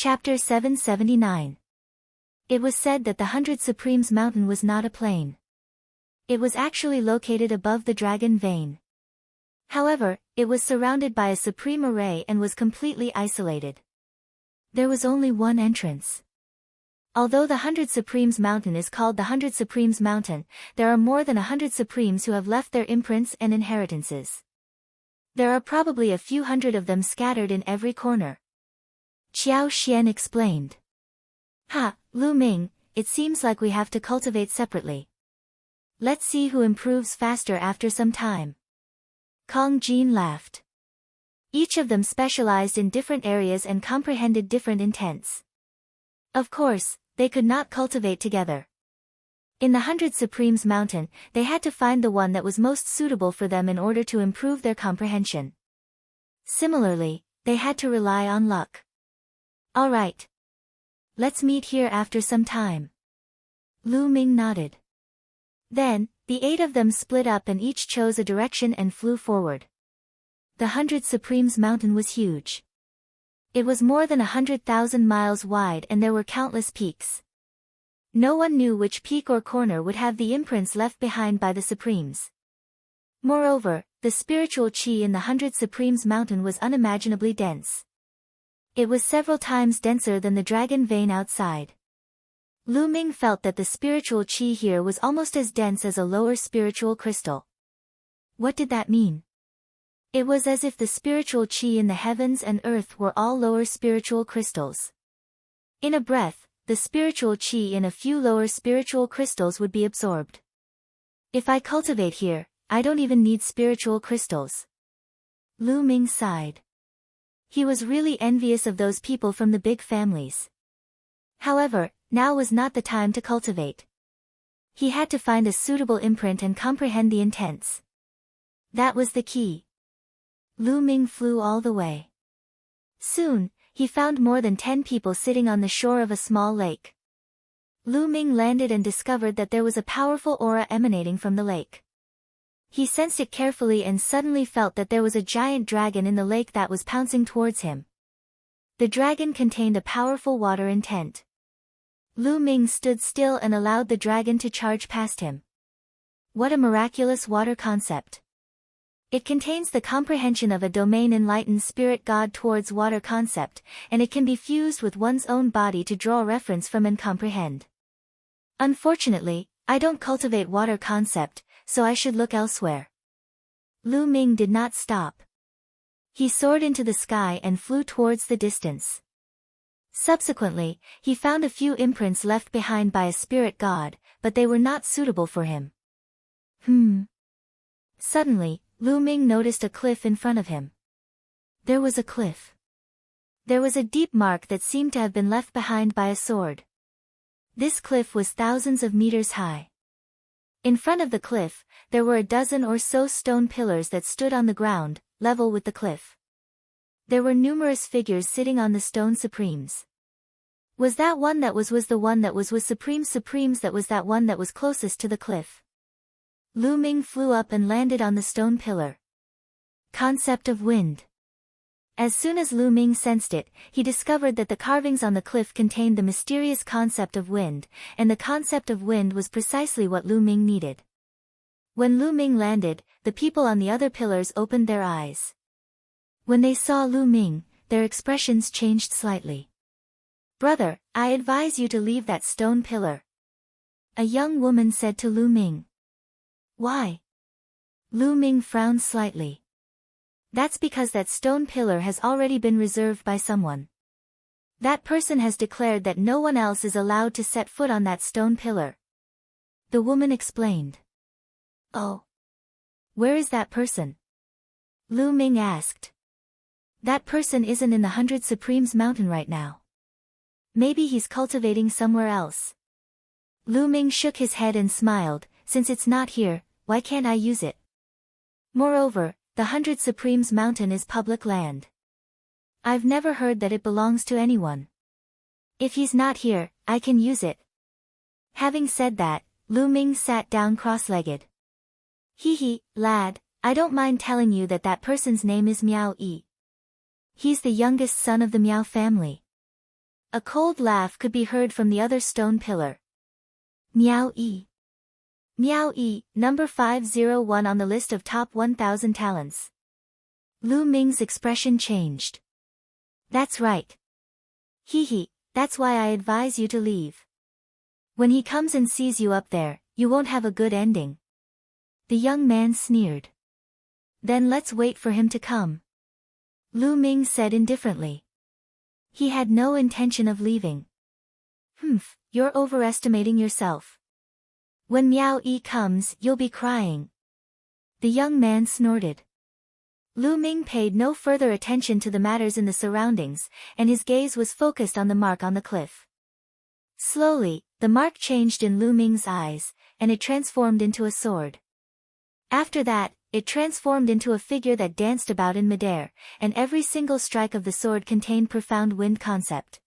Chapter 779. It was said that the 100 Supremes mountain was not a plain. It was actually located above the dragon vein. However, it was surrounded by a supreme array and was completely isolated. There was only one entrance. Although the 100 Supremes mountain is called the 100 Supremes mountain, there are more than 100 Supremes who have left their imprints and inheritances. There are probably a few hundred of them scattered in every corner. Qiao Xian explained. Ha, Lu Ming, it seems like we have to cultivate separately. Let's see who improves faster after some time. Kong Jin laughed. Each of them specialized in different areas and comprehended different intents. Of course, they could not cultivate together. In the 100 Supremes mountain, they had to find the one that was most suitable for them in order to improve their comprehension. Similarly, they had to rely on luck. All right. Let's meet here after some time. Lu Ming nodded. Then, the 8 of them split up and each chose a direction and flew forward. The 100 Supremes mountain was huge. It was more than 100,000 miles wide and there were countless peaks. No one knew which peak or corner would have the imprints left behind by the Supremes. Moreover, the spiritual qi in the 100 Supremes mountain was unimaginably dense. It was several times denser than the dragon vein outside. Lu Ming felt that the spiritual qi here was almost as dense as a lower spiritual crystal. What did that mean? It was as if the spiritual qi in the heavens and earth were all lower spiritual crystals. In a breath, the spiritual qi in a few lower spiritual crystals would be absorbed. If I cultivate here, I don't even need spiritual crystals. Lu Ming sighed. He was really envious of those people from the big families. However, now was not the time to cultivate. He had to find a suitable imprint and comprehend the intents. That was the key. Lu Ming flew all the way. Soon, he found more than 10 people sitting on the shore of a small lake. Lu Ming landed and discovered that there was a powerful aura emanating from the lake. He sensed it carefully and suddenly felt that there was a giant dragon in the lake that was pouncing towards him. The dragon contained a powerful water intent. Lu Ming stood still and allowed the dragon to charge past him. What a miraculous water concept! It contains the comprehension of a domain enlightened spirit god towards water concept, and it can be fused with one's own body to draw reference from and comprehend. Unfortunately, I don't cultivate water concept, so I should look elsewhere. Lu Ming did not stop. He soared into the sky and flew towards the distance. Subsequently, he found a few imprints left behind by a spirit god, but they were not suitable for him. Suddenly, Lu Ming noticed a cliff in front of him. There was a cliff. There was a deep mark that seemed to have been left behind by a sword. This cliff was thousands of meters high. In front of the cliff, there were a dozen or so stone pillars that stood on the ground, level with the cliff. There were numerous figures sitting on the stone supremes. Was that one that was the one that was supremes that was that one that was closest to the cliff? Lu Ming flew up and landed on the stone pillar. Concept of wind. As soon as Lu Ming sensed it, he discovered that the carvings on the cliff contained the mysterious concept of wind, and the concept of wind was precisely what Lu Ming needed. When Lu Ming landed, the people on the other pillars opened their eyes. When they saw Lu Ming, their expressions changed slightly. "Brother, I advise you to leave that stone pillar," a young woman said to Lu Ming. "Why?" Lu Ming frowned slightly. "That's because that stone pillar has already been reserved by someone. That person has declared that no one else is allowed to set foot on that stone pillar," the woman explained. "Oh. Where is that person?" Lu Ming asked. "That person isn't in the 100 Supremes mountain right now. Maybe he's cultivating somewhere else." Lu Ming shook his head and smiled. "Since it's not here, why can't I use it? Moreover, the 100 Supremes mountain is public land. I've never heard that it belongs to anyone. If he's not here, I can use it." Having said that, Lu Ming sat down cross-legged. "Hee, lad, I don't mind telling you that that person's name is Miao Yi. He's the youngest son of the Miao family. A cold laugh could be heard from the other stone pillar. Miao-yi. Miao-yi, number 501 on the list of top 1,000 talents. Lu Ming's expression changed. That's right. Hee, that's why I advise you to leave. When he comes and sees you up there, you won't have a good ending. The young man sneered. Then let's wait for him to come. Lu Ming said indifferently. He had no intention of leaving. You're overestimating yourself. When Miao-yi comes, you'll be crying. The young man snorted. Lu Ming paid no further attention to the matters in the surroundings, and his gaze was focused on the mark on the cliff. Slowly, the mark changed in Lu Ming's eyes, and it transformed into a sword. After that, it transformed into a figure that danced about in midair, and every single strike of the sword contained profound wind concept.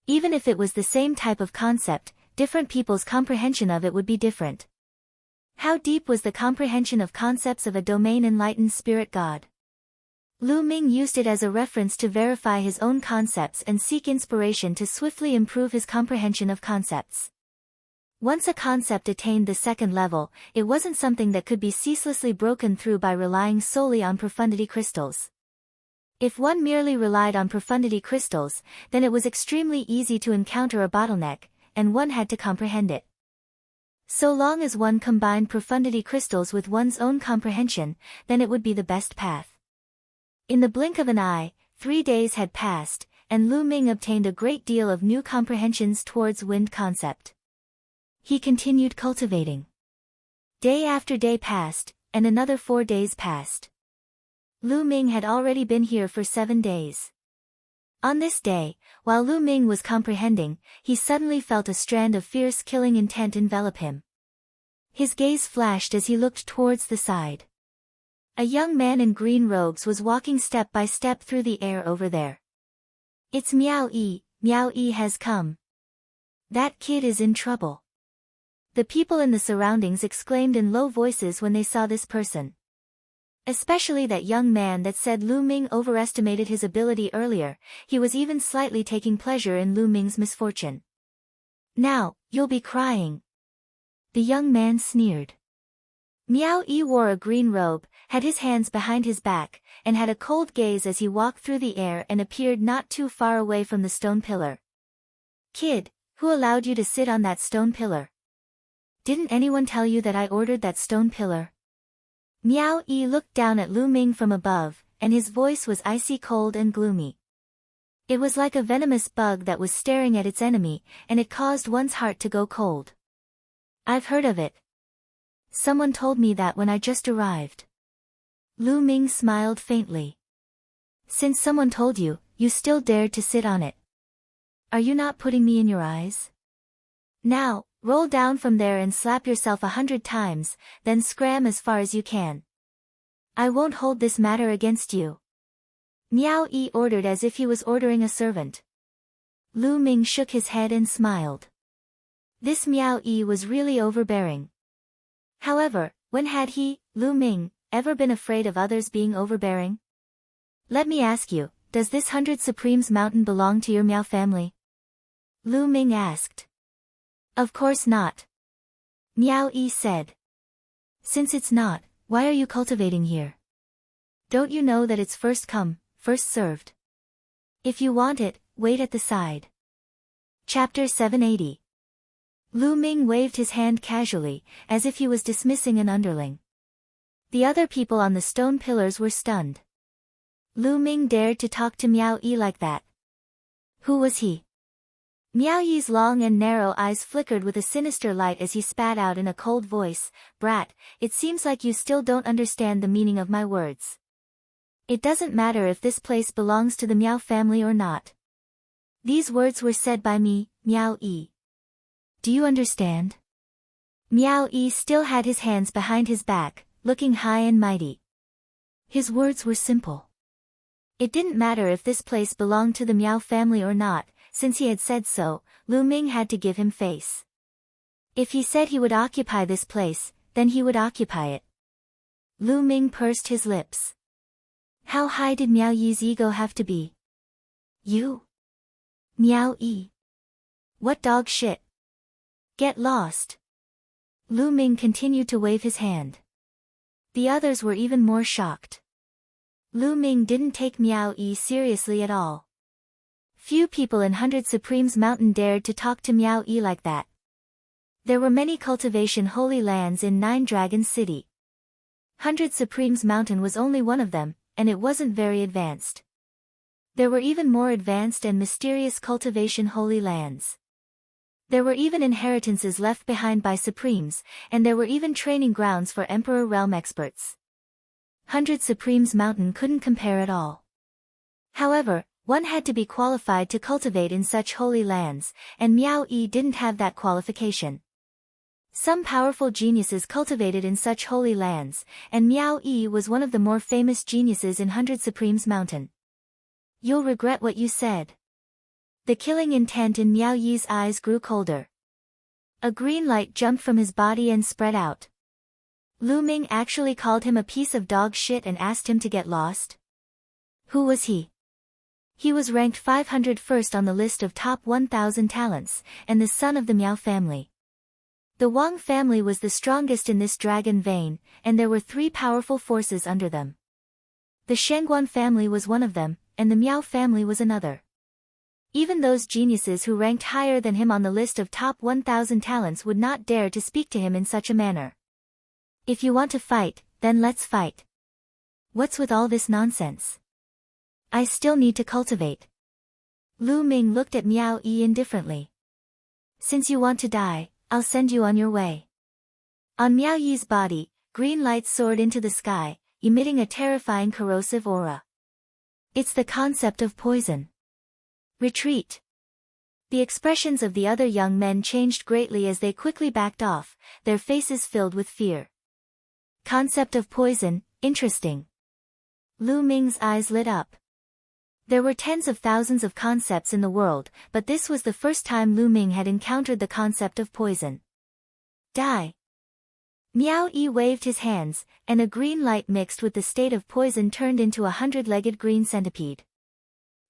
Even if it was the same type of concept, different people's comprehension of it would be different. How deep was the comprehension of concepts of a domain-enlightened spirit god? Lu Ming used it as a reference to verify his own concepts and seek inspiration to swiftly improve his comprehension of concepts. Once a concept attained the second level, it wasn't something that could be ceaselessly broken through by relying solely on profundity crystals. If one merely relied on profundity crystals, then it was extremely easy to encounter a bottleneck, and one had to comprehend it. So long as one combined profundity crystals with one's own comprehension, then it would be the best path. In the blink of an eye, 3 days had passed, and Lu Ming obtained a great deal of new comprehensions towards wind concept. He continued cultivating. Day after day passed, and another 4 days passed. Lu Ming had already been here for 7 days. On this day, while Lu Ming was comprehending, he suddenly felt a strand of fierce killing intent envelop him. His gaze flashed as he looked towards the side. A young man in green robes was walking step by step through the air over there. It's Miao-yi, Miao-yi has come. That kid is in trouble. The people in the surroundings exclaimed in low voices when they saw this person. Especially that young man that said Lu Ming overestimated his ability earlier, he was even slightly taking pleasure in Lu Ming's misfortune. Now, you'll be crying. The young man sneered. Miao-yi wore a green robe, had his hands behind his back, and had a cold gaze as he walked through the air and appeared not too far away from the stone pillar. Kid, who allowed you to sit on that stone pillar? Didn't anyone tell you that I ordered that stone pillar? Miao-yi looked down at Lu Ming from above, and his voice was icy cold and gloomy. It was like a venomous bug that was staring at its enemy, and it caused one's heart to go cold. I've heard of it. Someone told me that when I just arrived. Lu Ming smiled faintly. Since someone told you, you still dared to sit on it. Are you not putting me in your eyes? Now, roll down from there and slap yourself 100 times, then scram as far as you can. I won't hold this matter against you. Miao-yi ordered as if he was ordering a servant. Lu Ming shook his head and smiled. This Miao-yi was really overbearing. However, when had he, Lu Ming, ever been afraid of others being overbearing? Let me ask you, does this 100 Supremes mountain belong to your Miao family? Lu Ming asked. Of course not. Miao-yi said. Since it's not, why are you cultivating here? Don't you know that it's first come, first served? If you want it, wait at the side. Chapter 780. Lu Ming waved his hand casually, as if he was dismissing an underling. The other people on the stone pillars were stunned. Lu Ming dared to talk to Miao-yi like that. Who was he? Miao-yi's long and narrow eyes flickered with a sinister light as he spat out in a cold voice, Brat, it seems like you still don't understand the meaning of my words. It doesn't matter if this place belongs to the Miao family or not. These words were said by me, Miao-yi. Do you understand? Miao-yi still had his hands behind his back, looking high and mighty. His words were simple. It didn't matter if this place belonged to the Miao family or not. Since he had said so, Lu Ming had to give him face. If he said he would occupy this place, then he would occupy it. Lu Ming pursed his lips. How high did Miao Yi's ego have to be? You? Meow-ee. What dog shit? Get lost. Lu Ming continued to wave his hand. The others were even more shocked. Lu Ming didn't take Meow-ee seriously at all. Few people in 100 Supremes Mountain dared to talk to Meow-ee like that. There were many cultivation holy lands in 9 Dragon City. 100 Supremes Mountain was only one of them, and it wasn't very advanced. There were even more advanced and mysterious cultivation holy lands. There were even inheritances left behind by Supremes, and there were even training grounds for Emperor Realm experts. 100 Supremes Mountain couldn't compare at all. However, one had to be qualified to cultivate in such holy lands, and Meow-ee didn't have that qualification. Some powerful geniuses cultivated in such holy lands, and Meow-ee was one of the more famous geniuses in 100 Supremes Mountain. You'll regret what you said. The killing intent in Meow-ee's eyes grew colder. A green light jumped from his body and spread out. Lu Ming actually called him a piece of dog shit and asked him to get lost? Who was he? He was ranked 501st on the list of top 1,000 talents, and the son of the Miao family. The Wang family was the strongest in this dragon vein, and there were 3 powerful forces under them. The Shengguan family was one of them, and the Miao family was another. Even those geniuses who ranked higher than him on the list of top 1,000 talents would not dare to speak to him in such a manner. If you want to fight, then let's fight. What's with all this nonsense? I still need to cultivate. Lu Ming looked at Meow-ee indifferently. Since you want to die, I'll send you on your way. On Meow-ee's body, green lights soared into the sky, emitting a terrifying corrosive aura. It's the concept of poison. Retreat. The expressions of the other young men changed greatly as they quickly backed off, their faces filled with fear. Concept of poison, interesting. Lu Ming's eyes lit up. There were tens of thousands of concepts in the world, but this was the first time Lu Ming had encountered the concept of poison. Die. Meow-ee waved his hands, and a green light mixed with the state of poison turned into a 100-legged green centipede.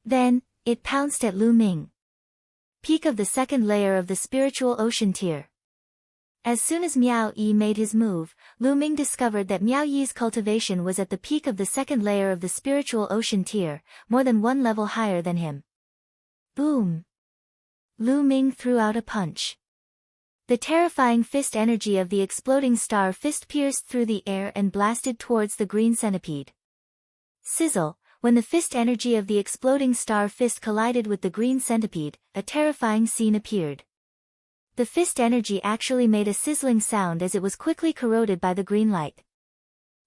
Then, it pounced at Lu Ming. Peak of the second layer of the spiritual ocean tier. As soon as Meow-ee made his move, Lu Ming discovered that Meow-ee's cultivation was at the peak of the second layer of the spiritual ocean tier, more than 1 level higher than him. Boom! Lu Ming threw out a punch. The terrifying fist energy of the exploding star fist pierced through the air and blasted towards the green centipede. Sizzle! When the fist energy of the exploding star fist collided with the green centipede, a terrifying scene appeared. The fist energy actually made a sizzling sound as it was quickly corroded by the green light.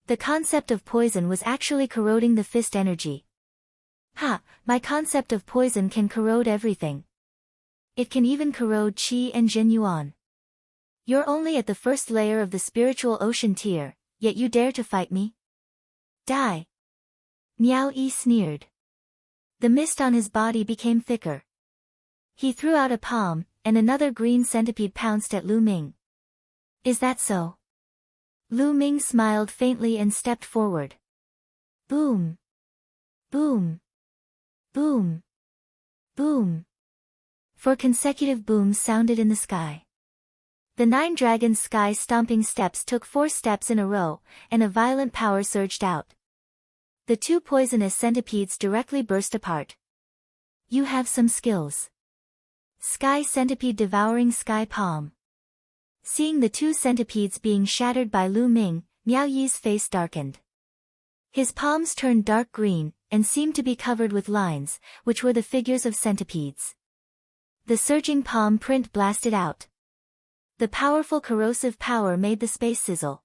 The concept of poison was actually corroding the fist energy. Ha! My concept of poison can corrode everything. It can even corrode qi and Jin Yuan. You're only at the first layer of the spiritual ocean tier, yet you dare to fight me? Die! Meow-ee sneered. The mist on his body became thicker. He threw out a palm, and another green centipede pounced at Lu Ming. Is that so? Lu Ming smiled faintly and stepped forward. Boom! Boom! Boom! Boom! 4 consecutive booms sounded in the sky. The 9 dragons' sky-stomping steps took 4 steps in a row, and a violent power surged out. The 2 poisonous centipedes directly burst apart. You have some skills. Sky centipede devouring sky palm. Seeing the 2 centipedes being shattered by Lu Ming, Meow-ee's face darkened. His palms turned dark green, and seemed to be covered with lines, which were the figures of centipedes. The surging palm print blasted out. The powerful corrosive power made the space sizzle.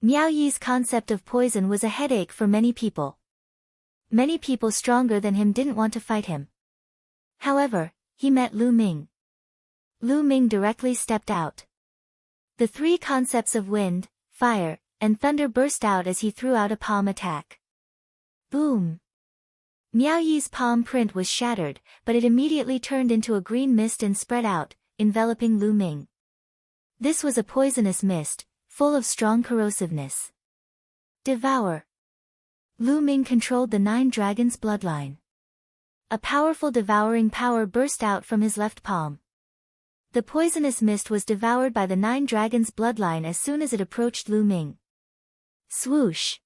Meow-ee's concept of poison was a headache for many people. Many people stronger than him didn't want to fight him. However, he met Lu Ming. Lu Ming directly stepped out. The 3 concepts of wind, fire, and thunder burst out as he threw out a palm attack. Boom! Meow-ee's palm print was shattered, but it immediately turned into a green mist and spread out, enveloping Lu Ming. This was a poisonous mist, full of strong corrosiveness. Devour! Lu Ming controlled the 9 dragons' bloodline. A powerful devouring power burst out from his left palm. The poisonous mist was devoured by the 9 dragons' bloodline as soon as it approached Lu Ming. Swoosh!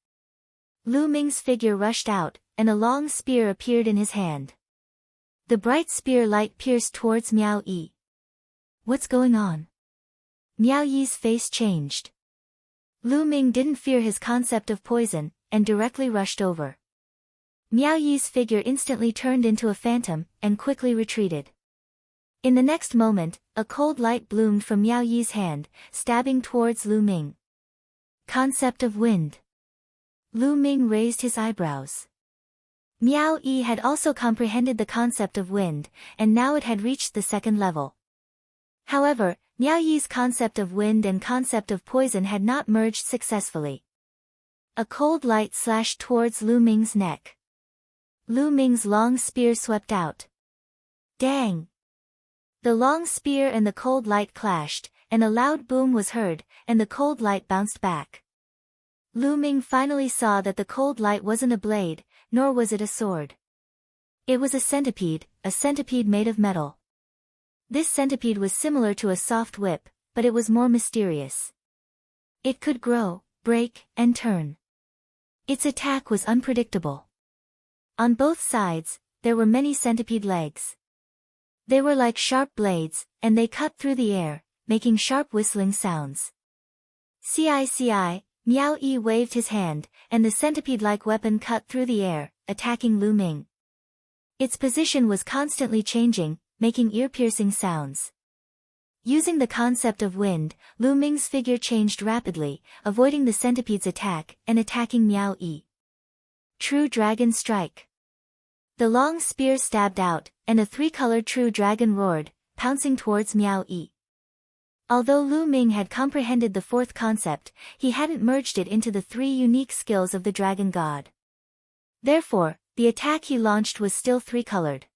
Lu Ming's figure rushed out, and a long spear appeared in his hand. The bright spear light pierced towards Miao Yi. What's going on? Miao Yi's face changed. Lu Ming didn't fear his concept of poison, and directly rushed over. Miao Yi's figure instantly turned into a phantom, and quickly retreated. In the next moment, a cold light bloomed from Miao Yi's hand, stabbing towards Lu Ming. Concept of wind. Lu Ming raised his eyebrows. Miao Yi had also comprehended the concept of wind, and now it had reached the 2nd level. However, Miao Yi's concept of wind and concept of poison had not merged successfully. A cold light slashed towards Lu Ming's neck. Lu Ming's long spear swept out. Dang! The long spear and the cold light clashed, and a loud boom was heard, and the cold light bounced back. Lu Ming finally saw that the cold light wasn't a blade, nor was it a sword. It was a centipede made of metal. This centipede was similar to a soft whip, but it was more mysterious. It could grow, break, and turn. Its attack was unpredictable. On both sides, there were many centipede legs. They were like sharp blades, and they cut through the air, making sharp whistling sounds. CICI, Miao Yi waved his hand, and the centipede-like weapon cut through the air, attacking Lu Ming. Its position was constantly changing, making ear-piercing sounds. Using the concept of wind, Lu Ming's figure changed rapidly, avoiding the centipede's attack, and attacking Miao Yi. True Dragon Strike. The long spear stabbed out, and a 3-colored true dragon roared, pouncing towards Miao Yi. Although Lu Ming had comprehended the 4th concept, he hadn't merged it into the 3 unique skills of the dragon god. Therefore, the attack he launched was still 3-colored.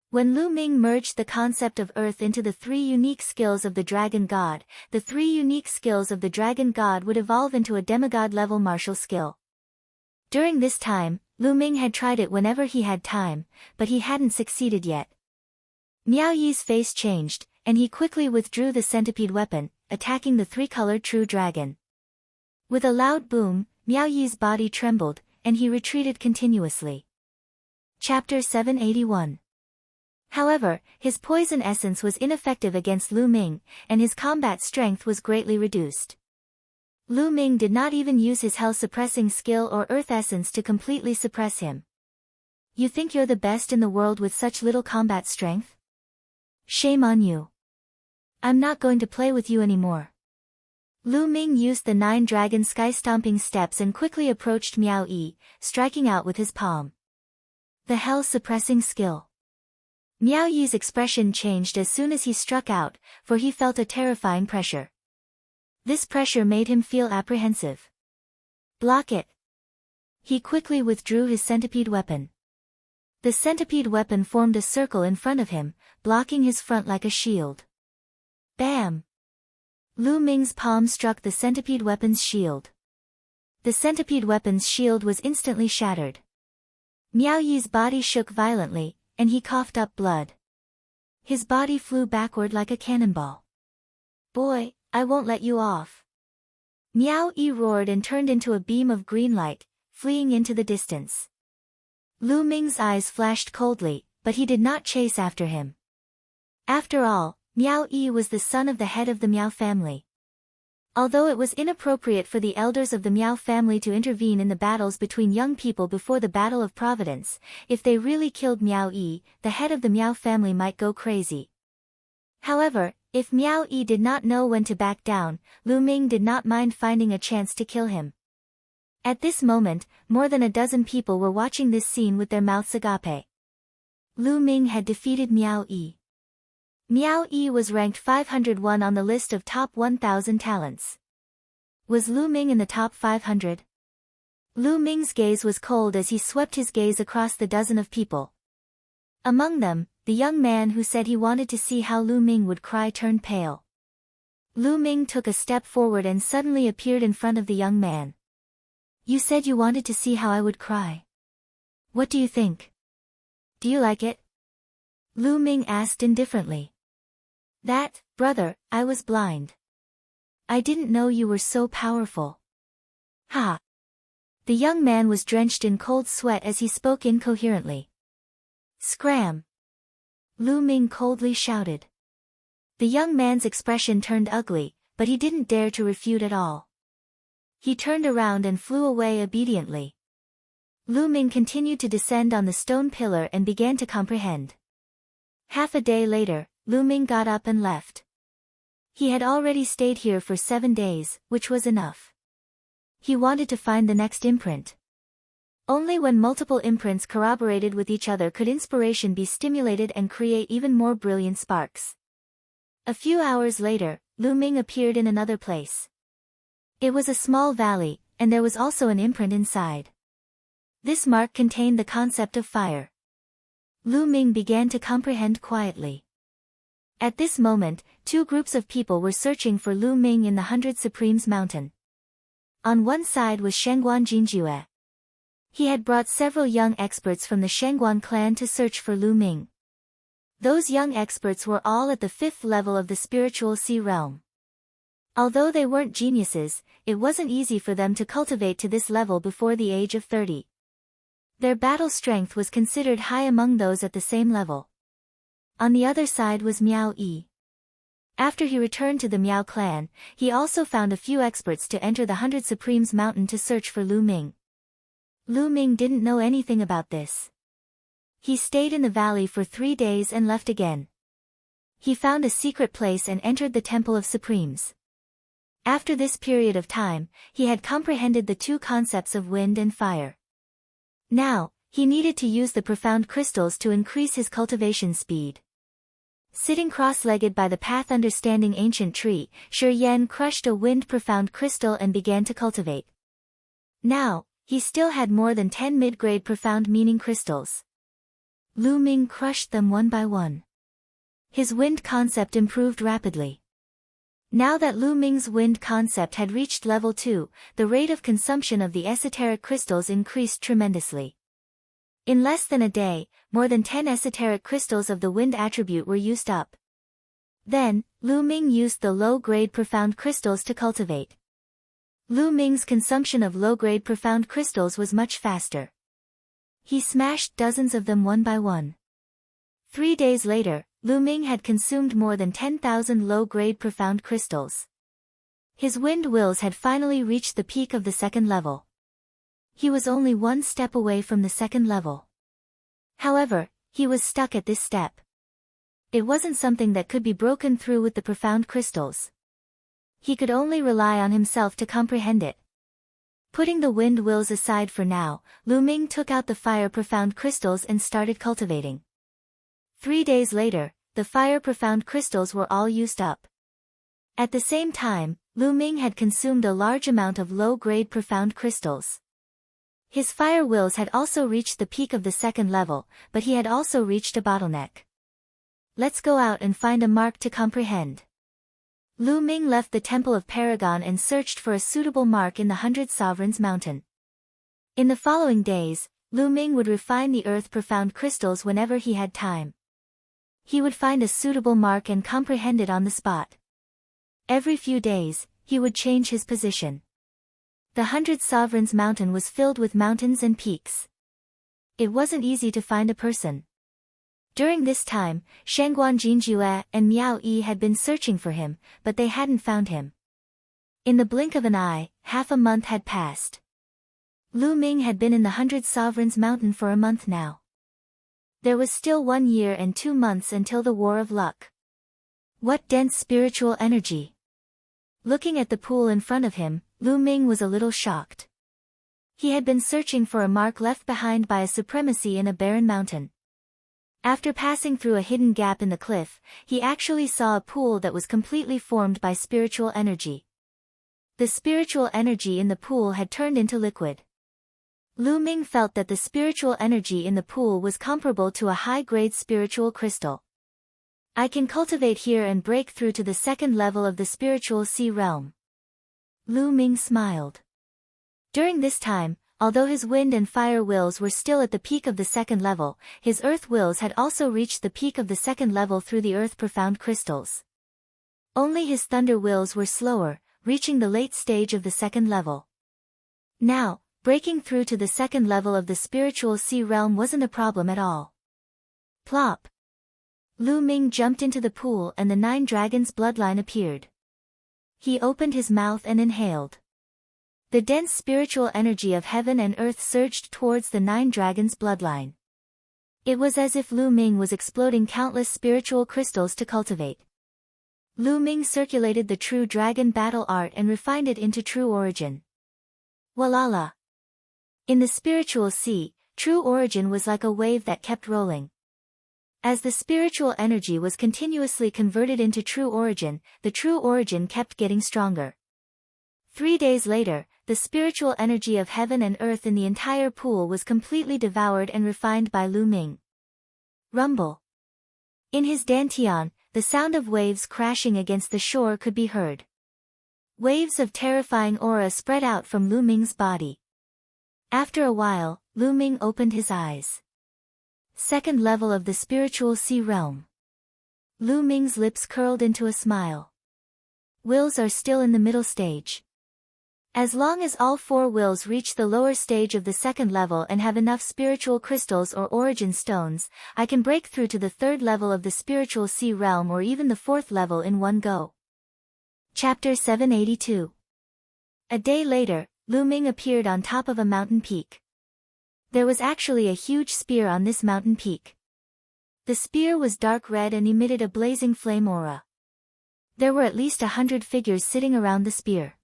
When Lu Ming merged the concept of earth into the 3 unique skills of the dragon god, the 3 unique skills of the dragon god would evolve into a demigod-level martial skill. During this time, Lu Ming had tried it whenever he had time, but he hadn't succeeded yet. Miao Yi's face changed, and he quickly withdrew the centipede weapon, attacking the 3-colored true dragon. With a loud boom, Miao Yi's body trembled, and he retreated continuously. Chapter 781. However, his poison essence was ineffective against Lu Ming, and his combat strength was greatly reduced. Lu Ming did not even use his hell-suppressing skill or earth essence to completely suppress him. You think you're the best in the world with such little combat strength? Shame on you. I'm not going to play with you anymore. Lu Ming used the 9 dragon sky-stomping steps and quickly approached Miao Yi, striking out with his palm. The hell-suppressing skill. Miao Yi's expression changed as soon as he struck out, for he felt a terrifying pressure. This pressure made him feel apprehensive. Block it. He quickly withdrew his centipede weapon. The centipede weapon formed a circle in front of him, blocking his front like a shield. Bam! Lu Ming's palm struck the centipede weapon's shield. The centipede weapon's shield was instantly shattered. Miao Yi's body shook violently, and he coughed up blood. His body flew backward like a cannonball. Boy, I won't let you off. Miao Yi roared and turned into a beam of green light, fleeing into the distance. Lu Ming's eyes flashed coldly, but he did not chase after him. After all, Miao Yi was the son of the head of the Miao family. Although it was inappropriate for the elders of the Miao family to intervene in the battles between young people before the Battle of Providence, if they really killed Miao Yi, the head of the Miao family might go crazy. However, if Miao Yi did not know when to back down, Lu Ming did not mind finding a chance to kill him. At this moment, more than a dozen people were watching this scene with their mouths agape. Lu Ming had defeated Miao Yi. Miao Yi was ranked 501 on the list of top 1,000 talents. Was Lu Ming in the top 500? Lu Ming's gaze was cold as he swept his gaze across the dozen of people. Among them, the young man who said he wanted to see how Lu Ming would cry turned pale. Lu Ming took a step forward and suddenly appeared in front of the young man. You said you wanted to see how I would cry. What do you think? Do you like it? Lu Ming asked indifferently. That, brother, I was blind. I didn't know you were so powerful. Ha! The young man was drenched in cold sweat as he spoke incoherently. Scram! Lu Ming coldly shouted. The young man's expression turned ugly, but he didn't dare to refute at all. He turned around and flew away obediently. Lu Ming continued to descend on the stone pillar and began to comprehend. Half a day later, Lu Ming got up and left. He had already stayed here for 7 days, which was enough. He wanted to find the next imprint. Only when multiple imprints corroborated with each other could inspiration be stimulated and create even more brilliant sparks. A few hours later, Lu Ming appeared in another place. It was a small valley, and there was also an imprint inside. This mark contained the concept of fire. Lu Ming began to comprehend quietly. At this moment, 2 groups of people were searching for Lu Ming in the 100 Supremes Mountain. On one side was Shengguan Jinjue. He had brought several young experts from the Shengguan clan to search for Lu Ming. Those young experts were all at the 5th level of the spiritual sea realm. Although they weren't geniuses, it wasn't easy for them to cultivate to this level before the age of 30. Their battle strength was considered high among those at the same level. On the other side was Miao Yi. After he returned to the Miao clan, he also found a few experts to enter the 100 Supremes Mountain to search for Lu Ming. Lu Ming didn't know anything about this. He stayed in the valley for 3 days and left again. He found a secret place and entered the Temple of Supremes. After this period of time, he had comprehended the 2 concepts of wind and fire. Now, he needed to use the profound crystals to increase his cultivation speed. Sitting cross-legged by the path understanding ancient tree, Shi Yan crushed a wind profound crystal and began to cultivate. Now, he still had more than 10 mid-grade profound meaning crystals. Lu Ming crushed them one by one. His wind concept improved rapidly. Now that Lu Ming's wind concept had reached level 2, the rate of consumption of the esoteric crystals increased tremendously. In less than a day, more than 10 esoteric crystals of the wind attribute were used up. Then, Lu Ming used the low-grade profound crystals to cultivate. Lu Ming's consumption of low-grade profound crystals was much faster. He smashed dozens of them one by one. 3 days later, Lu Ming had consumed more than 10,000 low-grade profound crystals. His wind wills had finally reached the peak of the 2nd level. He was only 1 step away from the 2nd level. However, he was stuck at this step. It wasn't something that could be broken through with the profound crystals. He could only rely on himself to comprehend it. Putting the wind wills aside for now, Lu Ming took out the fire profound crystals and started cultivating. 3 days later, the fire profound crystals were all used up. At the same time, Lu Ming had consumed a large amount of low-grade profound crystals. His fire wills had also reached the peak of the 2nd level, but he had also reached a bottleneck. Let's go out and find a mark to comprehend. Lu Ming left the Temple of Paragon and searched for a suitable mark in the 100 Sovereigns Mountain. In the following days, Lu Ming would refine the earth profound crystals whenever he had time. He would find a suitable mark and comprehend it on the spot. Every few days, he would change his position. The 100 Sovereigns Mountain was filled with mountains and peaks. It wasn't easy to find a person. During this time, Shengguan Jinjue and Miao Yi had been searching for him, but they hadn't found him. In the blink of an eye, half a month had passed. Lu Ming had been in the 100 Sovereigns Mountain for a month now. There was still 1 year and 2 months until the War of Luck. What dense spiritual energy! Looking at the pool in front of him, Lu Ming was a little shocked. He had been searching for a mark left behind by a supremacy in a barren mountain. After passing through a hidden gap in the cliff, he actually saw a pool that was completely formed by spiritual energy. The spiritual energy in the pool had turned into liquid. Lu Ming felt that the spiritual energy in the pool was comparable to a high-grade spiritual crystal. I can cultivate here and break through to the 2nd level of the spiritual sea realm. Lu Ming smiled. During this time, although his wind and fire wills were still at the peak of the second level, his earth wills had also reached the peak of the second level through the earth profound crystals. Only his thunder wills were slower, reaching the late stage of the second level. Now, breaking through to the second level of the spiritual sea realm wasn't a problem at all. Plop! Lu Ming jumped into the pool and the 9 dragons' bloodline appeared. He opened his mouth and inhaled. The dense spiritual energy of heaven and earth surged towards the 9 dragons' bloodline. It was as if Lu Ming was exploding countless spiritual crystals to cultivate. Lu Ming circulated the true dragon battle art and refined it into true origin. Walala! In the spiritual sea, true origin was like a wave that kept rolling. As the spiritual energy was continuously converted into true origin, the true origin kept getting stronger. 3 days later, the spiritual energy of heaven and earth in the entire pool was completely devoured and refined by Lu Ming. Rumble. In his dantian, the sound of waves crashing against the shore could be heard. Waves of terrifying aura spread out from Lu Ming's body. After a while, Lu Ming opened his eyes. Second level of the spiritual sea realm. Lu Ming's lips curled into a smile. Wills are still in the middle stage. As long as all 4 wills reach the lower stage of the second level and have enough spiritual crystals or origin stones, I can break through to the 3rd level of the spiritual sea realm or even the 4th level in one go. Chapter 782. A day later, Lu Ming appeared on top of a mountain peak. There was actually a huge spear on this mountain peak. The spear was dark red and emitted a blazing flame aura. There were at least 100 figures sitting around the spear.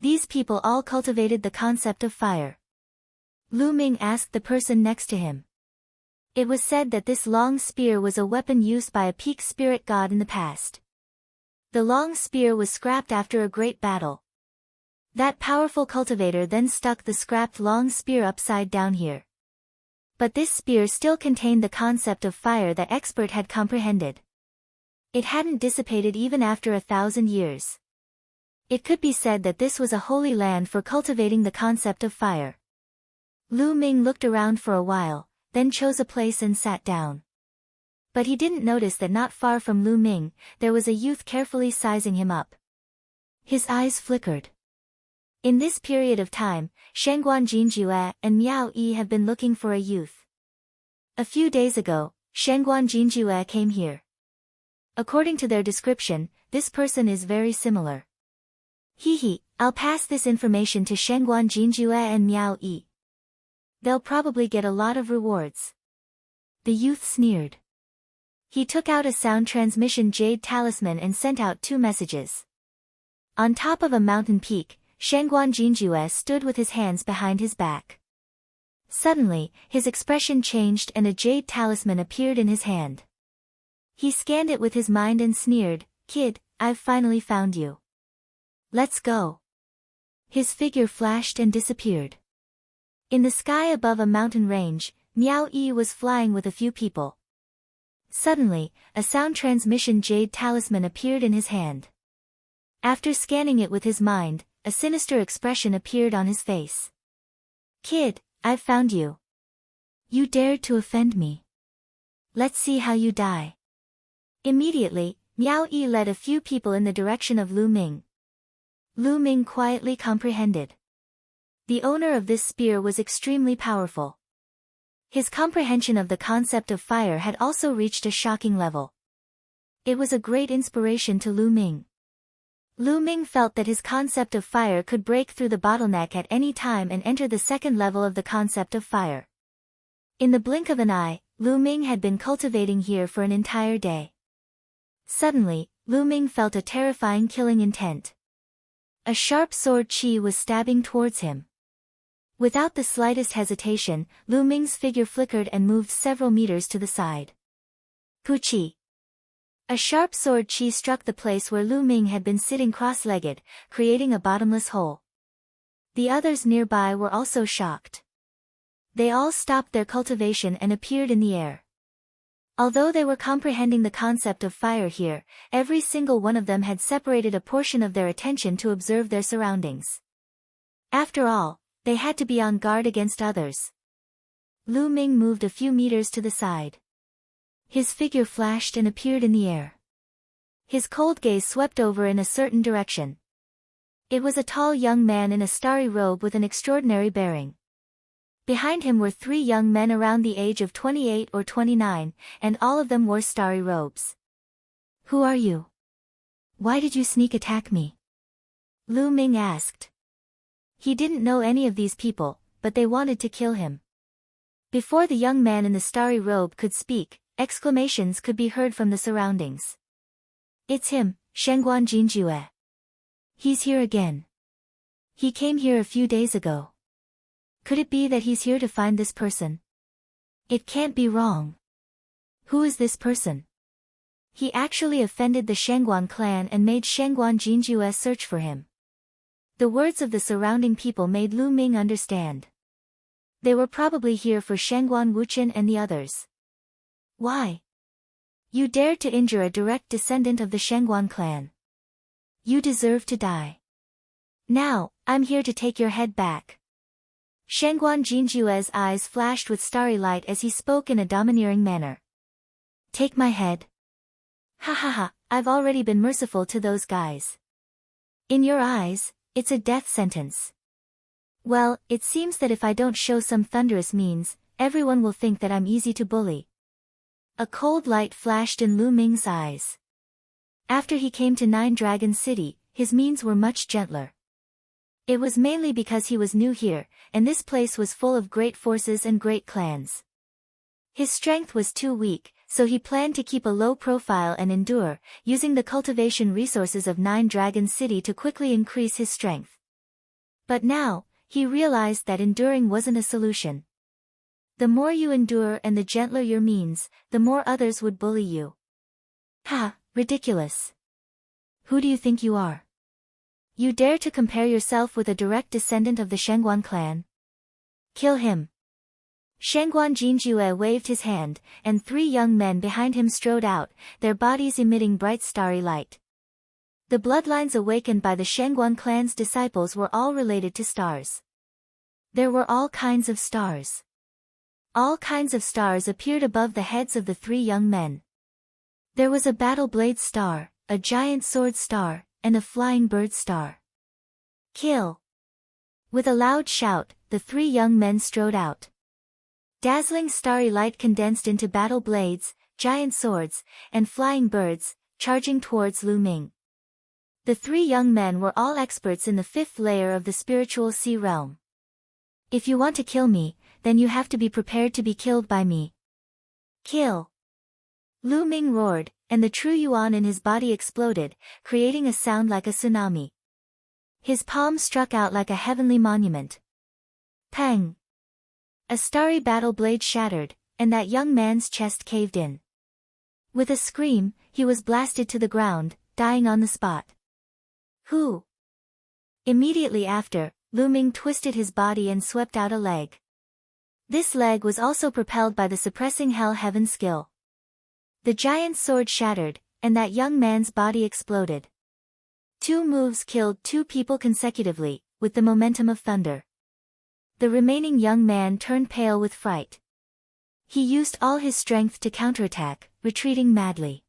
These people all cultivated the concept of fire. Lu Ming asked the person next to him. It was said that this long spear was a weapon used by a peak spirit god in the past. The long spear was scrapped after a great battle. That powerful cultivator then stuck the scrapped long spear upside down here. But this spear still contained the concept of fire that expert had comprehended. It hadn't dissipated even after 1,000 years. It could be said that this was a holy land for cultivating the concept of fire. Lu Ming looked around for a while, then chose a place and sat down. But he didn't notice that not far from Lu Ming, there was a youth carefully sizing him up. His eyes flickered. In this period of time, Shangguan Jinjue and Miao Yi have been looking for a youth. A few days ago, Shangguan Jinjue came here. According to their description, this person is very similar. I'll pass this information to Shangguan Jinjue and Miao Yi. They'll probably get a lot of rewards. The youth sneered. He took out a sound transmission jade talisman and sent out 2 messages. On top of a mountain peak, Shangguan Jinjue stood with his hands behind his back. Suddenly, his expression changed and a jade talisman appeared in his hand. He scanned it with his mind and sneered, "Kid, I've finally found you. Let's go." His figure flashed and disappeared. In the sky above a mountain range, Miao Yi was flying with a few people. Suddenly, a sound transmission jade talisman appeared in his hand. After scanning it with his mind, a sinister expression appeared on his face. "Kid, I've found you. You dared to offend me. Let's see how you die." Immediately, Miao Yi led a few people in the direction of Lu Ming. Lu Ming quietly comprehended. The owner of this spear was extremely powerful. His comprehension of the concept of fire had also reached a shocking level. It was a great inspiration to Lu Ming. Lu Ming felt that his concept of fire could break through the bottleneck at any time and enter the second level of the concept of fire. In the blink of an eye, Lu Ming had been cultivating here for an entire day. Suddenly, Lu Ming felt a terrifying killing intent. A sharp sword chi was stabbing towards him. Without the slightest hesitation, Lu Ming's figure flickered and moved several meters to the side. Puchi! A sharp sword chi struck the place where Lu Ming had been sitting cross-legged, creating a bottomless hole. The others nearby were also shocked. They all stopped their cultivation and appeared in the air. Although they were comprehending the concept of fire here, every single one of them had separated a portion of their attention to observe their surroundings. After all, They had to be on guard against others. Lu Ming moved a few meters to the side. His figure flashed and appeared in the air. His cold gaze swept over in a certain direction. It was a tall young man in a starry robe with an extraordinary bearing. Behind him were 3 young men around the age of 28 or 29, and all of them wore starry robes. "Who are you? Why did you sneak attack me?" Lu Ming asked. He didn't know any of these people, but they wanted to kill him. Before the young man in the starry robe could speak, exclamations could be heard from the surroundings. "It's him, Shengguan Jinjue. He's here again. He came here a few days ago. Could it be that he's here to find this person? It can't be wrong. Who is this person? He actually offended the Shengguan clan and made Shengguan Jinjue search for him." The words of the surrounding people made Lu Ming understand. They were probably here for Shengguan Wuchen and the others. "Why? You dared to injure a direct descendant of the Shengguan clan. You deserve to die. Now, I'm here to take your head back." Shengguan Jinjue's eyes flashed with starry light as he spoke in a domineering manner. "Take my head? Ha ha ha, I've already been merciful to those guys. In your eyes, it's a death sentence. Well, it seems that if I don't show some thunderous means, everyone will think that I'm easy to bully." A cold light flashed in Lu Ming's eyes. After he came to Nine Dragon City, his means were much gentler. It was mainly because he was new here, and this place was full of great forces and great clans. His strength was too weak, so he planned to keep a low profile and endure, using the cultivation resources of Nine Dragon City to quickly increase his strength. But now, he realized that enduring wasn't a solution. The more you endure and the gentler your means, the more others would bully you. "Ha, ridiculous. Who do you think you are? You dare to compare yourself with a direct descendant of the Shengguan clan? Kill him." Shengguan Jinjue waved his hand, and 3 young men behind him strode out, their bodies emitting bright starry light. The bloodlines awakened by the Shengguan clan's disciples were all related to stars. There were all kinds of stars. All kinds of stars appeared above the heads of the 3 young men. There was a battle blade star, a giant sword star, and a flying bird star. "Kill!" With a loud shout, the 3 young men strode out. Dazzling starry light condensed into battle blades, giant swords, and flying birds, charging towards Lu Ming. The 3 young men were all experts in the 5th layer of the spiritual sea realm. "If you want to kill me, then you have to be prepared to be killed by me. Kill!" Lu Ming roared, and the true yuan in his body exploded, creating a sound like a tsunami. His palm struck out like a heavenly monument. Pang! A starry battle blade shattered, and that young man's chest caved in. With a scream, he was blasted to the ground, dying on the spot. "Who?" Immediately after, Lu Ming twisted his body and swept out a leg. This leg was also propelled by the suppressing hell heaven skill. The giant sword shattered, and that young man's body exploded. 2 moves killed 2 people consecutively, with the momentum of thunder. The remaining young man turned pale with fright. He used all his strength to counterattack, retreating madly.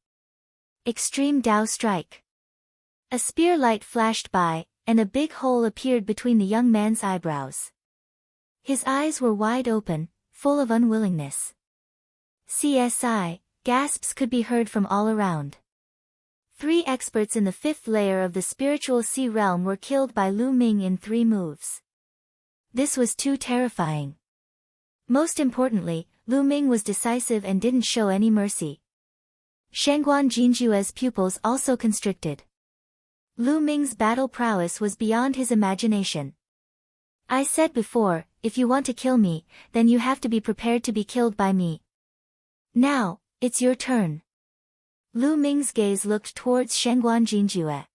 Extreme Dao Strike. A spear light flashed by, and a big hole appeared between the young man's eyebrows. His eyes were wide open, full of unwillingness. CSI, gasps could be heard from all around. 3 experts in the 5th layer of the spiritual sea realm were killed by Lu Ming in 3 moves. This was too terrifying. Most importantly, Lu Ming was decisive and didn't show any mercy. Shengguan Jinjue's pupils also constricted. Lu Ming's battle prowess was beyond his imagination. "I said before, if you want to kill me, then you have to be prepared to be killed by me. Now, it's your turn." Lu Ming's gaze looked towards Shengguan Jinjue.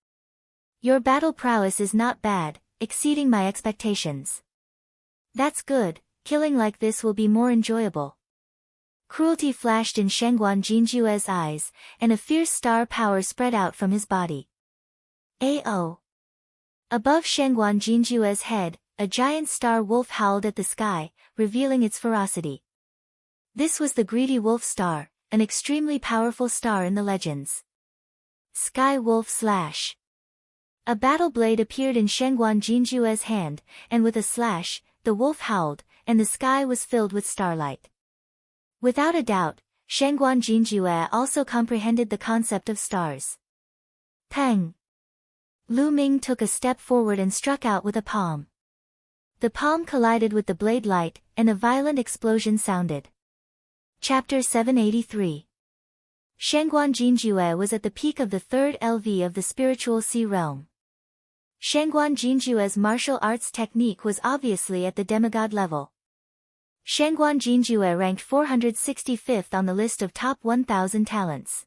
"Your battle prowess is not bad, exceeding my expectations. That's good, killing like this will be more enjoyable." Cruelty flashed in Shengguan Jinjue's eyes, and a fierce star power spread out from his body. AO. Above Shengguan Jinjue's head, a giant star wolf howled at the sky, revealing its ferocity. This was the greedy wolf star, an extremely powerful star in the legends. Sky Wolf Slash. A battle blade appeared in Shengguan Jinjue's hand, and with a slash, the wolf howled, and the sky was filled with starlight. Without a doubt, Shengguan Jinjue also comprehended the concept of stars. Peng. Lu Ming took a step forward and struck out with a palm. The palm collided with the blade light, and a violent explosion sounded. Chapter 783. Shengguan Jinjue was at the peak of the third LV of the spiritual sea realm. Shengguan Jinjue's martial arts technique was obviously at the demigod level. Shengguan Jinjue ranked 465th on the list of top 1,000 talents.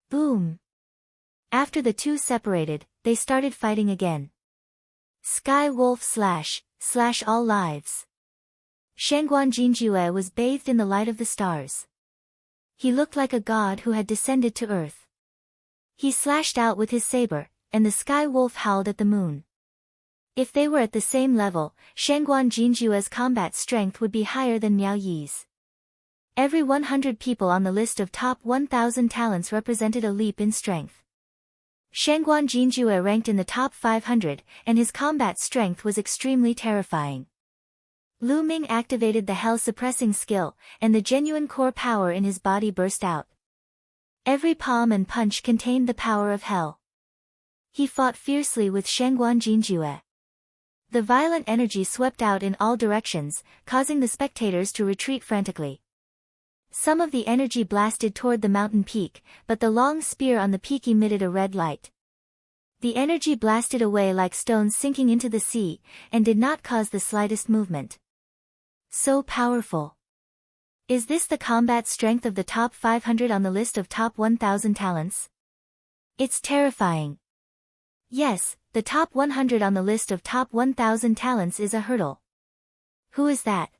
Boom! After the two separated, they started fighting again. Sky Wolf Slash all lives. Shengguan Jinjue was bathed in the light of the stars. He looked like a god who had descended to earth. He slashed out with his saber, and the sky wolf howled at the moon. If they were at the same level, Shengguan Jinjue's combat strength would be higher than Miao Yi's. Every 100 people on the list of top 1,000 talents represented a leap in strength. Shengguan Jinjue ranked in the top 500, and his combat strength was extremely terrifying. Lu Ming activated the hell-suppressing skill, and the genuine core power in his body burst out. Every palm and punch contained the power of hell. He fought fiercely with Shengguan Jinjue. The violent energy swept out in all directions, causing the spectators to retreat frantically. Some of the energy blasted toward the mountain peak, but the long spear on the peak emitted a red light. The energy blasted away like stones sinking into the sea, and did not cause the slightest movement. So powerful. Is this the combat strength of the top 500 on the list of top 1,000 talents? It's terrifying. Yes, the top 100 on the list of top 1,000 talents is a hurdle. Who is that?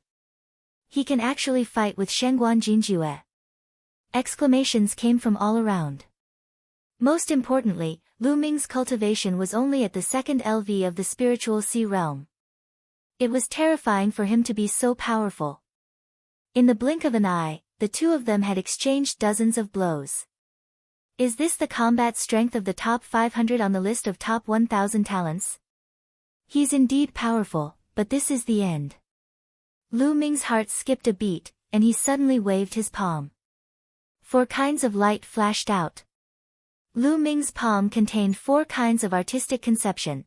He can actually fight with Shengguan Jinjue. Exclamations came from all around. Most importantly, Lu Ming's cultivation was only at the second LV of the spiritual sea realm. It was terrifying for him to be so powerful. In the blink of an eye, the two of them had exchanged dozens of blows. Is this the combat strength of the top 500 on the list of top 1,000 talents? He's indeed powerful, but this is the end. Lu Ming's heart skipped a beat, and he suddenly waved his palm. 4 kinds of light flashed out. Lu Ming's palm contained 4 kinds of artistic conception.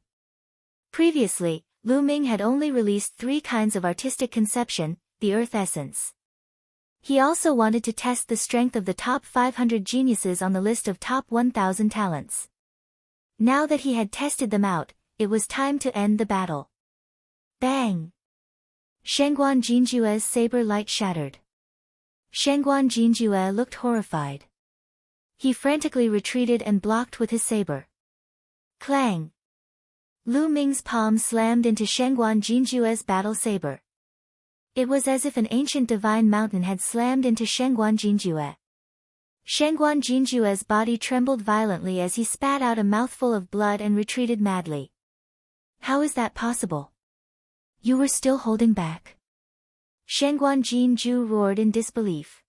Previously, Lu Ming had only released 3 kinds of artistic conception, the earth essence. He also wanted to test the strength of the top 500 geniuses on the list of top 1,000 talents. Now that he had tested them out, it was time to end the battle. Bang! Shengguan Jinjue's saber light shattered. Shengguan Jinjue looked horrified. He frantically retreated and blocked with his saber. Clang! Lu Ming's palm slammed into Shengguan Jinjue's battle saber. It was as if an ancient divine mountain had slammed into Shengguan Jinjue. Shengguan Jinjue's body trembled violently as he spat out a mouthful of blood and retreated madly. How is that possible? You were still holding back? Shengguan Jinju roared in disbelief.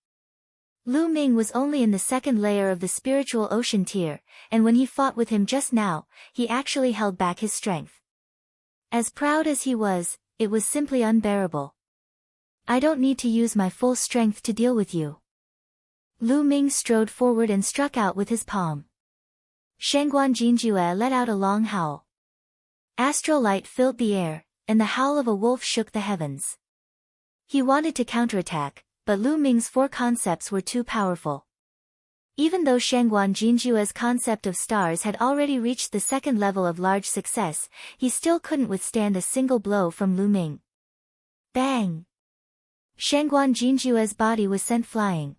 Lu Ming was only in the second layer of the spiritual ocean tier, and when he fought with him just now, he actually held back his strength. As proud as he was, it was simply unbearable. I don't need to use my full strength to deal with you. Lu Ming strode forward and struck out with his palm. Shengguan Jinjue let out a long howl. Astral light filled the air, and the howl of a wolf shook the heavens. He wanted to counterattack, but Lu Ming's 4 concepts were too powerful. Even though Shengguan Jinjue's concept of stars had already reached the second level of large success, he still couldn't withstand a single blow from Lu Ming. Bang! Shengguan Jinjue's body was sent flying.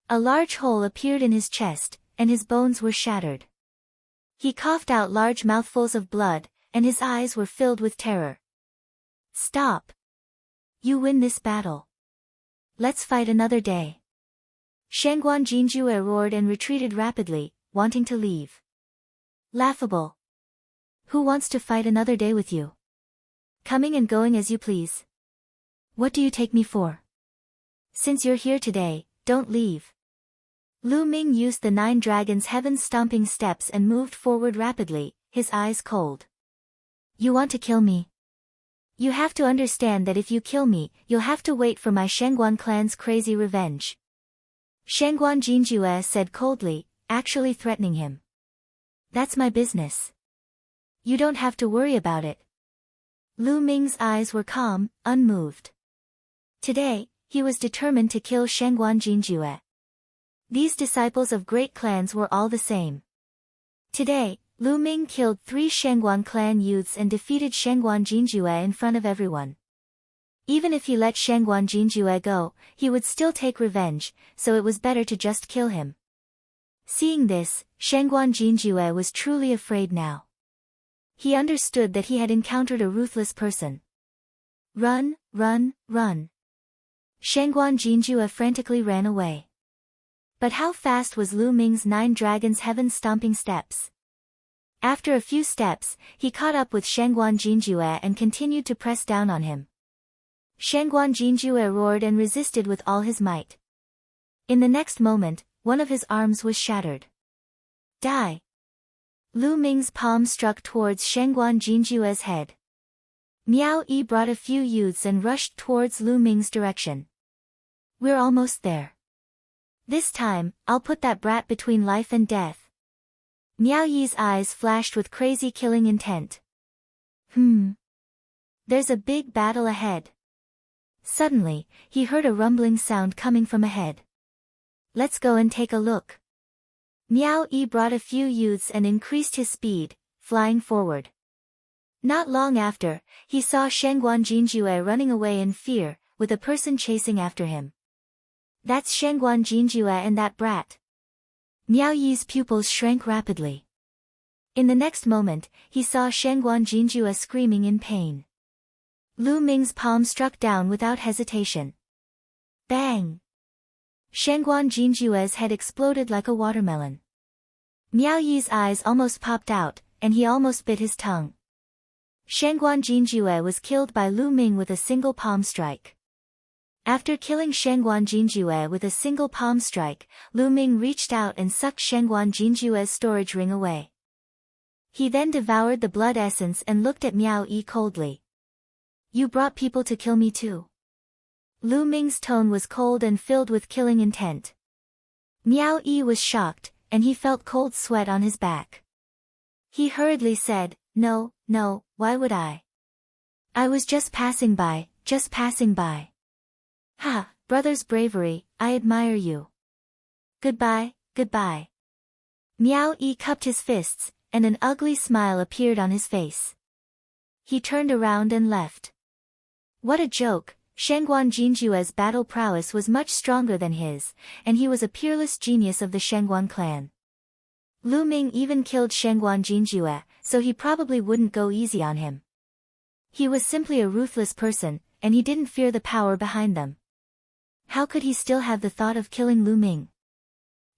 A large hole appeared in his chest, and his bones were shattered. He coughed out large mouthfuls of blood, and his eyes were filled with terror. Stop! You win this battle. Let's fight another day. Shengguan Jinjue roared and retreated rapidly, wanting to leave. Laughable. Who wants to fight another day with you? coming and going as you please. What do you take me for? Since you're here today, don't leave. Lu Ming used the 9 dragons' heaven-stomping steps and moved forward rapidly, his eyes cold. You want to kill me? You have to understand that if you kill me, you'll have to wait for my Shangguan clan's crazy revenge. Shangguan Jinjue said coldly, actually threatening him. That's my business. You don't have to worry about it. Lu Ming's eyes were calm, unmoved. Today, he was determined to kill Shangguan Jinjue. These disciples of great clans were all the same. Today, Lu Ming killed 3 Shangguan clan youths and defeated Shangguan Jinjue in front of everyone. Even if he let Shangguan Jinjue go, he would still take revenge, so it was better to just kill him. Seeing this, Shangguan Jinjue was truly afraid now. He understood that he had encountered a ruthless person. Run, run, run. Shangguan Jinjue frantically ran away. But how fast was Lu Ming's 9 dragons' heaven-stomping steps? After a few steps, he caught up with Shangguan Jinjue and continued to press down on him. Shangguan Jinjue roared and resisted with all his might. In the next moment, one of his arms was shattered. Die! Lu Ming's palm struck towards Shangguan Jinjue's head. Miao Yi brought a few youths and rushed towards Lu Ming's direction. We're almost there. This time, I'll put that brat between life and death. Miao Yi's eyes flashed with crazy killing intent. There's a big battle ahead. Suddenly, he heard a rumbling sound coming from ahead. Let's go and take a look. Miao Yi brought a few youths and increased his speed, flying forward. Not long after, he saw Shangguan Jinjue running away in fear, with a person chasing after him. That's Shangguan Jinjue and that brat. Miao Yi's pupils shrank rapidly. In the next moment, he saw Shangguan Jinjue screaming in pain. Lu Ming's palm struck down without hesitation. Bang! Shangguan Jinjue's head exploded like a watermelon. Miao Yi's eyes almost popped out, and he almost bit his tongue. Shangguan Jinjue was killed by Lu Ming with a single palm strike. After killing Shangguan Jinjue with a single palm strike, Lu Ming reached out and sucked Shangguan Jinjue's storage ring away. He then devoured the blood essence and looked at Miao Yi coldly. You brought people to kill me too. Lu Ming's tone was cold and filled with killing intent. Miao Yi was shocked, and he felt cold sweat on his back. He hurriedly said, No, why would I? I was just passing by, Ha, brother's bravery, I admire you. Goodbye. Miao Yi cupped his fists, and an ugly smile appeared on his face. He turned around and left. What a joke, Shangguan Jinjue's battle prowess was much stronger than his, and he was a peerless genius of the Shangguan clan. Lu Ming even killed Shangguan Jinjue, so he probably wouldn't go easy on him. He was simply a ruthless person, and he didn't fear the power behind them. How could he still have the thought of killing Lu Ming?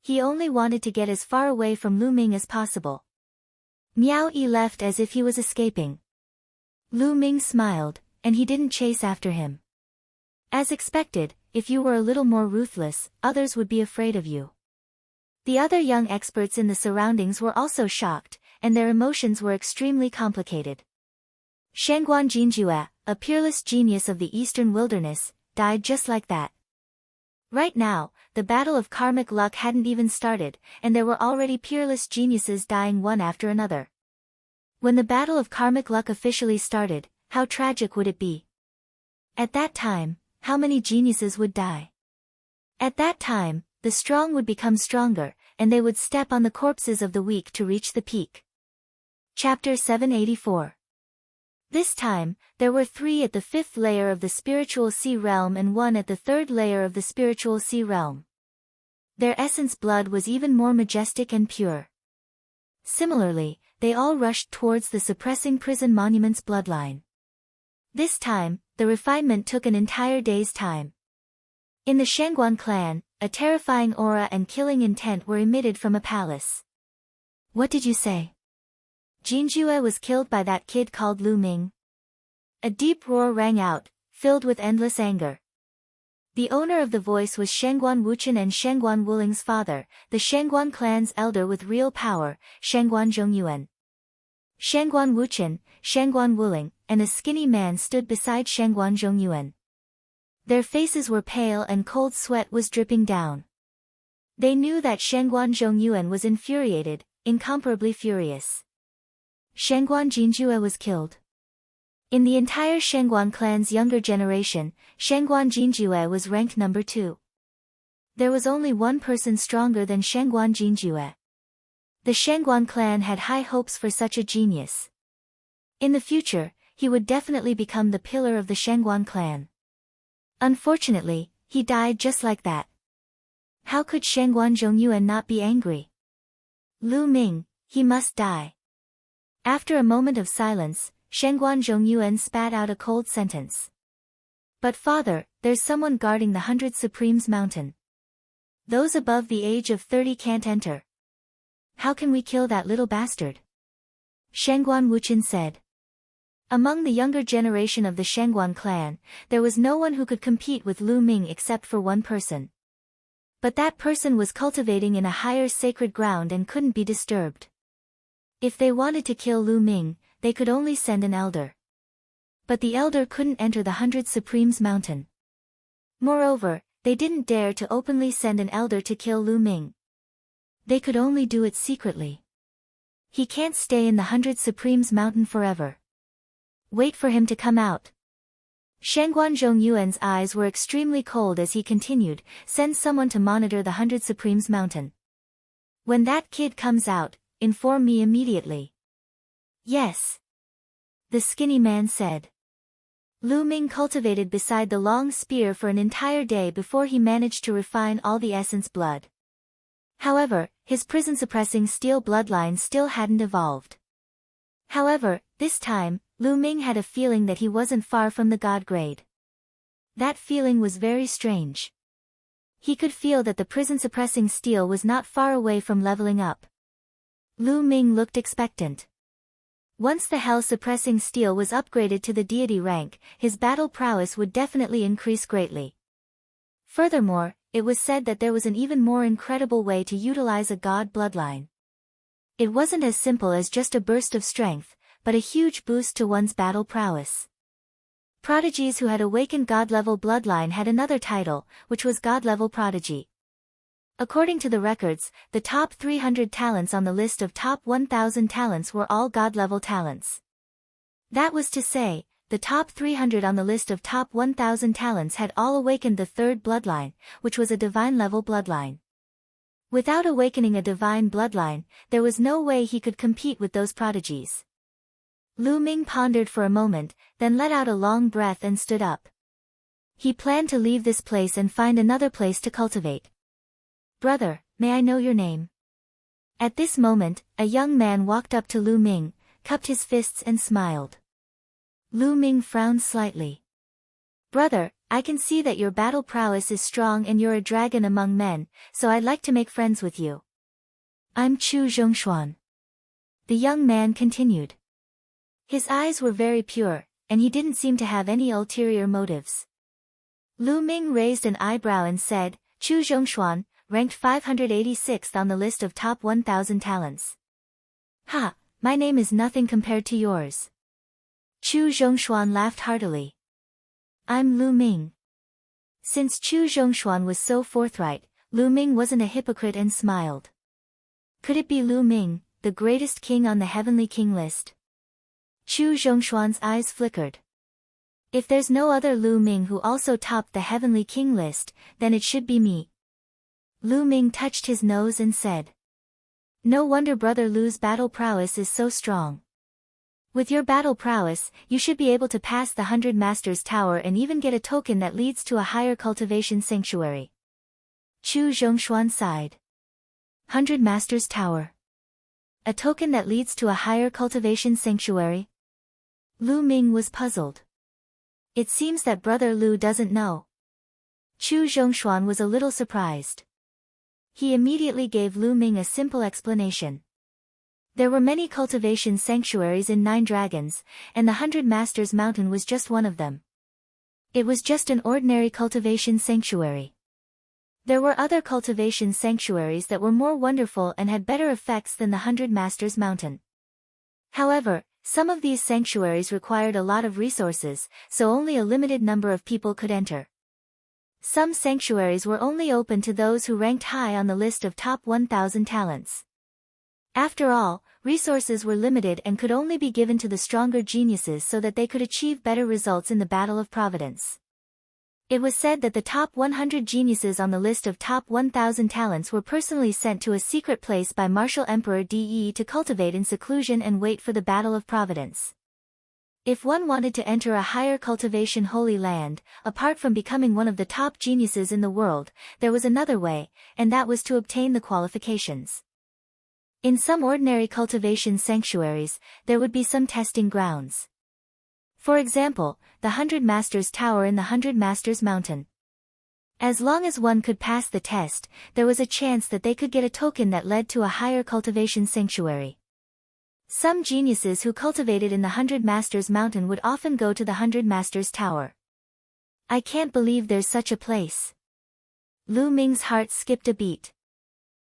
He only wanted to get as far away from Lu Ming as possible. Miao Yi left as if he was escaping. Lu Ming smiled, and he didn't chase after him. As expected, if you were a little more ruthless, others would be afraid of you. The other young experts in the surroundings were also shocked, and their emotions were extremely complicated. Shangguan Jinjue, a peerless genius of the eastern wilderness, died just like that. Right now, the battle of karmic luck hadn't even started, and there were already peerless geniuses dying one after another. When the battle of karmic luck officially started, how tragic would it be? At that time, how many geniuses would die? At that time, the strong would become stronger, and they would step on the corpses of the weak to reach the peak. Chapter 784. This time, there were 3 at the 5th layer of the spiritual sea realm and 1 at the 3rd layer of the spiritual sea realm. Their essence blood was even more majestic and pure. Similarly, they all rushed towards the suppressing prison monument's bloodline. This time, the refinement took an entire day's time. In the Shangguan clan, a terrifying aura and killing intent were emitted from a palace. What did you say? Jinjue was killed by that kid called Lu Ming. A deep roar rang out, filled with endless anger. The owner of the voice was Shangguan Wuchen and Shangguan Wuling's father, the Shangguan clan's elder with real power, Shangguan Zhongyuan. Shangguan Wuchen, Shangguan Wuling, and a skinny man stood beside Shangguan Zhongyuan. Their faces were pale and cold sweat was dripping down. They knew that Shangguan Zhongyuan was infuriated, incomparably furious. Shangguan Jinjue was killed. In the entire Shangguan clan's younger generation, Shangguan Jinjue was ranked number 2. There was only one person stronger than Shangguan Jinjue. The Shangguan clan had high hopes for such a genius. In the future, he would definitely become the pillar of the Shangguan clan. Unfortunately, he died just like that. How could Shangguan Zhongyuan not be angry? Lu Ming, he must die. After a moment of silence, Shangguan Zhongyuan spat out a cold sentence. But father, there's someone guarding the 100 Supremes mountain. Those above the age of 30 can't enter. How can we kill that little bastard? Shangguan Wuchen said. Among the younger generation of the Shangguan clan, there was no one who could compete with Lu Ming except for one person. But that person was cultivating in a higher sacred ground and couldn't be disturbed. If they wanted to kill Lu Ming, they could only send an elder. But the elder couldn't enter the 100 Supremes mountain. Moreover, they didn't dare to openly send an elder to kill Lu Ming. They could only do it secretly. He can't stay in the 100 Supremes mountain forever. Wait for him to come out. Shangguan Zhongyuan's eyes were extremely cold as he continued, send someone to monitor the 100 Supremes mountain. When that kid comes out, inform me immediately. Yes. The skinny man said. Lu Ming cultivated beside the long spear for an entire day before he managed to refine all the essence blood. However, his prison-suppressing steel bloodline still hadn't evolved. However, this time, Lu Ming had a feeling that he wasn't far from the god grade. That feeling was very strange. He could feel that the prison-suppressing steel was not far away from leveling up. Lu Ming looked expectant. Once the hell-suppressing steel was upgraded to the deity rank, his battle prowess would definitely increase greatly. Furthermore, it was said that there was an even more incredible way to utilize a god bloodline. It wasn't as simple as just a burst of strength, but a huge boost to one's battle prowess. Prodigies who had awakened god-level bloodline had another title, which was god-level prodigy. According to the records, the top 300 talents on the list of top 1,000 talents were all god-level talents. That was to say, the top 300 on the list of top 1,000 talents had all awakened the third bloodline, which was a divine-level bloodline. Without awakening a divine bloodline, there was no way he could compete with those prodigies. Lu Ming pondered for a moment, then let out a long breath and stood up. He planned to leave this place and find another place to cultivate. Brother, may I know your name? At this moment, a young man walked up to Lu Ming, cupped his fists and smiled. Lu Ming frowned slightly. Brother, I can see that your battle prowess is strong and you're a dragon among men, so I'd like to make friends with you. I'm Chu Zhongshuan. The young man continued. His eyes were very pure, and he didn't seem to have any ulterior motives. Lu Ming raised an eyebrow and said, Chu Zhongshuan, ranked 586th on the list of top 1,000 talents. Ha, my name is nothing compared to yours. Chu Zhongshuan laughed heartily. I'm Lu Ming. Since Chu Zhongshuan was so forthright, Lu Ming wasn't a hypocrite and smiled. Could it be Lu Ming, the greatest king on the heavenly king list? Chu Zhongshuan's eyes flickered. If there's no other Lu Ming who also topped the heavenly king list, then it should be me. Lu Ming touched his nose and said. No wonder Brother Lu's battle prowess is so strong. With your battle prowess, you should be able to pass the 100 Masters Tower and even get a token that leads to a higher cultivation sanctuary. Chu Zhongshuan sighed. 100 Masters Tower. A token that leads to a higher cultivation sanctuary? Lu Ming was puzzled. It seems that Brother Lu doesn't know. Chu Zhongshuan was a little surprised. He immediately gave Lu Ming a simple explanation. There were many cultivation sanctuaries in 9 dragons, and the 100 Masters Mountain was just one of them. It was just an ordinary cultivation sanctuary. There were other cultivation sanctuaries that were more wonderful and had better effects than the 100 Masters Mountain. However, some of these sanctuaries required a lot of resources, so only a limited number of people could enter. Some sanctuaries were only open to those who ranked high on the list of top 1,000 talents. After all, resources were limited and could only be given to the stronger geniuses so that they could achieve better results in the Battle of Providence. It was said that the top 100 geniuses on the list of top 1,000 talents were personally sent to a secret place by Martial Emperor De to cultivate in seclusion and wait for the Battle of Providence. If one wanted to enter a higher cultivation holy land, apart from becoming one of the top geniuses in the world, there was another way, and that was to obtain the qualifications. In some ordinary cultivation sanctuaries, there would be some testing grounds. For example, the 100 Masters Tower in the 100 Masters Mountain. As long as one could pass the test, there was a chance that they could get a token that led to a higher cultivation sanctuary. Some geniuses who cultivated in the 100 Masters Mountain would often go to the 100 Masters Tower. I can't believe there's such a place. Lu Ming's heart skipped a beat.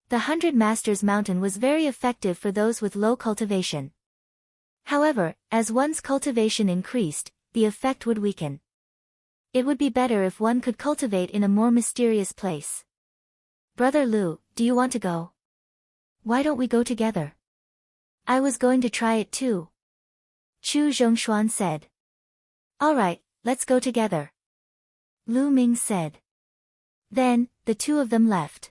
The 100 Masters Mountain was very effective for those with low cultivation. However, as one's cultivation increased, the effect would weaken. It would be better if one could cultivate in a more mysterious place. Brother Lu, do you want to go? Why don't we go together? I was going to try it too. Chu Zhongshuan said. Alright, let's go together. Lu Ming said. Then, the two of them left.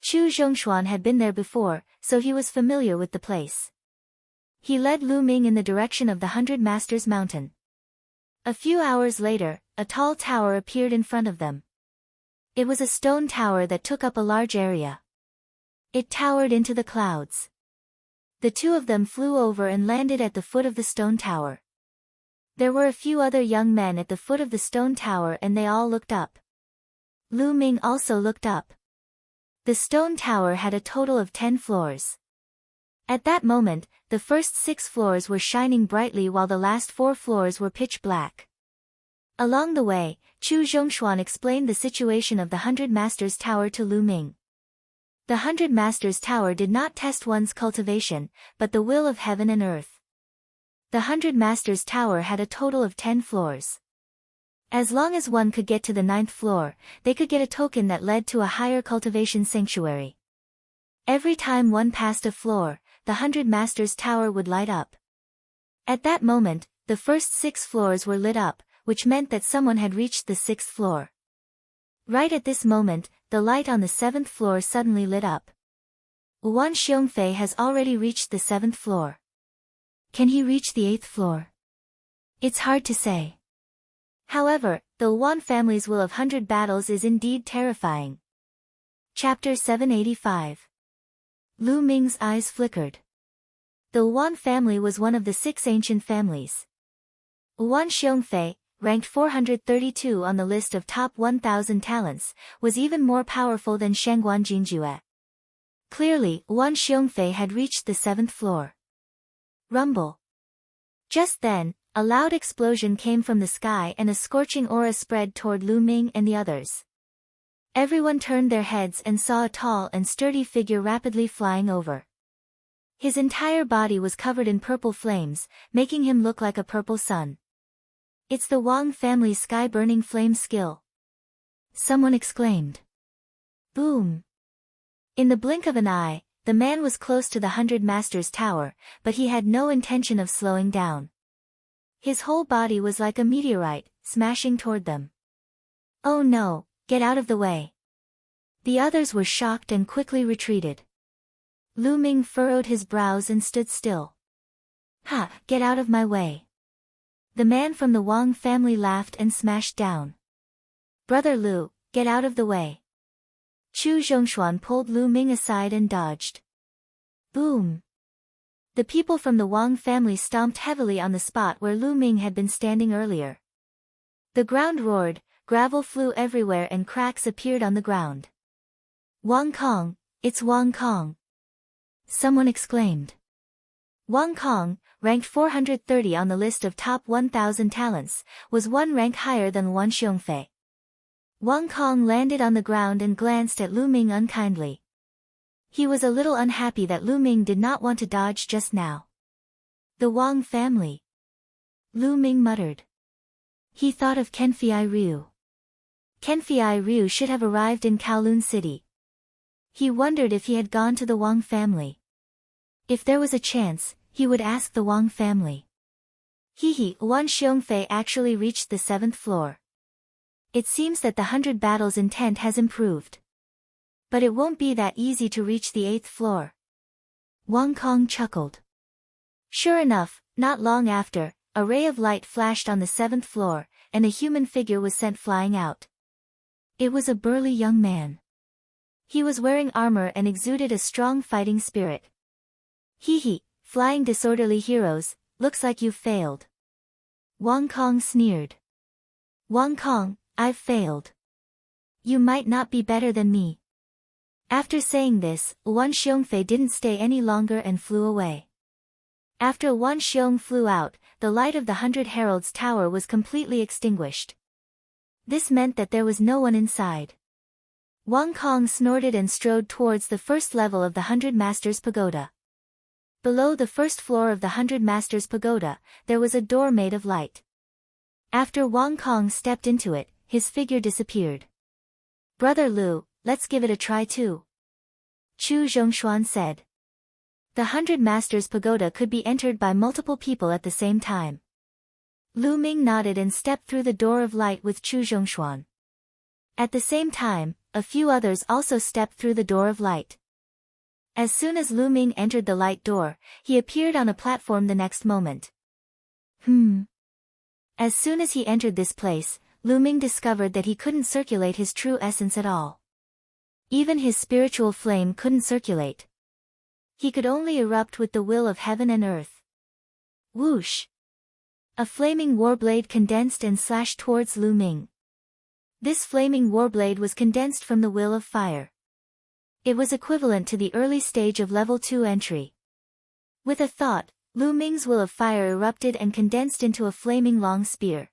Chu Zhongshuan had been there before, so he was familiar with the place. He led Lu Ming in the direction of the 100 Masters Mountain. A few hours later, a tall tower appeared in front of them. It was a stone tower that took up a large area. It towered into the clouds. The two of them flew over and landed at the foot of the stone tower. There were a few other young men at the foot of the stone tower and they all looked up. Lu Ming also looked up. The stone tower had a total of 10 floors. At that moment, the first 6 floors were shining brightly while the last 4 floors were pitch black. Along the way, Chu Zhongshuan explained the situation of the 100 Masters Tower to Lu Ming. The 100 Masters Tower did not test one's cultivation, but the will of heaven and earth. The 100 Masters Tower had a total of 10 floors. As long as one could get to the 9th floor, they could get a token that led to a higher cultivation sanctuary. Every time one passed a floor, the 100 Masters Tower would light up. At that moment, the first 6 floors were lit up, which meant that someone had reached the 6th floor. Right at this moment, the light on the 7th floor suddenly lit up. Wan Xiongfei has already reached the 7th floor. Can he reach the 8th floor? It's hard to say. However, the Wan family's will of 100 battles is indeed terrifying. Chapter 785. Lu Ming's eyes flickered. The Wan family was one of the 6 ancient families. Wan Xiongfei, ranked 432 on the list of top 1,000 talents, was even more powerful than Shangguan Jinjue. Clearly, Wan Xiongfei had reached the 7th floor. Rumble. Just then, a loud explosion came from the sky and a scorching aura spread toward Lu Ming and the others. Everyone turned their heads and saw a tall and sturdy figure rapidly flying over. His entire body was covered in purple flames, making him look like a purple sun. It's the Wang family's sky-burning flame skill. Someone exclaimed. Boom! In the blink of an eye, the man was close to the 100 Masters Tower, but he had no intention of slowing down. His whole body was like a meteorite, smashing toward them. Oh no, get out of the way. The others were shocked and quickly retreated. Lu Ming furrowed his brows and stood still. Ha, get out of my way. The man from the Wang family laughed and smashed down. Brother Lu, get out of the way. Chu Zhongshuan pulled Lu Ming aside and dodged. Boom! The people from the Wang family stomped heavily on the spot where Lu Ming had been standing earlier. The ground roared, gravel flew everywhere and cracks appeared on the ground. Wang Kong, it's Wang Kong! Someone exclaimed. Wang Kong, ranked 430 on the list of top 1,000 talents, was one rank higher than Wan Xiongfei. Wang Kong landed on the ground and glanced at Lu Ming unkindly. He was a little unhappy that Lu Ming did not want to dodge just now. The Wang family. Lu Ming muttered. He thought of Kenfei Ryu. Kenfei Ryu should have arrived in Kowloon City. He wondered if he had gone to the Wang family. If there was a chance, he would ask the Wang family. Wan Xiongfei actually reached the 7th floor. It seems that the 100 battles intent has improved. But it won't be that easy to reach the 8th floor. Wang Kong chuckled. Sure enough, not long after, a ray of light flashed on the 7th floor, and a human figure was sent flying out. It was a burly young man. He was wearing armor and exuded a strong fighting spirit. Flying disorderly heroes, looks like you've failed. Wang Kong sneered. Wang Kong, I've failed. You might not be better than me. After saying this, Wan Xiongfei didn't stay any longer and flew away. After Wan Xiong flew out, the light of the 100 Heralds' tower was completely extinguished. This meant that there was no one inside. Wang Kong snorted and strode towards the first level of the 100 Masters' Pagoda. Below the first floor of the 100 Masters' Pagoda, there was a door made of light. After Wang Kong stepped into it, his figure disappeared. Brother Lu, let's give it a try too. Chu Zhongshuan said. The 100 Masters' Pagoda could be entered by multiple people at the same time. Lu Ming nodded and stepped through the door of light with Chu Zhongshuan. At the same time, a few others also stepped through the door of light. As soon as Lu Ming entered the light door, he appeared on a platform the next moment. As soon as he entered this place, Lu Ming discovered that he couldn't circulate his true essence at all. Even his spiritual flame couldn't circulate. He could only erupt with the will of heaven and earth. Whoosh! A flaming warblade condensed and slashed towards Lu Ming. This flaming warblade was condensed from the will of fire. It was equivalent to the early stage of level 2 entry. With a thought, Lu Ming's will of fire erupted and condensed into a flaming long spear.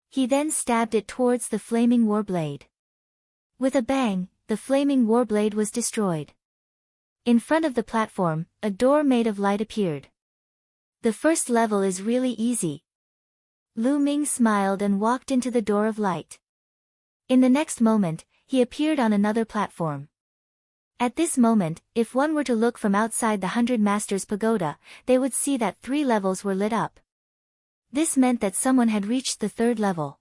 He then stabbed it towards the flaming warblade. With a bang, the flaming warblade was destroyed. In front of the platform, a door made of light appeared. The first level is really easy. Lu Ming smiled and walked into the door of light. In the next moment, he appeared on another platform. At this moment, if one were to look from outside the 100 Masters' Pagoda, they would see that 3 levels were lit up. This meant that someone had reached the 3rd level.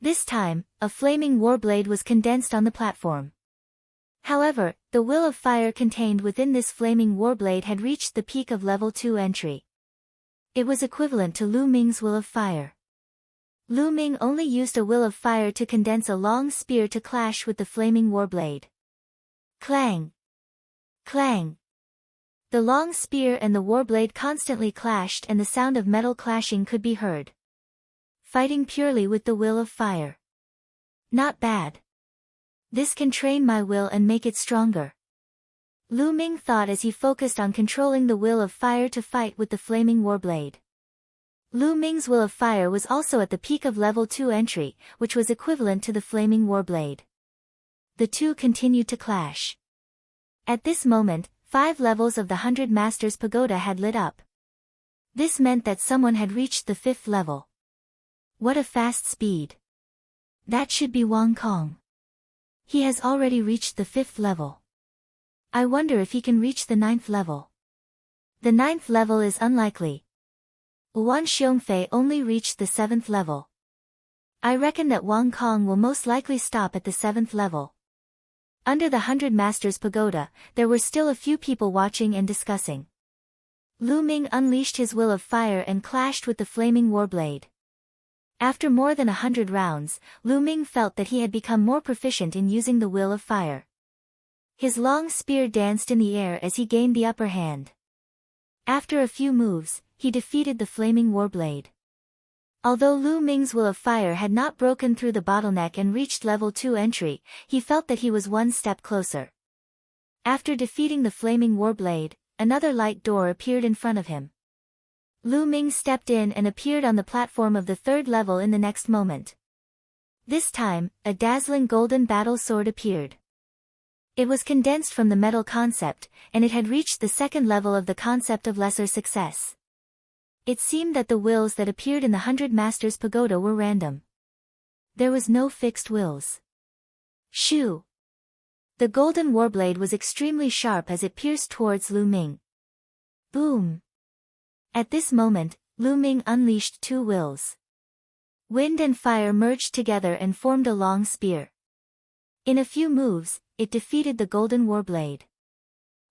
This time, a flaming warblade was condensed on the platform. However, the will of fire contained within this flaming warblade had reached the peak of level 2 entry. It was equivalent to Lu Ming's will of fire. Lu Ming only used a will of fire to condense a long spear to clash with the flaming warblade. Clang! Clang! The long spear and the warblade constantly clashed and the sound of metal clashing could be heard. Fighting purely with the will of fire. Not bad. This can train my will and make it stronger. Lu Ming thought as he focused on controlling the will of fire to fight with the flaming warblade. Lu Ming's will of fire was also at the peak of level 2 entry, which was equivalent to the flaming warblade. The two continued to clash. At this moment, 5 levels of the 100 Masters' Pagoda had lit up. This meant that someone had reached the 5th level. What a fast speed! That should be Wang Kong. He has already reached the 5th level. I wonder if he can reach the 9th level. The 9th level is unlikely. Wan Xiongfei only reached the 7th level. I reckon that Wang Kong will most likely stop at the 7th level. Under the 100 Masters' Pagoda, there were still a few people watching and discussing. Lu Ming unleashed his will of fire and clashed with the flaming warblade. After more than 100 rounds, Lu Ming felt that he had become more proficient in using the will of fire. His long spear danced in the air as he gained the upper hand. After a few moves, he defeated the flaming warblade. Although Lu Ming's will of fire had not broken through the bottleneck and reached level 2 entry, he felt that he was one step closer. After defeating the flaming warblade, another light door appeared in front of him. Lu Ming stepped in and appeared on the platform of the third level in the next moment. This time, a dazzling golden battle sword appeared. It was condensed from the metal concept, and it had reached the second level of the concept of lesser success. It seemed that the wills that appeared in the 100 Masters Pagoda were random. There was no fixed wills. Shoo! The golden warblade was extremely sharp as it pierced towards Lu Ming. Boom! At this moment, Lu Ming unleashed two wills. Wind and fire merged together and formed a long spear. In a few moves, it defeated the golden warblade.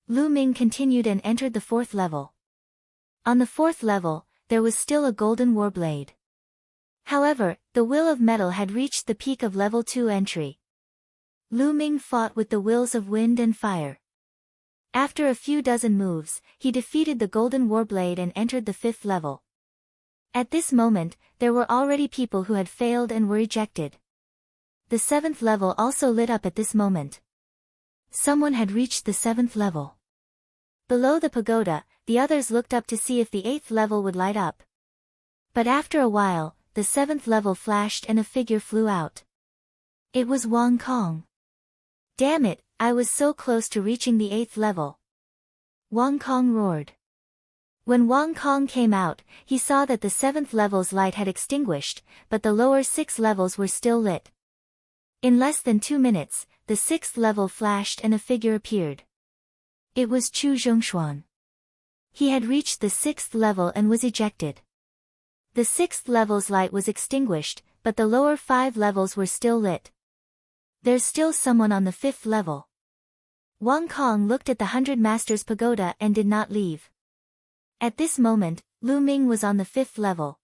Lu Ming continued and entered the fourth level. On the fourth level, there was still a golden warblade. However, the will of metal had reached the peak of level 2 entry. Lu Ming fought with the wills of wind and fire. After a few dozen moves, he defeated the golden warblade and entered the fifth level. At this moment, there were already people who had failed and were ejected. The seventh level also lit up at this moment. Someone had reached the seventh level. Below the pagoda, the others looked up to see if the eighth level would light up. But after a while, the seventh level flashed and a figure flew out. It was Wang Kong. Damn it, I was so close to reaching the eighth level. Wang Kong roared. When Wang Kong came out, he saw that the seventh level's light had extinguished, but the lower 6 levels were still lit. In less than 2 minutes, the 6th level flashed and a figure appeared. It was Chu Zhongshuan. He had reached the 6th level and was ejected. The 6th level's light was extinguished, but the lower 5 levels were still lit. There's still someone on the 5th level. Wang Kong looked at the 100 Masters Pagoda and did not leave. At this moment, Lu Ming was on the 5th level.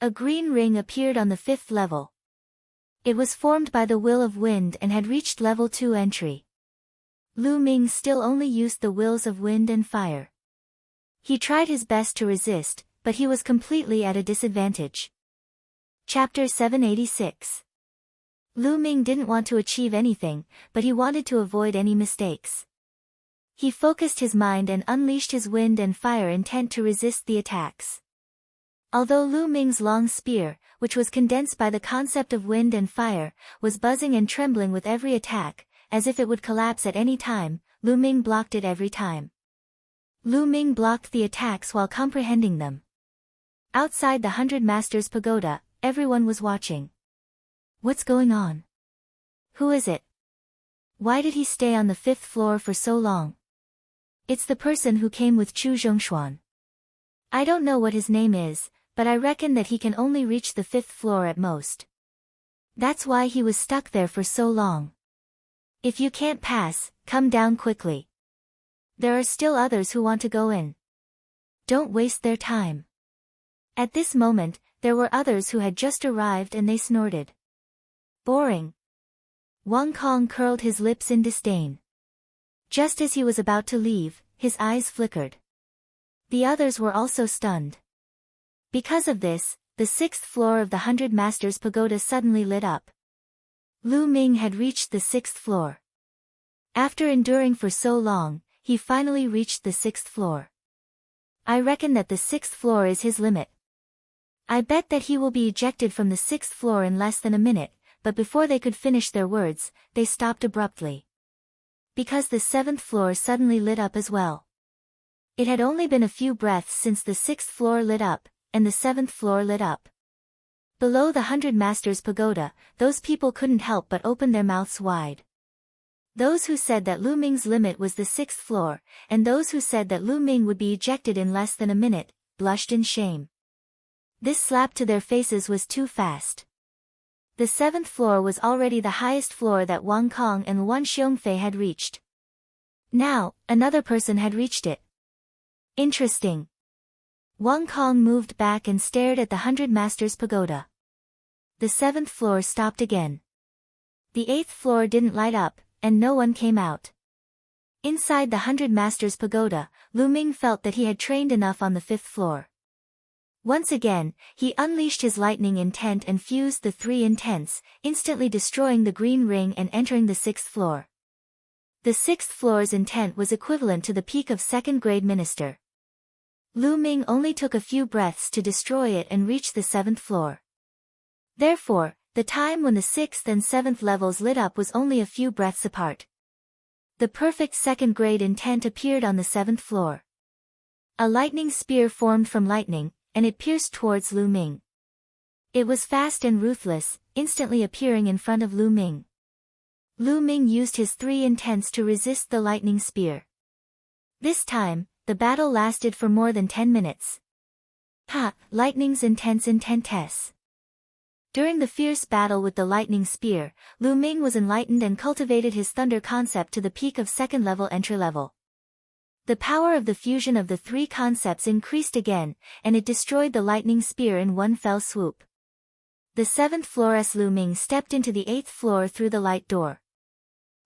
A green ring appeared on the 5th level. It was formed by the will of wind and had reached level 2 entry. Lu Ming still only used the wills of wind and fire. He tried his best to resist, but he was completely at a disadvantage. Chapter 786. Lu Ming didn't want to achieve anything, but he wanted to avoid any mistakes. He focused his mind and unleashed his wind and fire intent to resist the attacks. Although Lu Ming's long spear, which was condensed by the concept of wind and fire, was buzzing and trembling with every attack, as if it would collapse at any time, Lu Ming blocked it every time. Lu Ming blocked the attacks while comprehending them. Outside the 100 Masters Pagoda, everyone was watching. What's going on? Who is it? Why did he stay on the 5th floor for so long? It's the person who came with Chu Zhongshuan. I don't know what his name is, but I reckon that he can only reach the 5th floor at most. That's why he was stuck there for so long. If you can't pass, come down quickly. There are still others who want to go in. Don't waste their time. At this moment, there were others who had just arrived and they snorted. Boring. Wang Kong curled his lips in disdain. Just as he was about to leave, his eyes flickered. The others were also stunned. Because of this, the 6th floor of the 100 Masters Pagoda suddenly lit up. Lu Ming had reached the 6th floor. After enduring for so long, he finally reached the 6th floor. I reckon that the 6th floor is his limit. I bet that he will be ejected from the 6th floor in less than a minute, but before they could finish their words, they stopped abruptly. Because the 7th floor suddenly lit up as well. It had only been a few breaths since the 6th floor lit up, and the 7th floor lit up. Below the 100 Masters Pagoda, those people couldn't help but open their mouths wide. Those who said that Lu Ming's limit was the 6th floor, and those who said that Lu Ming would be ejected in less than a minute, blushed in shame. This slap to their faces was too fast. The 7th floor was already the highest floor that Wang Kong and Wan Xiongfei had reached. Now, another person had reached it. Interesting. Wang Kong moved back and stared at the 100 Masters Pagoda. The 7th floor stopped again. The 8th floor didn't light up, and no one came out. Inside the 100 Masters Pagoda, Lu Ming felt that he had trained enough on the 5th floor. Once again, he unleashed his lightning intent and fused the 3 intents, instantly destroying the green ring and entering the 6th floor. The sixth floor's intent was equivalent to the peak of second-grade minister. Lu Ming only took a few breaths to destroy it and reach the seventh floor. Therefore, the time when the sixth and seventh levels lit up was only a few breaths apart. The perfect second-grade intent appeared on the seventh floor. A lightning spear formed from lightning, and it pierced towards Lu Ming. It was fast and ruthless, instantly appearing in front of Lu Ming. Lu Ming used his three intents to resist the lightning spear. This time, the battle lasted for more than 10 minutes. Lightning's intents. During the fierce battle with the lightning spear, Lu Ming was enlightened and cultivated his thunder concept to the peak of second-level entry level. The power of the fusion of the three concepts increased again, and it destroyed the lightning spear in one fell swoop. The seventh floor's Lu Ming stepped into the eighth floor through the light door.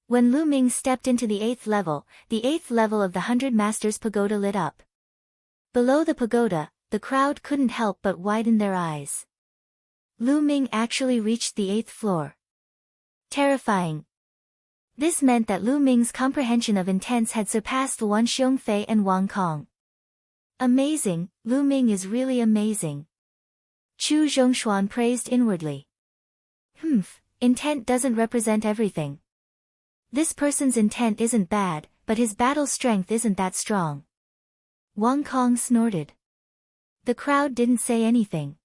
When Lu Ming stepped into the eighth level of the 100 Masters Pagoda lit up. Below the pagoda, the crowd couldn't help but widen their eyes. Lu Ming actually reached the eighth floor. Terrifying. This meant that Lu Ming's comprehension of intents had surpassed Wan Xiongfei and Wang Kong. Amazing, Lu Ming is really amazing. Chu Zhongshuan praised inwardly. Intent doesn't represent everything. This person's intent isn't bad, but his battle strength isn't that strong. Wang Kong snorted. The crowd didn't say anything.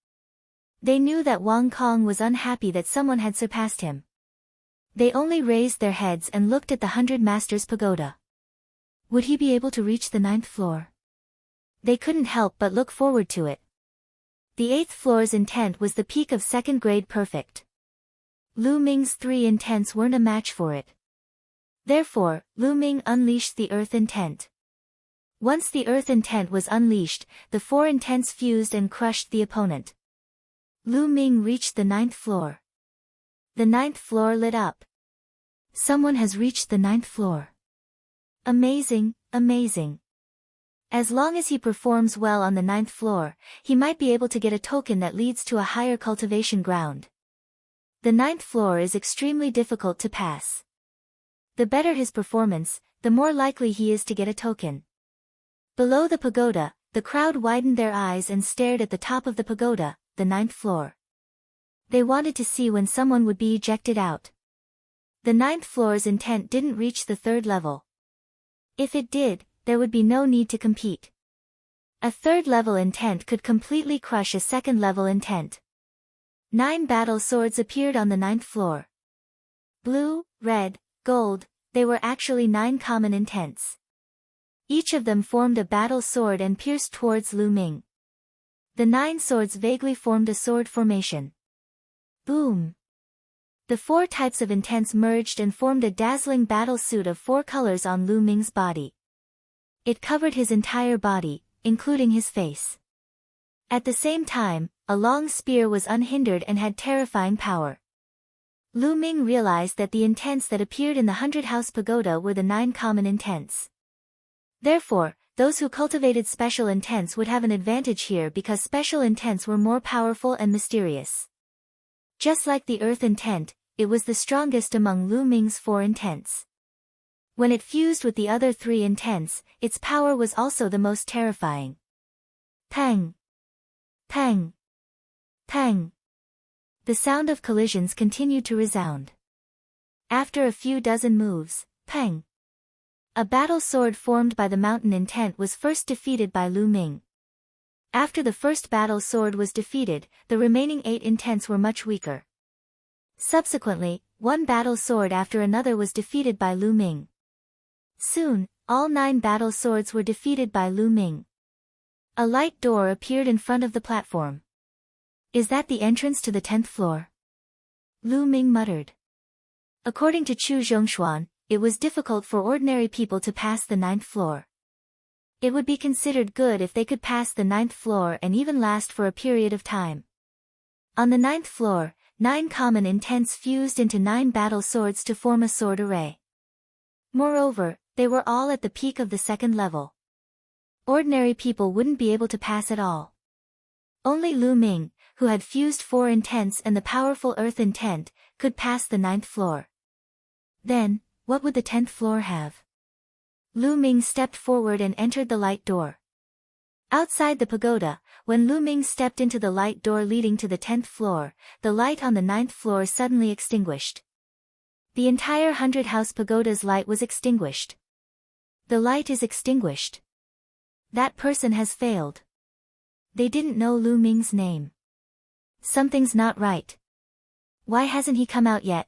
They knew that Wang Kong was unhappy that someone had surpassed him. They only raised their heads and looked at the 100 Masters Pagoda. Would he be able to reach the ninth floor? They couldn't help but look forward to it. The eighth floor's intent was the peak of second-grade perfect. Lu Ming's three intents weren't a match for it. Therefore, Lu Ming unleashed the earth intent. Once the earth intent was unleashed, the four intents fused and crushed the opponent. Lu Ming reached the ninth floor. The ninth floor lit up. Someone has reached the ninth floor. Amazing, amazing. As long as he performs well on the ninth floor, he might be able to get a token that leads to a higher cultivation ground. The ninth floor is extremely difficult to pass. The better his performance, the more likely he is to get a token. Below the pagoda, the crowd widened their eyes and stared at the top of the pagoda, the ninth floor. They wanted to see when someone would be ejected out. The ninth floor's intent didn't reach the third level. If it did, there would be no need to compete. A third-level intent could completely crush a second-level intent. 9 battle swords appeared on the ninth floor. Blue, red, gold, they were actually 9 common intents. Each of them formed a battle sword and pierced towards Lu Ming. The 9 swords vaguely formed a sword formation. Boom! The 4 types of intents merged and formed a dazzling battle suit of 4 colors on Lu Ming's body. It covered his entire body, including his face. At the same time, a long spear was unhindered and had terrifying power. Lu Ming realized that the intents that appeared in the 100-house pagoda were the 9 common intents. Therefore, those who cultivated special intents would have an advantage here because special intents were more powerful and mysterious. Just like the earth intent, it was the strongest among Lu Ming's 4 intents. When it fused with the other 3 intents, its power was also the most terrifying. Pang! Pang! Pang! The sound of collisions continued to resound. After a few dozen moves, pang! A battle sword formed by the mountain intent was first defeated by Lu Ming. After the first battle sword was defeated, the remaining 8 intents were much weaker. Subsequently, one battle sword after another was defeated by Lu Ming. Soon, all 9 battle swords were defeated by Lu Ming. A light door appeared in front of the platform. Is that the entrance to the 10th floor? Lu Ming muttered. According to Chu Zhongshuan, it was difficult for ordinary people to pass the 9th floor. It would be considered good if they could pass the 9th floor and even last for a period of time. On the 9th floor, 9 common intents fused into 9 battle swords to form a sword array. Moreover, they were all at the peak of the 2nd level. Ordinary people wouldn't be able to pass at all. Only Lu Ming, who had fused 4 intents and the powerful earth intent, could pass the 9th floor. Then, What would the 10th floor have? Lu Ming stepped forward and entered the light door. Outside the pagoda, when Lu Ming stepped into the light door leading to the 10th floor, the light on the 9th floor suddenly extinguished. The entire 100-house pagoda's light was extinguished. The light is extinguished. That person has failed. They didn't know Lu Ming's name. Something's not right. Why hasn't he come out yet?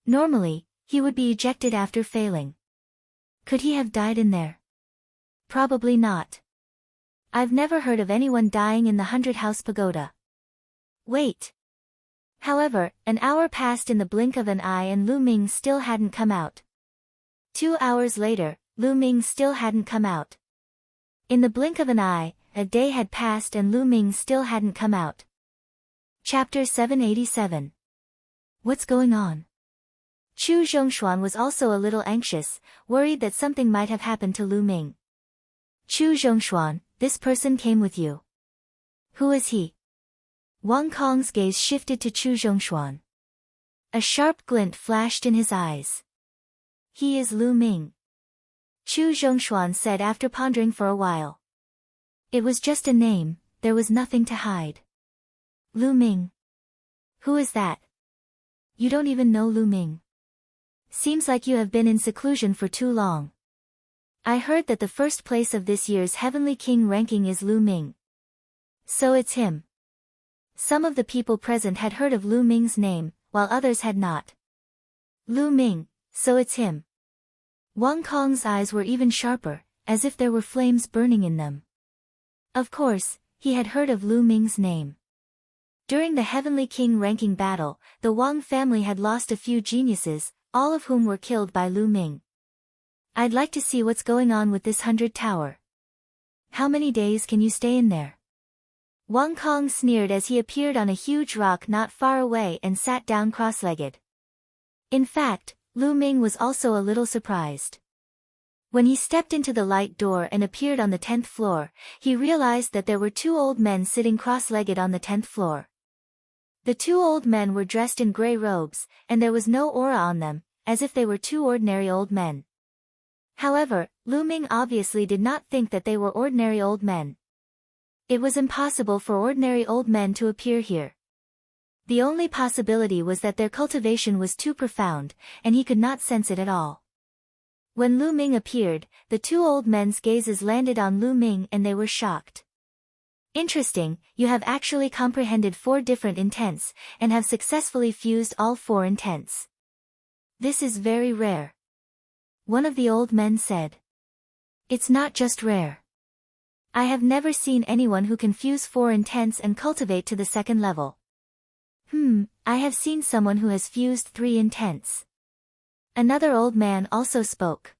Normally, he would be ejected after failing. Could he have died in there? Probably not. I've never heard of anyone dying in the 100-house pagoda. Wait. However, an hour passed in the blink of an eye and Lu Ming still hadn't come out. 2 hours later, Lu Ming still hadn't come out. In the blink of an eye, a day had passed and Lu Ming still hadn't come out. Chapter 787. What's going on? Chu Zhongshuan was also a little anxious, worried that something might have happened to Lu Ming. Chu Zhongshuan, this person came with you. Who is he? Wang Kong's gaze shifted to Chu Zhongshuan. A sharp glint flashed in his eyes. He is Lu Ming. Chu Zhongshuan said after pondering for a while. It was just a name, there was nothing to hide. Lu Ming. Who is that? You don't even know Lu Ming. Seems like you have been in seclusion for too long. I heard that the first place of this year's Heavenly King ranking is Lu Ming. So it's him. Some of the people present had heard of Lu Ming's name, while others had not. Lu Ming, so it's him. Wang Kong's eyes were even sharper, as if there were flames burning in them. Of course, he had heard of Lu Ming's name. During the Heavenly King ranking battle, the Wang family had lost a few geniuses, all of whom were killed by Lu Ming. I'd like to see what's going on with this 100 tower. How many days can you stay in there? Wang Kong sneered as he appeared on a huge rock not far away and sat down cross-legged. In fact, Lu Ming was also a little surprised. When he stepped into the light door and appeared on the 10th floor, he realized that there were 2 old men sitting cross-legged on the 10th floor. The 2 old men were dressed in gray robes, and there was no aura on them, as if they were 2 ordinary old men. However, Lu Ming obviously did not think that they were ordinary old men. It was impossible for ordinary old men to appear here. The only possibility was that their cultivation was too profound, and he could not sense it at all. When Lu Ming appeared, the 2 old men's gazes landed on Lu Ming and they were shocked. Interesting, you have actually comprehended 4 different intents, and have successfully fused all 4 intents. This is very rare. One of the old men said. It's not just rare. I have never seen anyone who can fuse 4 intents and cultivate to the 2nd level. I have seen someone who has fused 3 intents. Another old man also spoke.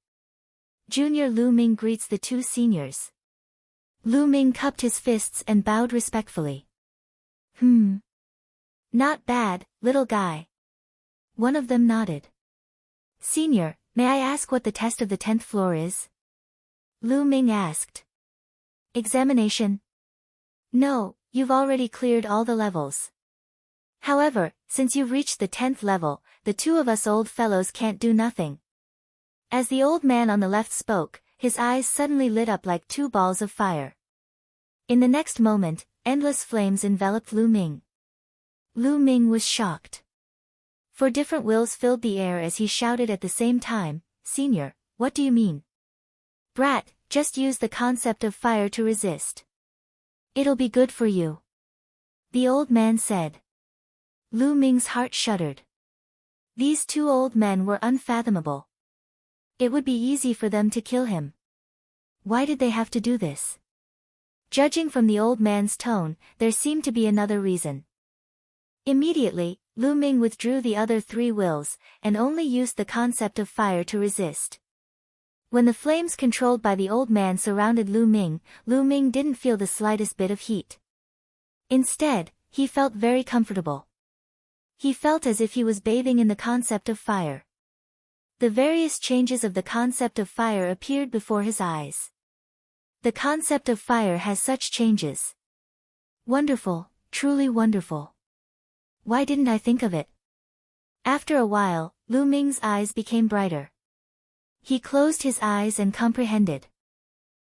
Junior Lu Ming greets the 2 seniors. Lu Ming cupped his fists and bowed respectfully. Not bad, little guy. One of them nodded. Senior, may I ask what the test of the 10th floor is? Lu Ming asked. Examination? No, you've already cleared all the levels. However, since you've reached the 10th level, the 2 of us old fellows can't do nothing. As the old man on the left spoke, his eyes suddenly lit up like 2 balls of fire. In the next moment, endless flames enveloped Lu Ming. Lu Ming was shocked. 4 different wills filled the air as he shouted at the same time, Senior, what do you mean? Brat, just use the concept of fire to resist. It'll be good for you. The old man said. Lu Ming's heart shuddered. These 2 old men were unfathomable. It would be easy for them to kill him. Why did they have to do this? Judging from the old man's tone, there seemed to be another reason. Immediately, Lu Ming withdrew the other 3 wills, and only used the concept of fire to resist. When the flames controlled by the old man surrounded Lu Ming didn't feel the slightest bit of heat. Instead, he felt very comfortable. He felt as if he was bathing in the concept of fire. The various changes of the concept of fire appeared before his eyes. The concept of fire has such changes. Wonderful, truly wonderful. Why didn't I think of it? After a while, Lu Ming's eyes became brighter. He closed his eyes and comprehended.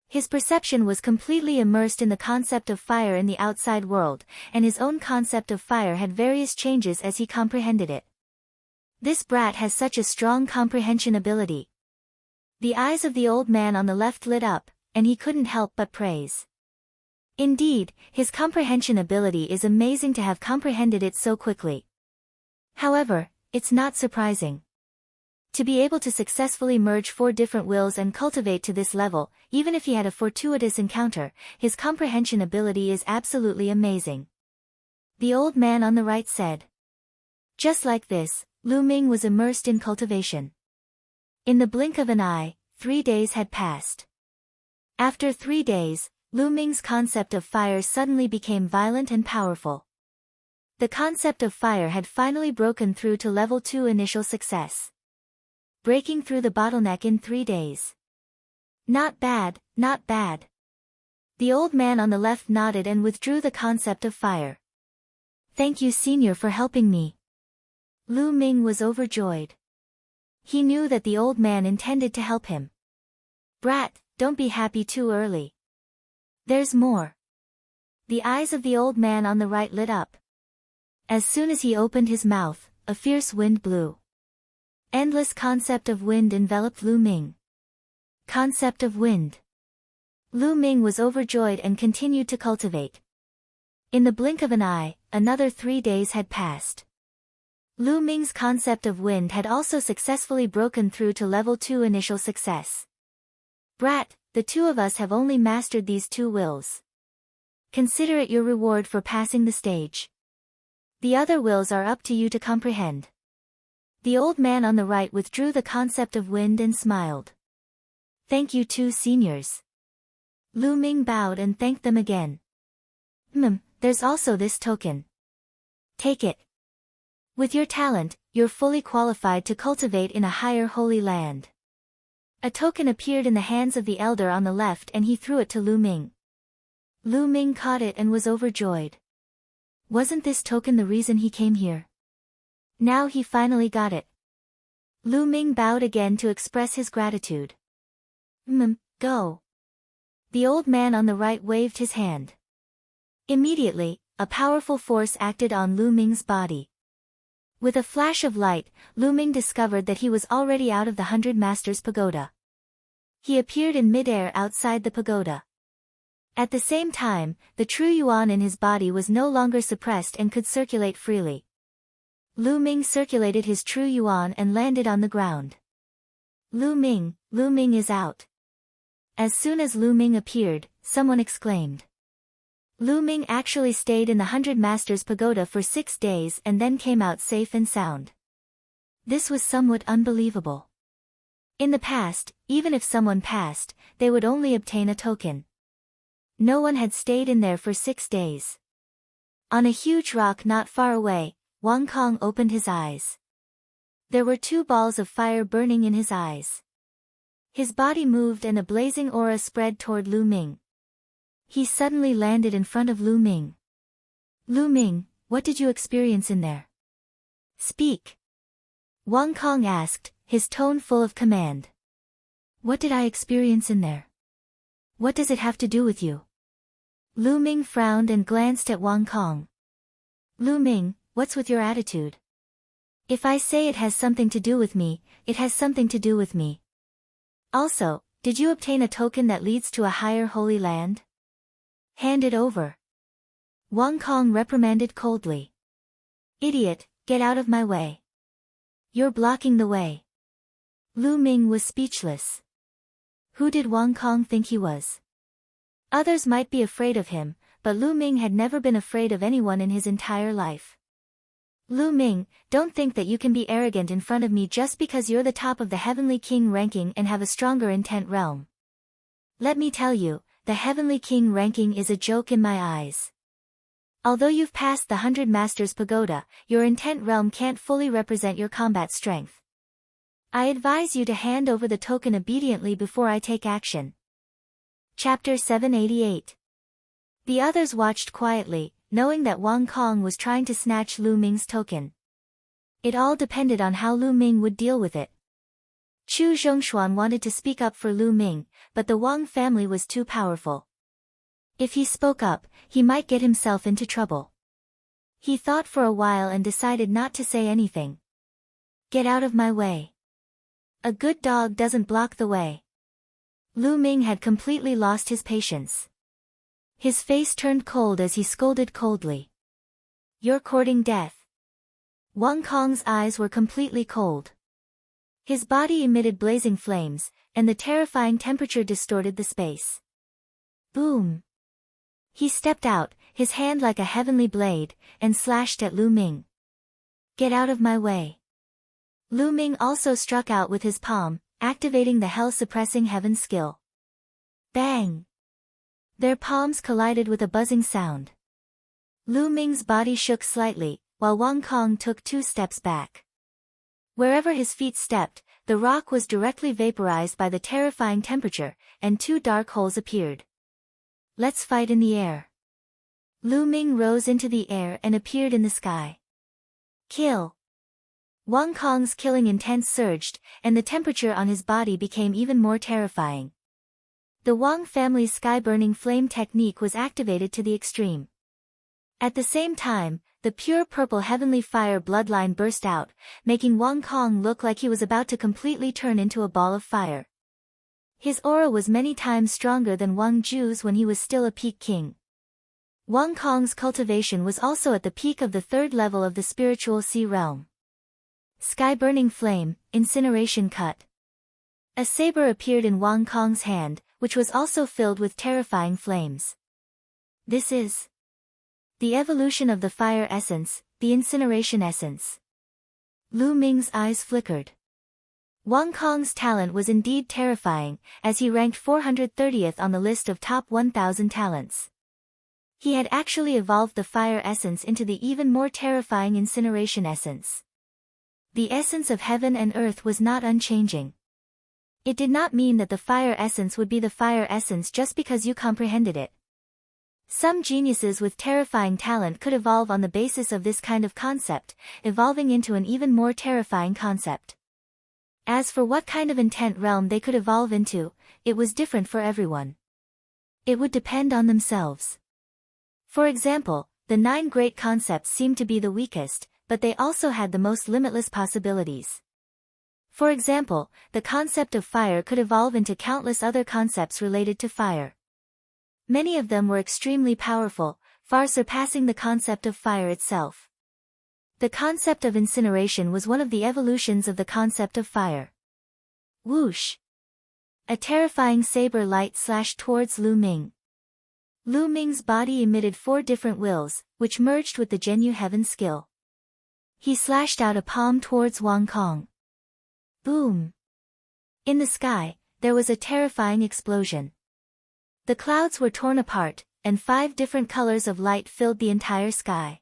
His perception was completely immersed in the concept of fire in the outside world, and his own concept of fire had various changes as he comprehended it. This brat has such a strong comprehension ability. The eyes of the old man on the left lit up, and he couldn't help but praise. Indeed, his comprehension ability is amazing to have comprehended it so quickly. However, it's not surprising. To be able to successfully merge 4 different wills and cultivate to this level, even if he had a fortuitous encounter, his comprehension ability is absolutely amazing. The old man on the right said. Just like this, Lu Ming was immersed in cultivation. In the blink of an eye, 3 days had passed. After 3 days, Lu Ming's concept of fire suddenly became violent and powerful. The concept of fire had finally broken through to level 2 initial success. Breaking through the bottleneck in 3 days. Not bad, not bad. The old man on the left nodded and withdrew the concept of fire. Thank you, senior, for helping me. Lu Ming was overjoyed. He knew that the old man intended to help him. Brat, don't be happy too early. There's more. The eyes of the old man on the right lit up. As soon as he opened his mouth, a fierce wind blew. Endless concept of wind enveloped Lu Ming. Concept of wind. Lu Ming was overjoyed and continued to cultivate. In the blink of an eye, another 3 days had passed. Lu Ming's concept of wind had also successfully broken through to level 2 initial success. Brat, the 2 of us have only mastered these 2 wills. Consider it your reward for passing the stage. The other wills are up to you to comprehend. The old man on the right withdrew the concept of wind and smiled. Thank you, 2 seniors. Lu Ming bowed and thanked them again. There's also this token. Take it. With your talent, you're fully qualified to cultivate in a higher holy land. A token appeared in the hands of the elder on the left and he threw it to Lu Ming. Lu Ming caught it and was overjoyed. Wasn't this token the reason he came here? Now he finally got it. Lu Ming bowed again to express his gratitude. Go. The old man on the right waved his hand. Immediately, a powerful force acted on Lu Ming's body. With a flash of light, Lu Ming discovered that he was already out of the 100 Masters Pagoda. He appeared in midair outside the pagoda. At the same time, the true yuan in his body was no longer suppressed and could circulate freely. Lu Ming circulated his true yuan and landed on the ground. Lu Ming is out. As soon as Lu Ming appeared, someone exclaimed. Lu Ming actually stayed in the 100 Masters Pagoda for 6 days and then came out safe and sound. This was somewhat unbelievable. In the past, even if someone passed, they would only obtain a token. No one had stayed in there for 6 days. On a huge rock not far away, Wang Kong opened his eyes. There were 2 balls of fire burning in his eyes. His body moved and a blazing aura spread toward Lu Ming. He suddenly landed in front of Lu Ming. Lu Ming, what did you experience in there? Speak. Wang Kong asked, his tone full of command. What did I experience in there? What does it have to do with you? Lu Ming frowned and glanced at Wang Kong. Lu Ming, what's with your attitude? If I say it has something to do with me, it has something to do with me. Also, did you obtain a token that leads to a higher holy land? Hand it over. Wang Kong reprimanded coldly. Idiot, get out of my way. You're blocking the way. Lu Ming was speechless. Who did Wang Kong think he was? Others might be afraid of him, but Lu Ming had never been afraid of anyone in his entire life. Lu Ming, don't think that you can be arrogant in front of me just because you're the top of the Heavenly King ranking and have a stronger intent realm. Let me tell you, the Heavenly King ranking is a joke in my eyes. Although you've passed the 100 Masters Pagoda, your intent realm can't fully represent your combat strength. I advise you to hand over the token obediently before I take action. Chapter 788. The others watched quietly, knowing that Wang Kong was trying to snatch Lu Ming's token. It all depended on how Lu Ming would deal with it. Chu Zhongshuan wanted to speak up for Lu Ming, but the Wang family was too powerful. If he spoke up, he might get himself into trouble. He thought for a while and decided not to say anything. Get out of my way. A good dog doesn't block the way. Lu Ming had completely lost his patience. His face turned cold as he scolded coldly. You're courting death. Wang Kong's eyes were completely cold. His body emitted blazing flames, and the terrifying temperature distorted the space. Boom! He stepped out, his hand like a heavenly blade, and slashed at Lu Ming. Get out of my way. Lu Ming also struck out with his palm, activating the hell-suppressing heaven skill. Bang! Their palms collided with a buzzing sound. Lu Ming's body shook slightly, while Wang Kong took 2 steps back. Wherever his feet stepped, the rock was directly vaporized by the terrifying temperature, and 2 dark holes appeared. Let's fight in the air. Lu Ming rose into the air and appeared in the sky. Kill! Wang Kong's killing intent surged, and the temperature on his body became even more terrifying. The Wang family's sky-burning flame technique was activated to the extreme. At the same time, the pure purple heavenly fire bloodline burst out, making Wang Kong look like he was about to completely turn into a ball of fire. His aura was many times stronger than Wang Ju's when he was still a peak king. Wang Kong's cultivation was also at the peak of the 3rd level of the spiritual sea realm. Sky-burning flame, incineration cut. A saber appeared in Wang Kong's hand, which was also filled with terrifying flames. This is the evolution of the fire essence, the incineration essence. Lu Ming's eyes flickered. Wang Kong's talent was indeed terrifying, as he ranked 430th on the list of top 1,000 talents. He had actually evolved the fire essence into the even more terrifying incineration essence. The essence of heaven and earth was not unchanging. It did not mean that the fire essence would be the fire essence just because you comprehended it. Some geniuses with terrifying talent could evolve on the basis of this kind of concept, evolving into an even more terrifying concept. As for what kind of intent realm they could evolve into, it was different for everyone. It would depend on themselves. For example, the 9 great concepts seemed to be the weakest, but they also had the most limitless possibilities. For example, the concept of fire could evolve into countless other concepts related to fire. Many of them were extremely powerful, far surpassing the concept of fire itself. The concept of incineration was one of the evolutions of the concept of fire. Whoosh! A terrifying saber light slashed towards Lu Ming. Lu Ming's body emitted 4 different wills, which merged with the Zhenyu Heaven skill. He slashed out a palm towards Wang Kong. Boom! In the sky, there was a terrifying explosion. The clouds were torn apart, and 5 different colors of light filled the entire sky.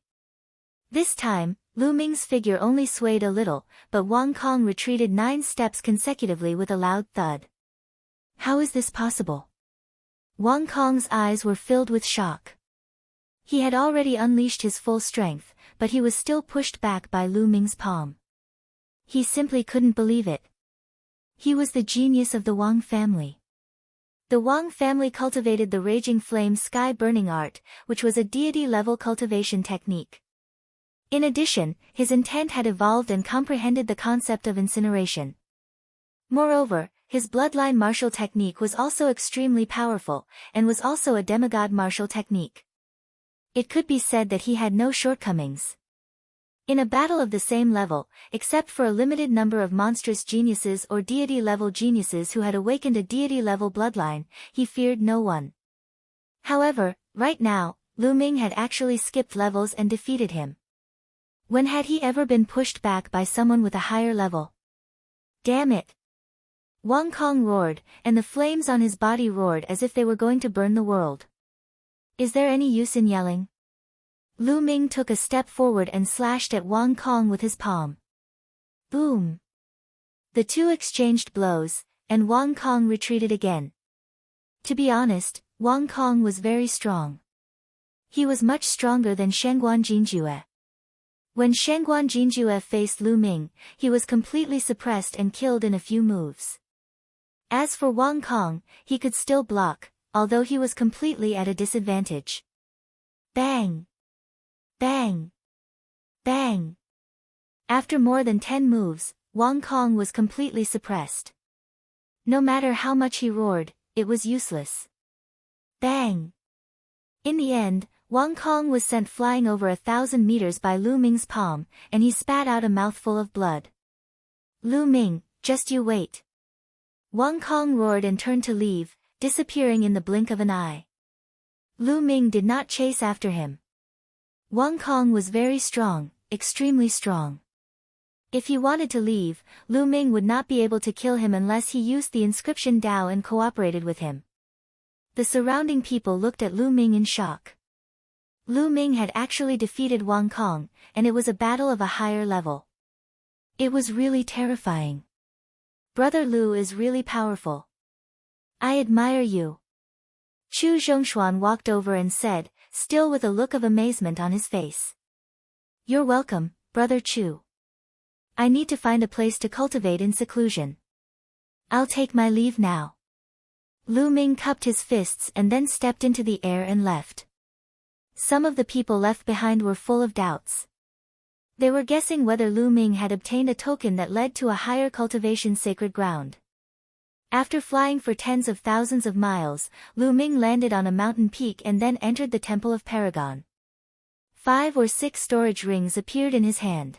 This time, Lu Ming's figure only swayed a little, but Wang Kong retreated 9 steps consecutively with a loud thud. How is this possible? Wang Kong's eyes were filled with shock. He had already unleashed his full strength, but he was still pushed back by Lu Ming's palm. He simply couldn't believe it. He was the genius of the Wang family. The Wang family cultivated the Raging Flame Sky Burning Art, which was a deity-level cultivation technique. In addition, his intent had evolved and comprehended the concept of incineration. Moreover, his bloodline martial technique was also extremely powerful, and was also a demigod martial technique. It could be said that he had no shortcomings. In a battle of the same level, except for a limited number of monstrous geniuses or deity-level geniuses who had awakened a deity-level bloodline, he feared no one. However, right now, Lu Ming had actually skipped levels and defeated him. When had he ever been pushed back by someone with a higher level? Damn it! Wang Kong roared, and the flames on his body roared as if they were going to burn the world. Is there any use in yelling? Lu Ming took a step forward and slashed at Wang Kong with his palm. Boom! The two exchanged blows, and Wang Kong retreated again. To be honest, Wang Kong was very strong. He was much stronger than Shengguan Jinjue. When Shangguan Jinjue faced Lu Ming, he was completely suppressed and killed in a few moves. As for Wang Kong, he could still block, although he was completely at a disadvantage. Bang! Bang! Bang! After more than 10 moves, Wang Kong was completely suppressed. No matter how much he roared, it was useless. Bang! In the end, Wang Kong was sent flying over 1,000 meters by Lu Ming's palm, and he spat out a mouthful of blood. Lu Ming, just you wait. Wang Kong roared and turned to leave, disappearing in the blink of an eye. Lu Ming did not chase after him. Wang Kong was very strong, extremely strong. If he wanted to leave, Lu Ming would not be able to kill him unless he used the inscription Dao and cooperated with him. The surrounding people looked at Lu Ming in shock. Lu Ming had actually defeated Wang Kong, and it was a battle of a higher level. It was really terrifying. Brother Lu is really powerful. I admire you. Chu Zhongshuan walked over and said, still with a look of amazement on his face. You're welcome, Brother Chu. I need to find a place to cultivate in seclusion. I'll take my leave now. Lu Ming cupped his fists and then stepped into the air and left. Some of the people left behind were full of doubts. They were guessing whether Lu Ming had obtained a token that led to a higher cultivation sacred ground. After flying for tens of thousands of miles, Lu Ming landed on a mountain peak and then entered the Temple of Paragon. 5 or 6 storage rings appeared in his hand.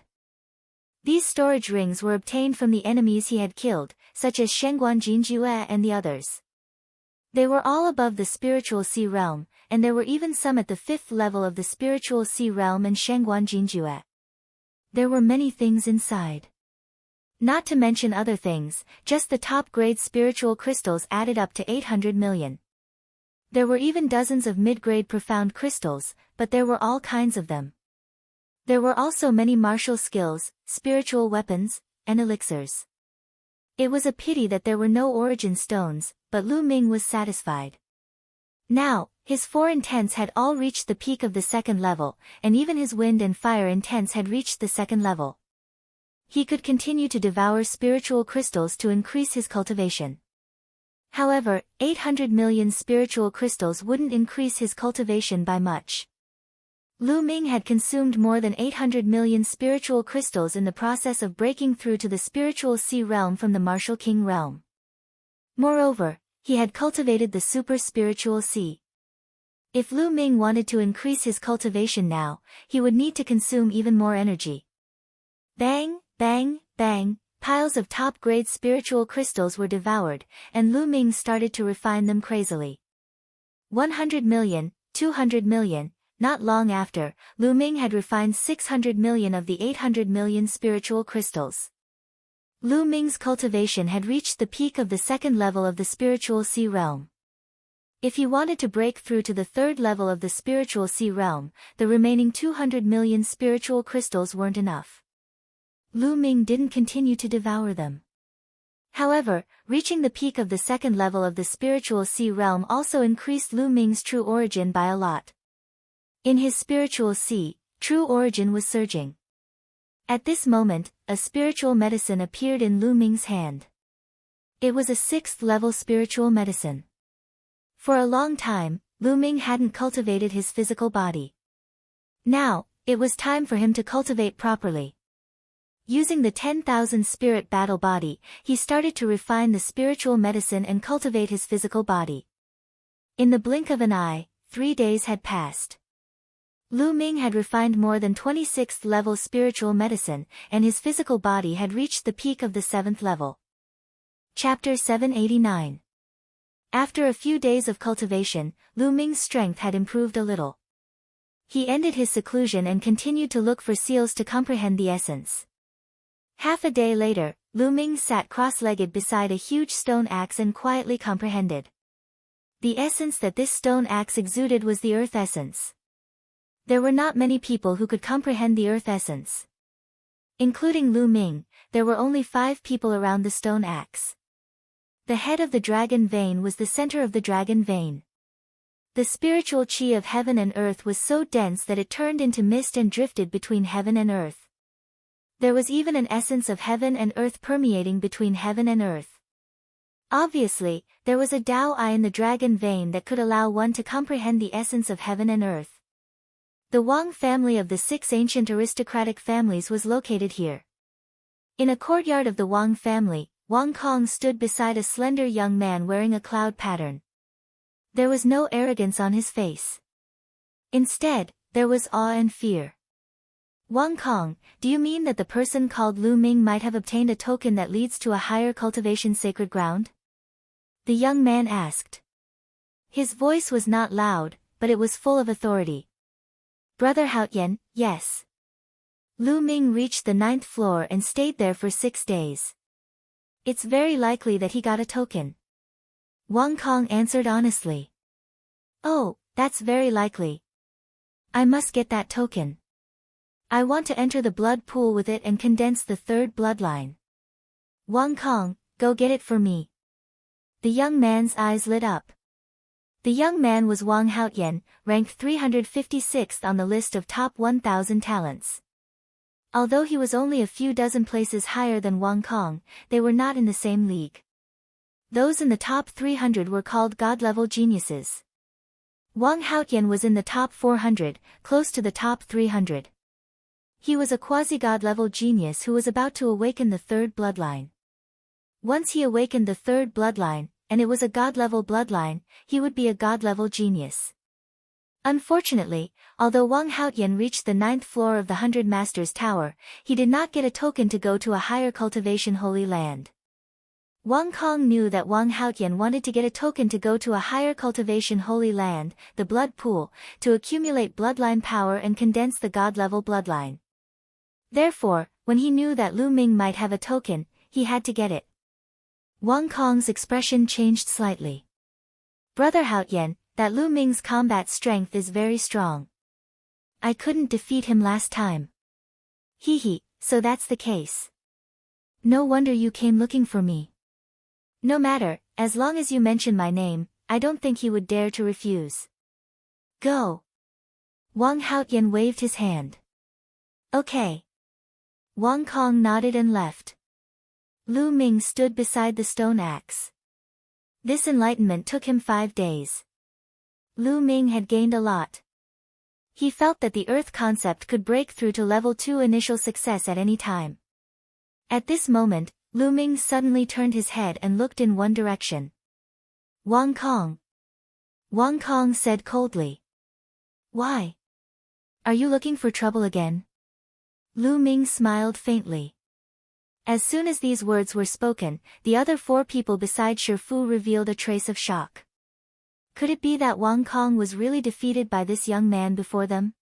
These storage rings were obtained from the enemies he had killed, such as Shangguan Jinjue and the others. They were all above the spiritual sea realm, and there were even some at the 5th level of the spiritual sea realm and Shangguan Jinjue. There were many things inside. Not to mention other things, just the top-grade spiritual crystals added up to 800 million. There were even dozens of mid-grade profound crystals, but there were all kinds of them. There were also many martial skills, spiritual weapons, and elixirs. It was a pity that there were no origin stones, but Lu Ming was satisfied. Now, his 4 intents had all reached the peak of the 2nd level, and even his wind and fire intents had reached the 2nd level. He could continue to devour spiritual crystals to increase his cultivation. However, 800 million spiritual crystals wouldn't increase his cultivation by much. Lu Ming had consumed more than 800 million spiritual crystals in the process of breaking through to the spiritual sea realm from the martial king realm. Moreover, he had cultivated the super spiritual sea. If Lu Ming wanted to increase his cultivation now, he would need to consume even more energy. Bang, bang, bang, piles of top-grade spiritual crystals were devoured, and Lu Ming started to refine them crazily. 100 million, 200 million, not long after, Lu Ming had refined 600 million of the 800 million spiritual crystals. Lu Ming's cultivation had reached the peak of the 2nd level of the spiritual sea realm. If he wanted to break through to the 3rd level of the spiritual sea realm, the remaining 200 million spiritual crystals weren't enough. Lu Ming didn't continue to devour them. However, reaching the peak of the 2nd level of the spiritual sea realm also increased Lu Ming's true origin by a lot. In his spiritual sea, true origin was surging. At this moment, a spiritual medicine appeared in Lu Ming's hand. It was a 6th level spiritual medicine. For a long time, Lu Ming hadn't cultivated his physical body. Now, it was time for him to cultivate properly. Using the 10,000 spirit battle body, he started to refine the spiritual medicine and cultivate his physical body. In the blink of an eye, 3 days had passed. Lu Ming had refined more than 26th level spiritual medicine, and his physical body had reached the peak of the 7th level. Chapter 789. After a few days of cultivation, Lu Ming's strength had improved a little. He ended his seclusion and continued to look for seals to comprehend the essence. Half a day later, Lu Ming sat cross-legged beside a huge stone axe and quietly comprehended. The essence that this stone axe exuded was the earth essence. There were not many people who could comprehend the earth essence. Including Lu Ming, there were only 5 people around the stone axe. The head of the dragon vein was the center of the dragon vein. The spiritual chi of heaven and earth was so dense that it turned into mist and drifted between heaven and earth. There was even an essence of heaven and earth permeating between heaven and earth. Obviously, there was a Tao eye in the dragon vein that could allow one to comprehend the essence of heaven and earth. The Wang family of the 6 ancient aristocratic families was located here. In a courtyard of the Wang family, Wang Kong stood beside a slender young man wearing a cloud pattern. There was no arrogance on his face. Instead, there was awe and fear. Wang Kong, do you mean that the person called Lu Ming might have obtained a token that leads to a higher cultivation sacred ground? The young man asked. His voice was not loud, but it was full of authority. Brother Haotian, yes. Lu Ming reached the 9th floor and stayed there for 6 days. It's very likely that he got a token. Wang Kong answered honestly. Oh, that's very likely. I must get that token. I want to enter the blood pool with it and condense the 3rd bloodline. Wang Kong, go get it for me. The young man's eyes lit up. The young man was Wang Haotian, ranked 356th on the list of top 1,000 talents. Although he was only a few dozen places higher than Wang Kong, they were not in the same league. Those in the top 300 were called God-level geniuses. Wang Haotian was in the top 400, close to the top 300. He was a quasi-god-level genius who was about to awaken the 3rd bloodline. Once he awakened the 3rd bloodline, and it was a god-level bloodline, he would be a god-level genius. Unfortunately, although Wang Haotian reached the 9th floor of the 100 Masters Tower, he did not get a token to go to a higher cultivation holy land. Wang Kong knew that Wang Haotian wanted to get a token to go to a higher cultivation holy land, the blood pool, to accumulate bloodline power and condense the god-level bloodline. Therefore, when he knew that Lu Ming might have a token, he had to get it. Wang Kong's expression changed slightly. Brother Haotian, that Lu Ming's combat strength is very strong. I couldn't defeat him last time. Hee, so that's the case. No wonder you came looking for me. No matter, as long as you mention my name, I don't think he would dare to refuse. Go. Wang Haotian waved his hand. Okay. Wang Kong nodded and left. Lu Ming stood beside the stone axe. This enlightenment took him 5 days. Lu Ming had gained a lot. He felt that the earth concept could break through to level 2 initial success at any time. At this moment, Lu Ming suddenly turned his head and looked in one direction. Wang Kong. Wang Kong said coldly. Why? Are you looking for trouble again? Lu Ming smiled faintly. As soon as these words were spoken, the other 4 people beside Shifu revealed a trace of shock. Could it be that Wang Kong was really defeated by this young man before them?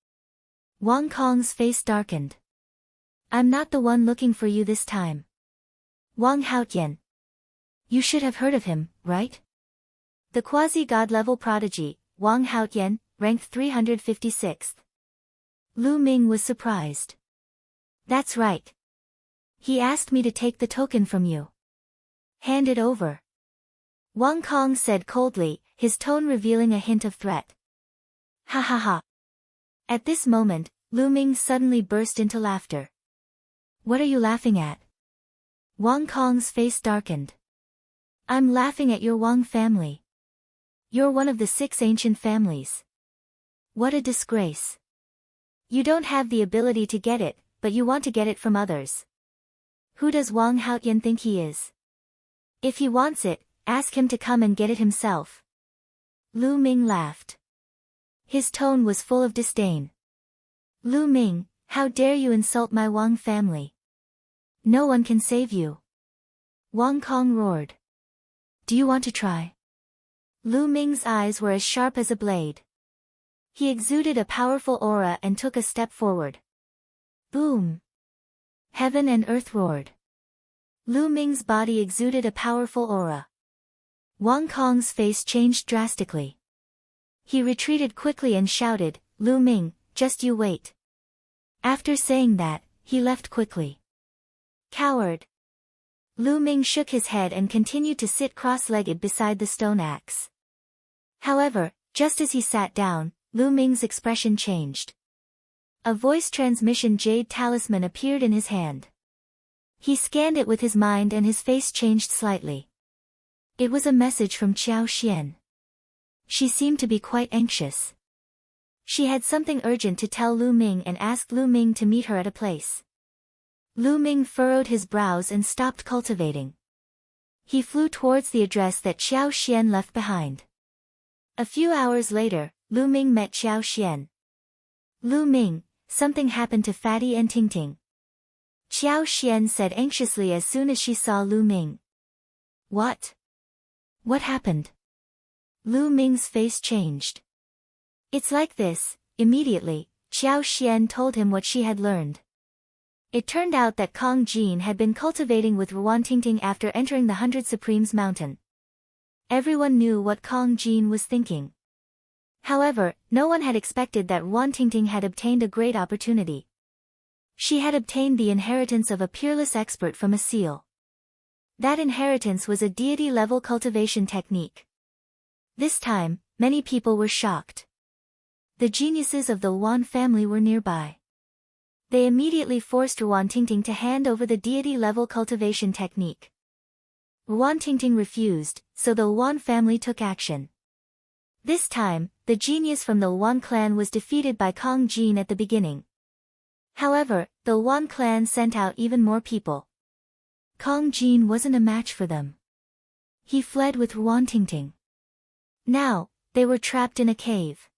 Wang Kong's face darkened. I'm not the one looking for you this time. Wang Haotian. You should have heard of him, right? The quasi-god level prodigy, Wang Haotian, ranked 356th. Lu Ming was surprised. That's right. He asked me to take the token from you. Hand it over. Wang Kong said coldly, his tone revealing a hint of threat. Ha ha ha. At this moment, Lu Ming suddenly burst into laughter. What are you laughing at? Wang Kong's face darkened. I'm laughing at your Wang family. You're one of the 6 ancient families. What a disgrace. You don't have the ability to get it, but you want to get it from others. Who does Wang Haotian think he is? If he wants it, ask him to come and get it himself. Lu Ming laughed. His tone was full of disdain. Lu Ming, how dare you insult my Wang family? No one can save you. Wang Kong roared. Do you want to try? Lu Ming's eyes were as sharp as a blade. He exuded a powerful aura and took a step forward. Boom! Heaven and earth roared. Lu Ming's body exuded a powerful aura. Wang Kong's face changed drastically. He retreated quickly and shouted, Lu Ming, just you wait. After saying that, he left quickly. Coward! Lu Ming shook his head and continued to sit cross-legged beside the stone axe. However, Just as he sat down, Lu Ming's expression changed. A voice transmission jade talisman appeared in his hand. He scanned it with his mind and his face changed slightly. It was a message from Qiao Xian. She seemed to be quite anxious. She had something urgent to tell Lu Ming and asked Lu Ming to meet her at a place. Lu Ming furrowed his brows and stopped cultivating. He flew towards the address that Qiao Xian left behind. A few hours later, Lu Ming met Qiao Xian. Lu Ming, something happened to Fatty and Tingting. Qiao Xian said anxiously as soon as she saw Lu Ming. What? What happened? Lu Ming's face changed. It's like this. Immediately, Qiao Xian told him what she had learned. It turned out that Kong Jin had been cultivating with Ruan Tingting after entering the 100 Supremes mountain. Everyone knew what Kong Jin was thinking. However, no one had expected that Ruan Tingting had obtained a great opportunity. She had obtained the inheritance of a peerless expert from a seal. That inheritance was a deity-level cultivation technique. This time, many people were shocked. The geniuses of the Wan family were nearby. They immediately forced Ruan Tingting to hand over the deity-level cultivation technique. Ruan Tingting refused, so the Wan family took action. This time, the genius from the Wan clan was defeated by Kong Jin at the beginning. However, the Wan clan sent out even more people. Kong Jin wasn't a match for them. He fled with Ruan Tingting. Now, they were trapped in a cave.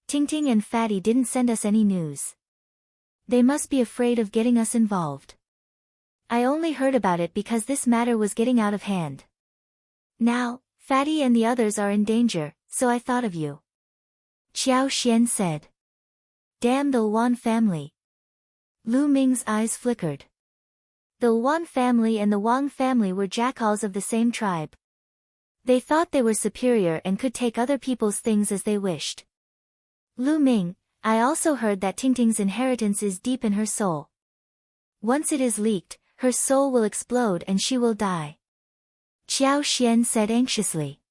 Tingting and Fatty didn't send us any news. They must be afraid of getting us involved. I only heard about it because this matter was getting out of hand. Now, Fatty and the others are in danger, so I thought of you. Qiao Xian said. Damn the Wan family. Lu Ming's eyes flickered. The Wan family and the Wang family were jackals of the same tribe. They thought they were superior and could take other people's things as they wished. Lu Ming, I also heard that Tingting's inheritance is deep in her soul. Once it is leaked, her soul will explode and she will die. Qiao Xian said anxiously.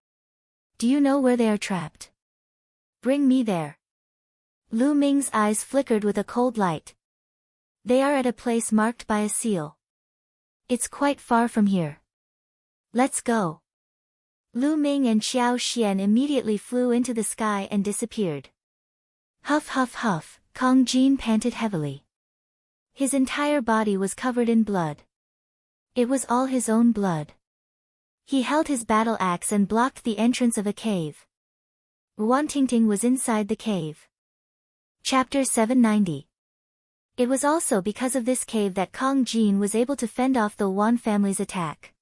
Do you know where they are trapped? Bring me there. Lu Ming's eyes flickered with a cold light. They are at a place marked by a seal. It's quite far from here. Let's go. Lu Ming and Qiao Xian immediately flew into the sky and disappeared. Huff huff huff, Kong Jin panted heavily. His entire body was covered in blood. It was all his own blood. He held his battle axe and blocked the entrance of a cave. Ruan Tingting was inside the cave. Chapter 790. It was also because of this cave that Kong Jin was able to fend off the Wan family's attack.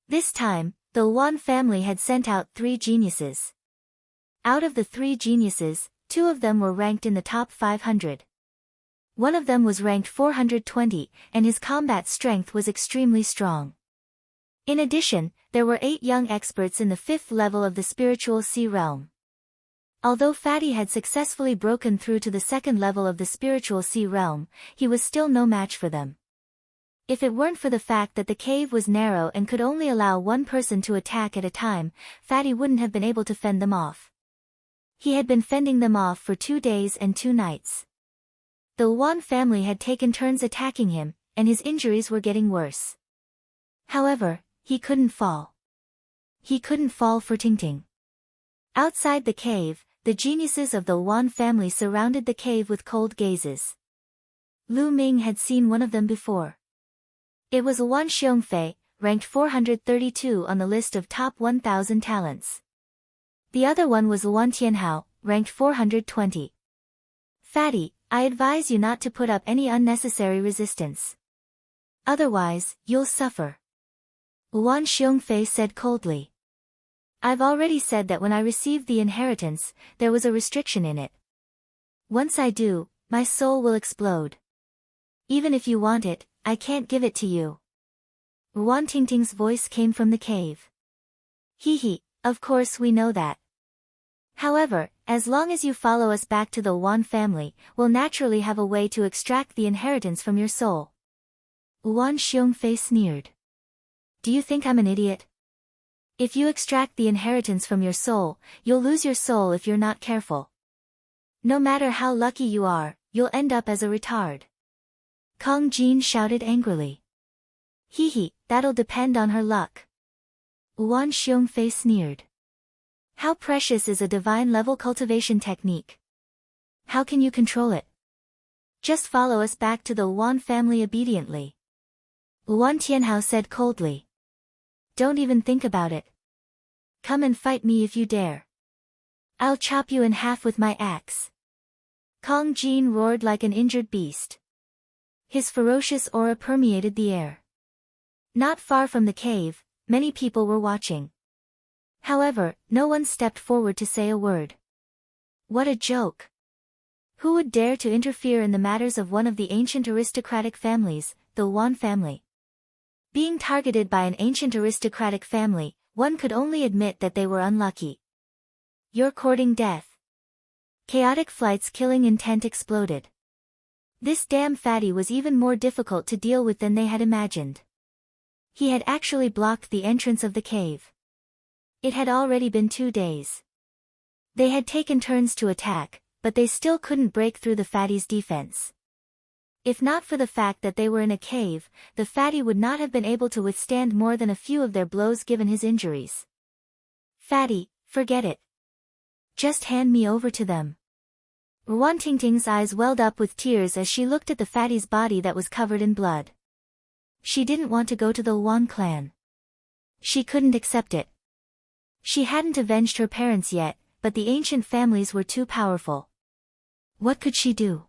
This time, the Wan family had sent out 3 geniuses. Out of the 3 geniuses, 2 of them were ranked in the top 500. One of them was ranked 420, and his combat strength was extremely strong. In addition, there were 8 young experts in the 5th level of the spiritual sea realm. Although Fatty had successfully broken through to the 2nd level of the spiritual sea realm, he was still no match for them. If it weren't for the fact that the cave was narrow and could only allow one person to attack at a time, Fatty wouldn't have been able to fend them off. He had been fending them off for 2 days and 2 nights. The Wan family had taken turns attacking him, and his injuries were getting worse. However, he couldn't fall. He couldn't fall for Tingting. Outside the cave, the geniuses of the Wan family surrounded the cave with cold gazes. Lu Ming had seen one of them before. It was Wan Xiongfei, ranked 432 on the list of top 1,000 talents. The other one was Wan Tianhao, ranked 420. Fatty, I advise you not to put up any unnecessary resistance. Otherwise, you'll suffer. Wan Xiongfei said coldly. I've already said that when I received the inheritance, there was a restriction in it. Once I do, my soul will explode. Even if you want it, I can't give it to you. Ruan Tingting's voice came from the cave. Hee, of course we know that. However, as long as you follow us back to the Wan family, we'll naturally have a way to extract the inheritance from your soul. Wan Xiongfei sneered. Do you think I'm an idiot? If you extract the inheritance from your soul, you'll lose your soul if you're not careful. No matter how lucky you are, you'll end up as a retard. Kong Jin shouted angrily. Hee hee, that'll depend on her luck. Wan Xiongfei sneered. How precious is a divine-level cultivation technique? How can you control it? Just follow us back to the Wan family obediently. Wan Tianhao said coldly. Don't even think about it. Come and fight me if you dare. I'll chop you in half with my axe. Kong Jin roared like an injured beast. His ferocious aura permeated the air. Not far from the cave, many people were watching. However, no one stepped forward to say a word. What a joke! Who would dare to interfere in the matters of one of the ancient aristocratic families, the Wan family? Being targeted by an ancient aristocratic family, one could only admit that they were unlucky. You're courting death. Chaotic Flight's killing intent exploded. This damn fatty was even more difficult to deal with than they had imagined. He had actually blocked the entrance of the cave. It had already been 2 days. They had taken turns to attack, but they still couldn't break through the fatty's defense. If not for the fact that they were in a cave, the fatty would not have been able to withstand more than a few of their blows given his injuries. Fatty, forget it. Just hand me over to them. Ruan Tingting's eyes welled up with tears as she looked at the fatty's body that was covered in blood. She didn't want to go to the Wan clan. She couldn't accept it. She hadn't avenged her parents yet, but the ancient families were too powerful. What could she do?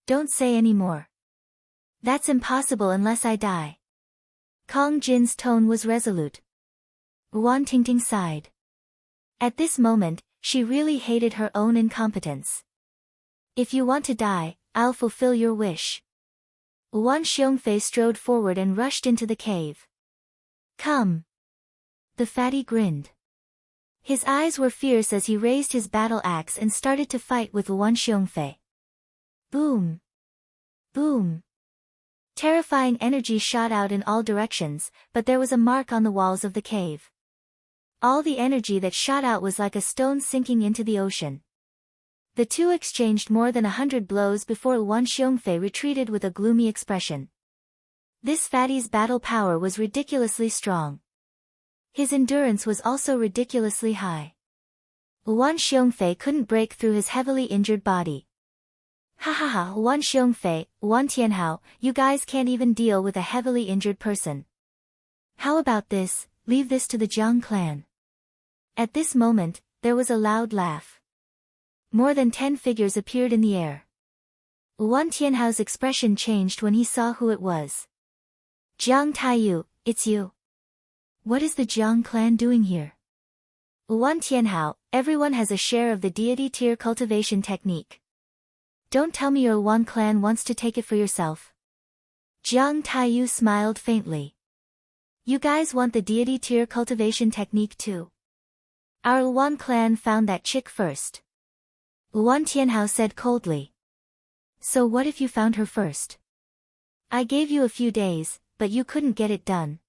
Don't say any more. That's impossible unless I die. Kong Jin's tone was resolute. Ruan Tingting sighed. At this moment, she really hated her own incompetence. If you want to die, I'll fulfill your wish. Wan Xiongfei strode forward and rushed into the cave. Come. The fatty grinned. His eyes were fierce as he raised his battle axe and started to fight with Wan Xiongfei. Boom! Boom! Terrifying energy shot out in all directions, but there was a mark on the walls of the cave. All the energy that shot out was like a stone sinking into the ocean. The two exchanged more than 100 blows before Wan Xiongfei retreated with a gloomy expression. This fatty's battle power was ridiculously strong. His endurance was also ridiculously high. Wan Xiongfei couldn't break through his heavily injured body. Ha ha ha, Wan Xiongfei, Wan Tianhao, you guys can't even deal with a heavily injured person. How about this, leave this to the Jiang clan. At this moment, there was a loud laugh. More than 10 figures appeared in the air. Wan Tianhao's expression changed when he saw who it was. Jiang Taiyu, it's you. What is the Jiang clan doing here? Wan Tianhao, everyone has a share of the deity tier cultivation technique. Don't tell me your Wan clan wants to take it for yourself. Jiang Taiyu smiled faintly. You guys want the deity tier cultivation technique too? Our Wan clan found that chick first. Wan Tianhao said coldly. So what if you found her first? I gave you a few days, but you couldn't get it done.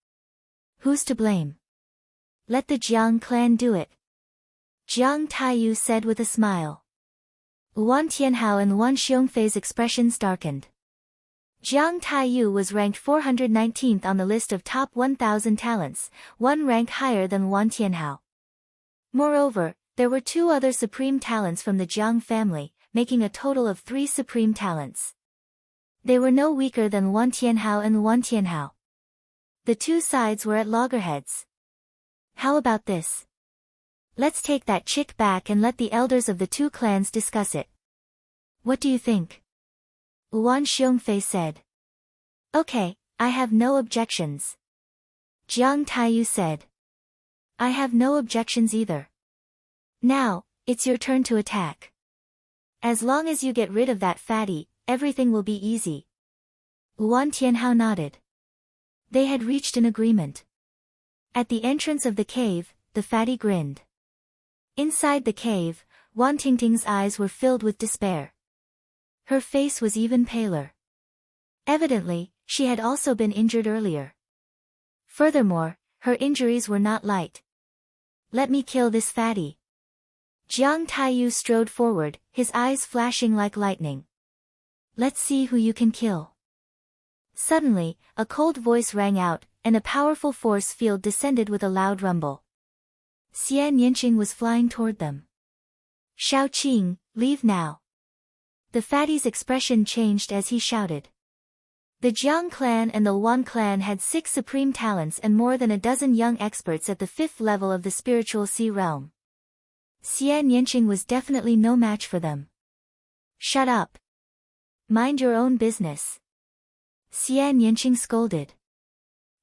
Who's to blame? Let the Jiang clan do it. Jiang Taiyu said with a smile. Wan Tianhao and Wan Xiongfei's expressions darkened. Jiang Taiyu was ranked 419th on the list of top 1,000 talents, one rank higher than Wan Tianhao. Moreover, there were 2 other supreme talents from the Jiang family, making a total of 3 supreme talents. They were no weaker than Wan Tianhao and Wan Tianhao. The 2 sides were at loggerheads. How about this? Let's take that chick back and let the elders of the 2 clans discuss it. What do you think? Wan Xiongfei said. Okay, I have no objections. Jiang Taiyu said. I have no objections either. Now, it's your turn to attack. As long as you get rid of that fatty, everything will be easy. Wan Tianhao nodded. They had reached an agreement. At the entrance of the cave, the fatty grinned. Inside the cave, Wan Tingting's eyes were filled with despair. Her face was even paler. Evidently, she had also been injured earlier. Furthermore, her injuries were not light. Let me kill this fatty. Jiang Taiyu strode forward, his eyes flashing like lightning. Let's see who you can kill. Suddenly, a cold voice rang out, and a powerful force field descended with a loud rumble. Xian Yanqing was flying toward them. Shao Qing, leave now. The fatty's expression changed as he shouted. The Jiang clan and the Wan clan had 6 supreme talents and more than a dozen young experts at the 5th level of the spiritual sea realm. Xian Yanqing was definitely no match for them. Shut up. Mind your own business. Xian Yanqing scolded.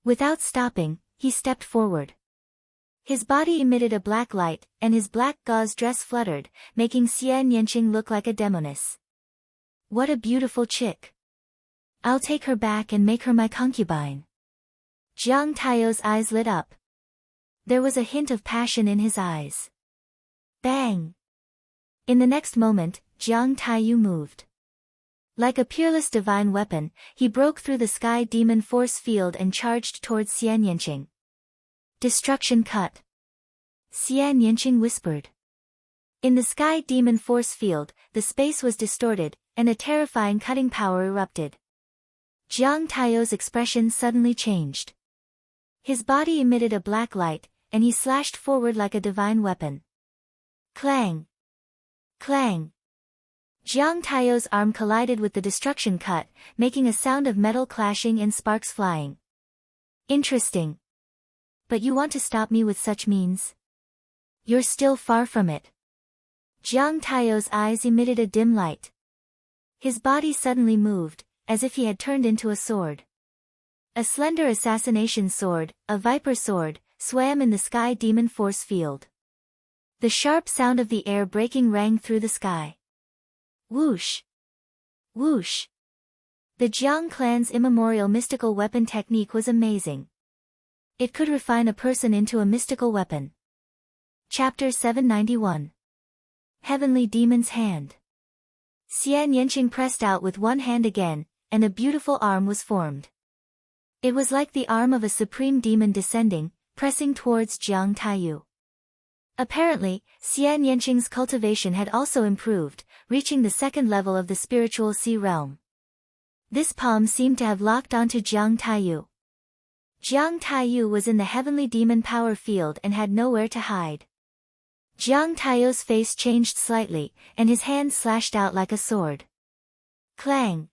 Without stopping, he stepped forward. His body emitted a black light, and his black gauze dress fluttered, making Xian Yanqing look like a demoness. What a beautiful chick. I'll take her back and make her my concubine. Jiang Taiyu's eyes lit up. There was a hint of passion in his eyes. Bang! In the next moment, Jiang Taiyu moved. Like a peerless divine weapon, he broke through the sky demon force field and charged towards Xian Yanqing. Destruction cut. Xian Yanqing whispered. In the sky demon force field, the space was distorted, and a terrifying cutting power erupted. Jiang Taiyu's expression suddenly changed. His body emitted a black light, and he slashed forward like a divine weapon. Clang! Clang! Jiang Taiyu's arm collided with the destruction cut, making a sound of metal clashing and sparks flying. Interesting. But you want to stop me with such means? You're still far from it. Jiang Taiyu's eyes emitted a dim light. His body suddenly moved, as if he had turned into a sword. A slender assassination sword, a viper sword, swam in the sky demon force field. The sharp sound of the air breaking rang through the sky. Whoosh! Whoosh! The Jiang clan's immemorial mystical weapon technique was amazing. It could refine a person into a mystical weapon. Chapter 791. Heavenly Demon's Hand. Xian Yanqing pressed out with one hand again, and a beautiful arm was formed. It was like the arm of a supreme demon descending, pressing towards Jiang Taiyu. Apparently, Xian Yanqing's cultivation had also improved, reaching the 2nd level of the spiritual sea realm. This palm seemed to have locked onto Jiang Taiyu. Jiang Taiyu was in the heavenly demon power field and had nowhere to hide. Jiang Taiyu's face changed slightly, and his hand slashed out like a sword. Clang!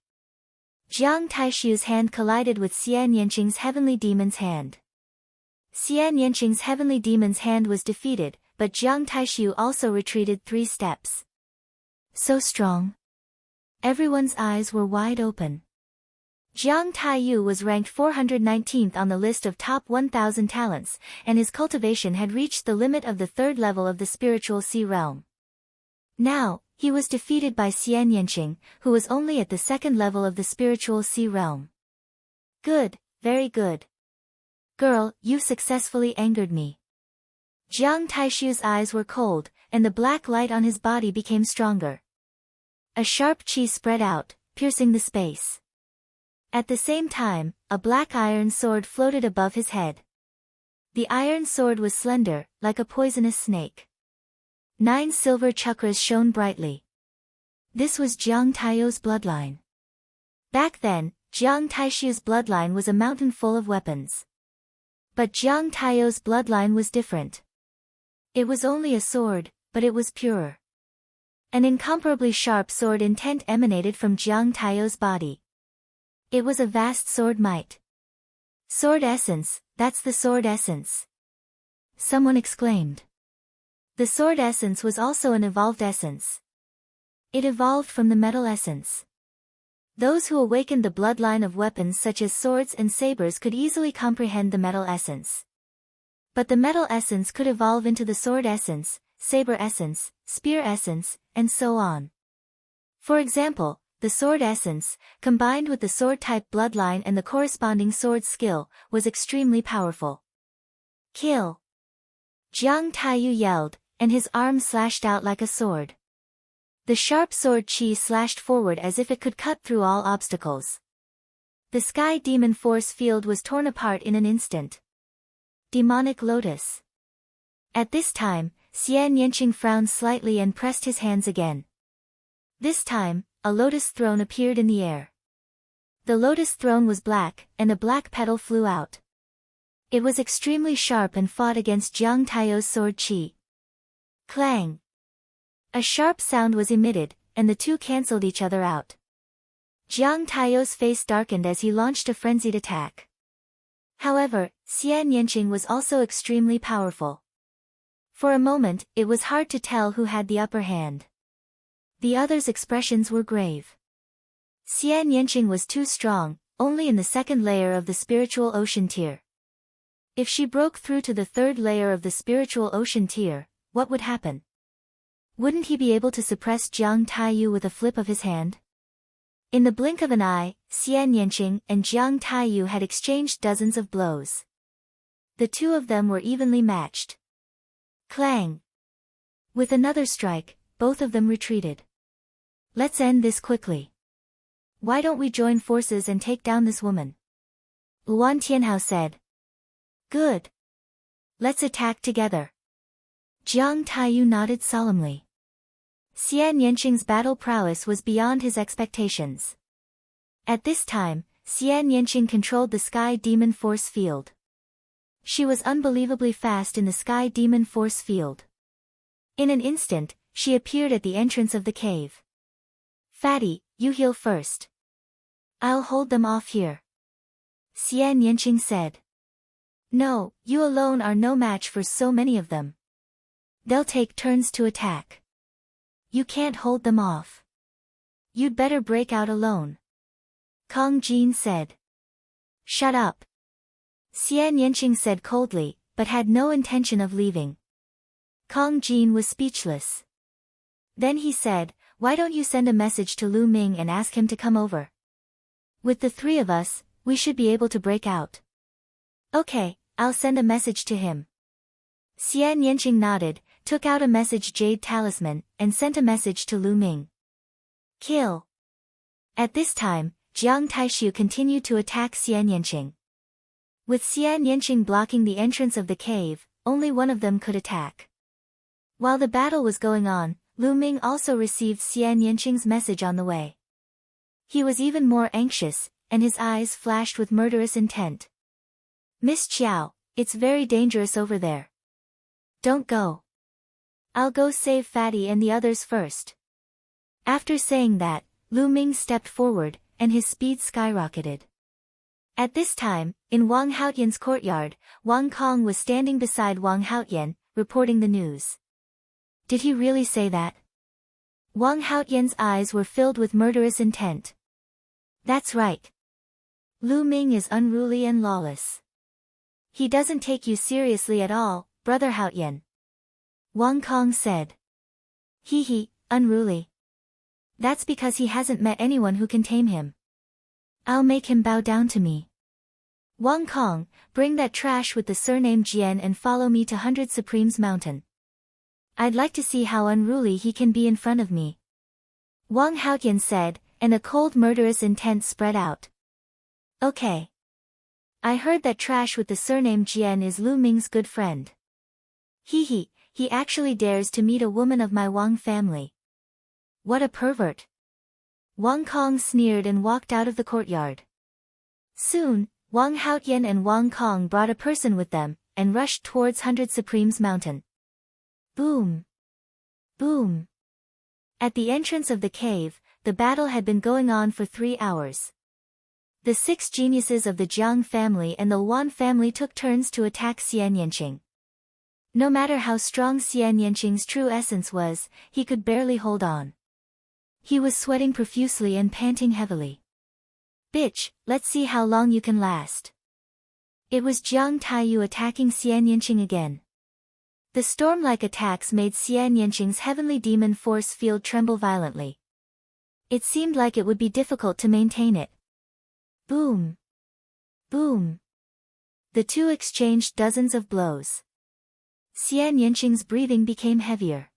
Jiang Taishu's hand collided with Xian Yanqing's heavenly demon's hand. Xian Yanqing's heavenly demon's hand was defeated, but Jiang Taishu also retreated 3 steps. So strong. Everyone's eyes were wide open. Jiang Taiyu was ranked 419th on the list of top 1,000 talents, and his cultivation had reached the limit of the 3rd level of the spiritual sea realm. Now, he was defeated by Xian Yanqing, who was only at the 2nd level of the spiritual sea realm. Good, very good. Girl, you successfully angered me. Jiang Taishu's eyes were cold, and the black light on his body became stronger. A sharp chi spread out, piercing the space. At the same time, a black iron sword floated above his head. The iron sword was slender, like a poisonous snake. 9 silver chakras shone brightly. This was Jiang Taiyu's bloodline. Back then, Jiang Taishu's bloodline was a mountain full of weapons. But Jiang Taiyu's bloodline was different. It was only a sword, but it was pure. An incomparably sharp sword intent emanated from Jiang Taiyu's body. It was a vast sword might. Sword essence, that's the sword essence. Someone exclaimed. The sword essence was also an evolved essence. It evolved from the metal essence. Those who awakened the bloodline of weapons such as swords and sabers could easily comprehend the metal essence. But the metal essence could evolve into the sword essence, saber essence, spear essence, and so on. For example, the sword essence, combined with the sword-type bloodline and the corresponding sword skill, was extremely powerful. Kill! Jiang Taiyu yelled, and his arm slashed out like a sword. The sharp sword chi slashed forward as if it could cut through all obstacles. The sky demon force field was torn apart in an instant. Demonic Lotus. At this time, Xian Yanqing frowned slightly and pressed his hands again. This time, a lotus throne appeared in the air. The lotus throne was black, and a black petal flew out. It was extremely sharp and fought against Jiang Taiyou's sword qi. Clang! A sharp sound was emitted, and the two cancelled each other out. Jiang Taiyou's face darkened as he launched a frenzied attack. However, Xian Yanqing was also extremely powerful. For a moment, it was hard to tell who had the upper hand. The others' expressions were grave. Xian Yanqing was too strong, only in the second layer of the spiritual ocean tier. If she broke through to the third layer of the spiritual ocean tier, what would happen? Wouldn't he be able to suppress Jiang Taiyou with a flip of his hand? In the blink of an eye, Xian Yanqing and Jiang Taiyou had exchanged dozens of blows. The two of them were evenly matched. Clang! With another strike, both of them retreated. Let's end this quickly. Why don't we join forces and take down this woman? Luan Tianhao said. Good. Let's attack together. Jiang Taiyou nodded solemnly. Xian Yanqing's battle prowess was beyond his expectations. At this time, Xian Yanqing controlled the Sky Demon Force Field. She was unbelievably fast in the Sky Demon Force Field. In an instant, she appeared at the entrance of the cave. Fatty, you heal first. I'll hold them off here. Xian Yanqing said. No, you alone are no match for so many of them. They'll take turns to attack. You can't hold them off. You'd better break out alone. Kong Jin said. Shut up. Xian Yanqing said coldly, but had no intention of leaving. Kong Jin was speechless. Then he said, why don't you send a message to Lu Ming and ask him to come over? With the three of us, we should be able to break out. Okay, I'll send a message to him. Xian Yanqing nodded, took out a message jade talisman, and sent a message to Lu Ming. Kill. At this time, Jiang Taishu continued to attack Xian Yanqing. With Xian Yanqing blocking the entrance of the cave, only one of them could attack. While the battle was going on, Lu Ming also received Xian Yanqing's message on the way. He was even more anxious, and his eyes flashed with murderous intent. Miss Qiao, it's very dangerous over there. Don't go. I'll go save Fatty and the others first. After saying that, Lu Ming stepped forward, and his speed skyrocketed. At this time, in Wang Haotian's courtyard, Wang Kong was standing beside Wang Haotian, reporting the news. Did he really say that? Wang Haotian's eyes were filled with murderous intent. That's right. Lu Ming is unruly and lawless. He doesn't take you seriously at all, Brother Haotian. Wang Kong said. He, unruly. That's because he hasn't met anyone who can tame him. I'll make him bow down to me. Wang Kong, bring that trash with the surname Jian and follow me to 100 Supremes Mountain. I'd like to see how unruly he can be in front of me. Wang Haotian said, and a cold murderous intent spread out. Okay. I heard that trash with the surname Jian is Lu Ming's good friend. He actually dares to meet a woman of my Wang family. What a pervert. Wang Kong sneered and walked out of the courtyard. Soon, Wang Haotian and Wang Kong brought a person with them, and rushed towards 100 Supremes Mountain. Boom! Boom! At the entrance of the cave, the battle had been going on for 3 hours. The 6 geniuses of the Jiang family and the Wan family took turns to attack Xian Yanqing. No matter how strong Xian Yanqing's true essence was, he could barely hold on. He was sweating profusely and panting heavily. Bitch, let's see how long you can last. It was Jiang Taiyou attacking Xian Yanqing again. The storm-like attacks made Xian Yanqing's heavenly demon force field tremble violently. It seemed like it would be difficult to maintain it. Boom! Boom! The two exchanged dozens of blows. Xian Yanqing's breathing became heavier.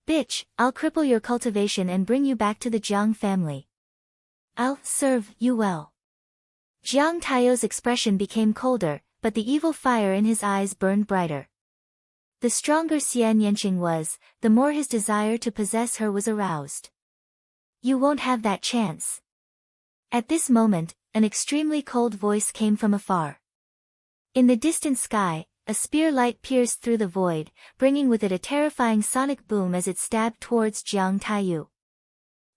Bitch, I'll cripple your cultivation and bring you back to the Jiang family. I'll serve you well. Jiang Taiyou's expression became colder, but the evil fire in his eyes burned brighter. The stronger Xian Yanqing was, the more his desire to possess her was aroused. You won't have that chance. At this moment, an extremely cold voice came from afar. In the distant sky, a spear light pierced through the void, bringing with it a terrifying sonic boom as it stabbed towards Jiang Taiyu.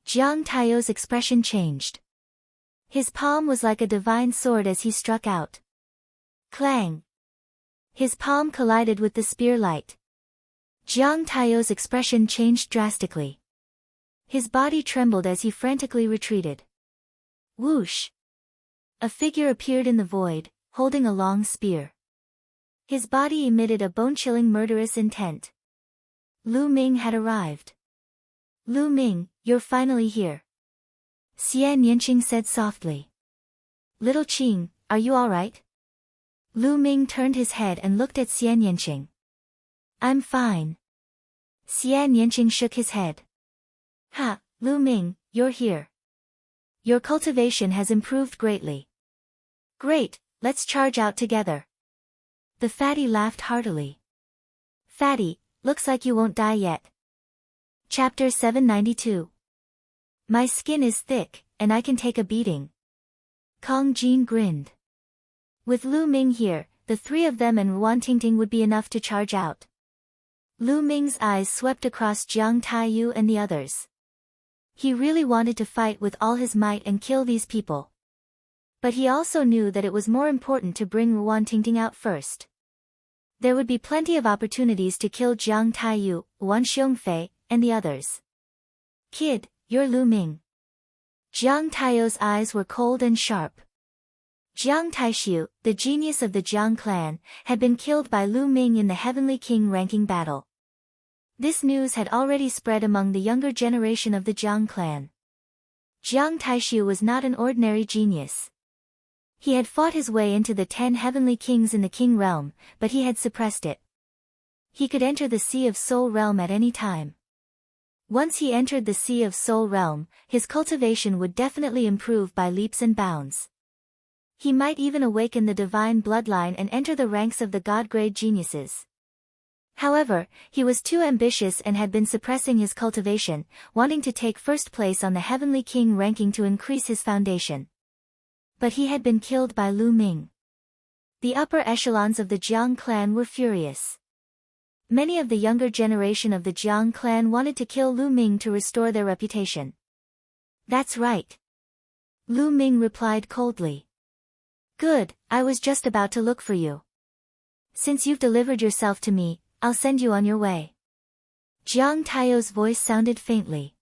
Jiang Taiyu's expression changed. His palm was like a divine sword as he struck out. Clang! His palm collided with the spear light. Jiang Taiyu's expression changed drastically. His body trembled as he frantically retreated. Whoosh! A figure appeared in the void, holding a long spear. His body emitted a bone-chilling murderous intent. Lu Ming had arrived. Lu Ming, you're finally here. Xian Yanqing said softly. Little Qing, are you all right? Lu Ming turned his head and looked at Xian Yanqing. I'm fine. Xian Yanqing shook his head. Ha, Lu Ming, you're here. Your cultivation has improved greatly. Great, let's charge out together. The fatty laughed heartily. Fatty, looks like you won't die yet. Chapter 792. My skin is thick, and I can take a beating. Kong Jin grinned. With Lu Ming here, the three of them and Ruan Tingting would be enough to charge out. Lu Ming's eyes swept across Jiang Taiyu and the others. He really wanted to fight with all his might and kill these people. But he also knew that it was more important to bring Ruan Tingting out first. There would be plenty of opportunities to kill Jiang Taiyu, Wan Xiongfei, and the others. Kid, you're Lu Ming. Jiang Taiyu's eyes were cold and sharp. Jiang Taishu, the genius of the Jiang clan, had been killed by Lu Ming in the Heavenly King ranking battle. This news had already spread among the younger generation of the Jiang clan. Jiang Taishu was not an ordinary genius. He had fought his way into the 10 Heavenly Kings in the King realm, but he had suppressed it. He could enter the Sea of Soul realm at any time. Once he entered the Sea of Soul realm, his cultivation would definitely improve by leaps and bounds. He might even awaken the divine bloodline and enter the ranks of the god-grade geniuses. However, he was too ambitious and had been suppressing his cultivation, wanting to take first place on the Heavenly King ranking to increase his foundation. But he had been killed by Lu Ming. The upper echelons of the Jiang clan were furious. Many of the younger generation of the Jiang clan wanted to kill Lu Ming to restore their reputation. That's right. Lu Ming replied coldly. Good, I was just about to look for you. Since you've delivered yourself to me, I'll send you on your way. Jiang Taiyu's voice sounded faintly.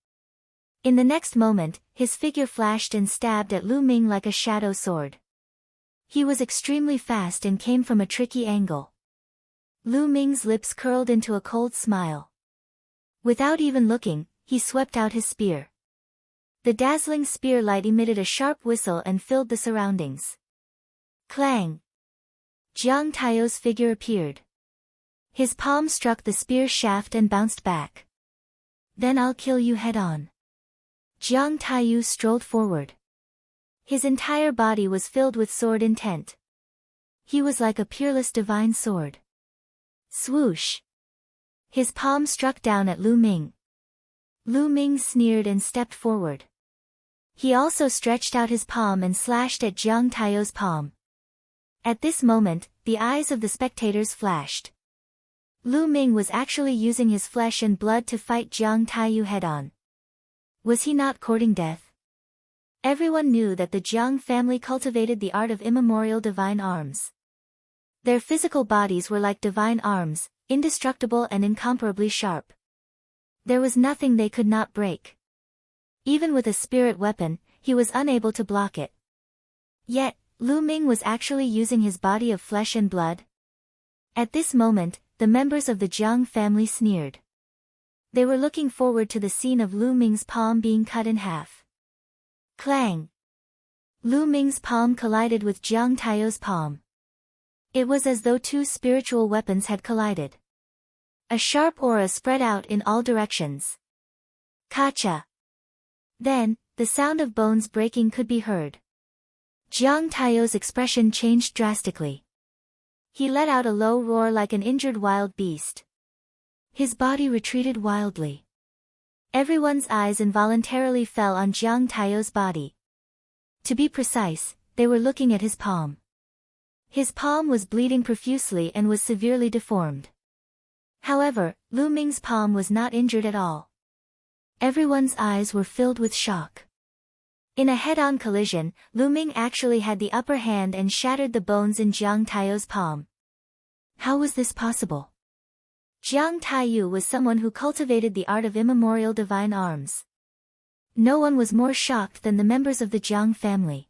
In the next moment, his figure flashed and stabbed at Lu Ming like a shadow sword. He was extremely fast and came from a tricky angle. Lu Ming's lips curled into a cold smile. Without even looking, he swept out his spear. The dazzling spear light emitted a sharp whistle and filled the surroundings. Clang! Jiang Taiyu's figure appeared. His palm struck the spear shaft and bounced back. Then I'll kill you head-on. Jiang Taiyu strolled forward. His entire body was filled with sword intent. He was like a peerless divine sword. Swoosh! His palm struck down at Lu Ming. Lu Ming sneered and stepped forward. He also stretched out his palm and slashed at Jiang Taiyu's palm. At this moment, the eyes of the spectators flashed. Lu Ming was actually using his flesh and blood to fight Jiang Taiyu head-on. Was he not courting death? Everyone knew that the Jiang family cultivated the art of immemorial divine arms. Their physical bodies were like divine arms, indestructible and incomparably sharp. There was nothing they could not break. Even with a spirit weapon, he was unable to block it. Yet, Lu Ming was actually using his body of flesh and blood. At this moment, the members of the Jiang family sneered. They were looking forward to the scene of Lu Ming's palm being cut in half. Clang! Lu Ming's palm collided with Jiang Taiyu's palm. It was as though two spiritual weapons had collided. A sharp aura spread out in all directions. Kacha! Then, the sound of bones breaking could be heard. Jiang Taiyu's expression changed drastically. He let out a low roar like an injured wild beast. His body retreated wildly. Everyone's eyes involuntarily fell on Jiang Taiyu's body. To be precise, they were looking at his palm. His palm was bleeding profusely and was severely deformed. However, Lu Ming's palm was not injured at all. Everyone's eyes were filled with shock. In a head-on collision, Lu Ming actually had the upper hand and shattered the bones in Jiang Taiyu's palm. How was this possible? Jiang Taiyu was someone who cultivated the art of immemorial divine arms. No one was more shocked than the members of the Jiang family.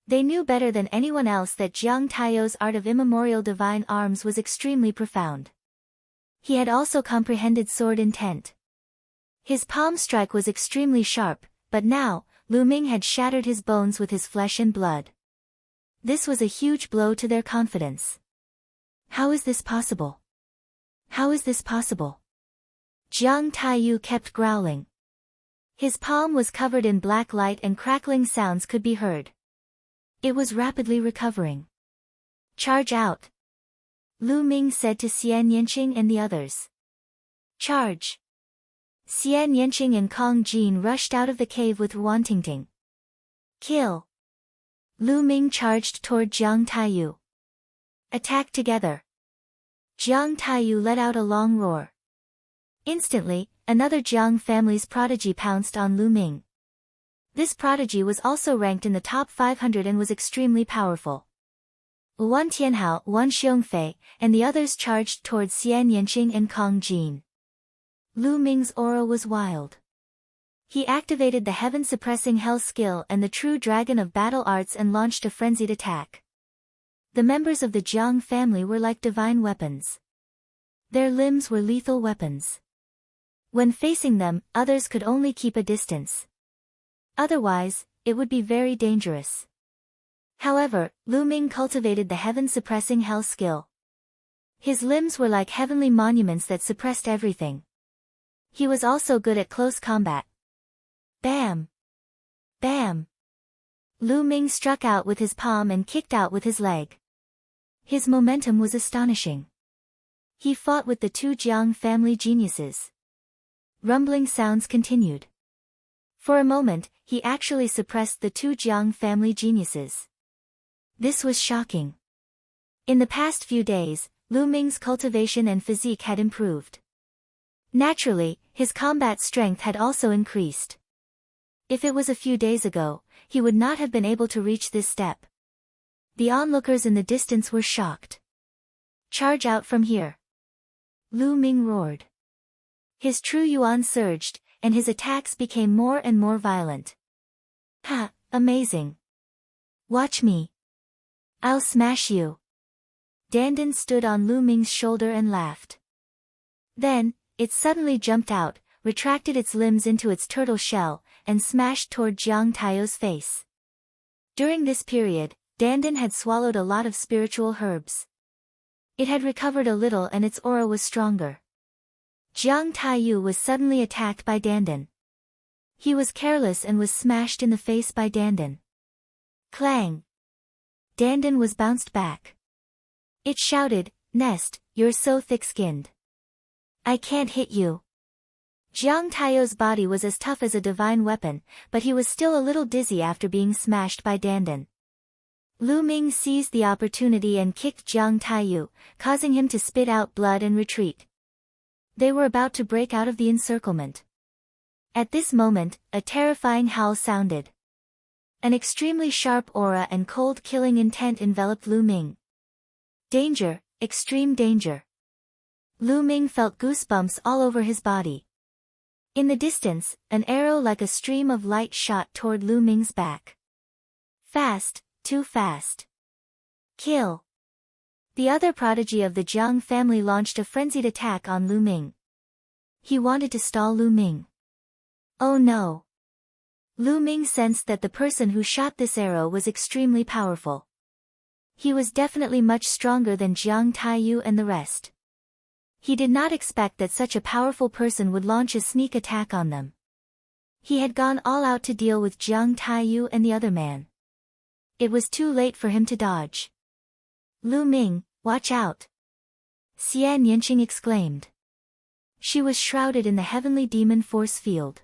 They knew better than anyone else that Jiang Taiyu's art of immemorial divine arms was extremely profound. He had also comprehended sword intent. His palm strike was extremely sharp, but now, Lu Ming had shattered his bones with his flesh and blood. This was a huge blow to their confidence. How is this possible? How is this possible? Jiang Taiyu kept growling. His palm was covered in black light and crackling sounds could be heard. It was rapidly recovering. Charge out! Lu Ming said to Xian Yanqing and the others. Charge! Xian Yanqing and Kong Jin rushed out of the cave with Huan Tingting. Kill! Lu Ming charged toward Jiang Taiyu. Attack together! Jiang Taiyu let out a long roar. Instantly, another Jiang family's prodigy pounced on Lu Ming. This prodigy was also ranked in the top 500 and was extremely powerful. Wan Tianhao, Wan Xiongfei, and the others charged towards Xian Yanqing and Kong Jin. Lu Ming's aura was wild. He activated the heaven-suppressing hell skill and the true dragon of battle arts and launched a frenzied attack. The members of the Jiang family were like divine weapons. Their limbs were lethal weapons. When facing them, others could only keep a distance. Otherwise, it would be very dangerous. However, Lu Ming cultivated the heaven-suppressing hell skill. His limbs were like heavenly monuments that suppressed everything. He was also good at close combat. Bam! Bam! Lu Ming struck out with his palm and kicked out with his leg. His momentum was astonishing. He fought with the two Jiang family geniuses. Rumbling sounds continued. For a moment, he actually suppressed the two Jiang family geniuses. This was shocking. In the past few days, Lu Ming's cultivation and physique had improved. Naturally, his combat strength had also increased. If it was a few days ago, he would not have been able to reach this step. The onlookers in the distance were shocked. Charge out from here! Lu Ming roared. His true yuan surged, and his attacks became more and more violent. Ha, amazing! Watch me! I'll smash you! Dandan stood on Lu Ming's shoulder and laughed. Then, it suddenly jumped out, retracted its limbs into its turtle shell, and smashed toward Jiang Taiyu's face. During this period, Dandan had swallowed a lot of spiritual herbs. It had recovered a little and its aura was stronger. Jiang Taiyu was suddenly attacked by Dandan. He was careless and was smashed in the face by Dandan. Clang! Dandan was bounced back. It shouted, Nest, you're so thick-skinned. I can't hit you. Jiang Taiyu's body was as tough as a divine weapon, but he was still a little dizzy after being smashed by Dandan. Lu Ming seized the opportunity and kicked Jiang Taiyu, causing him to spit out blood and retreat. They were about to break out of the encirclement. At this moment, a terrifying howl sounded. An extremely sharp aura and cold killing intent enveloped Lu Ming. Danger, extreme danger. Lu Ming felt goosebumps all over his body. In the distance, an arrow like a stream of light shot toward Lu Ming's back. Fast, too fast. Kill! The other prodigy of the Jiang family launched a frenzied attack on Lu Ming. He wanted to stall Lu Ming. Oh no! Lu Ming sensed that the person who shot this arrow was extremely powerful. He was definitely much stronger than Jiang Taiyu and the rest. He did not expect that such a powerful person would launch a sneak attack on them. He had gone all out to deal with Jiang Taiyu and the other man. It was too late for him to dodge. Lu Ming, watch out! Xian Yanqing exclaimed. She was shrouded in the heavenly demon force field.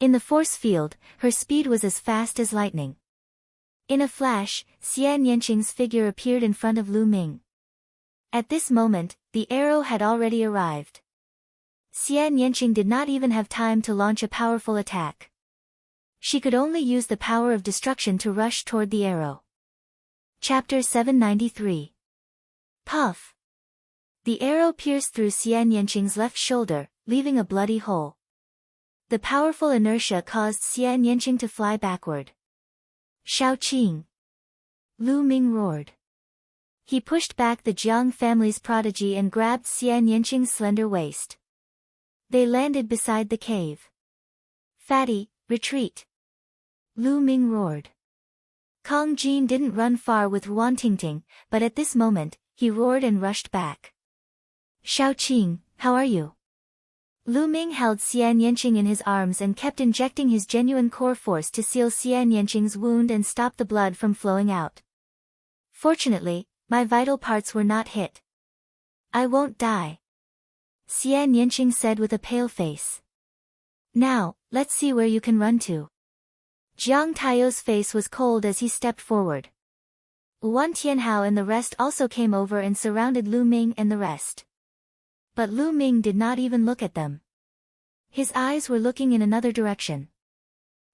In the force field, her speed was as fast as lightning. In a flash, Xian Yanqing's figure appeared in front of Lu Ming. At this moment, the arrow had already arrived. Xian Yanqing did not even have time to launch a powerful attack. She could only use the power of destruction to rush toward the arrow. Chapter 793. Puff! The arrow pierced through Xian Yanqing's left shoulder, leaving a bloody hole. The powerful inertia caused Xian Yanqing to fly backward. Shaoqing! Lu Ming roared. He pushed back the Jiang family's prodigy and grabbed Xian Yanqing's slender waist. They landed beside the cave. Fatty, retreat! Lu Ming roared. Kong Jin didn't run far with Ruan Tingting, but at this moment, he roared and rushed back. Shaoqing, how are you? Lu Ming held Xian Yanqing in his arms and kept injecting his genuine core force to seal Xian Yanqing's wound and stop the blood from flowing out. Fortunately, my vital parts were not hit. I won't die. Xian Yanqing said with a pale face. Now, let's see where you can run to. Jiang Tao's face was cold as he stepped forward. Wan Tianhao and the rest also came over and surrounded Lu Ming and the rest. But Lu Ming did not even look at them. His eyes were looking in another direction.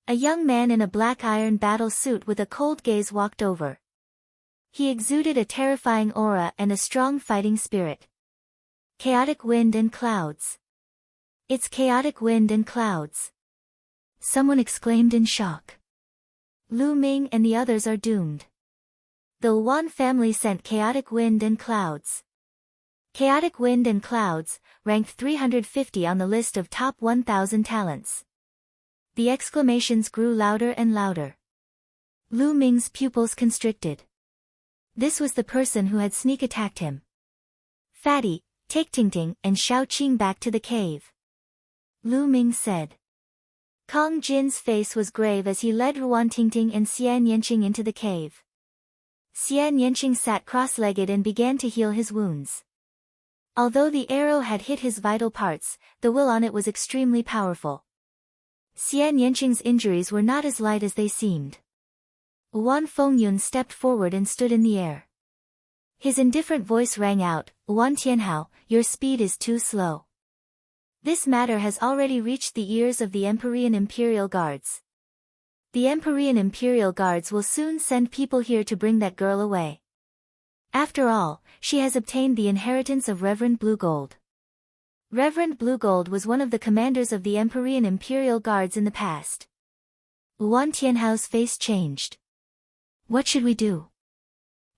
A young man in a black iron battle suit with a cold gaze walked over. He exuded a terrifying aura and a strong fighting spirit. Chaotic wind and clouds. It's chaotic wind and clouds. Someone exclaimed in shock. Lu Ming and the others are doomed. The Wan family sent chaotic wind and clouds. Chaotic wind and clouds, ranked 350 on the list of top 1,000 talents. The exclamations grew louder and louder. Lu Ming's pupils constricted. This was the person who had sneak attacked him. Fatty, take Tingting and Shaoqing back to the cave. Lu Ming said. Kong Jin's face was grave as he led Ruan Tingting and Xian Yanqing into the cave. Xian Yanqing sat cross-legged and began to heal his wounds. Although the arrow had hit his vital parts, the will on it was extremely powerful. Xian Yanqing's injuries were not as light as they seemed. Wan Fengyun stepped forward and stood in the air. His indifferent voice rang out, Wan Tianhao, your speed is too slow. This matter has already reached the ears of the Empyrean Imperial Guards. The Empyrean Imperial Guards will soon send people here to bring that girl away. After all, she has obtained the inheritance of Reverend Bluegold. Reverend Bluegold was one of the commanders of the Empyrean Imperial Guards in the past. Wan Tianhao's face changed. What should we do?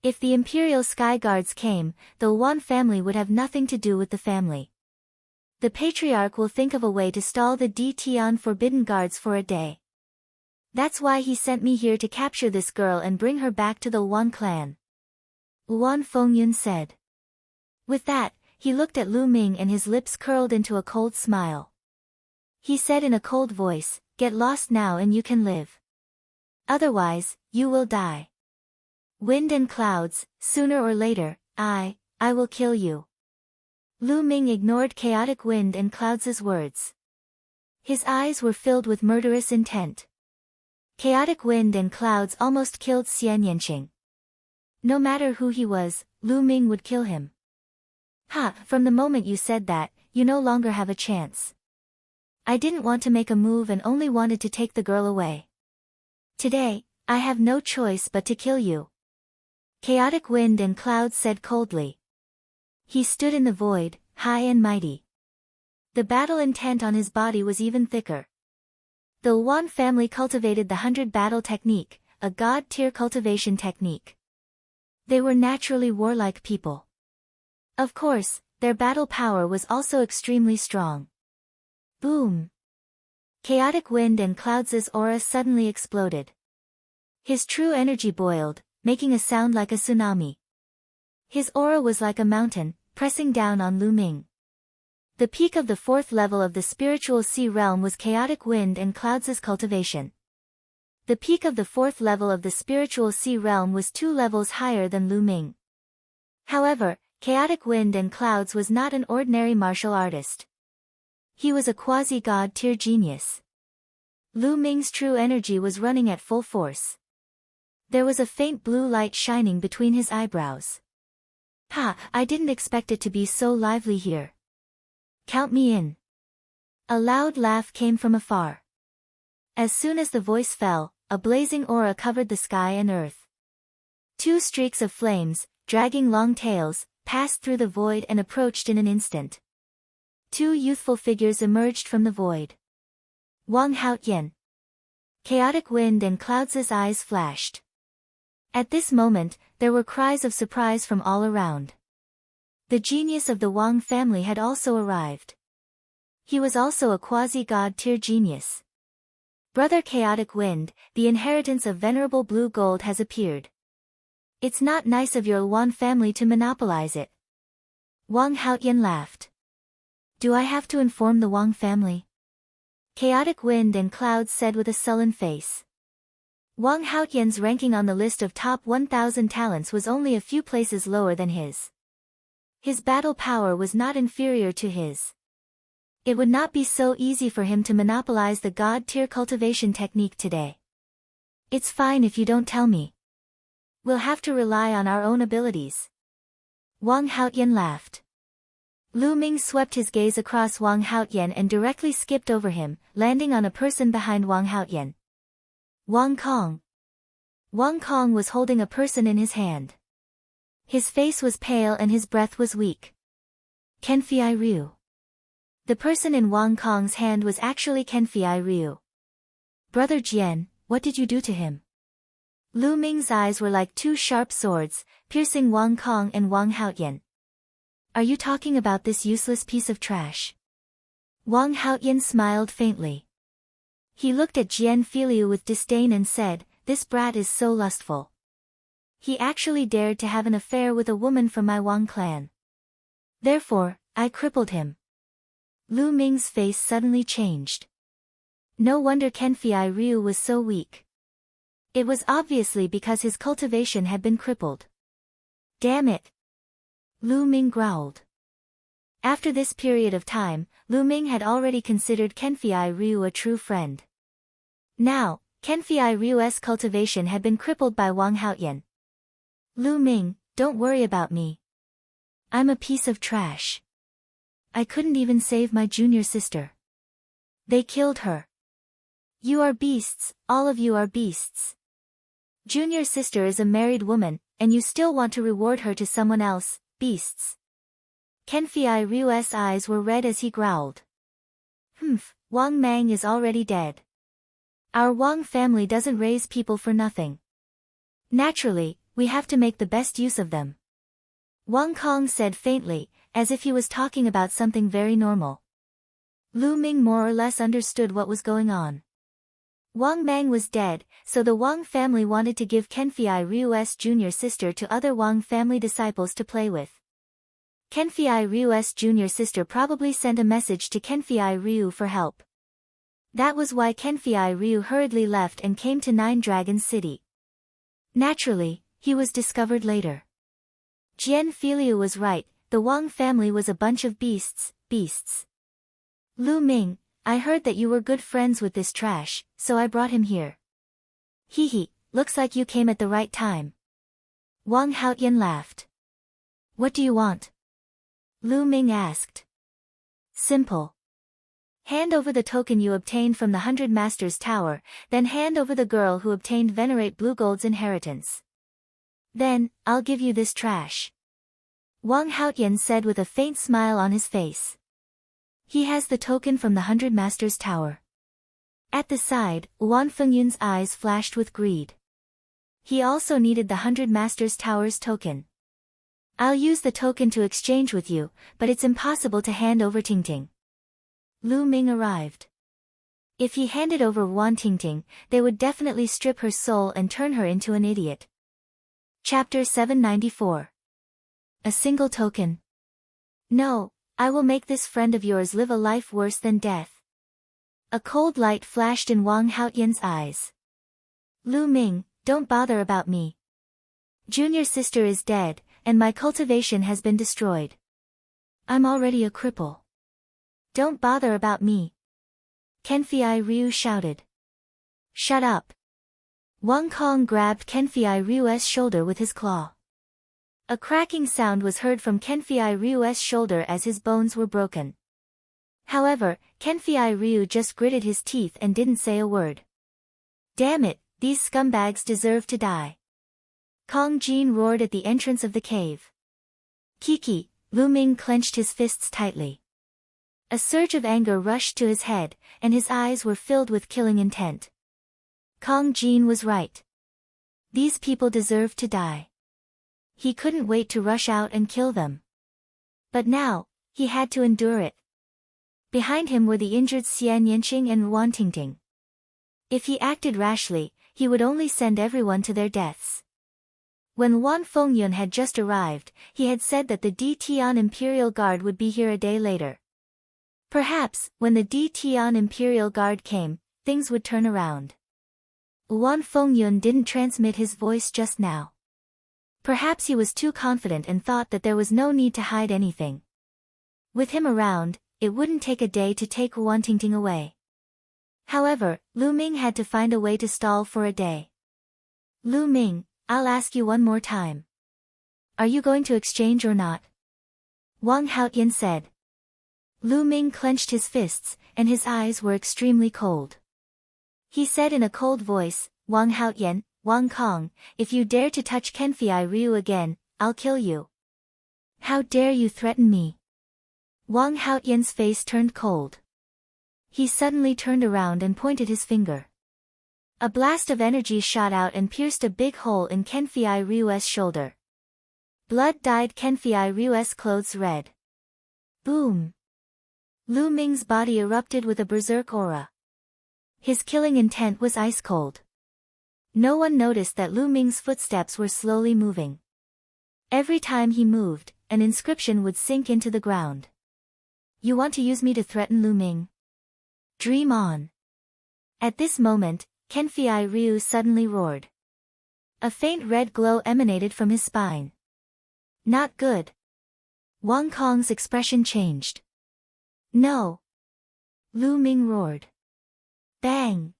If the Imperial Sky Guards came, the Wan family would have nothing to do with the family. The Patriarch will think of a way to stall the Tian Forbidden Guards for a day. That's why he sent me here to capture this girl and bring her back to the Wan clan. Wan Fengyun said. With that, he looked at Lu Ming and his lips curled into a cold smile. He said in a cold voice, get lost now and you can live. Otherwise, you will die. Wind and clouds, sooner or later, I will kill you. Lu Ming ignored chaotic wind and clouds' words. His eyes were filled with murderous intent. Chaotic wind and clouds almost killed Xian Yanqing. No matter who he was, Lu Ming would kill him. From the moment you said that, you no longer have a chance. I didn't want to make a move and only wanted to take the girl away. Today, I have no choice but to kill you. Chaotic wind and clouds said coldly. He stood in the void, high and mighty. The battle intent on his body was even thicker. The Wan family cultivated the 100 battle technique, a god-tier cultivation technique. They were naturally warlike people. Of course, their battle power was also extremely strong. Boom! Chaotic wind and clouds' aura suddenly exploded. His true energy boiled, making a sound like a tsunami. His aura was like a mountain, pressing down on Lu Ming. The peak of the 4th level of the spiritual sea realm was chaotic wind and clouds' cultivation. The peak of the 4th level of the spiritual sea realm was 2 levels higher than Lu Ming. However, chaotic wind and clouds was not an ordinary martial artist. He was a quasi-god tier genius. Lu Ming's true energy was running at full force. There was a faint blue light shining between his eyebrows. Ha, I didn't expect it to be so lively here. Count me in. A loud laugh came from afar. As soon as the voice fell, a blazing aura covered the sky and earth. Two streaks of flames, dragging long tails, passed through the void and approached in an instant. Two youthful figures emerged from the void. Wang Haotian. Chaotic wind and clouds' eyes flashed. At this moment, there were cries of surprise from all around. The genius of the Wang family had also arrived. He was also a quasi-god tier genius. Brother Chaotic Wind, the inheritance of venerable blue gold has appeared. It's not nice of your Wang family to monopolize it. Wang Haotian laughed. Do I have to inform the Wang family? Chaotic Wind and Clouds said with a sullen face. Wang Haotian's ranking on the list of top 1,000 talents was only a few places lower than his. His battle power was not inferior to his. It would not be so easy for him to monopolize the god-tier cultivation technique today. It's fine if you don't tell me. We'll have to rely on our own abilities. Wang Haotian laughed. Lu Ming swept his gaze across Wang Haotian and directly skipped over him, landing on a person behind Wang Haotian. Wang Kong. Wang Kong was holding a person in his hand. His face was pale and his breath was weak. Kenfei Ryu. The person in Wang Kong's hand was actually Kenfei Ryu. Brother Jian, what did you do to him? Lu Ming's eyes were like two sharp swords, piercing Wang Kong and Wang Haotian. Are you talking about this useless piece of trash? Wang Haotian smiled faintly. He looked at Jian Filiu with disdain and said, this brat is so lustful. He actually dared to have an affair with a woman from my Wang clan. Therefore, I crippled him. Lu Ming's face suddenly changed. No wonder Kenfei Ryu was so weak. It was obviously because his cultivation had been crippled. Damn it! Lu Ming growled. After this period of time, Lu Ming had already considered Kenfei Ryu a true friend. Now, Kenfei Ryu's cultivation had been crippled by Wang Haotian. Lu Ming, don't worry about me. I'm a piece of trash. I couldn't even save my junior sister. They killed her. You are beasts, all of you are beasts. Junior sister is a married woman, and you still want to reward her to someone else, beasts. Kenfei Ryu's eyes were red as he growled. Wang Mang is already dead. Our Wang family doesn't raise people for nothing. Naturally, we have to make the best use of them. Wang Kong said faintly, as if he was talking about something very normal. Lu Ming more or less understood what was going on. Wang Mang was dead, so the Wang family wanted to give Kenfei Ryu's junior sister to other Wang family disciples to play with. Kenfei Ryu's junior sister probably sent a message to Kenfei Ryu for help. That was why Kenfei Ryu hurriedly left and came to Nine Dragons City. Naturally, he was discovered later. Jian Filiu was right, the Wang family was a bunch of beasts. Lu Ming, I heard that you were good friends with this trash, so I brought him here. Hee, looks like you came at the right time. Wang Haotian laughed. What do you want? Lu Ming asked. Simple. Hand over the token you obtained from the 100 Masters Tower, then hand over the girl who obtained Venerate Blue Gold's inheritance. Then, I'll give you this trash. Wang Haotian said with a faint smile on his face. He has the token from the 100 Masters Tower. At the side, Wan Fengyun's eyes flashed with greed. He also needed the 100 Masters Tower's token. I'll use the token to exchange with you, but it's impossible to hand over Tingting. Lu Ming arrived. If he handed over Wan Tingting, they would definitely strip her soul and turn her into an idiot. Chapter 794. A single token. No, I will make this friend of yours live a life worse than death. A cold light flashed in Wang Haotian's eyes. Lu Ming, don't bother about me. Junior sister is dead, and my cultivation has been destroyed. I'm already a cripple. Don't bother about me. Kenfei Ryu shouted. Shut up. Wang Kong grabbed Kenfei Ryu's shoulder with his claw. A cracking sound was heard from Kenfei Ryu's shoulder as his bones were broken. However, Kenfei Ryu just gritted his teeth and didn't say a word. Damn it, these scumbags deserve to die. Kong Jin roared at the entrance of the cave. Kiki, Lu Ming clenched his fists tightly. A surge of anger rushed to his head, and his eyes were filled with killing intent. Kong Jin was right. These people deserved to die. He couldn't wait to rush out and kill them. But now, he had to endure it. Behind him were the injured Xian Yanqing and Wan Tingting. If he acted rashly, he would only send everyone to their deaths. When Wan Fengyun had just arrived, he had said that the D Tian Imperial Guard would be here a day later. Perhaps, when the D Tian Imperial Guard came, things would turn around. Wan Fengyun didn't transmit his voice just now. Perhaps he was too confident and thought that there was no need to hide anything. With him around, it wouldn't take a day to take Wan Tingting away. However, Lu Ming had to find a way to stall for a day. Lu Ming, I'll ask you one more time. Are you going to exchange or not? Wang Haoyan said. Lu Ming clenched his fists, and his eyes were extremely cold. He said in a cold voice, Wang Haoyan, Wang Kong, if you dare to touch Kenfei Ryu again, I'll kill you. How dare you threaten me? Wang Haoyan's face turned cold. He suddenly turned around and pointed his finger. A blast of energy shot out and pierced a big hole in Kenfei Ryu's shoulder. Blood dyed Kenfei Ryu's clothes red. Boom! Lu Ming's body erupted with a berserk aura. His killing intent was ice cold. No one noticed that Lu Ming's footsteps were slowly moving. Every time he moved, an inscription would sink into the ground. You want to use me to threaten Lu Ming? Dream on. At this moment, Kenfei Ryu suddenly roared. A faint red glow emanated from his spine. Not good. Wang Kong's expression changed. No. Lu Ming roared. Bang.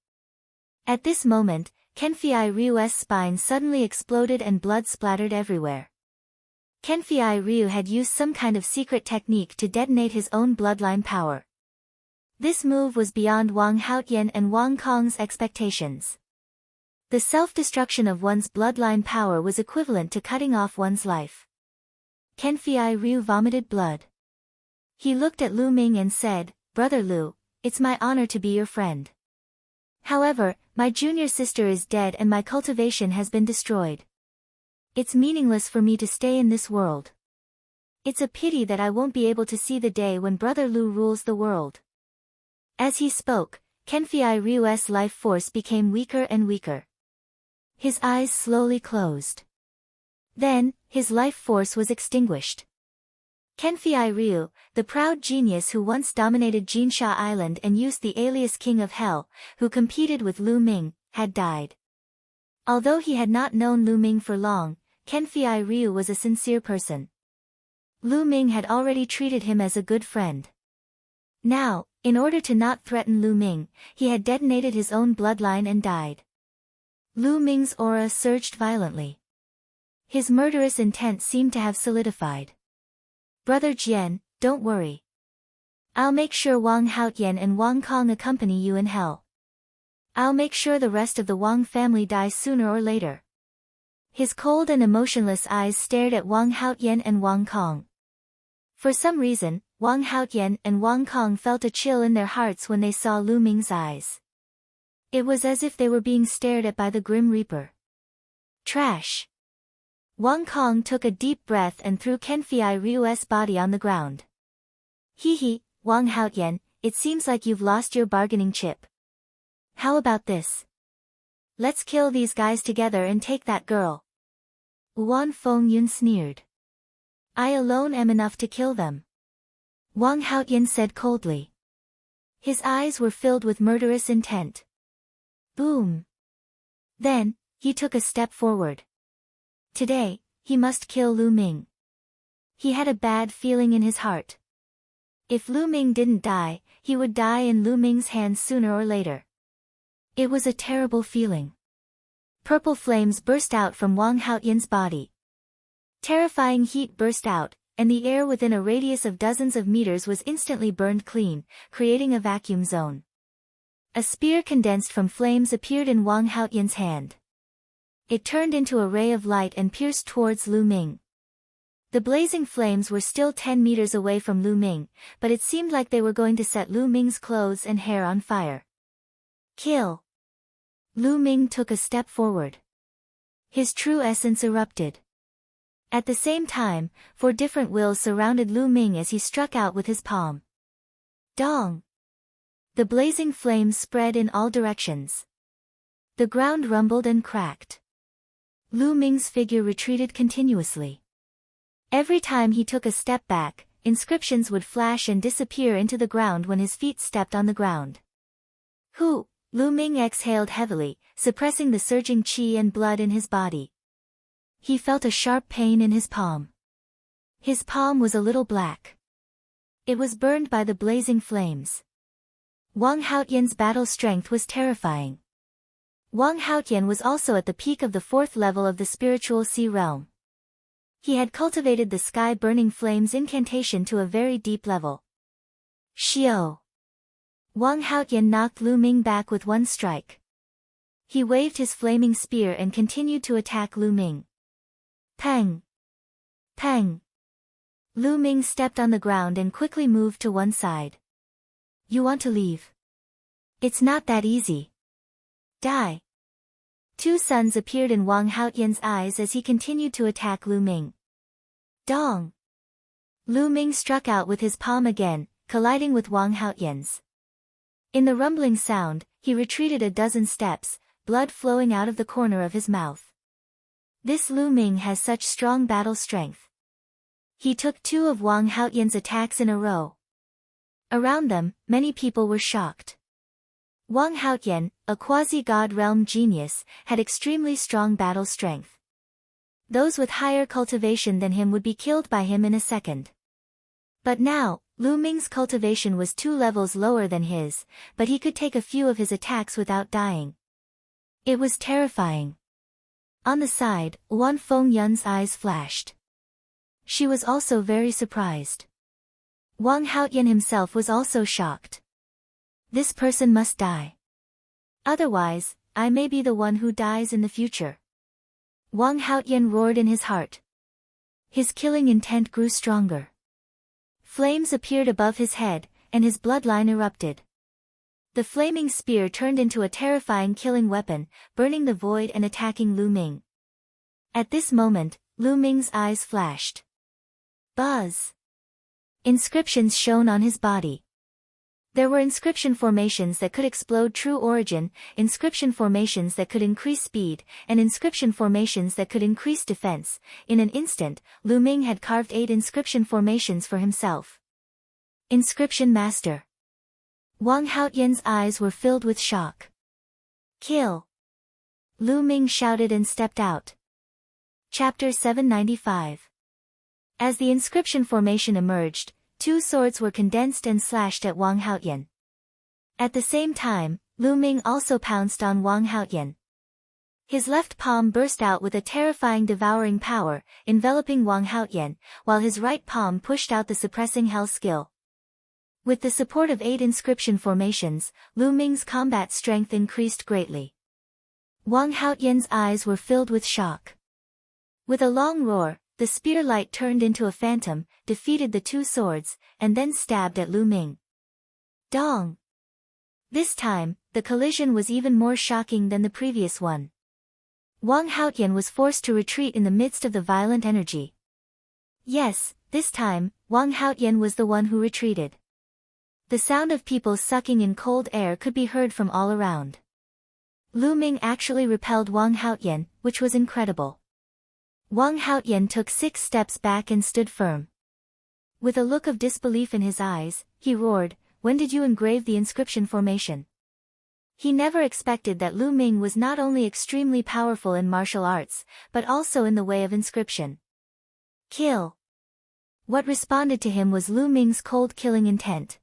At this moment, Kenfei Ryu's spine suddenly exploded and blood splattered everywhere. Kenfei Ryu had used some kind of secret technique to detonate his own bloodline power. This move was beyond Wang Haoyan and Wang Kong's expectations. The self-destruction of one's bloodline power was equivalent to cutting off one's life. Kenfei Ryu vomited blood. He looked at Lu Ming and said, Brother Lu, it's my honor to be your friend. However, my junior sister is dead and my cultivation has been destroyed. It's meaningless for me to stay in this world. It's a pity that I won't be able to see the day when Brother Lu rules the world. As he spoke, Kenfei Ryu's life force became weaker and weaker. His eyes slowly closed. Then, his life force was extinguished. Kenfei Ryu, the proud genius who once dominated Jinsha Island and used the alias King of Hell, who competed with Lu Ming, had died. Although he had not known Lu Ming for long, Kenfei Ryu was a sincere person. Lu Ming had already treated him as a good friend. Now, in order to not threaten Lu Ming, he had detonated his own bloodline and died. Lu Ming's aura surged violently. His murderous intent seemed to have solidified. Brother Jian, don't worry. I'll make sure Wang Haoyan and Wang Kong accompany you in hell. I'll make sure the rest of the Wang family die sooner or later. His cold and emotionless eyes stared at Wang Haoyan and Wang Kong. For some reason, Wang Haoyan and Wang Kong felt a chill in their hearts when they saw Lu Ming's eyes. It was as if they were being stared at by the Grim Reaper. Trash. Wang Kong took a deep breath and threw Kenfei Ryu's body on the ground. Hee, Wang Haoyan, it seems like you've lost your bargaining chip. How about this? Let's kill these guys together and take that girl. Wan Fengyun sneered. I alone am enough to kill them. Wang Haoyan said coldly. His eyes were filled with murderous intent. Boom. Then, he took a step forward. Today, he must kill Lu Ming. He had a bad feeling in his heart. If Lu Ming didn't die, he would die in Lu Ming's hands sooner or later. It was a terrible feeling. Purple flames burst out from Wang Haotian's body. Terrifying heat burst out, and the air within a radius of dozens of meters was instantly burned clean, creating a vacuum zone. A spear condensed from flames appeared in Wang Haotian's hand. It turned into a ray of light and pierced towards Lu Ming. The blazing flames were still 10 meters away from Lu Ming, but it seemed like they were going to set Lu Ming's clothes and hair on fire. Kill! Lu Ming took a step forward. His true essence erupted. At the same time, 4 different wills surrounded Lu Ming as he struck out with his palm. Dong! The blazing flames spread in all directions. The ground rumbled and cracked. Lu Ming's figure retreated continuously. Every time he took a step back, inscriptions would flash and disappear into the ground when his feet stepped on the ground. Hu! Lu Ming exhaled heavily, suppressing the surging qi and blood in his body. He felt a sharp pain in his palm. His palm was a little black. It was burned by the blazing flames. Wang Haotian's battle strength was terrifying. Wang Haotian was also at the peak of the 4th level of the spiritual sea realm. He had cultivated the sky-burning flames incantation to a very deep level. Xiao! Wang Haotian knocked Lu Ming back with one strike. He waved his flaming spear and continued to attack Lu Ming. Peng! Peng! Lu Ming stepped on the ground and quickly moved to one side. You want to leave? It's not that easy. Die! 2 suns appeared in Wang Haotian's eyes as he continued to attack Lu Ming. Dong! Lu Ming struck out with his palm again, colliding with Wang Haotian's. In the rumbling sound, he retreated a dozen steps, blood flowing out of the corner of his mouth. This Lu Ming has such strong battle strength. He took 2 of Wang Haotian's attacks in a row. Around them, many people were shocked. Wang Haotian, a quasi-god realm genius, had extremely strong battle strength. Those with higher cultivation than him would be killed by him in a second. But now, Lu Ming's cultivation was 2 levels lower than his, but he could take a few of his attacks without dying. It was terrifying. On the side, Wan Fengyun's eyes flashed. She was also very surprised. Wang Haotian himself was also shocked. This person must die. Otherwise, I may be the one who dies in the future. Wang Haotian roared in his heart. His killing intent grew stronger. Flames appeared above his head, and his bloodline erupted. The flaming spear turned into a terrifying killing weapon, burning the void and attacking Lu Ming. At this moment, Lu Ming's eyes flashed. Buzz! Inscriptions shone on his body. There were inscription formations that could explode true origin, inscription formations that could increase speed, and inscription formations that could increase defense. In an instant, Lu Ming had carved 8 inscription formations for himself. Inscription Master. Wang Haotian's eyes were filled with shock. Kill! Lu Ming shouted and stepped out. Chapter 795. As the inscription formation emerged, 2 swords were condensed and slashed at Wang Haotian. At the same time, Lu Ming also pounced on Wang Haotian. His left palm burst out with a terrifying devouring power, enveloping Wang Haotian, while his right palm pushed out the suppressing hell skill. With the support of 8 inscription formations, Lu Ming's combat strength increased greatly. Wang Haotian's eyes were filled with shock. With a long roar, the spear light turned into a phantom, defeated the 2 swords, and then stabbed at Lu Ming. Dong! This time, the collision was even more shocking than the previous one. Wang Haotian was forced to retreat in the midst of the violent energy. Yes, this time, Wang Haotian was the one who retreated. The sound of people sucking in cold air could be heard from all around. Lu Ming actually repelled Wang Haotian, which was incredible. Wang Haotian took 6 steps back and stood firm. With a look of disbelief in his eyes, he roared, "When did you engrave the inscription formation?" He never expected that Lu Ming was not only extremely powerful in martial arts, but also in the way of inscription. Kill! What responded to him was Lu Ming's cold killing intent.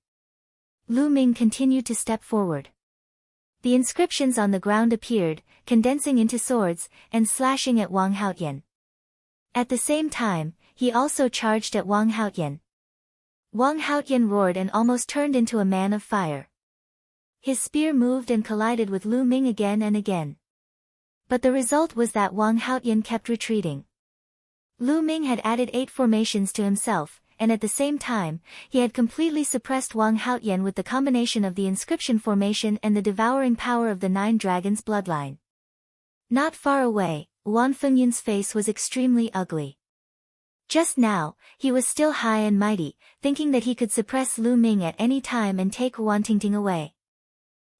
Lu Ming continued to step forward. The inscriptions on the ground appeared, condensing into swords, and slashing at Wang Haotian. At the same time, he also charged at Wang Haotian. Wang Haotian roared and almost turned into a man of fire. His spear moved and collided with Lu Ming again and again. But the result was that Wang Haotian kept retreating. Lu Ming had added 8 formations to himself, and at the same time, he had completely suppressed Wang Haotian with the combination of the inscription formation and the devouring power of the 9 dragons' bloodline. Not far away, Wan Fengyan's face was extremely ugly. Just now, he was still high and mighty, thinking that he could suppress Lu Ming at any time and take Wan Tingting away.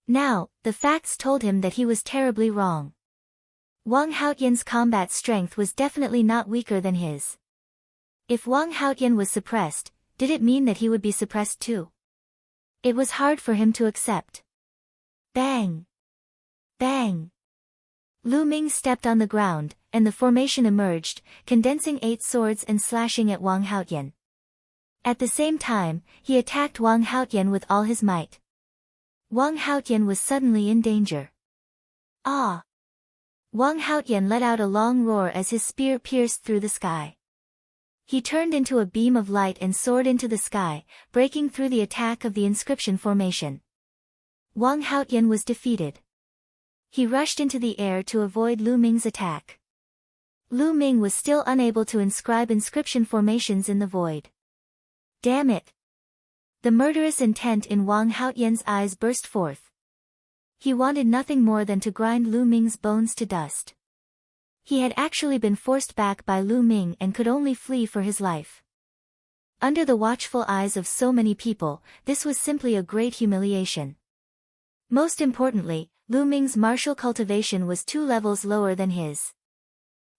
Now, the facts told him that he was terribly wrong. Wang Haotian's combat strength was definitely not weaker than his. If Wang Haotian was suppressed, did it mean that he would be suppressed too? It was hard for him to accept. Bang! Bang! Lu Ming stepped on the ground, and the formation emerged, condensing 8 swords and slashing at Wang Haotian. At the same time, he attacked Wang Haotian with all his might. Wang Haotian was suddenly in danger. Ah! Wang Haotian let out a long roar as his spear pierced through the sky. He turned into a beam of light and soared into the sky, breaking through the attack of the inscription formation. Wang Haotian was defeated. He rushed into the air to avoid Lu Ming's attack. Lu Ming was still unable to inscribe inscription formations in the void. Damn it! The murderous intent in Wang Haotian's eyes burst forth. He wanted nothing more than to grind Lu Ming's bones to dust. He had actually been forced back by Lu Ming and could only flee for his life. Under the watchful eyes of so many people, this was simply a great humiliation. Most importantly, Lu Ming's martial cultivation was 2 levels lower than his.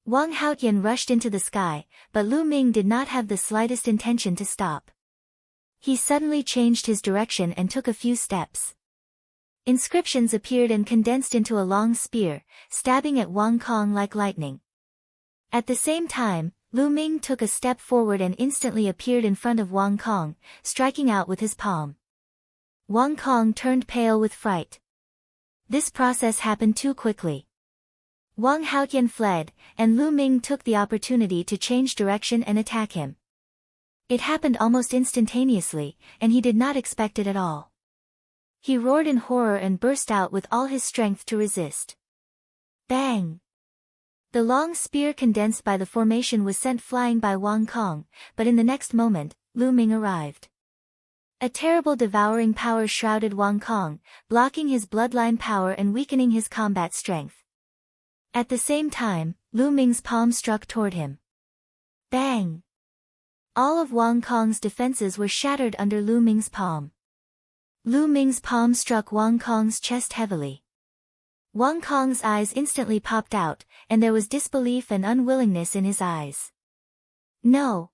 Wang Haotian rushed into the sky, but Lu Ming did not have the slightest intention to stop. He suddenly changed his direction and took a few steps. Inscriptions appeared and condensed into a long spear, stabbing at Wang Kong like lightning. At the same time, Lu Ming took a step forward and instantly appeared in front of Wang Kong, striking out with his palm. Wang Kong turned pale with fright. This process happened too quickly. Wang Haotian fled, and Lu Ming took the opportunity to change direction and attack him. It happened almost instantaneously, and he did not expect it at all. He roared in horror and burst out with all his strength to resist. Bang! The long spear condensed by the formation was sent flying by Wang Kong, but in the next moment, Lu Ming arrived. A terrible devouring power shrouded Wang Kong, blocking his bloodline power and weakening his combat strength. At the same time, Lu Ming's palm struck toward him. Bang! All of Wang Kong's defenses were shattered under Lu Ming's palm. Lu Ming's palm struck Wang Kong's chest heavily. Wang Kong's eyes instantly popped out, and there was disbelief and unwillingness in his eyes. No!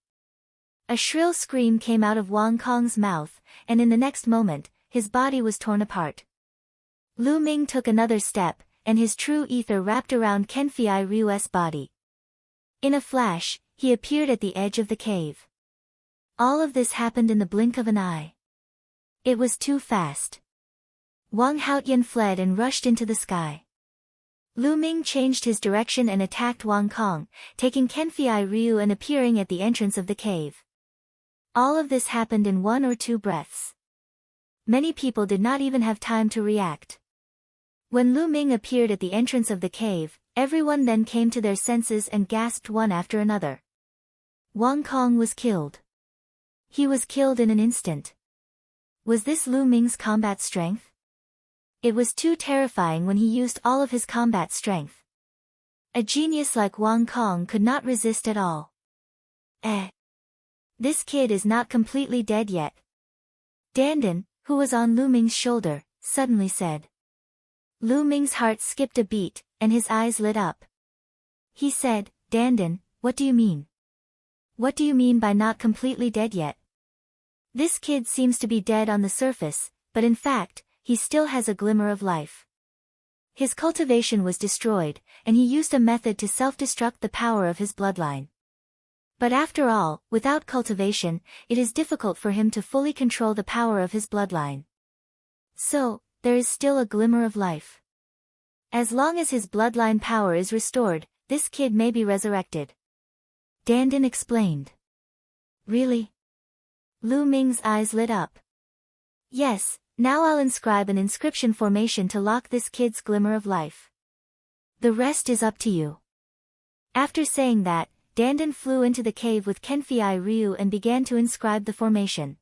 A shrill scream came out of Wang Kong's mouth, and in the next moment, his body was torn apart. Lu Ming took another step, and his true ether wrapped around Kenfei Ryu's body. In a flash, he appeared at the edge of the cave. All of this happened in the blink of an eye. It was too fast. Wang Haotian fled and rushed into the sky. Lu Ming changed his direction and attacked Wang Kong, taking Kenfei Ryu and appearing at the entrance of the cave. All of this happened in 1 or 2 breaths. Many people did not even have time to react. When Lu Ming appeared at the entrance of the cave, everyone then came to their senses and gasped one after another. Wang Kong was killed. He was killed in an instant. Was this Lu Ming's combat strength? It was too terrifying when he used all of his combat strength. A genius like Wang Kong could not resist at all. This kid is not completely dead yet. Dandan, who was on Lu Ming's shoulder, suddenly said. Lu Ming's heart skipped a beat, and his eyes lit up. He said, Dandan, what do you mean? What do you mean by not completely dead yet? This kid seems to be dead on the surface, but in fact, he still has a glimmer of life. His cultivation was destroyed, and he used a method to self-destruct the power of his bloodline. But after all, without cultivation, it is difficult for him to fully control the power of his bloodline. So, there is still a glimmer of life. As long as his bloodline power is restored, this kid may be resurrected. Dandin explained. Really? Lu Ming's eyes lit up. Yes, now I'll inscribe an inscription formation to lock this kid's glimmer of life. The rest is up to you. After saying that, Dandin flew into the cave with Kenfei Ryu and began to inscribe the formation.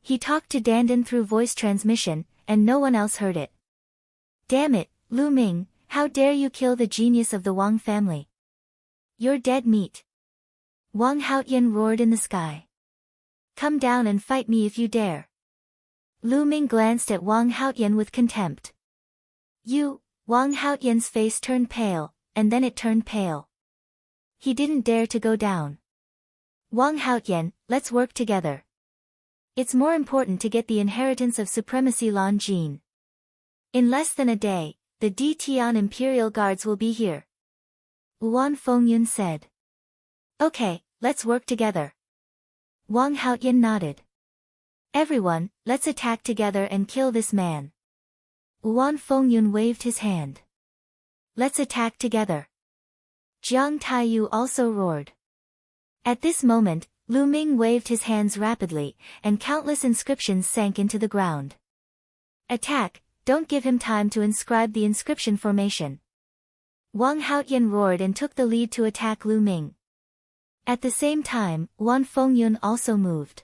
He talked to Dandin through voice transmission, and no one else heard it. Damn it, Lu Ming, how dare you kill the genius of the Wang family? You're dead meat. Wang Haotian roared in the sky. Come down and fight me if you dare. Lu Ming glanced at Wang Haotian with contempt. You, Wang Haotian's face turned pale, and then it turned pale. He didn't dare to go down. Wang Haotian, let's work together. It's more important to get the inheritance of Supremacy Lan Jin. In less than a day, the D Tian Imperial Guards will be here. Wan Fengyun said. Okay, let's work together. Wang Haotian nodded. Everyone, let's attack together and kill this man. Wan Fengyun waved his hand. Let's attack together. Jiang Taiyu also roared. At this moment, Lu Ming waved his hands rapidly, and countless inscriptions sank into the ground. Attack, don't give him time to inscribe the inscription formation. Wang Haotian roared and took the lead to attack Lu Ming. At the same time, Wan Fengyun also moved.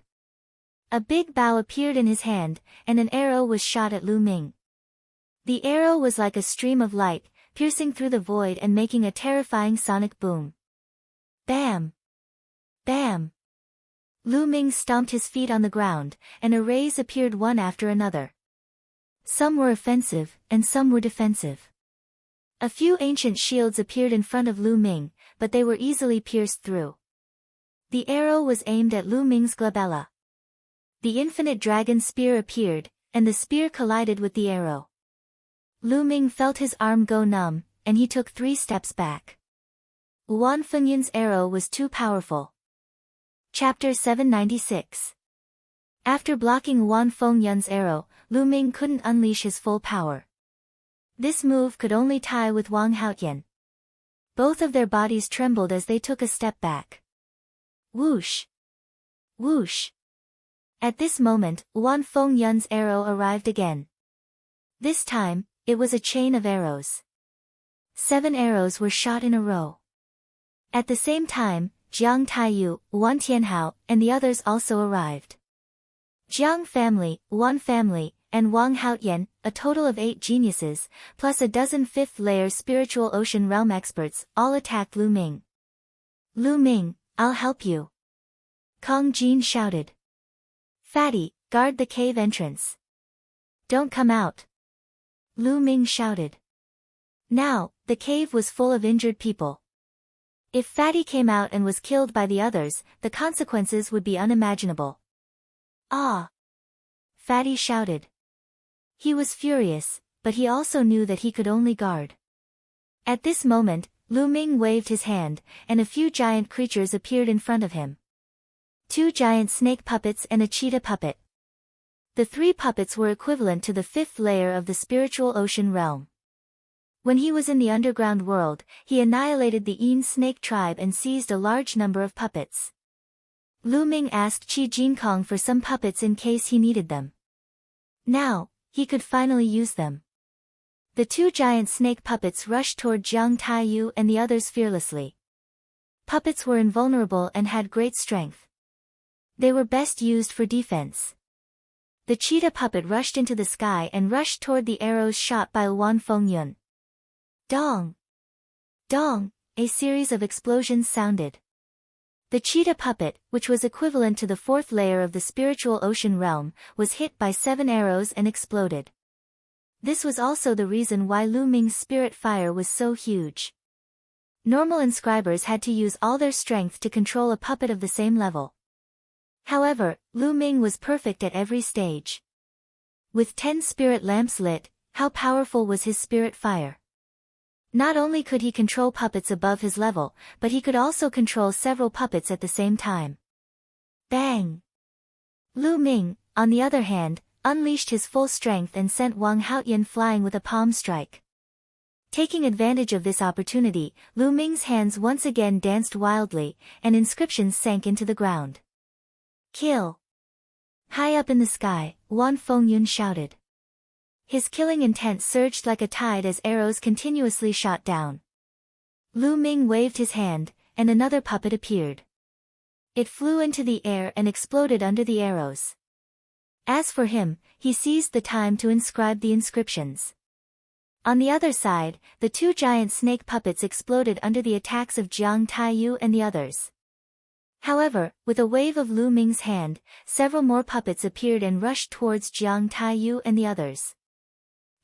A big bow appeared in his hand, and an arrow was shot at Lu Ming. The arrow was like a stream of light, piercing through the void and making a terrifying sonic boom. Bam! Bam! Lu Ming stomped his feet on the ground, and arrays appeared one after another. Some were offensive, and some were defensive. A few ancient shields appeared in front of Lu Ming, but they were easily pierced through. The arrow was aimed at Lu Ming's glabella. The infinite dragon spear appeared, and the spear collided with the arrow. Lu Ming felt his arm go numb, and he took 3 steps back. Wan Fengyun's arrow was too powerful. Chapter 796. After blocking Wan Fengyun's arrow, Lu Ming couldn't unleash his full power. This move could only tie with Wang Haotian. Both of their bodies trembled as they took a step back. Whoosh! Whoosh! At this moment, Wan Fengyun's arrow arrived again. This time, it was a chain of arrows. 7 arrows were shot in a row. At the same time, Jiang Taiyu, Wan Tianhao, and the others also arrived. Jiang family, Wan family, and Wang Haotian, a total of 8 geniuses, plus a dozen 5th-layer spiritual ocean realm experts, all attacked Lu Ming. Lu Ming, I'll help you. Kong Jin shouted. Fatty, guard the cave entrance. Don't come out. Lu Ming shouted. Now, the cave was full of injured people. If Fatty came out and was killed by the others, the consequences would be unimaginable. Ah! Fatty shouted. He was furious, but he also knew that he could only guard. At this moment, Lu Ming waved his hand, and a few giant creatures appeared in front of him. 2 giant snake puppets and a cheetah puppet. The 3 puppets were equivalent to the 5th layer of the spiritual ocean realm. When he was in the underground world, he annihilated the Een snake tribe and seized a large number of puppets. Lu Ming asked Qi Jinkong for some puppets in case he needed them. Now, he could finally use them. The 2 giant snake puppets rushed toward Jiang Taiyu and the others fearlessly. Puppets were invulnerable and had great strength. They were best used for defense. The cheetah puppet rushed into the sky and rushed toward the arrows shot by Wan Fengyun. Dong! Dong! A series of explosions sounded. The cheetah puppet, which was equivalent to the 4th layer of the spiritual ocean realm, was hit by 7 arrows and exploded. This was also the reason why Lu Ming's spirit fire was so huge. Normal inscribers had to use all their strength to control a puppet of the same level. However, Lu Ming was perfect at every stage. With 10 spirit lamps lit, how powerful was his spirit fire? Not only could he control puppets above his level, but he could also control several puppets at the same time. Bang! Lu Ming, on the other hand, unleashed his full strength and sent Wang Haotian flying with a palm strike. Taking advantage of this opportunity, Lu Ming's hands once again danced wildly, and inscriptions sank into the ground. Kill! High up in the sky, Wan Fengyun shouted. His killing intent surged like a tide as arrows continuously shot down. Lu Ming waved his hand, and another puppet appeared. It flew into the air and exploded under the arrows. As for him, he seized the time to inscribe the inscriptions. On the other side, the two giant snake puppets exploded under the attacks of Jiang Taiyu and the others. However, with a wave of Lu Ming's hand, several more puppets appeared and rushed towards Jiang Taiyu and the others.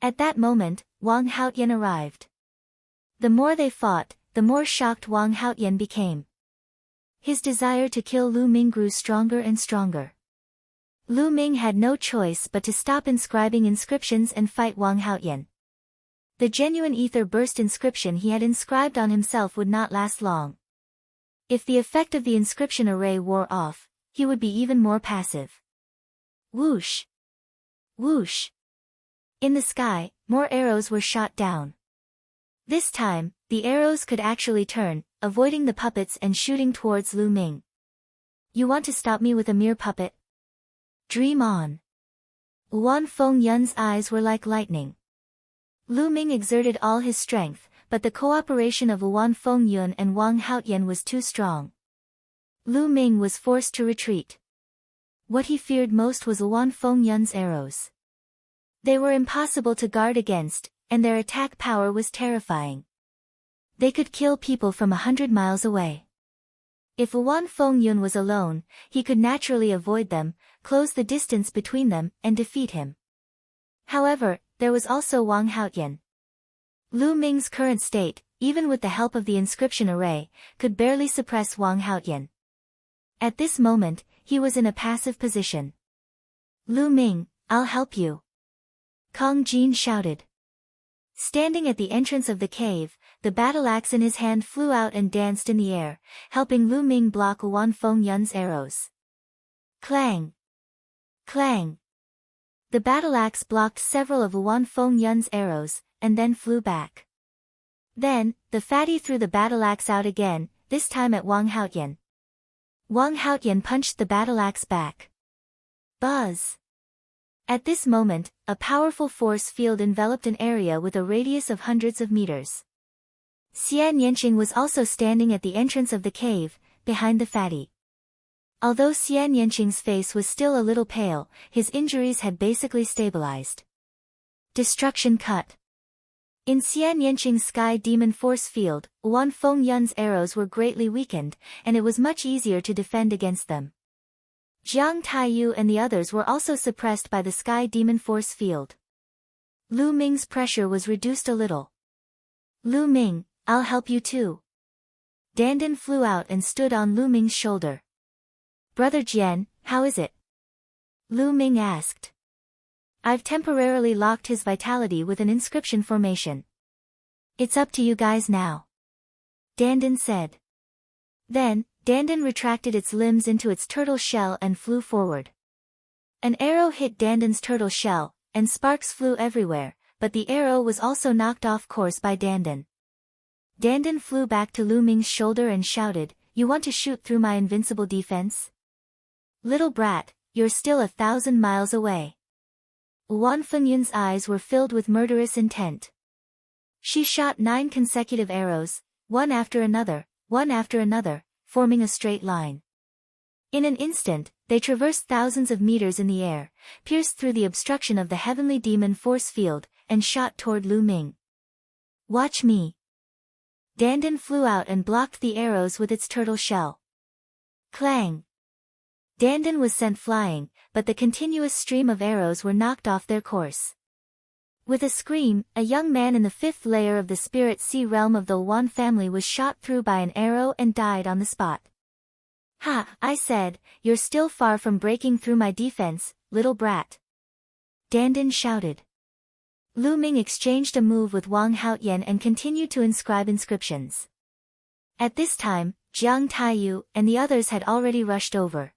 At that moment, Wang Haotian arrived. The more they fought, the more shocked Wang Haotian became. His desire to kill Lu Ming grew stronger and stronger. Lu Ming had no choice but to stop inscribing inscriptions and fight Wang Haotian. The genuine ether burst inscription he had inscribed on himself would not last long. If the effect of the inscription array wore off, he would be even more passive. Whoosh! Whoosh! In the sky, more arrows were shot down. This time, the arrows could actually turn, avoiding the puppets and shooting towards Lu Ming. You want to stop me with a mere puppet? Dream on. Wan Fengyun's eyes were like lightning. Lu Ming exerted all his strength, but the cooperation of Wan Fengyun and Wang Haotian was too strong. Lu Ming was forced to retreat. What he feared most was Wan Fengyun's arrows. They were impossible to guard against, and their attack power was terrifying. They could kill people from 100 miles away. If Wan Fengyun was alone, he could naturally avoid them, close the distance between them, and defeat him. However, there was also Wang Haotian. Lu Ming's current state, even with the help of the inscription array, could barely suppress Wang Haotian. At this moment, he was in a passive position. Lu Ming, I'll help you. Kong Jin shouted. Standing at the entrance of the cave, the battle axe in his hand flew out and danced in the air, helping Lu Ming block Wan Fengyun's arrows. Clang! Clang! The battle axe blocked several of Wan Fengyun's arrows, and then flew back. Then, the fatty threw the battle axe out again, this time at Wang Haotian. Wang Haotian punched the battle axe back. Buzz! At this moment, a powerful force field enveloped an area with a radius of hundreds of meters. Xian Yanqing was also standing at the entrance of the cave, behind the fatty. Although Xian Yanqing's face was still a little pale, his injuries had basically stabilized. Destruction cut. In Xian Yanqing's sky demon force field, Wan Fengyun's arrows were greatly weakened, and it was much easier to defend against them. Jiang Taiyu and the others were also suppressed by the sky demon force field. Lu Ming's pressure was reduced a little. Lu Ming, I'll help you too. Dandan flew out and stood on Lu Ming's shoulder. Brother Jian, how is it? Lu Ming asked. I've temporarily locked his vitality with an inscription formation. It's up to you guys now. Dandan said. Then, Dandan retracted its limbs into its turtle shell and flew forward. An arrow hit Dandan's turtle shell, and sparks flew everywhere, but the arrow was also knocked off course by Dandan. Dandan flew back to Lu Ming's shoulder and shouted, You want to shoot through my invincible defense? Little brat, you're still 1,000 miles away. Wan Fengyun's eyes were filled with murderous intent. She shot 9 consecutive arrows, one after another, forming a straight line. In an instant, they traversed thousands of meters in the air, pierced through the obstruction of the heavenly demon force field, and shot toward Lu Ming. Watch me. Dandan flew out and blocked the arrows with its turtle shell. Clang! Dandan was sent flying, but the continuous stream of arrows were knocked off their course. With a scream, a young man in the 5th layer of the spirit sea realm of the Wan family was shot through by an arrow and died on the spot. Ha, I said, you're still far from breaking through my defense, little brat. Dandan shouted. Lu Ming exchanged a move with Wang Haotian and continued to inscribe inscriptions. At this time, Jiang Taiyu and the others had already rushed over.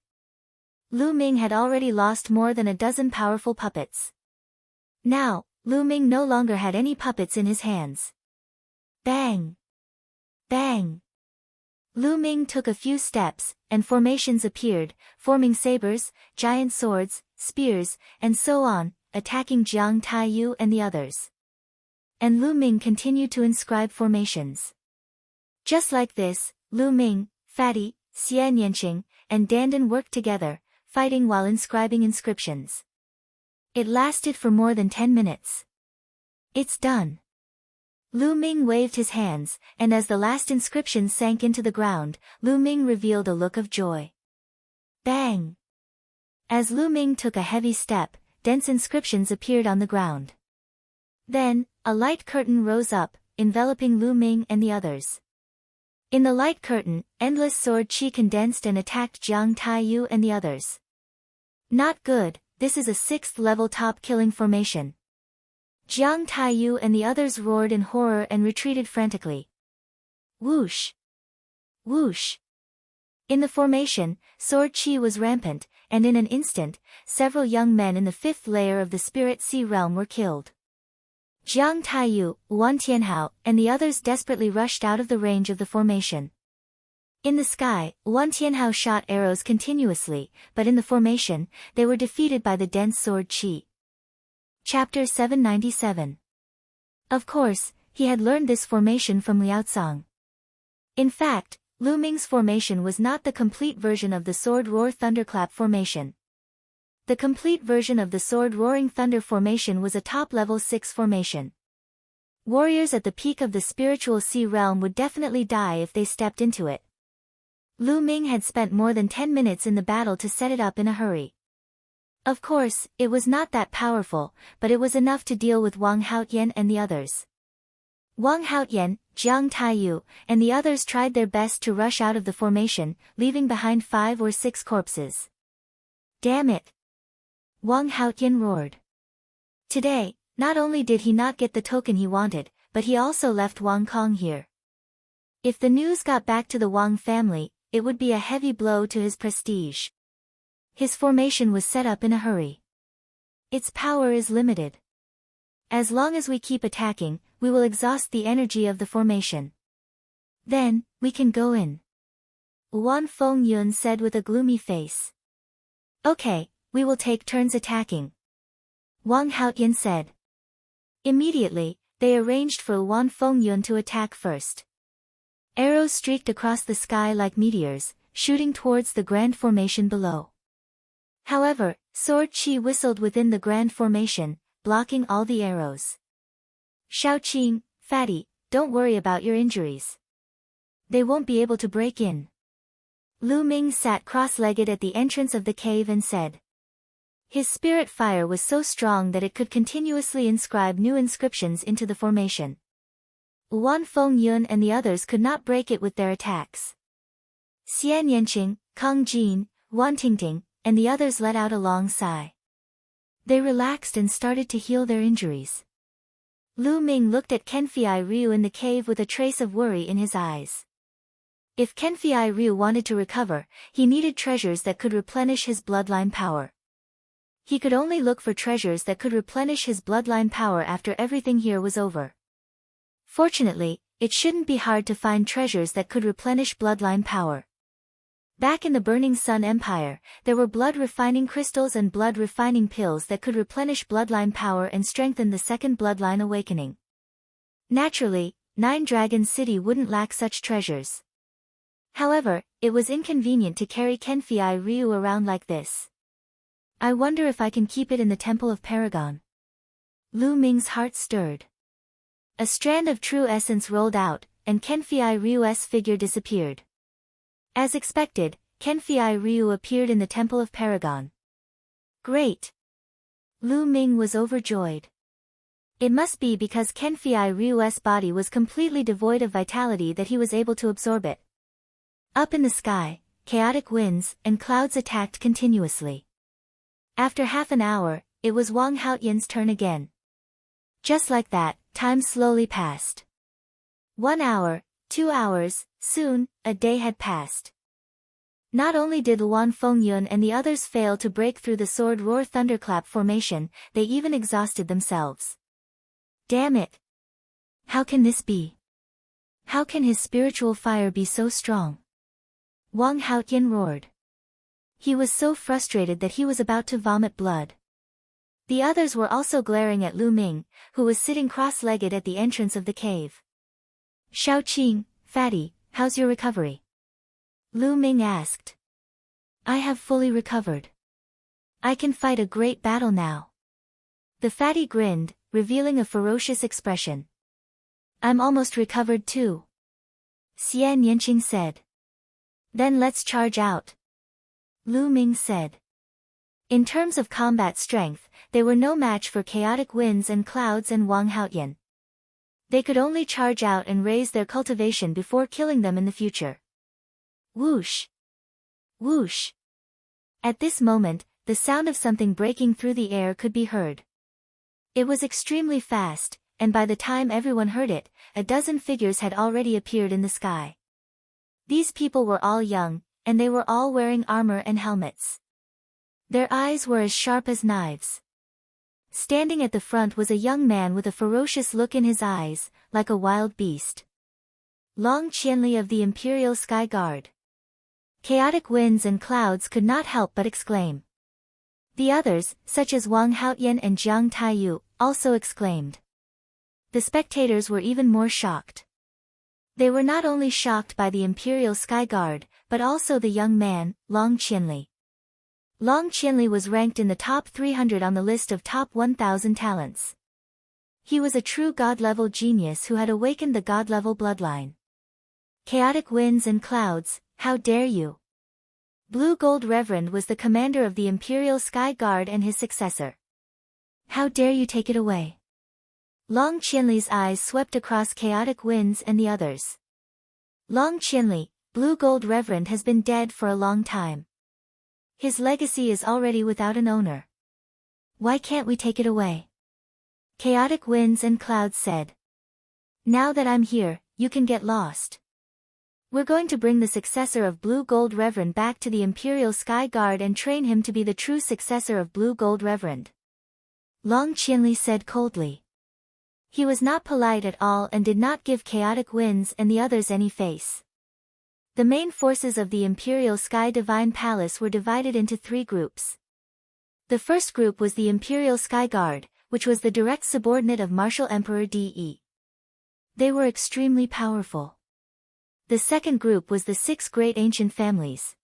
Lu Ming had already lost more than a dozen powerful puppets. Now, Lu Ming no longer had any puppets in his hands. Bang! Bang! Lu Ming took a few steps, and formations appeared, forming sabers, giant swords, spears, and so on, attacking Jiang Taiyu and the others. And Lu Ming continued to inscribe formations. Just like this, Lu Ming, Fatty, Xian Yanqing, and Dandan worked together, fighting while inscribing inscriptions. It lasted for more than 10 minutes. It's done. Lu Ming waved his hands, and as the last inscription sank into the ground, Lu Ming revealed a look of joy. Bang! As Lu Ming took a heavy step, dense inscriptions appeared on the ground. Then, a light curtain rose up, enveloping Lu Ming and the others. In the light curtain, endless sword chi condensed and attacked Jiang Taiyu and the others. Not good, this is a 6th-level top-killing formation. Jiang Taiyu and the others roared in horror and retreated frantically. Whoosh! Whoosh! In the formation, sword chi was rampant, and in an instant, several young men in the 5th layer of the Spirit Sea realm were killed. Jiang Taiyu, Wan Tianhao, and the others desperately rushed out of the range of the formation. In the sky, Wan Tianhao shot arrows continuously, but in the formation, they were defeated by the dense sword chi. Chapter 797. Of course, he had learned this formation from Liaocang. In fact, Lu Ming's formation was not the complete version of the Sword Roar Thunderclap formation. The complete version of the Sword Roaring Thunder formation was a top-level 6 formation. Warriors at the peak of the spiritual sea realm would definitely die if they stepped into it. Lu Ming had spent more than 10 minutes in the battle to set it up in a hurry. Of course, it was not that powerful, but it was enough to deal with Wang Haotian and the others. Wang Haotian, Jiang Taiyu, and the others tried their best to rush out of the formation, leaving behind 5 or 6 corpses. Damn it! Wang Haotian roared. Today, not only did he not get the token he wanted, but he also left Wang Kong here. If the news got back to the Wang family, it would be a heavy blow to his prestige. His formation was set up in a hurry. Its power is limited. As long as we keep attacking, we will exhaust the energy of the formation. Then, we can go in. Wan Fengyun said with a gloomy face. Okay, we will take turns attacking. Wang Haotian said. Immediately, they arranged for Wan Fengyun to attack first. Arrows streaked across the sky like meteors, shooting towards the grand formation below. However, sword chi whistled within the grand formation, blocking all the arrows. Shaoqing, Fatty, don't worry about your injuries. They won't be able to break in. Lu Ming sat cross-legged at the entrance of the cave and said. His spirit fire was so strong that it could continuously inscribe new inscriptions into the formation. Wan Fengyun and the others could not break it with their attacks. Xian Yanqing, Kang Jin, Wan Tingting, and the others let out a long sigh. They relaxed and started to heal their injuries. Lu Ming looked at Kenfei Ryu in the cave with a trace of worry in his eyes. If Kenfei Ryu wanted to recover, he needed treasures that could replenish his bloodline power. He could only look for treasures that could replenish his bloodline power after everything here was over. Fortunately, it shouldn't be hard to find treasures that could replenish bloodline power. Back in the Burning Sun Empire, there were blood-refining crystals and blood-refining pills that could replenish bloodline power and strengthen the second bloodline awakening. Naturally, Nine Dragon City wouldn't lack such treasures. However, it was inconvenient to carry Kenfei Ryu around like this. I wonder if I can keep it in the Temple of Paragon. Lu Ming's heart stirred. A strand of true essence rolled out, and Kenfei Ryu's figure disappeared. As expected, Kenfei Ryu appeared in the Temple of Paragon. Great! Lu Ming was overjoyed. It must be because Kenfei Ryu's body was completely devoid of vitality that he was able to absorb it. Up in the sky, chaotic winds and clouds attacked continuously. After half an hour, it was Wang Haotian's turn again. Just like that, time slowly passed. 1 hour, 2 hours, soon, a day had passed. Not only did Luan Fengyun and the others fail to break through the sword roar thunderclap formation, they even exhausted themselves. Damn it! How can this be? How can his spiritual fire be so strong? Wang Haotian roared. He was so frustrated that he was about to vomit blood. The others were also glaring at Lu Ming, who was sitting cross-legged at the entrance of the cave. Shaoqing, fatty, how's your recovery? Lu Ming asked. I have fully recovered. I can fight a great battle now. The fatty grinned, revealing a ferocious expression. I'm almost recovered too. Xian Yanqing said. Then let's charge out. Lu Ming said. In terms of combat strength, they were no match for chaotic winds and clouds and Wang Haotian. They could only charge out and raise their cultivation before killing them in the future. Whoosh! Whoosh! At this moment, the sound of something breaking through the air could be heard. It was extremely fast, and by the time everyone heard it, a dozen figures had already appeared in the sky. These people were all young, and they were all wearing armor and helmets. Their eyes were as sharp as knives. Standing at the front was a young man with a ferocious look in his eyes, like a wild beast. Long Qianli of the Imperial Sky Guard. Chaotic winds and clouds could not help but exclaim. The others, such as Wang Haotian and Jiang Taiyu, also exclaimed. The spectators were even more shocked. They were not only shocked by the Imperial Sky Guard, but also the young man, Long Qianli. Long Qianli was ranked in the top 300 on the list of top 1,000 talents. He was a true god-level genius who had awakened the god-level bloodline. Chaotic winds and clouds, how dare you! Blue Gold Reverend was the commander of the Imperial Sky Guard and his successor. How dare you take it away? Long Qianli's eyes swept across chaotic winds and the others. Long Qianli, Blue Gold Reverend has been dead for a long time. His legacy is already without an owner. Why can't we take it away? Chaotic winds and clouds said. Now that I'm here, you can get lost. We're going to bring the successor of Blue Gold Reverend back to the Imperial Sky Guard and train him to be the true successor of Blue Gold Reverend. Long Qianli said coldly. He was not polite at all and did not give chaotic winds and the others any face. The main forces of the Imperial Sky Divine Palace were divided into 3 groups. The first group was the Imperial Sky Guard, which was the direct subordinate of Martial Emperor De. They were extremely powerful. The second group was the 6 great ancient families.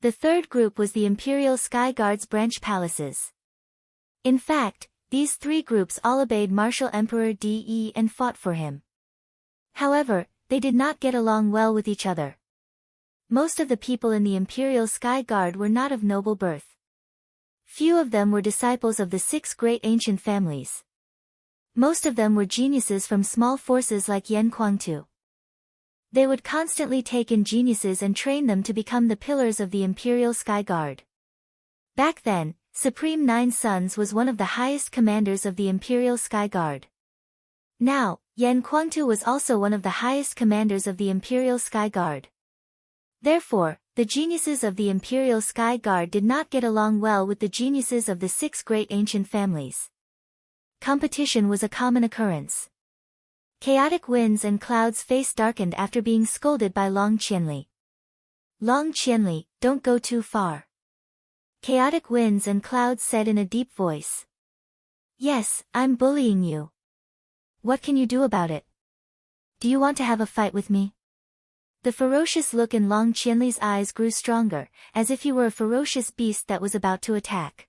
The third group was the Imperial Sky Guard's branch palaces. In fact, these 3 groups all obeyed Martial Emperor De and fought for him. However, they did not get along well with each other. Most of the people in the Imperial Sky Guard were not of noble birth. Few of them were disciples of the 6 great ancient families. Most of them were geniuses from small forces like Yan Kuangtu. They would constantly take in geniuses and train them to become the pillars of the Imperial Sky Guard. Back then, Supreme Nine Sons was one of the highest commanders of the Imperial Sky Guard. Now, Yan Kuangtu was also one of the highest commanders of the Imperial Sky Guard. Therefore, the geniuses of the Imperial Sky Guard did not get along well with the geniuses of the 6 great ancient families. Competition was a common occurrence. Chaotic winds and clouds' face darkened after being scolded by Long Qianli. Long Qianli, don't go too far. Chaotic winds and clouds said in a deep voice. Yes, I'm bullying you. What can you do about it? Do you want to have a fight with me? The ferocious look in Long Qianli's eyes grew stronger, as if he were a ferocious beast that was about to attack.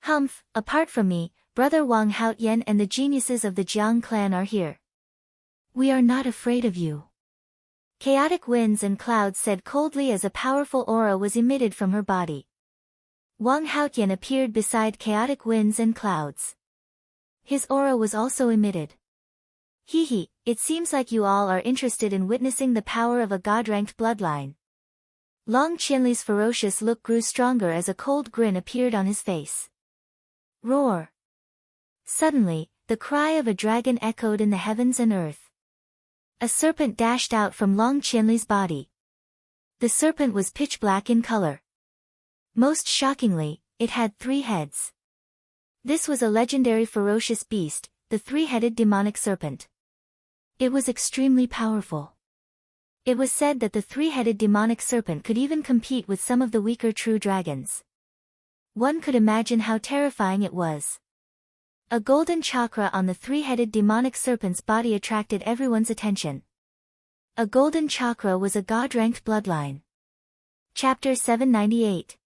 Humph, apart from me, brother Wang Haotian and the geniuses of the Jiang clan are here. We are not afraid of you. Chaotic winds and clouds said coldly as a powerful aura was emitted from her body. Wang Haotian appeared beside chaotic winds and clouds. His aura was also emitted. Hee, it seems like you all are interested in witnessing the power of a god-ranked bloodline. Long Qianli's ferocious look grew stronger as a cold grin appeared on his face. Roar! Suddenly, the cry of a dragon echoed in the heavens and earth. A serpent dashed out from Long Qianli's body. The serpent was pitch black in color. Most shockingly, it had 3 heads. This was a legendary ferocious beast, the 3-headed demonic serpent. It was extremely powerful. It was said that the 3-headed demonic serpent could even compete with some of the weaker true dragons. One could imagine how terrifying it was. A golden chakra on the 3-headed demonic serpent's body attracted everyone's attention. A golden chakra was a god-ranked bloodline. Chapter 798.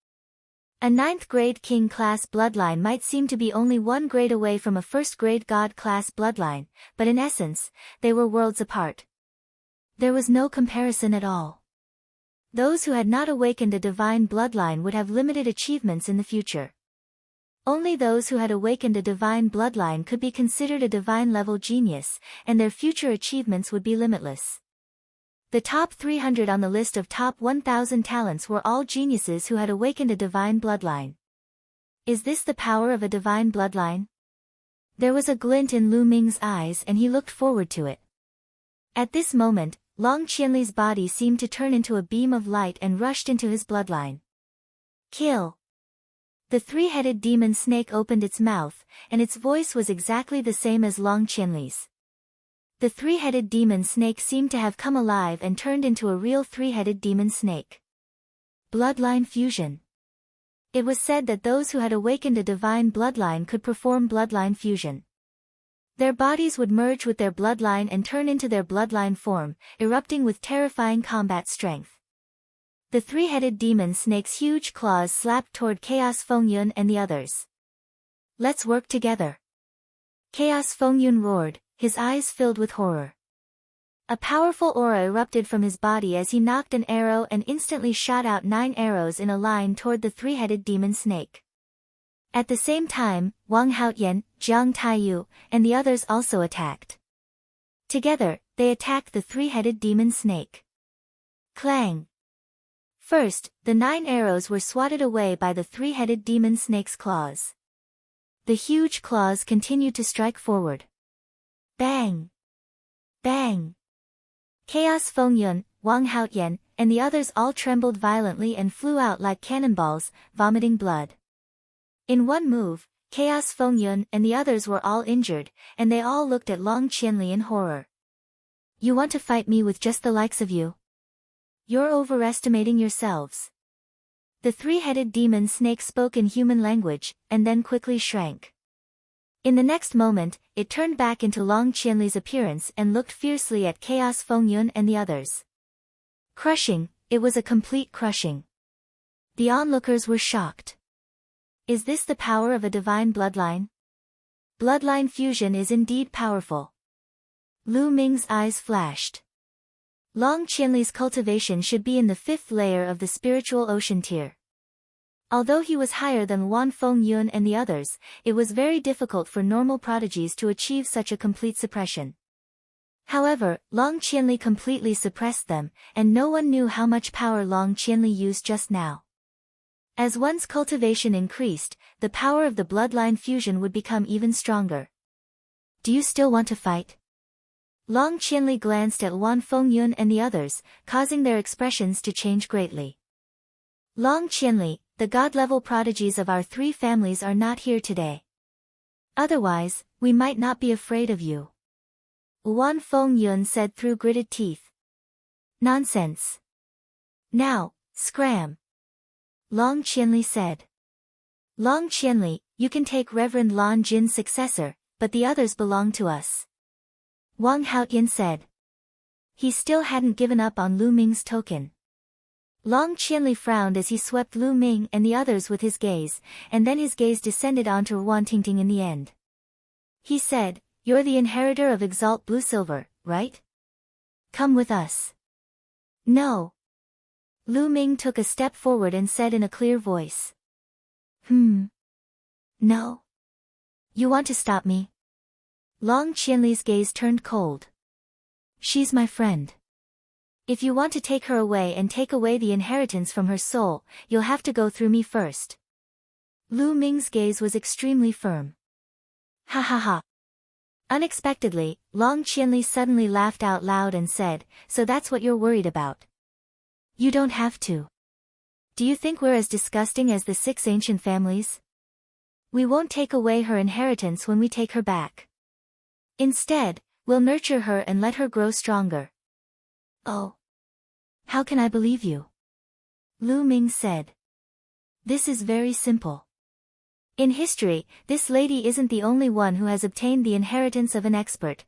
A 9th-grade king-class bloodline might seem to be only 1 grade away from a 1st-grade god-class bloodline, but in essence, they were worlds apart. There was no comparison at all. Those who had not awakened a divine bloodline would have limited achievements in the future. Only those who had awakened a divine bloodline could be considered a divine-level genius, and their future achievements would be limitless. The top 300 on the list of top 1,000 talents were all geniuses who had awakened a divine bloodline. Is this the power of a divine bloodline? There was a glint in Lu Ming's eyes and he looked forward to it. At this moment, Long Qianli's body seemed to turn into a beam of light and rushed into his bloodline. Kill! The 3-headed demon snake opened its mouth, and its voice was exactly the same as Long Qianli's. The 3-headed demon snake seemed to have come alive and turned into a real 3-headed demon snake. Bloodline fusion. It was said that those who had awakened a divine bloodline could perform bloodline fusion. Their bodies would merge with their bloodline and turn into their bloodline form, erupting with terrifying combat strength. The 3-headed demon snake's huge claws slapped toward Chaos Fengyun and the others. Let's work together. Chaos Fengyun roared, his eyes filled with horror. A powerful aura erupted from his body as he knocked an arrow and instantly shot out 9 arrows in a line toward the 3-headed demon snake. At the same time, Wang Haotian, Jiang Taiyu, and the others also attacked. Together, they attacked the 3-headed demon snake. Clang! First, the 9 arrows were swatted away by the 3-headed demon snake's claws. The huge claws continued to strike forward. Bang! Bang! Chaos Fengyun, Wang Haotian, and the others all trembled violently and flew out like cannonballs, vomiting blood. In one move, Chaos Fengyun and the others were all injured, and they all looked at Long Qianli in horror. You want to fight me with just the likes of you? You're overestimating yourselves. The 3-headed demon snake spoke in human language, and then quickly shrank. In the next moment, it turned back into Long Qianli's appearance and looked fiercely at Chaos Fengyun and the others. Crushing, it was a complete crushing. The onlookers were shocked. Is this the power of a divine bloodline? Bloodline fusion is indeed powerful. Lu Ming's eyes flashed. Long Qianli's cultivation should be in the 5th layer of the spiritual ocean tier. Although he was higher than Wan Fengyun and the others, it was very difficult for normal prodigies to achieve such a complete suppression. However, Long Qianli completely suppressed them, and no one knew how much power Long Qianli used just now. As one's cultivation increased, the power of the bloodline fusion would become even stronger. Do you still want to fight? Long Qianli glanced at Wan Fengyun and the others, causing their expressions to change greatly. Long Qianli, the god-level prodigies of our 3 families are not here today. Otherwise, we might not be afraid of you. Wan Fengyun said through gritted teeth. Nonsense. Now, scram. Long Qianli said. Long Qianli, you can take Reverend Lan Jin's successor, but the others belong to us. Wang Haotian said. He still hadn't given up on Lu Ming's token. Long Qianli frowned as he swept Lu Ming and the others with his gaze, and then his gaze descended onto Wan Tingting in the end. He said, You're the inheritor of Exalt Blue Silver, right? Come with us. No. Lu Ming took a step forward and said in a clear voice. No. You want to stop me? Long Qianli's gaze turned cold. She's my friend. If you want to take her away and take away the inheritance from her soul, you'll have to go through me first. Lu Ming's gaze was extremely firm. Ha ha ha. Unexpectedly, Long Qianli suddenly laughed out loud and said, "So that's what you're worried about? You don't have to. Do you think we're as disgusting as the 6 ancient families? We won't take away her inheritance when we take her back. Instead, we'll nurture her and let her grow stronger." "Oh. How can I believe you?" Lu Ming said. "This is very simple. In history, this lady isn't the only one who has obtained the inheritance of an expert.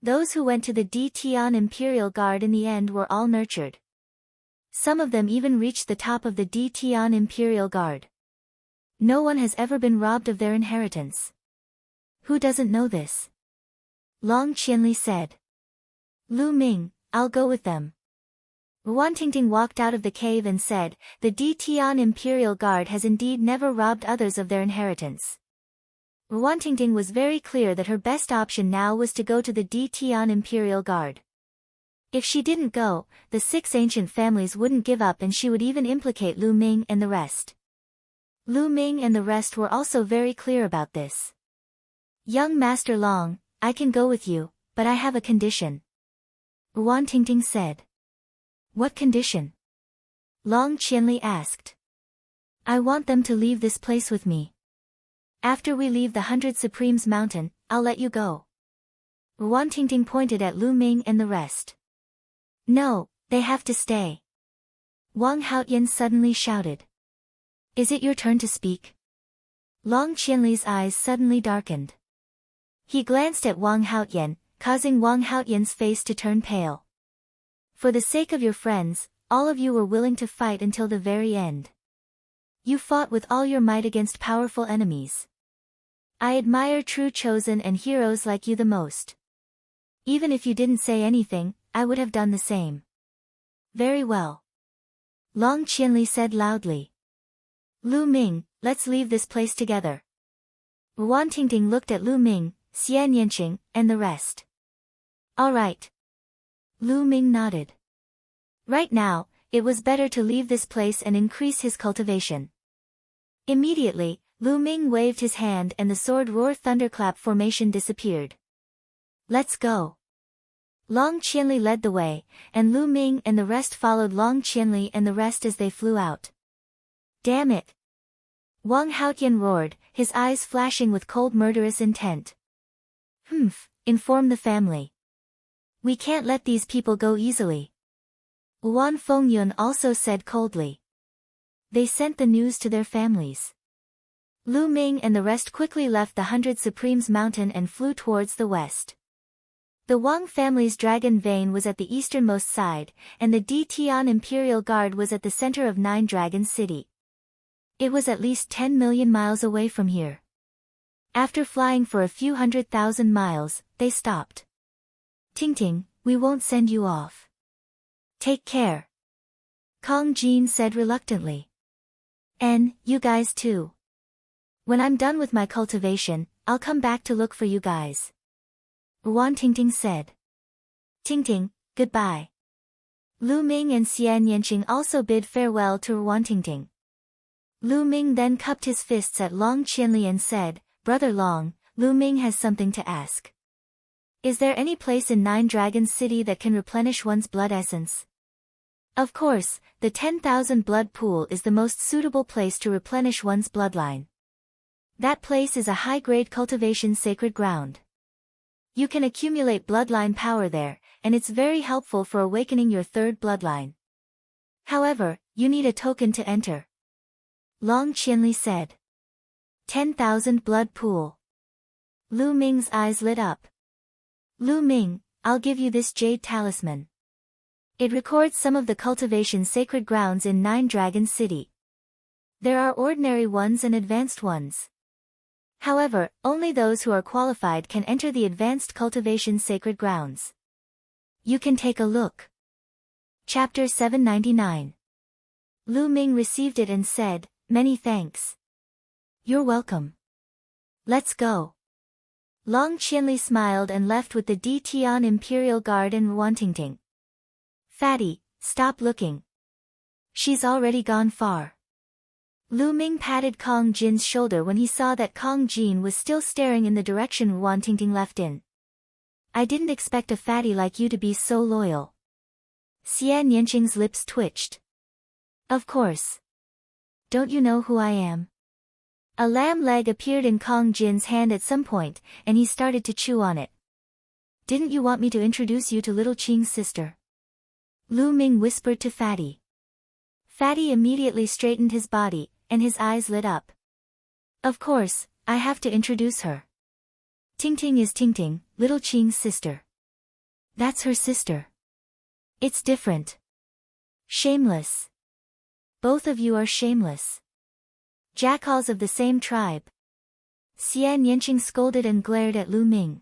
Those who went to the Di Tian Imperial Guard in the end were all nurtured. Some of them even reached the top of the Di Tian Imperial Guard. No one has ever been robbed of their inheritance. Who doesn't know this?" Long Qianli said. "Lu Ming, I'll go with them." Ruan Tingting walked out of the cave and said, "The Di Tian Imperial Guard has indeed never robbed others of their inheritance." Ruan Tingting was very clear that her best option now was to go to the Di Tian Imperial Guard. If she didn't go, the 6 ancient families wouldn't give up and she would even implicate Lu Ming and the rest. Lu Ming and the rest were also very clear about this. "Young Master Long, I can go with you, but I have a condition," Ruan Tingting said. "What condition?" Long Qianli asked. "I want them to leave this place with me. After we leave the 100 Supremes Mountain, I'll let you go." Ruan Tingting pointed at Lu Ming and the rest. "No, they have to stay." Wang Haotian suddenly shouted. "Is it your turn to speak?" Long Qianli's eyes suddenly darkened. He glanced at Wang Haotian, causing Wang Haotian's face to turn pale. "For the sake of your friends, all of you were willing to fight until the very end. You fought with all your might against powerful enemies. I admire true chosen and heroes like you the most. Even if you didn't say anything, I would have done the same." "Very well," Long Qianli said loudly. "Lu Ming, let's leave this place together." Ruan Tingting looked at Lu Ming, Xian Yanqing, and the rest. "All right." Lu Ming nodded. Right now, it was better to leave this place and increase his cultivation. Immediately, Lu Ming waved his hand and the sword roar thunderclap formation disappeared. "Let's go." Long Qianli led the way, and Lu Ming and the rest followed Long Qianli and the rest as they flew out. "Damn it!" Wang Haotian roared, his eyes flashing with cold murderous intent. "Humph, inform the family. We can't let these people go easily." Wan Fengyun also said coldly. They sent the news to their families. Lu Ming and the rest quickly left the 100 Supremes Mountain and flew towards the west. The Wang family's dragon vein was at the easternmost side, and the Di Tian Imperial Guard was at the center of Nine Dragon City. It was at least 10 million miles away from here. After flying for a few 100,000 miles, they stopped. "Tingting, we won't send you off. Take care," Kong Jin said reluctantly. "And, you guys too. When I'm done with my cultivation, I'll come back to look for you guys," Ruan Tingting said. "Tingting, goodbye." Lu Ming and Xian Yanqing also bid farewell to Ruan Tingting. Lu Ming then cupped his fists at Long Qianli and said, "Brother Long, Lu Ming has something to ask. Is there any place in Nine Dragons City that can replenish one's blood essence?" Of course, the 10,000 blood pool is the most suitable place to replenish one's bloodline. That place is a high-grade cultivation sacred ground. You can accumulate bloodline power there, and it's very helpful for awakening your third bloodline. However, you need a token to enter. Long Qianli said. 10,000 blood pool. Lu Ming's eyes lit up. "Lu Ming, I'll give you this jade talisman. It records some of the cultivation sacred grounds in Nine Dragon City. There are ordinary ones and advanced ones. However, only those who are qualified can enter the advanced cultivation sacred grounds. You can take a look." Chapter 799. Lu Ming received it and said, "Many thanks." "You're welcome. Let's go." Long Qianli smiled and left with the Di Tian Imperial Guard and Ruan Tingting. "Fatty, stop looking. She's already gone far." Lu Ming patted Kong Jin's shoulder when he saw that Kong Jin was still staring in the direction Ruan Tingting left in. I didn't expect a fatty like you to be so loyal. Xian Yanqing's lips twitched. Of course. Don't you know who I am? A lamb leg appeared in Kong Jin's hand at some point, and he started to chew on it. Didn't you want me to introduce you to little Qing's sister? Lu Ming whispered to Fatty. Fatty immediately straightened his body, and his eyes lit up. Of course, I have to introduce her. Tingting is Tingting, little Qing's sister. That's her sister. It's different. Shameless. Both of you are shameless. Jackals of the same tribe. Xian Yanqing scolded and glared at Lu Ming.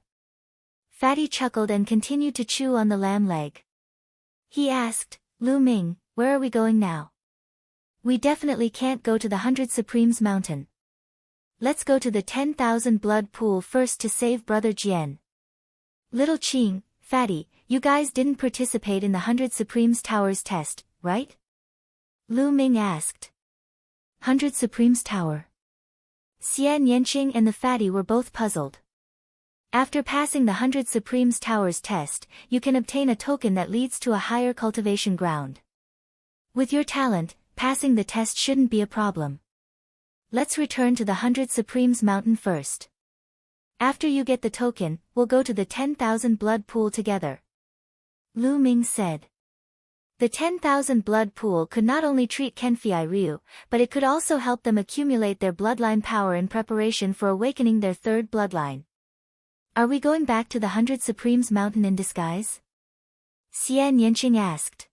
Fatty chuckled and continued to chew on the lamb leg. He asked, Lu Ming, where are we going now? We definitely can't go to the 100 Supremes Mountain. Let's go to the 10,000 blood pool first to save Brother Jian. Little Qing, Fatty, you guys didn't participate in the 100 Supremes Towers test, right? Lu Ming asked. 100 Supremes Tower. Xian Yanqing and the Fatty were both puzzled. After passing the 100 Supremes Towers test, you can obtain a token that leads to a higher cultivation ground. With your talent, passing the test shouldn't be a problem. Let's return to the 100 Supremes Mountain first. After you get the token, we'll go to the 10,000 blood pool together. Lu Ming said. The 10,000 blood pool could not only treat Kenfei Ryu, but it could also help them accumulate their bloodline power in preparation for awakening their third bloodline. Are we going back to the 100 Supremes Mountain in disguise? Xian Yanqing asked.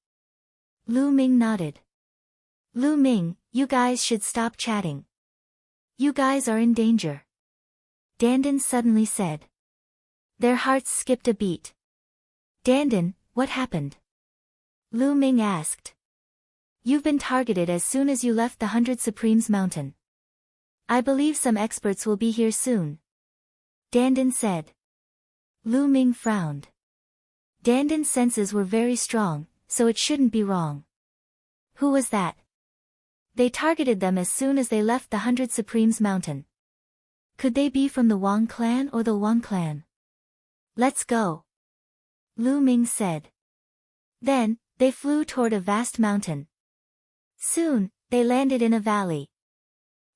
Lu Ming nodded. Lu Ming, you guys should stop chatting. You guys are in danger. Dandan suddenly said. Their hearts skipped a beat. Dandan, what happened? Lu Ming asked. You've been targeted as soon as you left the 100 Supremes Mountain. I believe some experts will be here soon. Dandan said. Lu Ming frowned. Dandan's senses were very strong, so it shouldn't be wrong. Who was that? They targeted them as soon as they left the 100 Supremes Mountain. Could they be from the Wang clan or the Wang clan? Let's go. Lu Ming said. Then, they flew toward a vast mountain. Soon, they landed in a valley.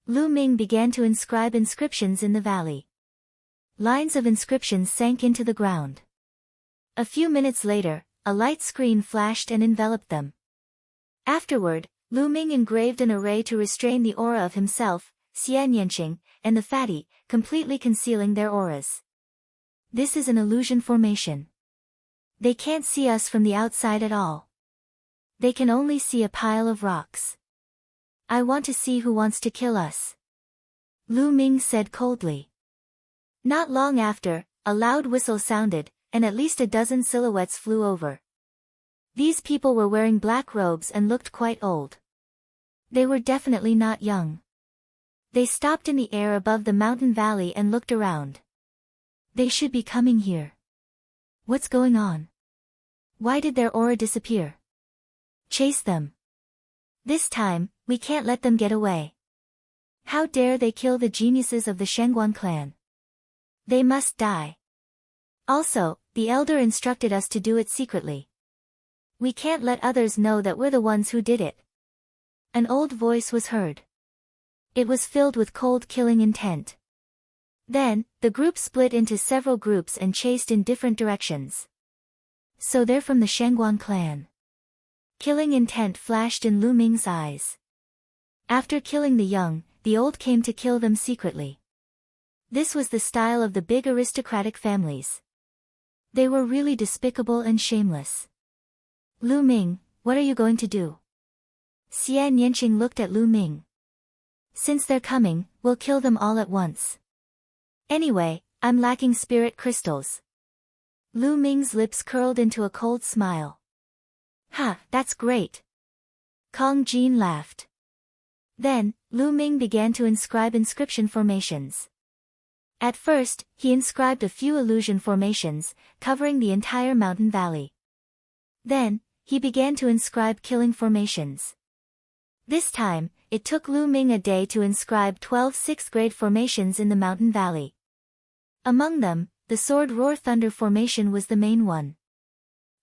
Lu Ming began to inscribe inscriptions in the valley. Lines of inscriptions sank into the ground. A few minutes later, a light screen flashed and enveloped them. Afterward, Lu Ming engraved an array to restrain the aura of himself, Xian Yanqing, and the Fatty, completely concealing their auras. This is an illusion formation. They can't see us from the outside at all. They can only see a pile of rocks. I want to see who wants to kill us. Lu Ming said coldly. Not long after, a loud whistle sounded, and at least a dozen silhouettes flew over. These people were wearing black robes and looked quite old. They were definitely not young. They stopped in the air above the mountain valley and looked around. They should be coming here. What's going on? Why did their aura disappear? Chase them. This time, we can't let them get away. How dare they kill the geniuses of the Shengguan clan? They must die. Also, the elder instructed us to do it secretly. We can't let others know that we're the ones who did it. An old voice was heard. It was filled with cold killing intent. Then, the group split into several groups and chased in different directions. So they're from the Shengguan clan. Killing intent flashed in Lu Ming's eyes. After killing the young, the old came to kill them secretly. This was the style of the big aristocratic families. They were really despicable and shameless. Lu Ming, what are you going to do? Xian Yanqing looked at Lu Ming. Since they're coming, we'll kill them all at once. Anyway, I'm lacking spirit crystals. Lu Ming's lips curled into a cold smile. Ha, that's great. Kong Jin laughed. Then, Lu Ming began to inscribe inscription formations. At first, he inscribed a few illusion formations, covering the entire mountain valley. Then, he began to inscribe killing formations. This time, it took Lu Ming a day to inscribe 12 sixth-grade formations in the mountain valley. Among them, the Sword Roar Thunder formation was the main one.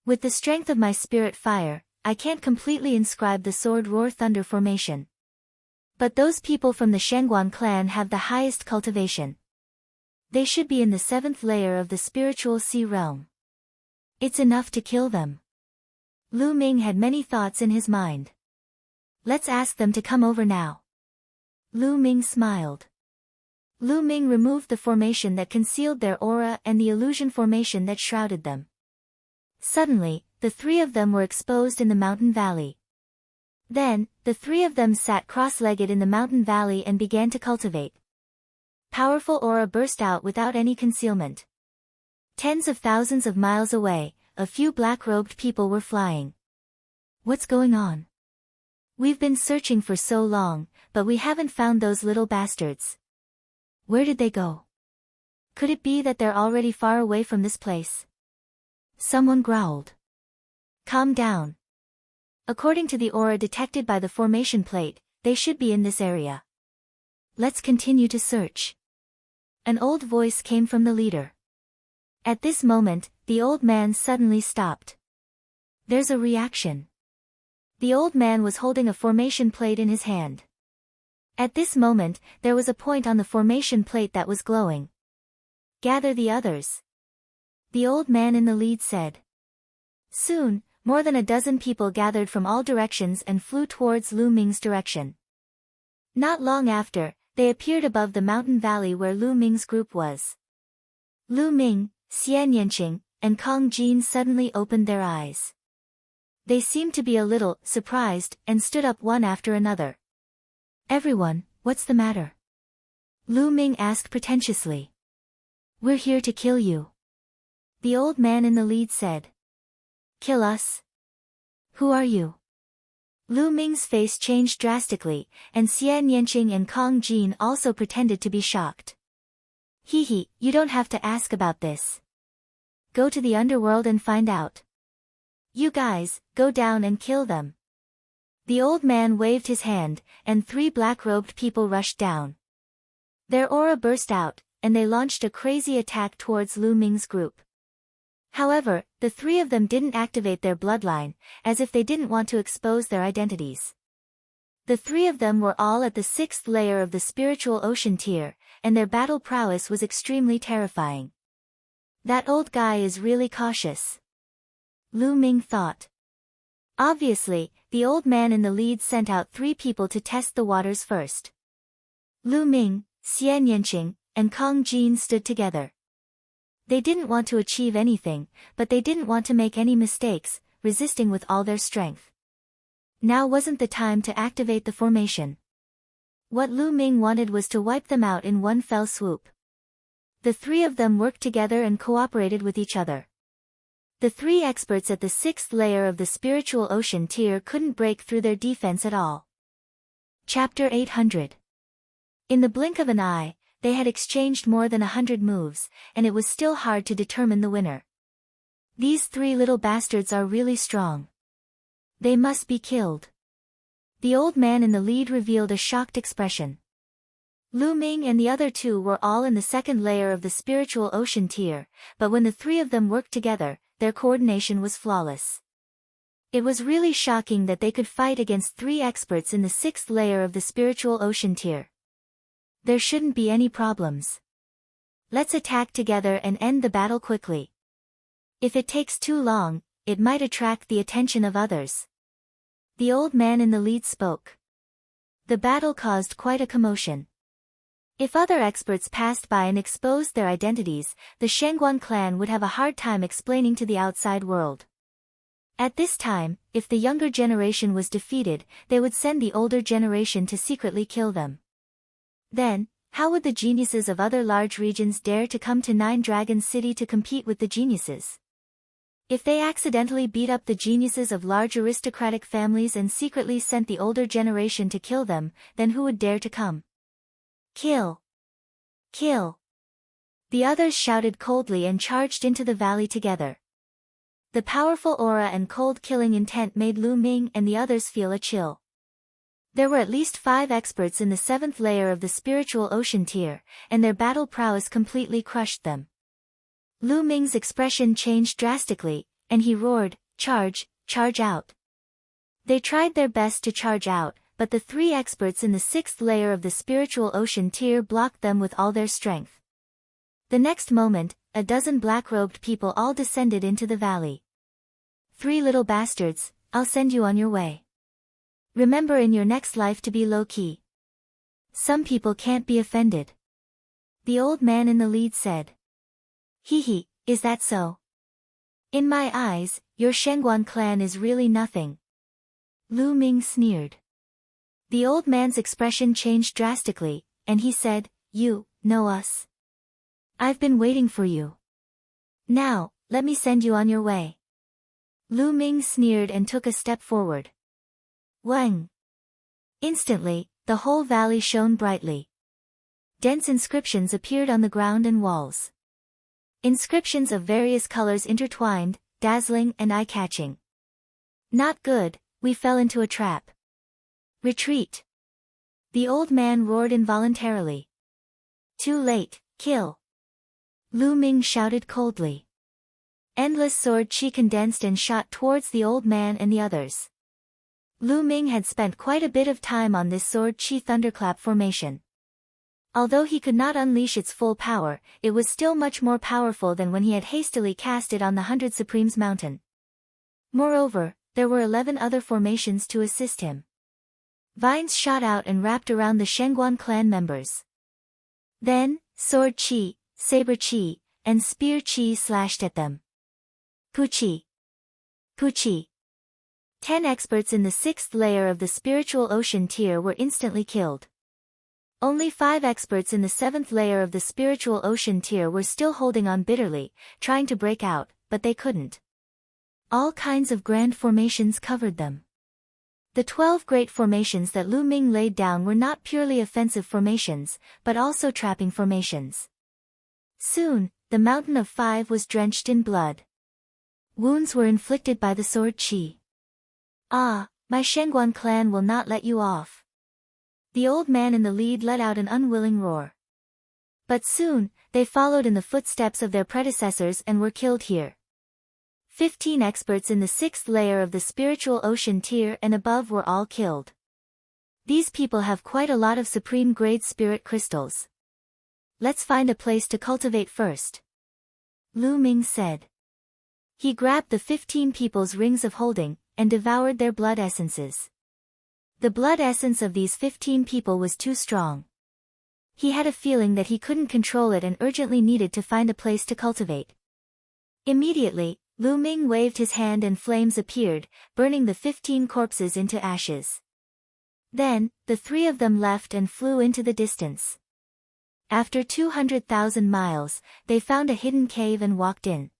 With the strength of my spirit fire, I can't completely inscribe the Sword Roar Thunder formation. But those people from the Shengguan clan have the highest cultivation. They should be in the 7th layer of the spiritual sea realm. It's enough to kill them. Lu Ming had many thoughts in his mind. Let's ask them to come over now. Lu Ming smiled. Lu Ming removed the formation that concealed their aura and the illusion formation that shrouded them. Suddenly, the 3 of them were exposed in the mountain valley. Then, the 3 of them sat cross-legged in the mountain valley and began to cultivate. Powerful aura burst out without any concealment. Tens of thousands of miles away, a few black-robed people were flying. What's going on? We've been searching for so long, but we haven't found those little bastards. Where did they go? Could it be that they're already far away from this place? Someone growled. Calm down. According to the aura detected by the formation plate, they should be in this area. Let's continue to search. An old voice came from the leader. At this moment, the old man suddenly stopped. There's a reaction. The old man was holding a formation plate in his hand. At this moment, there was a point on the formation plate that was glowing. Gather the others. The old man in the lead said. Soon, more than a dozen people gathered from all directions and flew towards Lu Ming's direction. Not long after, they appeared above the mountain valley where Lu Ming's group was. Lu Ming, Xian Yanqing, and Kong Jin suddenly opened their eyes. They seemed to be a little surprised and stood up one after another. Everyone, what's the matter? Lu Ming asked pretentiously. We're here to kill you. The old man in the lead said. Kill us? Who are you? Lu Ming's face changed drastically, and Xian Yanqing and Kong Jin also pretended to be shocked. Hee, you don't have to ask about this. Go to the underworld and find out. You guys, go down and kill them. The old man waved his hand, and 3 black-robed people rushed down. Their aura burst out, and they launched a crazy attack towards Lu Ming's group. However, the 3 of them didn't activate their bloodline, as if they didn't want to expose their identities. The 3 of them were all at the 6th layer of the spiritual ocean tier, and their battle prowess was extremely terrifying. That old guy is really cautious. Lu Ming thought. Obviously, the old man in the lead sent out 3 people to test the waters first. Lu Ming, Xian Yanqing, and Kong Jin stood together. They didn't want to achieve anything, but they didn't want to make any mistakes, resisting with all their strength. Now wasn't the time to activate the formation. What Lu Ming wanted was to wipe them out in one fell swoop. The 3 of them worked together and cooperated with each other. The 3 experts at the 6th layer of the spiritual ocean tier couldn't break through their defense at all. Chapter 800. In the blink of an eye, they had exchanged more than 100 moves, and it was still hard to determine the winner. These 3 little bastards are really strong. They must be killed. The old man in the lead revealed a shocked expression. Lu Ming and the other 2 were all in the 2nd layer of the spiritual ocean tier, but when the 3 of them worked together, their coordination was flawless. It was really shocking that they could fight against 3 experts in the 6th layer of the spiritual ocean tier. There shouldn't be any problems. Let's attack together and end the battle quickly. If it takes too long, it might attract the attention of others. The old man in the lead spoke. The battle caused quite a commotion. If other experts passed by and exposed their identities, the Shengguan clan would have a hard time explaining to the outside world. At this time, if the younger generation was defeated, they would send the older generation to secretly kill them. Then, how would the geniuses of other large regions dare to come to Nine Dragons City to compete with the geniuses? If they accidentally beat up the geniuses of large aristocratic families and secretly sent the older generation to kill them, then who would dare to come? Kill! Kill! The others shouted coldly and charged into the valley together. The powerful aura and cold killing intent made Lu Ming and the others feel a chill. There were at least 5 experts in the 7th layer of the spiritual ocean tier, and their battle prowess completely crushed them. Lu Ming's expression changed drastically, and he roared, "Charge, charge out." They tried their best to charge out, but the 3 experts in the 6th layer of the spiritual ocean tier blocked them with all their strength. The next moment, a dozen black-robed people all descended into the valley. "3 little bastards, I'll send you on your way. Remember in your next life to be low-key. Some people can't be offended." The old man in the lead said. "Hee, is that so? In my eyes, your Shengguan clan is really nothing." Lu Ming sneered. The old man's expression changed drastically, and he said, "You know us. I've been waiting for you. Now, let me send you on your way." Lu Ming sneered and took a step forward. Wang! Instantly, the whole valley shone brightly. Dense inscriptions appeared on the ground and walls. Inscriptions of various colors intertwined, dazzling and eye-catching. "Not good, we fell into a trap. Retreat!" The old man roared involuntarily. "Too late, kill!" Lu Ming shouted coldly. Endless sword chi condensed and shot towards the old man and the others. Lu Ming had spent quite a bit of time on this sword chi thunderclap formation. Although he could not unleash its full power, it was still much more powerful than when he had hastily cast it on the 100 Supremes mountain. Moreover, there were 11 other formations to assist him. Vines shot out and wrapped around the Shengguan clan members. Then, sword chi, saber chi, and spear chi slashed at them. Puchi! Puchi! 10 experts in the 6th layer of the spiritual ocean tier were instantly killed. Only 5 experts in the 7th layer of the spiritual ocean tier were still holding on bitterly, trying to break out, but they couldn't. All kinds of grand formations covered them. The 12 great formations that Lu Ming laid down were not purely offensive formations, but also trapping formations. Soon, the mountain of 5 was drenched in blood. Wounds were inflicted by the sword chi. "Ah, my Shengguan clan will not let you off." The old man in the lead let out an unwilling roar. But soon, they followed in the footsteps of their predecessors and were killed here. 15 experts in the 6th layer of the spiritual ocean tier and above were all killed. These people have quite a lot of supreme-grade spirit crystals. "Let's find a place to cultivate first," Lu Ming said. He grabbed the 15 people's rings of holding, and devoured their blood essences. The blood essence of these 15 people was too strong. He had a feeling that he couldn't control it and urgently needed to find a place to cultivate. Immediately, Lu Ming waved his hand and flames appeared, burning the 15 corpses into ashes. Then, the 3 of them left and flew into the distance. After 200,000 miles, they found a hidden cave and walked in.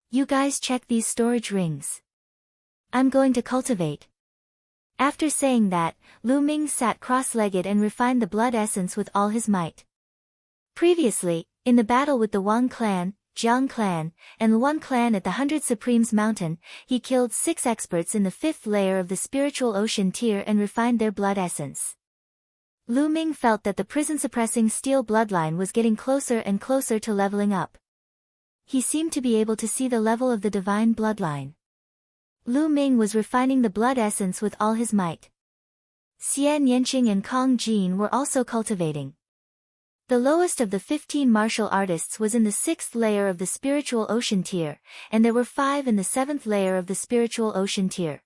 "You guys check these storage rings. I'm going to cultivate." After saying that, Lu Ming sat cross-legged and refined the blood essence with all his might. Previously, in the battle with the Wang clan, Jiang clan, and Luan clan at the 100 Supremes mountain, he killed 6 experts in the 5th layer of the spiritual ocean tier and refined their blood essence. Lu Ming felt that the prison-suppressing steel bloodline was getting closer and closer to leveling up. He seemed to be able to see the level of the divine bloodline. Lu Ming was refining the blood essence with all his might. Xian Yanqing and Kong Jin were also cultivating. The lowest of the 15 martial artists was in the 6th layer of the spiritual ocean tier, and there were 5 in the 7th layer of the spiritual ocean tier.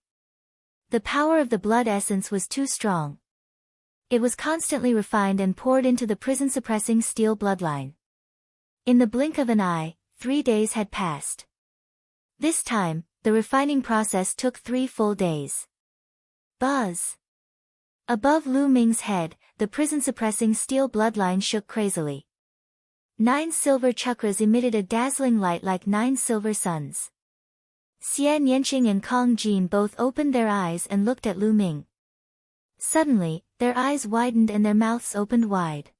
The power of the blood essence was too strong. It was constantly refined and poured into the prison-suppressing steel bloodline. In the blink of an eye, 3 days had passed. This time, the refining process took 3 full days. Buzz! Above Lu Ming's head, the prison-suppressing steel bloodline shook crazily. 9 silver chakras emitted a dazzling light like 9 silver suns. Xian Yanqing and Kong Jin both opened their eyes and looked at Lu Ming. Suddenly, their eyes widened and their mouths opened wide.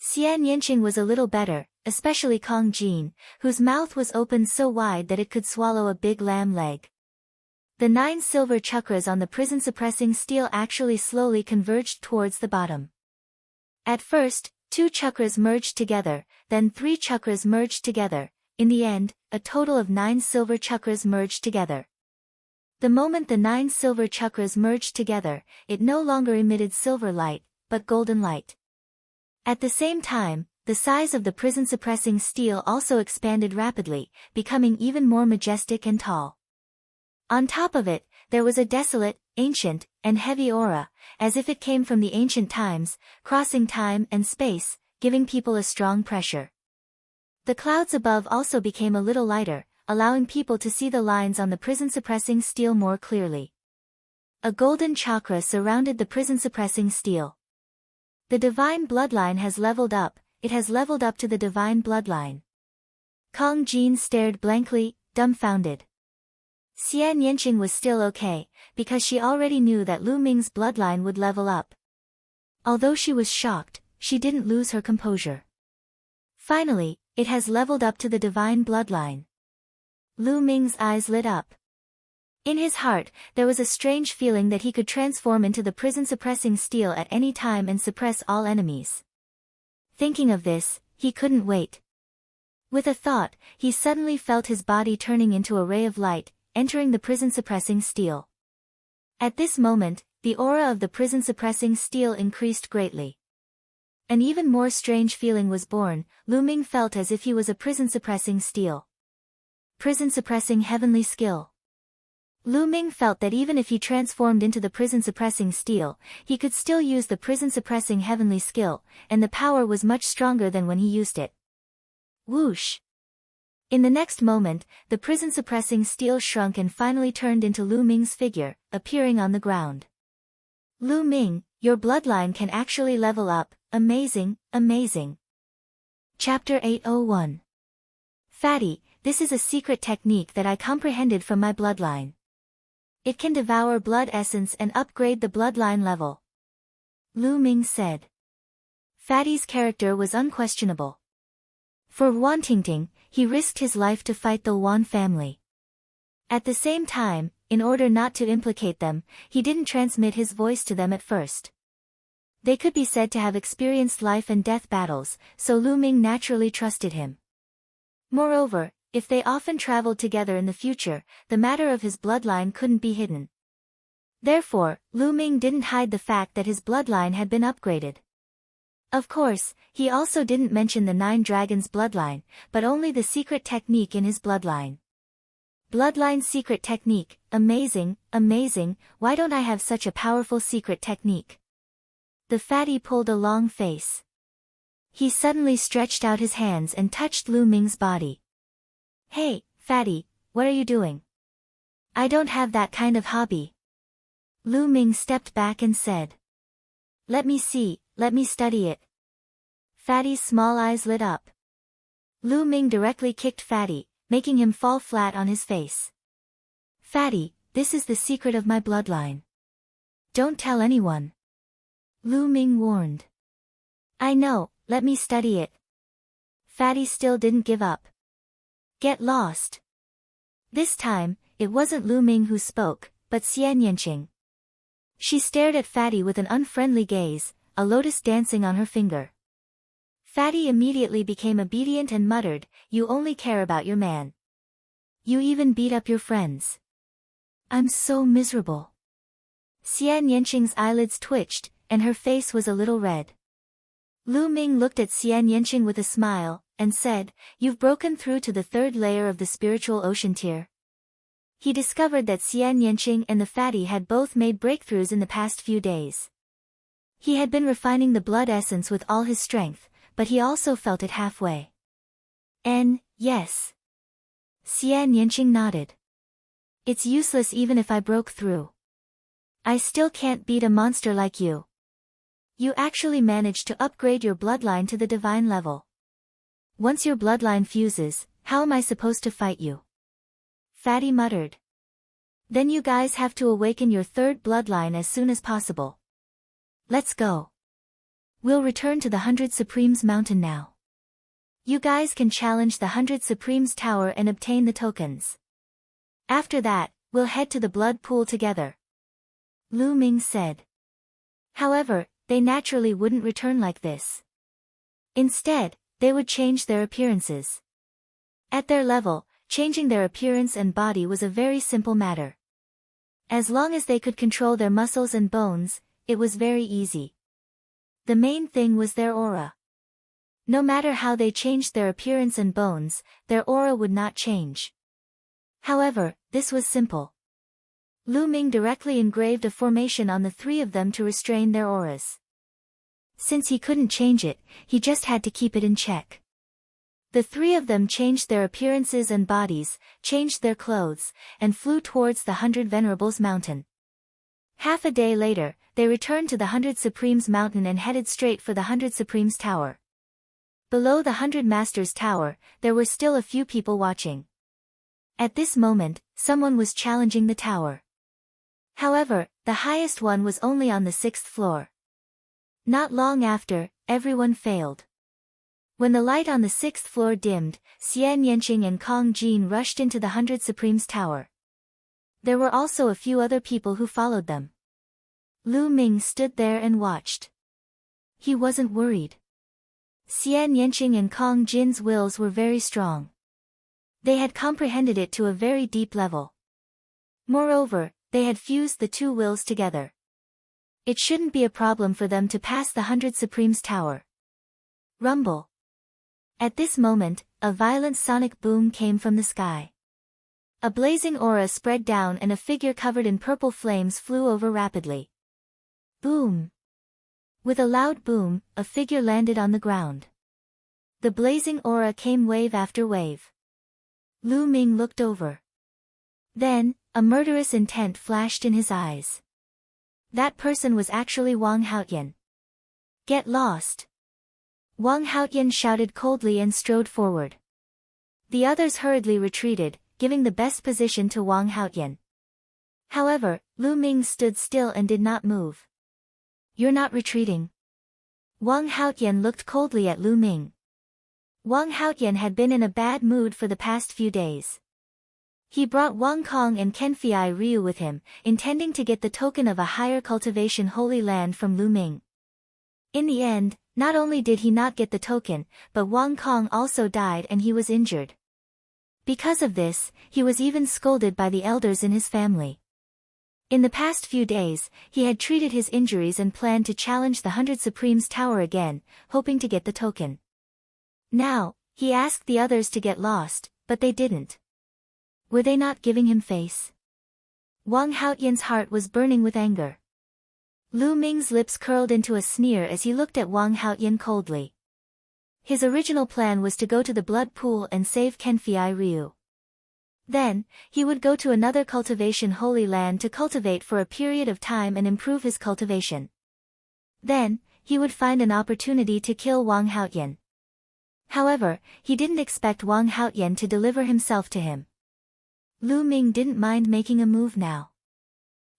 Xian Yanqing was a little better, especially Kong Jin, whose mouth was opened so wide that it could swallow a big lamb leg. The 9 silver chakras on the prison-suppressing steel actually slowly converged towards the bottom. At first, 2 chakras merged together, then 3 chakras merged together. In the end, a total of 9 silver chakras merged together. The moment the 9 silver chakras merged together, it no longer emitted silver light, but golden light. At the same time, the size of the prison-suppressing steel also expanded rapidly, becoming even more majestic and tall. On top of it, there was a desolate, ancient, and heavy aura, as if it came from the ancient times, crossing time and space, giving people a strong pressure. The clouds above also became a little lighter, allowing people to see the lines on the prison-suppressing steel more clearly. A golden chakra surrounded the prison-suppressing steel. The divine bloodline has leveled up, it has leveled up to the divine bloodline. Kong Jin stared blankly, dumbfounded. Xian Yanqing was still okay, because she already knew that Lu Ming's bloodline would level up. Although she was shocked, she didn't lose her composure. Finally, it has leveled up to the divine bloodline. Lu Ming's eyes lit up. In his heart, there was a strange feeling that he could transform into the prison-suppressing steel at any time and suppress all enemies. Thinking of this, he couldn't wait. With a thought, he suddenly felt his body turning into a ray of light, entering the prison-suppressing steel. At this moment, the aura of the prison-suppressing steel increased greatly. An even more strange feeling was born. Lu Ming felt as if he was a prison-suppressing steel. Prison-suppressing heavenly skill. Lu Ming felt that even if he transformed into the prison-suppressing steel, he could still use the prison-suppressing heavenly skill, and the power was much stronger than when he used it. Whoosh! In the next moment, the prison-suppressing steel shrunk and finally turned into Lu Ming's figure, appearing on the ground. Lu Ming, your bloodline can actually level up, amazing, amazing. Chapter 801. Fatty, this is a secret technique that I comprehended from my bloodline. It can devour blood essence and upgrade the bloodline level. Lu Ming said. Fatty's character was unquestionable. For Wan Tingting, he risked his life to fight the Wan family. At the same time, in order not to implicate them, he didn't transmit his voice to them at first. They could be said to have experienced life and death battles, so Lu Ming naturally trusted him. Moreover, if they often traveled together in the future, the matter of his bloodline couldn't be hidden. Therefore, Lu Ming didn't hide the fact that his bloodline had been upgraded. Of course, he also didn't mention the 9 dragons' bloodline, but only the secret technique in his bloodline. Bloodline secret technique, amazing, amazing, why don't I have such a powerful secret technique? The fatty pulled a long face. He suddenly stretched out his hands and touched Lu Ming's body. Hey, fatty, what are you doing? I don't have that kind of hobby. Lu Ming stepped back and said. Let me see, let me study it. Fatty's small eyes lit up. Lu Ming directly kicked Fatty, making him fall flat on his face. Fatty, this is the secret of my bloodline. Don't tell anyone. Lu Ming warned. I know, let me study it. Fatty still didn't give up. Get lost. This time, it wasn't Lu Ming who spoke, but Xian Yanqing. She stared at Fatty with an unfriendly gaze, a lotus dancing on her finger. Fatty immediately became obedient and muttered, you only care about your man. You even beat up your friends. I'm so miserable. Xian Yanqing's eyelids twitched, and her face was a little red. Lu Ming looked at Xian Yanqing with a smile, and said, you've broken through to the 3rd layer of the spiritual ocean tier. He discovered that Xian Yanqing and the fatty had both made breakthroughs in the past few days. He had been refining the blood essence with all his strength, but he also felt it halfway. Yes. Xian Yanqing nodded. It's useless even if I broke through. I still can't beat a monster like you. You actually managed to upgrade your bloodline to the divine level. Once your bloodline fuses, how am I supposed to fight you? Fatty muttered. Then you guys have to awaken your 3rd bloodline as soon as possible. Let's go. We'll return to the 100 Supremes mountain now. You guys can challenge the 100 Supremes tower and obtain the tokens. After that, we'll head to the blood pool together," Lu Ming said. However, they naturally wouldn't return like this. Instead, they would change their appearances. At their level, changing their appearance and body was a very simple matter. As long as they could control their muscles and bones, it was very easy. The main thing was their aura. No matter how they changed their appearance and bones, their aura would not change. However, this was simple. Lu Ming directly engraved a formation on the three of them to restrain their auras. Since he couldn't change it, he just had to keep it in check. The three of them changed their appearances and bodies, changed their clothes, and flew towards the 100 Venerables Mountain. Half a day later, they returned to the 100 Supremes Mountain and headed straight for the 100 Supremes Tower. Below the 100 Masters Tower, there were still a few people watching. At this moment, someone was challenging the tower. However, the highest one was only on the 6th floor. Not long after, everyone failed. When the light on the 6th floor dimmed, Xian Yanqing and Kong Jin rushed into the 100 Supremes Tower. There were also a few other people who followed them. Lu Ming stood there and watched. He wasn't worried. Xian Yanqing and Kong Jin's wills were very strong. They had comprehended it to a very deep level. Moreover, they had fused the two wills together. It shouldn't be a problem for them to pass the 100 Supremes Tower. Rumble. At this moment, a violent sonic boom came from the sky. A blazing aura spread down and a figure covered in purple flames flew over rapidly. Boom! With a loud boom, a figure landed on the ground. The blazing aura came wave after wave. Lu Ming looked over. Then, a murderous intent flashed in his eyes. That person was actually Wang Haotian. "Get lost!" Wang Haotian shouted coldly and strode forward. The others hurriedly retreated, giving the best position to Wang Haotian. However, Lu Ming stood still and did not move. "You're not retreating?" Wang Haotian looked coldly at Lu Ming. Wang Haotian had been in a bad mood for the past few days. He brought Wang Kong and Kenfei Ryu with him, intending to get the token of a higher cultivation holy land from Lu Ming. In the end, not only did he not get the token, but Wang Kong also died and he was injured. Because of this, he was even scolded by the elders in his family. In the past few days, he had treated his injuries and planned to challenge the 100 Supremes Tower again, hoping to get the token. Now, he asked the others to get lost, but they didn't. Were they not giving him face? Wang Haotian's heart was burning with anger. Lu Ming's lips curled into a sneer as he looked at Wang Haotian coldly. His original plan was to go to the blood pool and save Kenfei Ryu. Then, he would go to another cultivation holy land to cultivate for a period of time and improve his cultivation. Then, he would find an opportunity to kill Wang Haotian. However, he didn't expect Wang Haotian to deliver himself to him. Lu Ming didn't mind making a move now.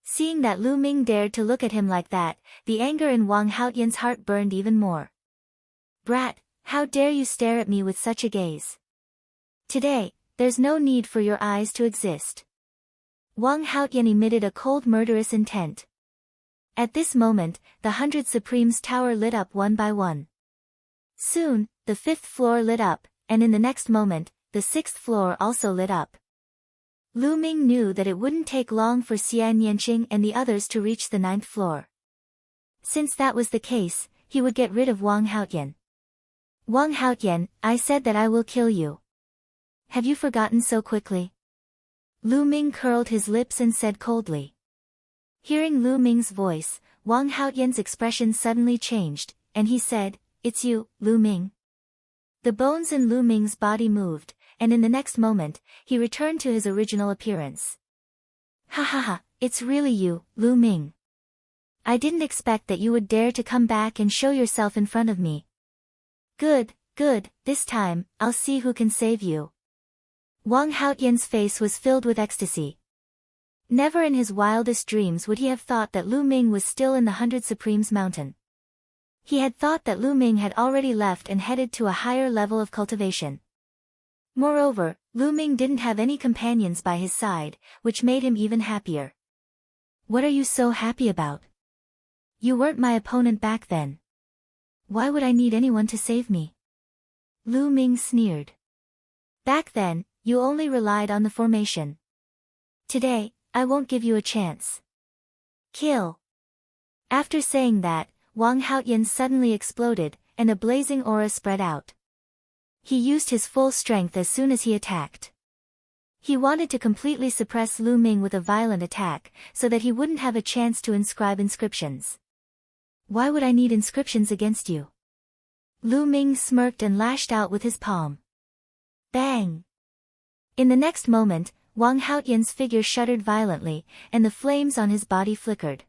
Seeing that Lu Ming dared to look at him like that, the anger in Wang Haotian's heart burned even more. "Brat, how dare you stare at me with such a gaze? Today, there's no need for your eyes to exist." Wang Haotian emitted a cold murderous intent. At this moment, the 100 Supremes Tower lit up one by one. Soon, the 5th floor lit up, and in the next moment, the 6th floor also lit up. Lu Ming knew that it wouldn't take long for Xian Yanqing and the others to reach the 9th floor. Since that was the case, he would get rid of Wang Haotian. "Wang Haotian, I said that I will kill you. Have you forgotten so quickly?" Lu Ming curled his lips and said coldly. Hearing Lu Ming's voice, Wang Haotian's expression suddenly changed, and he said, "It's you, Lu Ming." The bones in Lu Ming's body moved, and in the next moment, he returned to his original appearance. "Ha ha ha, it's really you, Lu Ming. I didn't expect that you would dare to come back and show yourself in front of me. Good, good, this time, I'll see who can save you." Wang Haotian's face was filled with ecstasy. Never in his wildest dreams would he have thought that Lu Ming was still in the 100 Supremes Mountain. He had thought that Lu Ming had already left and headed to a higher level of cultivation. Moreover, Lu Ming didn't have any companions by his side, which made him even happier. What are you so happy about? You weren't my opponent back then. Why would I need anyone to save me? Lu Ming sneered. Back then, you only relied on the formation. Today, I won't give you a chance. Kill. After saying that, Wang Haoyan suddenly exploded, and a blazing aura spread out. He used his full strength as soon as he attacked. He wanted to completely suppress Lu Ming with a violent attack, so that he wouldn't have a chance to inscribe inscriptions. Why would I need inscriptions against you? Lu Ming smirked and lashed out with his palm. Bang! In the next moment, Wang Haoyan's figure shuddered violently, and the flames on his body flickered.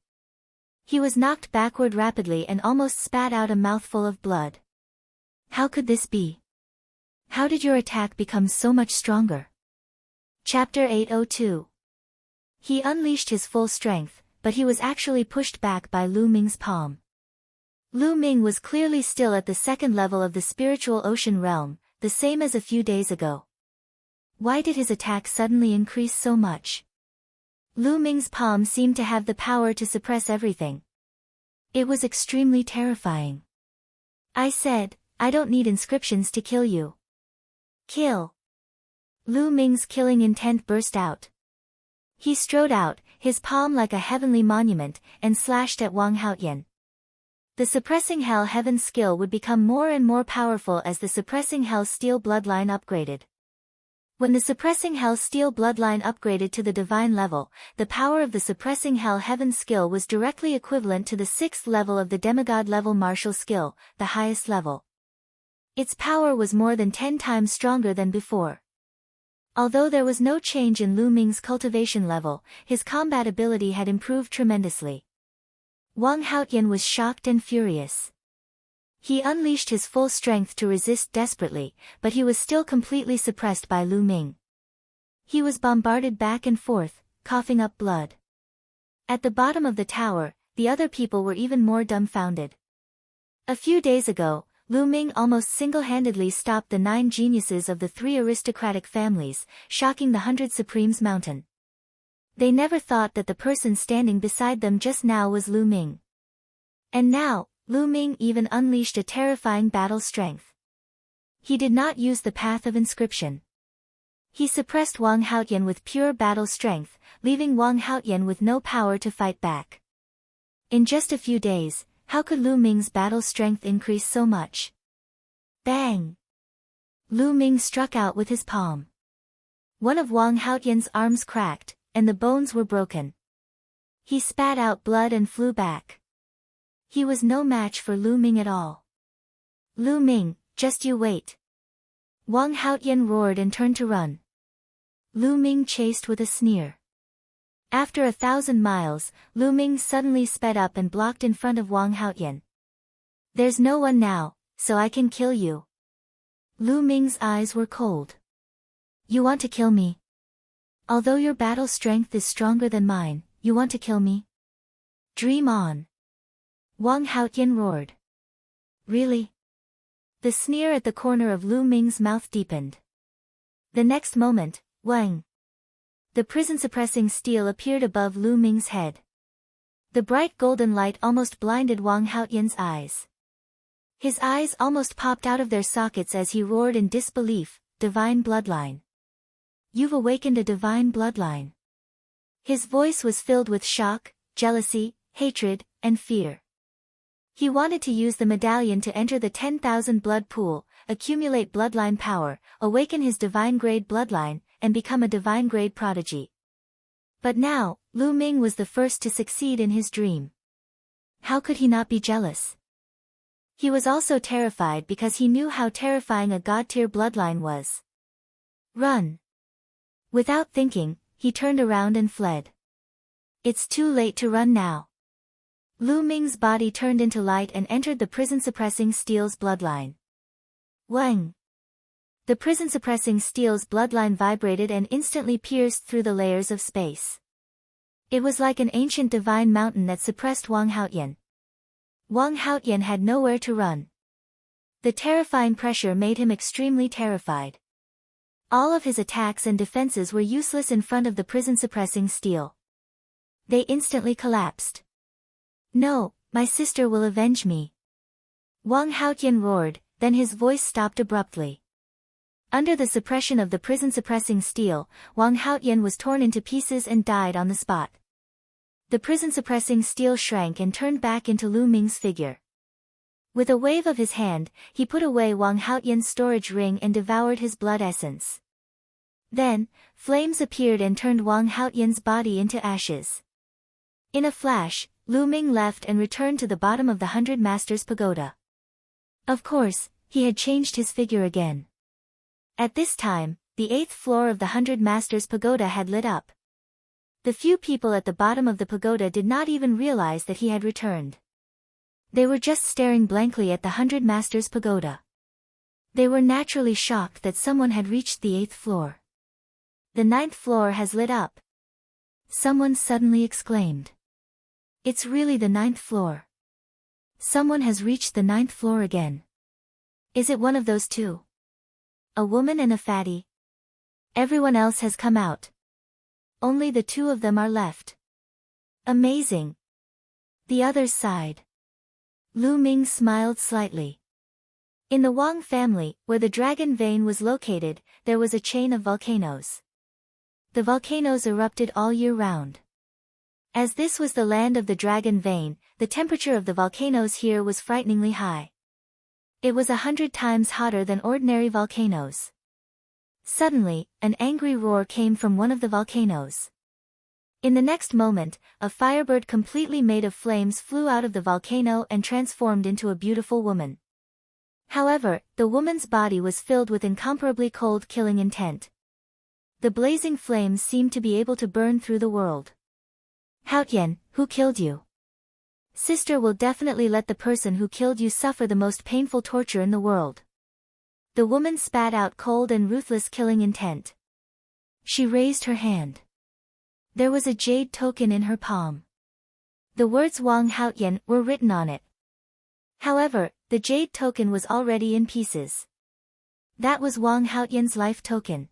He was knocked backward rapidly and almost spat out a mouthful of blood. How could this be? How did your attack become so much stronger? Chapter 802. He unleashed his full strength, but he was actually pushed back by Lu Ming's palm. Lu Ming was clearly still at the second level of the spiritual ocean realm, the same as a few days ago. Why did his attack suddenly increase so much? Lu Ming's palm seemed to have the power to suppress everything. It was extremely terrifying. I said, I don't need inscriptions to kill you. Kill. Lu Ming's killing intent burst out. He strode out, his palm like a heavenly monument, and slashed at Wang Haoyan. The suppressing hell heaven skill would become more and more powerful as the suppressing hell steel bloodline upgraded. When the suppressing hell steel bloodline upgraded to the divine level, the power of the suppressing hell heaven skill was directly equivalent to the 6th level of the demigod level martial skill, the highest level. Its power was more than 10 times stronger than before. Although there was no change in Lu Ming's cultivation level, his combat ability had improved tremendously. Wang Haoyan was shocked and furious. He unleashed his full strength to resist desperately, but he was still completely suppressed by Lu Ming. He was bombarded back and forth, coughing up blood. At the bottom of the tower, the other people were even more dumbfounded. A few days ago, Lu Ming almost single-handedly stopped the 9 geniuses of the 3 aristocratic families, shocking the 100 Supremes mountain. They never thought that the person standing beside them just now was Lu Ming. And now, Lu Ming even unleashed a terrifying battle strength. He did not use the path of inscription. He suppressed Wang Haoyan with pure battle strength, leaving Wang Haoyan with no power to fight back. In just a few days, how could Lu Ming's battle strength increase so much? Bang! Lu Ming struck out with his palm. One of Wang Haoyan's arms cracked, and the bones were broken. He spat out blood and flew back. He was no match for Lu Ming at all. Lu Ming, just you wait. Wang Haoyan roared and turned to run. Lu Ming chased with a sneer. After 1,000 miles, Lu Ming suddenly sped up and blocked in front of Wang Haoyan. There's no one now, so I can kill you. Lu Ming's eyes were cold. You want to kill me? Although your battle strength is stronger than mine, you want to kill me? Dream on. Wang Haoyan roared. Really? The sneer at the corner of Lu Ming's mouth deepened. The next moment, Wang. The prison-suppressing steel appeared above Lu Ming's head. The bright golden light almost blinded Wang Haoyan's eyes. His eyes almost popped out of their sockets as he roared in disbelief, "Divine bloodline. You've awakened a divine bloodline." His voice was filled with shock, jealousy, hatred, and fear. He wanted to use the medallion to enter the 10,000 blood pool, accumulate bloodline power, awaken his divine-grade bloodline, and become a divine-grade prodigy. But now, Lu Ming was the first to succeed in his dream. How could he not be jealous? He was also terrified because he knew how terrifying a god-tier bloodline was. Run! Without thinking, he turned around and fled. It's too late to run now. Lu Ming's body turned into light and entered the prison-suppressing steel's bloodline. Wang! The prison-suppressing steel's bloodline vibrated and instantly pierced through the layers of space. It was like an ancient divine mountain that suppressed Wang Haoyan. Wang Haoyan had nowhere to run. The terrifying pressure made him extremely terrified. All of his attacks and defenses were useless in front of the prison-suppressing steel. They instantly collapsed. "No, my sister will avenge me," Wang Haotian roared, then his voice stopped abruptly. Under the suppression of the prison-suppressing steel, Wang Haotian was torn into pieces and died on the spot. The prison-suppressing steel shrank and turned back into Lu Ming's figure. With a wave of his hand, he put away Wang Haotian's storage ring and devoured his blood essence. Then, flames appeared and turned Wang Haotian's body into ashes. In a flash, Lu Ming left and returned to the bottom of the 100 Masters Pagoda. Of course, he had changed his figure again. At this time, the 8th floor of the 100 Masters Pagoda had lit up. The few people at the bottom of the pagoda did not even realize that he had returned. They were just staring blankly at the 100 Masters Pagoda. They were naturally shocked that someone had reached the 8th floor. "The 9th floor has lit up," someone suddenly exclaimed. "It's really the 9th floor. Someone has reached the 9th floor again. Is it one of those two? A woman and a fatty? Everyone else has come out. Only the two of them are left. Amazing." The others sighed. Lu Ming smiled slightly. In the Wang family, where the dragon vein was located, there was a chain of volcanoes. The volcanoes erupted all year round. As this was the land of the dragon vein, the temperature of the volcanoes here was frighteningly high. It was 100 times hotter than ordinary volcanoes. Suddenly, an angry roar came from one of the volcanoes. In the next moment, a firebird completely made of flames flew out of the volcano and transformed into a beautiful woman. However, the woman's body was filled with incomparably cold killing intent. The blazing flames seemed to be able to burn through the world. "Haotian, who killed you? Sister will definitely let the person who killed you suffer the most painful torture in the world." The woman spat out cold and ruthless killing intent. She raised her hand. There was a jade token in her palm. The words Wang Haotian were written on it. However, the jade token was already in pieces. That was Wang Haotian's life token.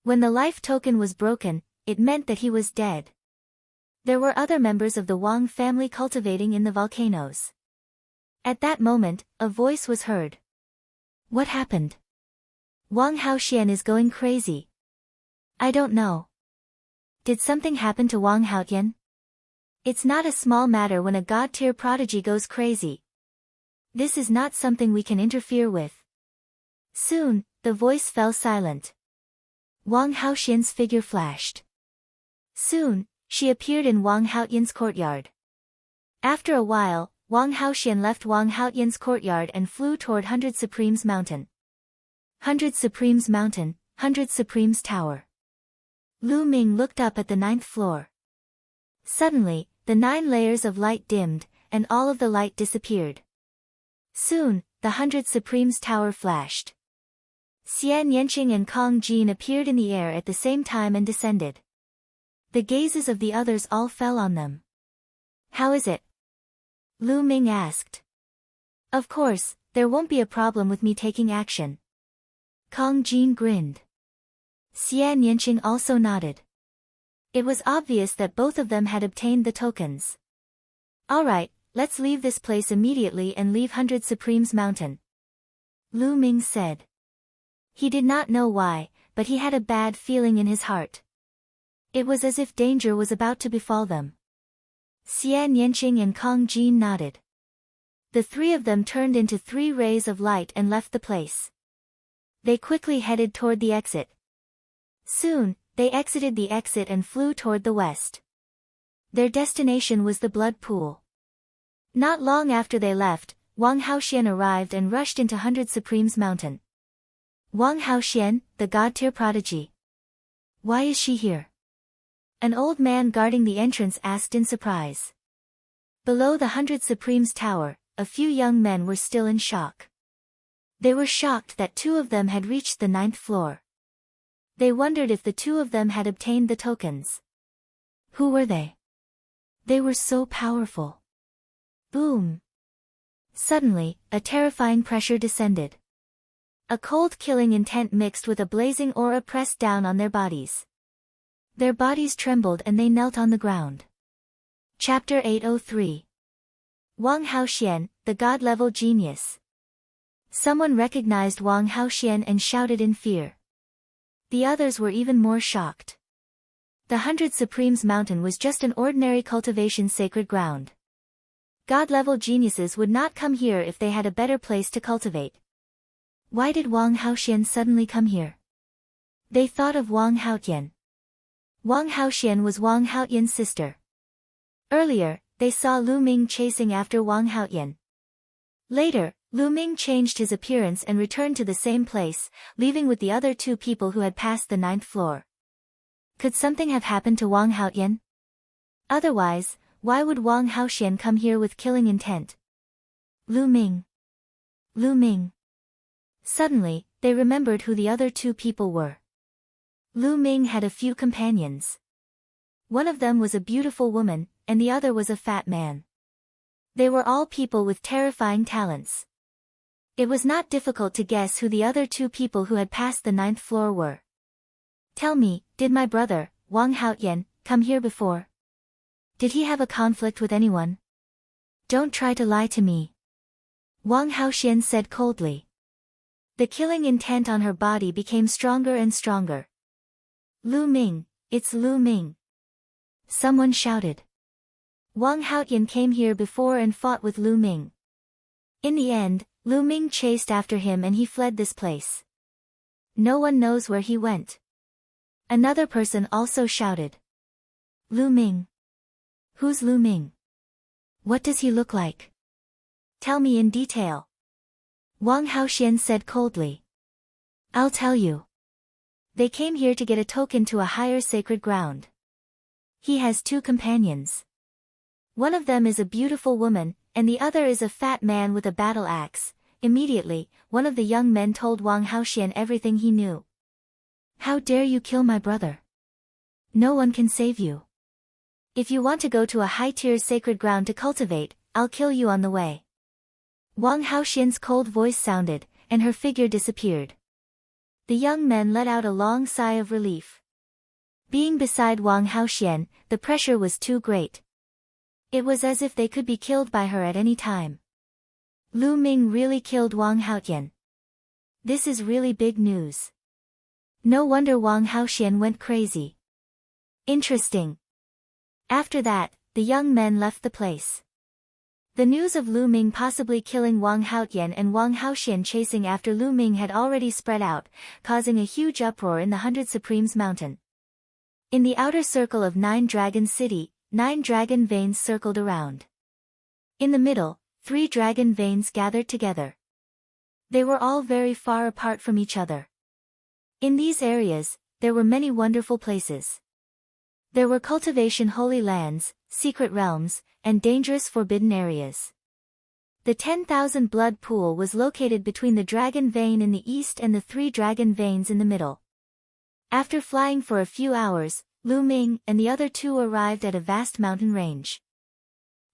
When the life token was broken, it meant that he was dead. There were other members of the Wang family cultivating in the volcanoes. At that moment, a voice was heard. "What happened? Wang Haotian is going crazy." "I don't know. Did something happen to Wang Haotian? It's not a small matter when a god-tier prodigy goes crazy. This is not something we can interfere with." Soon, the voice fell silent. Wang Haotian's figure flashed. Soon, she appeared in Wang Haotian's courtyard. After a while, Wang Haotian left Wang Haotian's courtyard and flew toward 100 Supremes Mountain. 100 Supremes Mountain, 100 Supremes Tower. Lu Ming looked up at the 9th floor. Suddenly, the 9 layers of light dimmed, and all of the light disappeared. Soon, the 100 Supremes Tower flashed. Xian Yanqing and Kong Jin appeared in the air at the same time and descended. The gazes of the others all fell on them. "How is it?" Lu Ming asked. "Of course, there won't be a problem with me taking action." Kong Jin grinned. Xian Yanqing also nodded. It was obvious that both of them had obtained the tokens. "Alright, let's leave this place immediately and leave 100 Supremes Mountain," Lu Ming said. He did not know why, but he had a bad feeling in his heart. It was as if danger was about to befall them. Xian Yanqing and Kong Jin nodded. The three of them turned into 3 rays of light and left the place. They quickly headed toward the exit. Soon, they exited the exit and flew toward the west. Their destination was the blood pool. Not long after they left, Wang Haotian arrived and rushed into 100 Supremes Mountain. "Wang Haotian, the god-tier prodigy. Why is she here?" An old man guarding the entrance asked in surprise. Below the 100 Supremes Tower, a few young men were still in shock. They were shocked that 2 of them had reached the 9th floor. They wondered if the 2 of them had obtained the tokens. Who were they? They were so powerful. Boom! Suddenly, a terrifying pressure descended. A cold killing intent mixed with a blazing aura pressed down on their bodies. Their bodies trembled and they knelt on the ground. Chapter 803. Wang Haoxian, the God-level genius. Someone recognized Wang Haoxian and shouted in fear. The others were even more shocked. The 100 Supremes Mountain was just an ordinary cultivation sacred ground. God-level geniuses would not come here if they had a better place to cultivate. Why did Wang Haoxian suddenly come here? They thought of Wang Haotian. Wang Haoxian was Wang Haotian's sister. Earlier, they saw Lu Ming chasing after Wang Haotian. Later, Lu Ming changed his appearance and returned to the same place, leaving with the other two people who had passed the 9th floor. Could something have happened to Wang Haotian? Otherwise, why would Wang Haoxian come here with killing intent? Lu Ming. Lu Ming. Suddenly, they remembered who the other two people were. Lu Ming had a few companions. One of them was a beautiful woman, and the other was a fat man. They were all people with terrifying talents. It was not difficult to guess who the other two people who had passed the 9th floor were. Tell me, did my brother, Wang Haotian, come here before? Did he have a conflict with anyone? Don't try to lie to me. Wang Haoxian said coldly. The killing intent on her body became stronger and stronger. Lu Ming, it's Lu Ming. Someone shouted. Wang Haotian came here before and fought with Lu Ming. In the end, Lu Ming chased after him and he fled this place. No one knows where he went. Another person also shouted. Lu Ming. Who's Lu Ming? What does he look like? Tell me in detail. Wang Haoxian said coldly. I'll tell you. They came here to get a token to a higher sacred ground. He has two companions. One of them is a beautiful woman, and the other is a fat man with a battle axe. Immediately, one of the young men told Wang Haoxian everything he knew. How dare you kill my brother? No one can save you. If you want to go to a high-tier sacred ground to cultivate, I'll kill you on the way. Wang Haoxian's cold voice sounded, and her figure disappeared. The young men let out a long sigh of relief. Being beside Wang Haoxian, the pressure was too great. It was as if they could be killed by her at any time. Lu Ming really killed Wang Haotian. This is really big news. No wonder Wang Haoxian went crazy. Interesting. After that, the young men left the place. The news of Lu Ming possibly killing Wang Haotian and Wang Haoxian chasing after Lu Ming had already spread out, causing a huge uproar in the 100 Supremes Mountain. In the outer circle of 9 Dragon City, 9 dragon veins circled around. In the middle, 3 dragon veins gathered together. They were all very far apart from each other. In these areas, there were many wonderful places. There were cultivation holy lands, secret realms, and dangerous forbidden areas. The 10,000 blood pool was located between the dragon vein in the east and the 3 dragon veins in the middle. After flying for a few hours, Lu Ming and the other two arrived at a vast mountain range.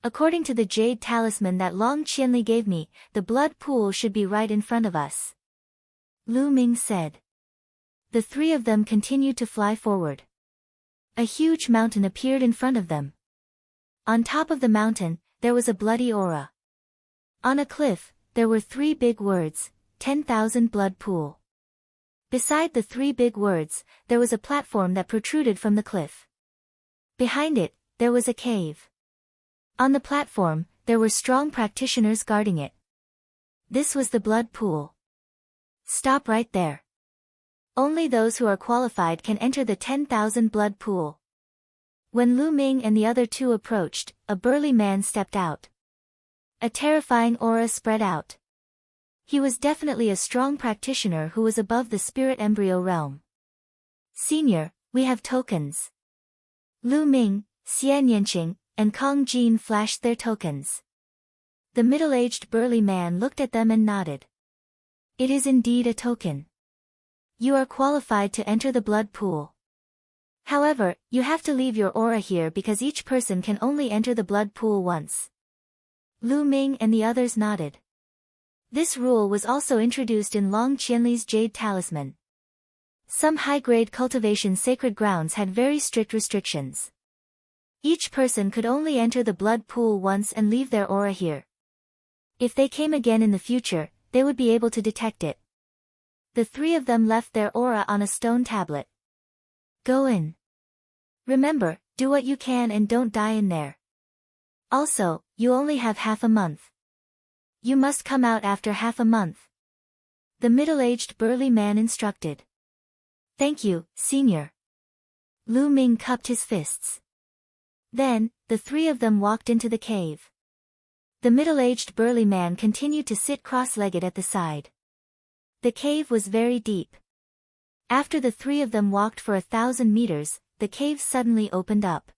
According to the jade talisman that Long Qianli gave me, the blood pool should be right in front of us. Lu Ming said. The 3 of them continued to fly forward. A huge mountain appeared in front of them. On top of the mountain, there was a bloody aura. On a cliff, there were 3 big words, 10,000 blood pool. Beside the 3 big words, there was a platform that protruded from the cliff. Behind it, there was a cave. On the platform, there were strong practitioners guarding it. This was the blood pool. Stop right there. Only those who are qualified can enter the 10,000 blood pool. When Lu Ming and the other two approached, a burly man stepped out. A terrifying aura spread out. He was definitely a strong practitioner who was above the spirit embryo realm. Senior, we have tokens. Lu Ming, Xian Yanqing, and Kong Jin flashed their tokens. The middle-aged burly man looked at them and nodded. It is indeed a token. You are qualified to enter the blood pool. However, you have to leave your aura here because each person can only enter the blood pool once. Lu Ming and the others nodded. This rule was also introduced in Long Qianli's Jade Talisman. Some high-grade cultivation sacred grounds had very strict restrictions. Each person could only enter the blood pool once and leave their aura here. If they came again in the future, they would be able to detect it. The three of them left their aura on a stone tablet. Go in. Remember, do what you can and don't die in there. Also, you only have half a month. You must come out after half a month. The middle-aged burly man instructed. Thank you, senior. Lu Ming cupped his fists. Then, the three of them walked into the cave. The middle-aged burly man continued to sit cross-legged at the side. The cave was very deep. After the three of them walked for 1,000 meters, the cave suddenly opened up.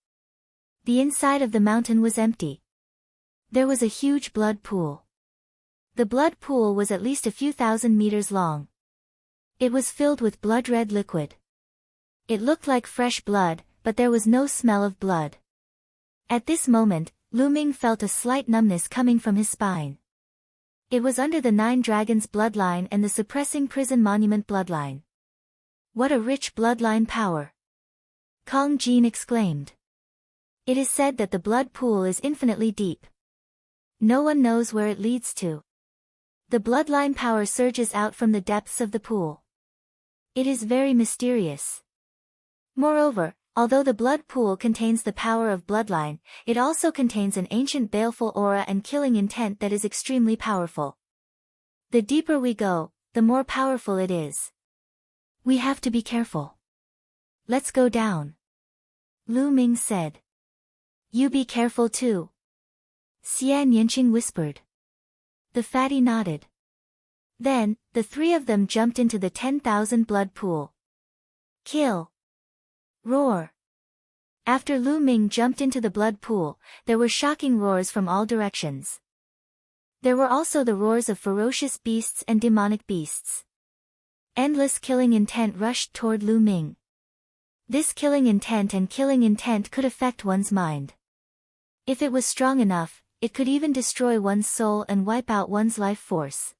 The inside of the mountain was empty. There was a huge blood pool. The blood pool was at least a few thousand meters long. It was filled with blood-red liquid. It looked like fresh blood, but there was no smell of blood. At this moment, Lu Ming felt a slight numbness coming from his spine. It was under the 9 Dragons bloodline and the suppressing prison monument bloodline. What a rich bloodline power! Kong Jin exclaimed. It is said that the blood pool is infinitely deep. No one knows where it leads to. The bloodline power surges out from the depths of the pool. It is very mysterious. Moreover, although the blood pool contains the power of bloodline, it also contains an ancient baleful aura and killing intent that is extremely powerful. The deeper we go, the more powerful it is. We have to be careful. Let's go down. Lu Ming said. You be careful too. Xia Nianqing whispered. The fatty nodded. Then, the three of them jumped into the 10,000 blood pool. Kill! Roar! After Lu Ming jumped into the blood pool, there were shocking roars from all directions. There were also the roars of ferocious beasts and demonic beasts. Endless killing intent rushed toward Lu Ming. This killing intent could affect one's mind. If it was strong enough, it could even destroy one's soul and wipe out one's life force.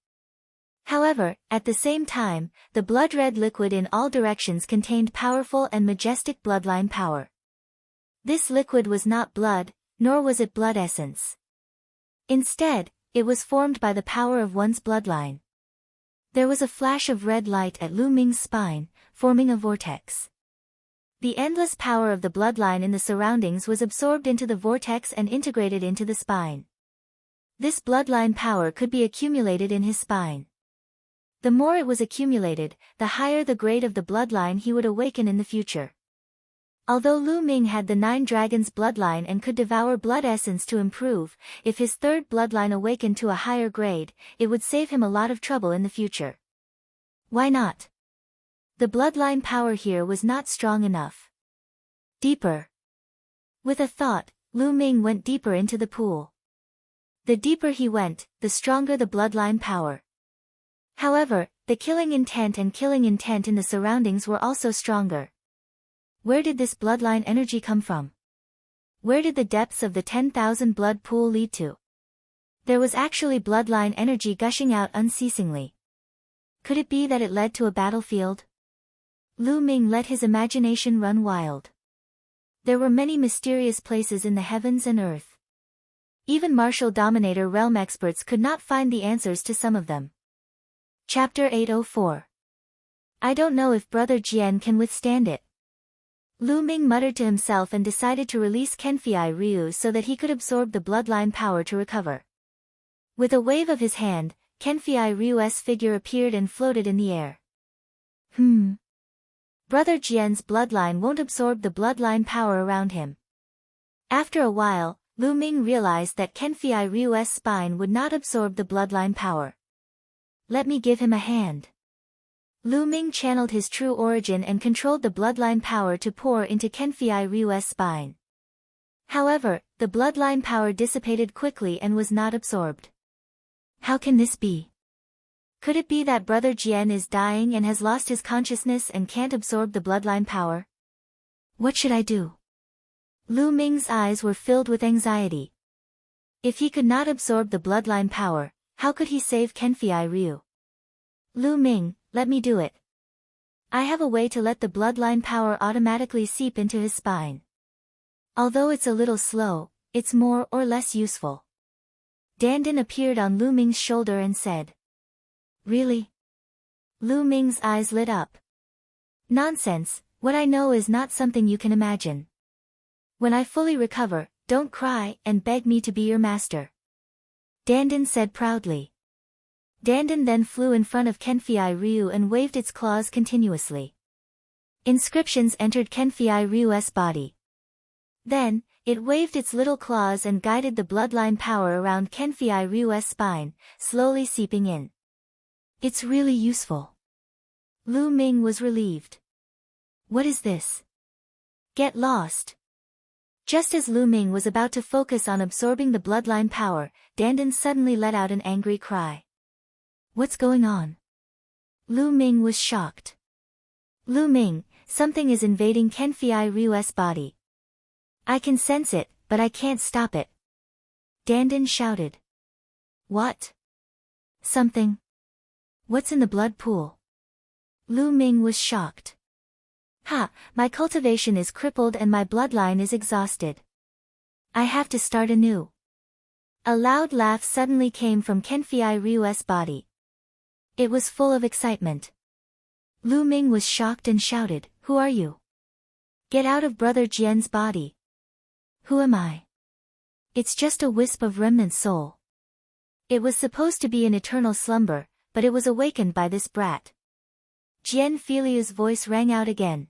However, at the same time, the blood-red liquid in all directions contained powerful and majestic bloodline power. This liquid was not blood, nor was it blood essence. Instead, it was formed by the power of one's bloodline. There was a flash of red light at Lu Ming's spine, forming a vortex. The endless power of the bloodline in the surroundings was absorbed into the vortex and integrated into the spine. This bloodline power could be accumulated in his spine. The more it was accumulated, the higher the grade of the bloodline he would awaken in the future. Although Lu Ming had the 9 Dragons bloodline and could devour blood essence to improve, if his third bloodline awakened to a higher grade, it would save him a lot of trouble in the future. Why not? The bloodline power here was not strong enough. Deeper. With a thought, Lu Ming went deeper into the pool. The deeper he went, the stronger the bloodline power. However, the killing intent in the surroundings were also stronger. Where did this bloodline energy come from? Where did the depths of the 10,000 blood pool lead to? There was actually bloodline energy gushing out unceasingly. Could it be that it led to a battlefield? Lu Ming let his imagination run wild. There were many mysterious places in the heavens and earth. Even martial dominator realm experts could not find the answers to some of them. Chapter 804. I don't know if Brother Jian can withstand it. Lu Ming muttered to himself and decided to release Kenfei Ryu so that he could absorb the bloodline power to recover. With a wave of his hand, Kenfei Ryu's figure appeared and floated in the air. Brother Jian's bloodline won't absorb the bloodline power around him. After a while, Lu Ming realized that Kenfei Ryu's spine would not absorb the bloodline power. Let me give him a hand. Lu Ming channeled his true origin and controlled the bloodline power to pour into Kenfei Ryu's spine. However, the bloodline power dissipated quickly and was not absorbed. How can this be? Could it be that Brother Jian is dying and has lost his consciousness and can't absorb the bloodline power? What should I do? Lu Ming's eyes were filled with anxiety. If he could not absorb the bloodline power, How could he save Kenfei Ryu? Lu Ming, let me do it. I have a way to let the bloodline power automatically seep into his spine. Although it's a little slow, it's more or less useful. Dandin appeared on Lu Ming's shoulder and said. Really? Lu Ming's eyes lit up. Nonsense, what I know is not something you can imagine. When I fully recover, don't cry and beg me to be your master. Dandin said proudly. Dandin then flew in front of Kenfei Ryu and waved its claws continuously. Inscriptions entered Kenfei Ryu's body. Then, it waved its little claws and guided the bloodline power around Kenfei Ryu's spine, slowly seeping in. It's really useful. Lu Ming was relieved. What is this? Get lost. Just as Lu Ming was about to focus on absorbing the bloodline power, Dandin suddenly let out an angry cry. What's going on? Lu Ming was shocked. Lu Ming, something is invading Kenfei Ryu's body. I can sense it, but I can't stop it. Dandin shouted. What? Something? What's in the blood pool? Lu Ming was shocked. Ha, my cultivation is crippled and my bloodline is exhausted. I have to start anew. A loud laugh suddenly came from Kenfei Ryu's body. It was full of excitement. Lu Ming was shocked and shouted, Who are you? Get out of Brother Jian's body. Who am I? It's just a wisp of remnant soul. It was supposed to be an eternal slumber, but it was awakened by this brat. Jian Filiu's voice rang out again.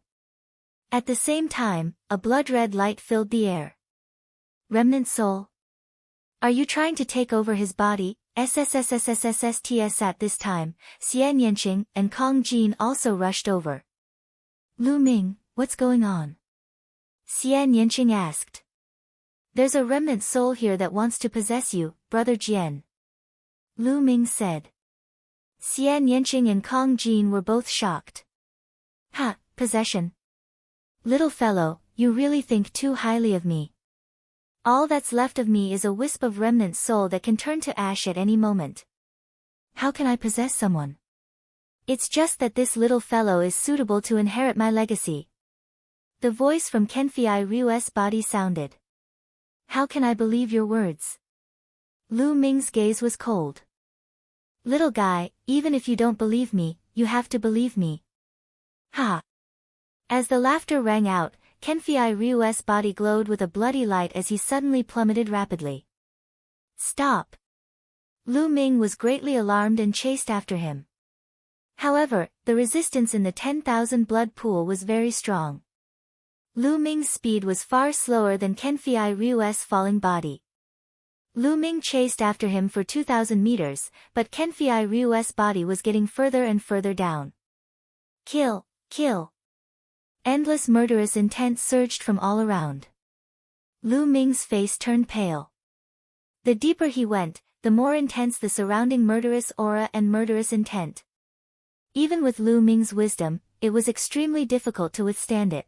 At the same time, a blood-red light filled the air. Remnant soul? Are you trying to take over his body? SSSSSSSTS. At this time, Xian Yanqing and Kong Jin also rushed over. Lu Ming, what's going on? Xian Yanqing asked. There's a remnant soul here that wants to possess you, Brother Jian. Lu Ming said. Xian Yanqing and Kong Jin were both shocked. Ha, possession. Little fellow, you really think too highly of me. All that's left of me is a wisp of remnant soul that can turn to ash at any moment. How can I possess someone? It's just that this little fellow is suitable to inherit my legacy. The voice from Kenfei Ryu's body sounded. How can I believe your words? Lu Ming's gaze was cold. Little guy, even if you don't believe me, you have to believe me. Ha! As the laughter rang out, Kenfei Ryu's body glowed with a bloody light as he suddenly plummeted rapidly. Stop! Lu Ming was greatly alarmed and chased after him. However, the resistance in the 10,000 blood pool was very strong. Lu Ming's speed was far slower than Kenfei Ryu's falling body. Lu Ming chased after him for 2,000 meters, but Kenfei Ryu's body was getting further and further down. Kill, kill. Endless murderous intent surged from all around. Lu Ming's face turned pale. The deeper he went, the more intense the surrounding murderous aura and murderous intent. Even with Lu Ming's wisdom, it was extremely difficult to withstand it.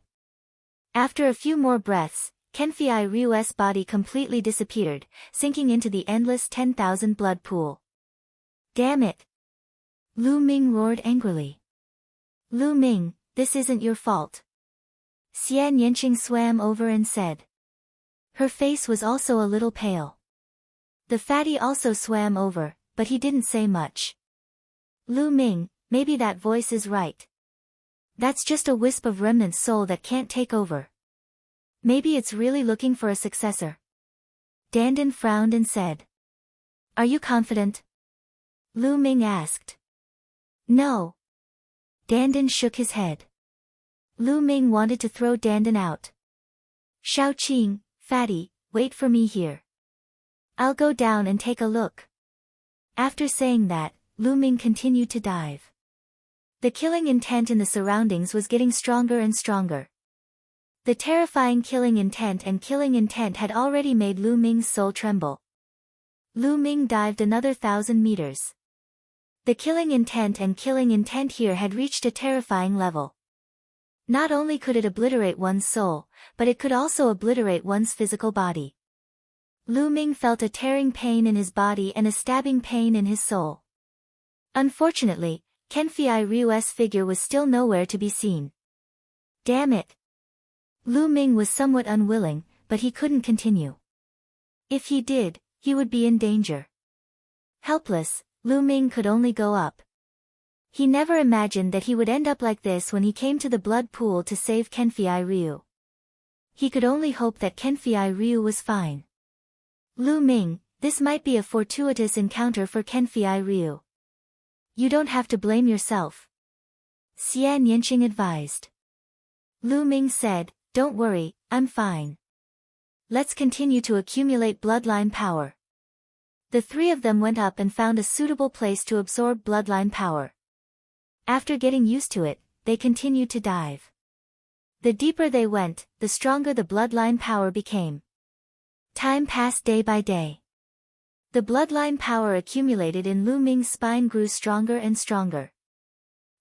After a few more breaths, Kenfei Ryu's body completely disappeared, sinking into the endless 10,000 blood pool. Damn it! Lu Ming roared angrily. Lu Ming, this isn't your fault. Xian Yanqing swam over and said. Her face was also a little pale. The fatty also swam over, but he didn't say much. Lu Ming, maybe that voice is right. That's just a wisp of remnant soul that can't take over. Maybe it's really looking for a successor. Dandin frowned and said. Are you confident? Lu Ming asked. No. Dandin shook his head. Lu Ming wanted to throw Dandin out. Shaoqing, fatty, wait for me here. I'll go down and take a look. After saying that, Lu Ming continued to dive. The killing intent in the surroundings was getting stronger and stronger. The terrifying killing intent had already made Lu Ming's soul tremble. Lu Ming dived another 1,000 meters. The killing intent here had reached a terrifying level. Not only could it obliterate one's soul, but it could also obliterate one's physical body. Lu Ming felt a tearing pain in his body and a stabbing pain in his soul. Unfortunately, Kenfei Ryu's figure was still nowhere to be seen. Damn it! Lu Ming was somewhat unwilling, but he couldn't continue. If he did, he would be in danger. Helpless, Lu Ming could only go up. He never imagined that he would end up like this when he came to the blood pool to save Kenfei Ryu. He could only hope that Kenfei Ryu was fine. Lu Ming, this might be a fortuitous encounter for Kenfei Ryu. You don't have to blame yourself, Xian Yanqing advised. Lu Ming said, don't worry, I'm fine. Let's continue to accumulate bloodline power. The three of them went up and found a suitable place to absorb bloodline power. After getting used to it, they continued to dive. The deeper they went, the stronger the bloodline power became. Time passed day by day. The bloodline power accumulated in Lu Ming's spine grew stronger and stronger.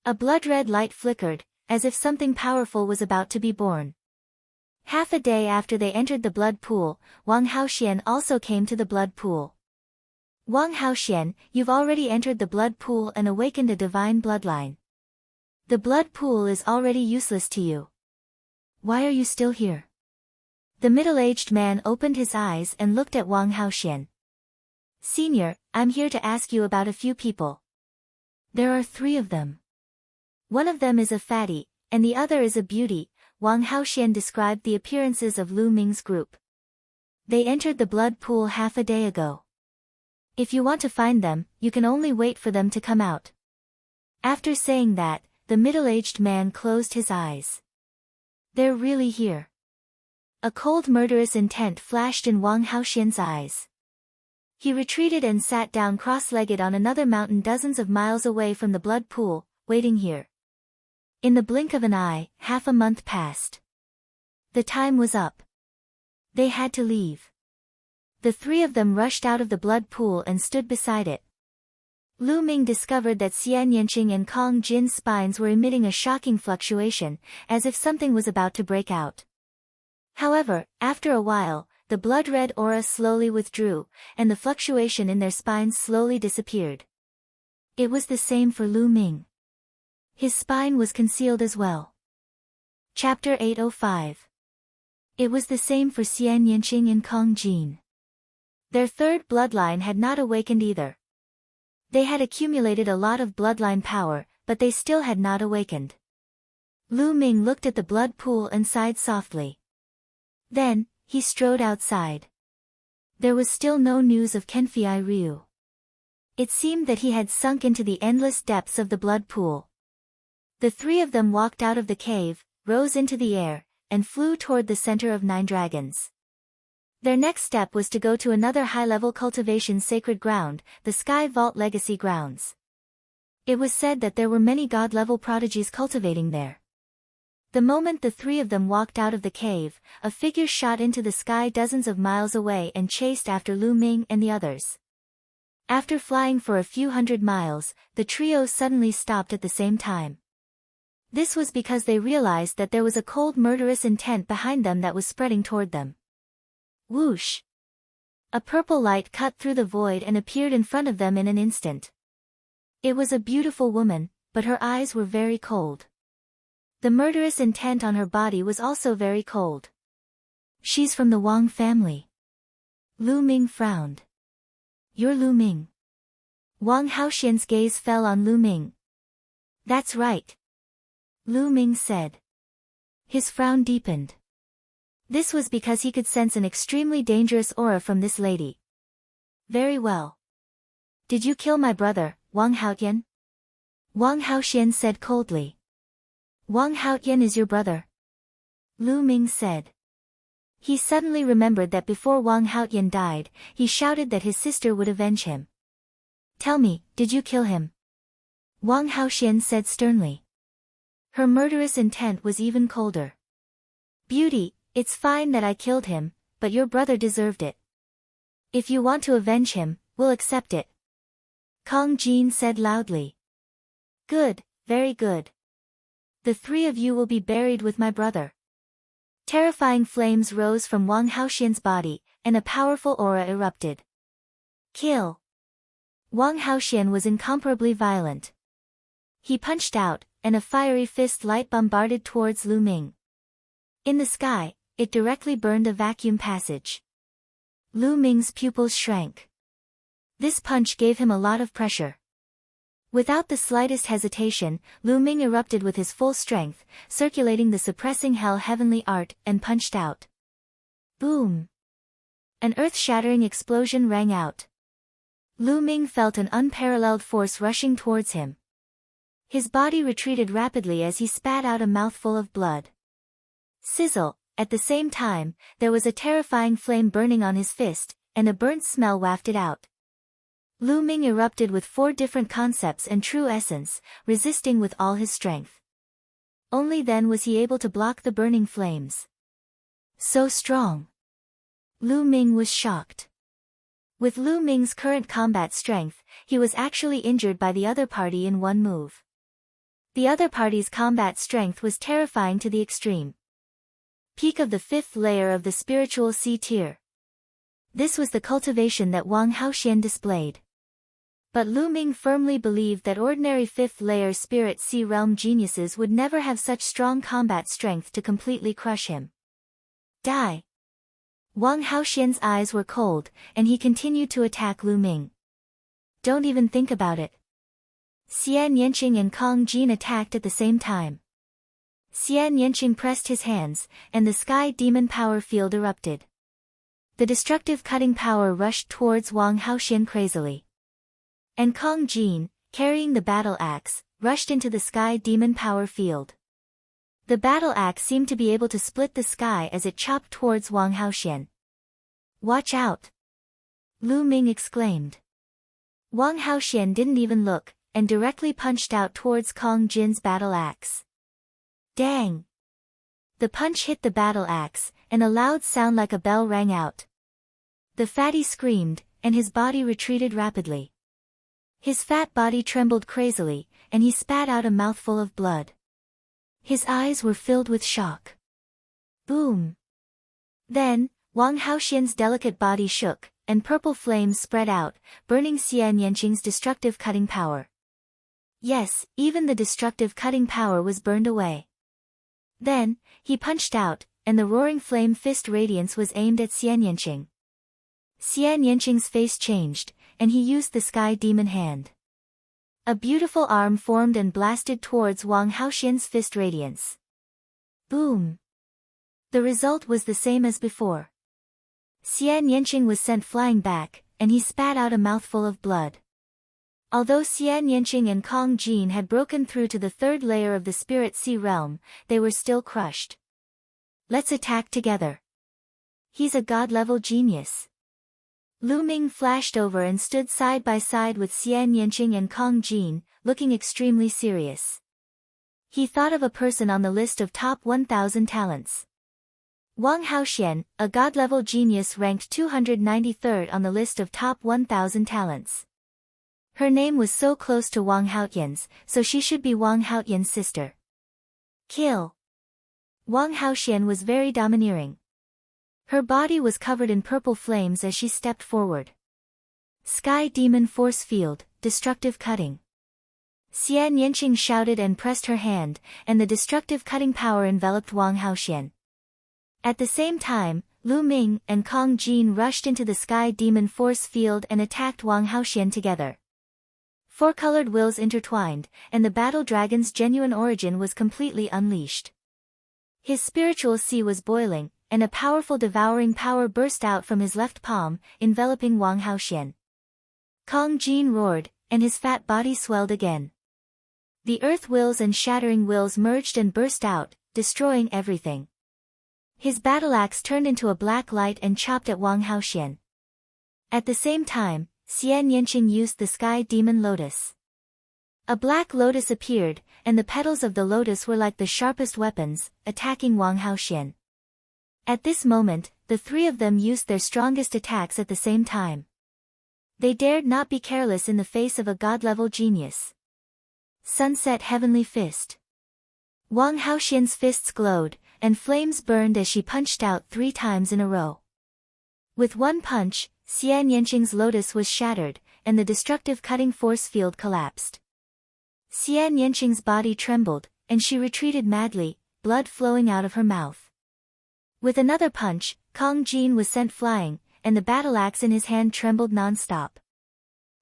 A blood-red light flickered, as if something powerful was about to be born. Half a day after they entered the blood pool, Wang Haoxian also came to the blood pool. Wang Haoxian, you've already entered the blood pool and awakened a divine bloodline. The blood pool is already useless to you. Why are you still here? The middle-aged man opened his eyes and looked at Wang Haoxian. Senior, I'm here to ask you about a few people. There are 3 of them. One of them is a fatty, and the other is a beauty. Wang Haoxian described the appearances of Lu Ming's group. They entered the blood pool half a day ago. If you want to find them, you can only wait for them to come out. After saying that, the middle-aged man closed his eyes. They're really here. A cold murderous intent flashed in Wang Haoxian's eyes. He retreated and sat down cross-legged on another mountain dozens of miles away from the blood pool, waiting here. In the blink of an eye, half a month passed. The time was up. They had to leave. The 3 of them rushed out of the blood pool and stood beside it. Lu Ming discovered that Xian Yanqing and Kong Jin's spines were emitting a shocking fluctuation, as if something was about to break out. However, after a while, the blood-red aura slowly withdrew, and the fluctuation in their spines slowly disappeared. It was the same for Lu Ming. His spine was concealed as well. Chapter 805. It was the same for Xian Yanqing and Kong Jin. Their third bloodline had not awakened either. They had accumulated a lot of bloodline power, but they still had not awakened. Lu Ming looked at the blood pool and sighed softly. Then, he strode outside. There was still no news of Kenfei Ryu. It seemed that he had sunk into the endless depths of the blood pool. The 3 of them walked out of the cave, rose into the air, and flew toward the center of 9 dragons. Their next step was to go to another high-level cultivation sacred ground, the Sky Vault Legacy Grounds. It was said that there were many god-level prodigies cultivating there. The moment the 3 of them walked out of the cave, a figure shot into the sky dozens of miles away and chased after Lu Ming and the others. After flying for a few hundred miles, the trio suddenly stopped at the same time. This was because they realized that there was a cold murderous intent behind them that was spreading toward them. Whoosh! A purple light cut through the void and appeared in front of them in an instant. It was a beautiful woman, but her eyes were very cold. The murderous intent on her body was also very cold. She's from the Wang family. Lu Ming frowned. You're Lu Ming. Wang Haoxian's gaze fell on Lu Ming. That's right. Lu Ming said. His frown deepened. This was because he could sense an extremely dangerous aura from this lady. Very well. Did you kill my brother, Wang Haotian? Wang Haoxian said coldly. Wang Haotian is your brother? Lu Ming said. He suddenly remembered that before Wang Haotian died, he shouted that his sister would avenge him. Tell me, did you kill him? Wang Haoxian said sternly. Her murderous intent was even colder. Beauty, it's fine that I killed him, but your brother deserved it. If you want to avenge him, we'll accept it. Kong Jin said loudly. Good, very good. The 3 of you will be buried with my brother. Terrifying flames rose from Wang Haoxian's body, and a powerful aura erupted. Kill! Wang Haoxian was incomparably violent. He punched out, and a fiery fist light bombarded towards Lu Ming. In the sky, it directly burned a vacuum passage. Lu Ming's pupils shrank. This punch gave him a lot of pressure. Without the slightest hesitation, Lu Ming erupted with his full strength, circulating the suppressing hell heavenly art, and punched out. Boom! An earth-shattering explosion rang out. Lu Ming felt an unparalleled force rushing towards him. His body retreated rapidly as he spat out a mouthful of blood. Sizzle! At the same time, there was a terrifying flame burning on his fist, and a burnt smell wafted out. Lu Ming erupted with 4 different concepts and true essence, resisting with all his strength. Only then was he able to block the burning flames. So strong! Lu Ming was shocked. With Lu Ming's current combat strength, he was actually injured by the other party in one move. The other party's combat strength was terrifying to the extreme. Peak of the 5th layer of the spiritual C tier. This was the cultivation that Wang Haoxian displayed. But Lu Ming firmly believed that ordinary 5th layer spirit C realm geniuses would never have such strong combat strength to completely crush him. Die! Wang Haoxian's eyes were cold, and he continued to attack Lu Ming. Don't even think about it. Xian Yanqing and Kong Jin attacked at the same time. Xian Yanqing pressed his hands, and the sky demon power field erupted. The destructive cutting power rushed towards Wang Haoxian crazily. And Kong Jin, carrying the battle axe, rushed into the sky demon power field. The battle axe seemed to be able to split the sky as it chopped towards Wang Haoxian. Watch out! Lu Ming exclaimed. Wang Haoxian didn't even look, and directly punched out towards Kong Jin's battle axe. Dang! The punch hit the battle axe, and a loud sound like a bell rang out. The fatty screamed, and his body retreated rapidly. His fat body trembled crazily, and he spat out a mouthful of blood. His eyes were filled with shock. Boom! Then, Wang Haoxian's delicate body shook, and purple flames spread out, burning Xian Yanqing's destructive cutting power. Yes, even the destructive cutting power was burned away. Then, he punched out, and the roaring flame fist radiance was aimed at Xian Yanqing. Xian Yanqing's face changed, and he used the sky demon hand. A beautiful arm formed and blasted towards Wang Haoxian's fist radiance. Boom! The result was the same as before. Xian Yanqing was sent flying back, and he spat out a mouthful of blood. Although Xian Yanqing and Kong Jin had broken through to the 3rd layer of the Spirit Sea realm, they were still crushed. Let's attack together. He's a god-level genius. Lu Ming flashed over and stood side by side with Xian Yanqing and Kong Jin, looking extremely serious. He thought of a person on the list of top 1,000 talents. Wang Haoxian, a god-level genius ranked 293rd on the list of top 1,000 talents. Her name was so close to Wang Haotian's, so she should be Wang Haotian's sister. Kill! Wang Haoxian was very domineering. Her body was covered in purple flames as she stepped forward. Sky Demon Force Field, Destructive Cutting. Xian Yanqing shouted and pressed her hand, and the destructive cutting power enveloped Wang Haoxian. At the same time, Lu Ming and Kong Jin rushed into the Sky Demon Force Field and attacked Wang Haoxian together. 4 colored wills intertwined, and the battle dragon's genuine origin was completely unleashed. His spiritual sea was boiling, and a powerful devouring power burst out from his left palm, enveloping Wang Haoxian. Kong Jin roared, and his fat body swelled again. The earth wills and shattering wills merged and burst out, destroying everything. His battle axe turned into a black light and chopped at Wang Haoxian. At the same time, Xian Yanqing used the Sky Demon Lotus. A black lotus appeared, and the petals of the lotus were like the sharpest weapons, attacking Wang Haoxian. At this moment, the 3 of them used their strongest attacks at the same time. They dared not be careless in the face of a god-level genius. Sunset Heavenly Fist. Wang Haoxian's fists glowed, and flames burned as she punched out 3 times in a row. With one punch, Xian Yanqing's lotus was shattered, and the destructive cutting force field collapsed. Xian Yanqing's body trembled, and she retreated madly, blood flowing out of her mouth. With another punch, Kong Jin was sent flying, and the battle axe in his hand trembled non-stop.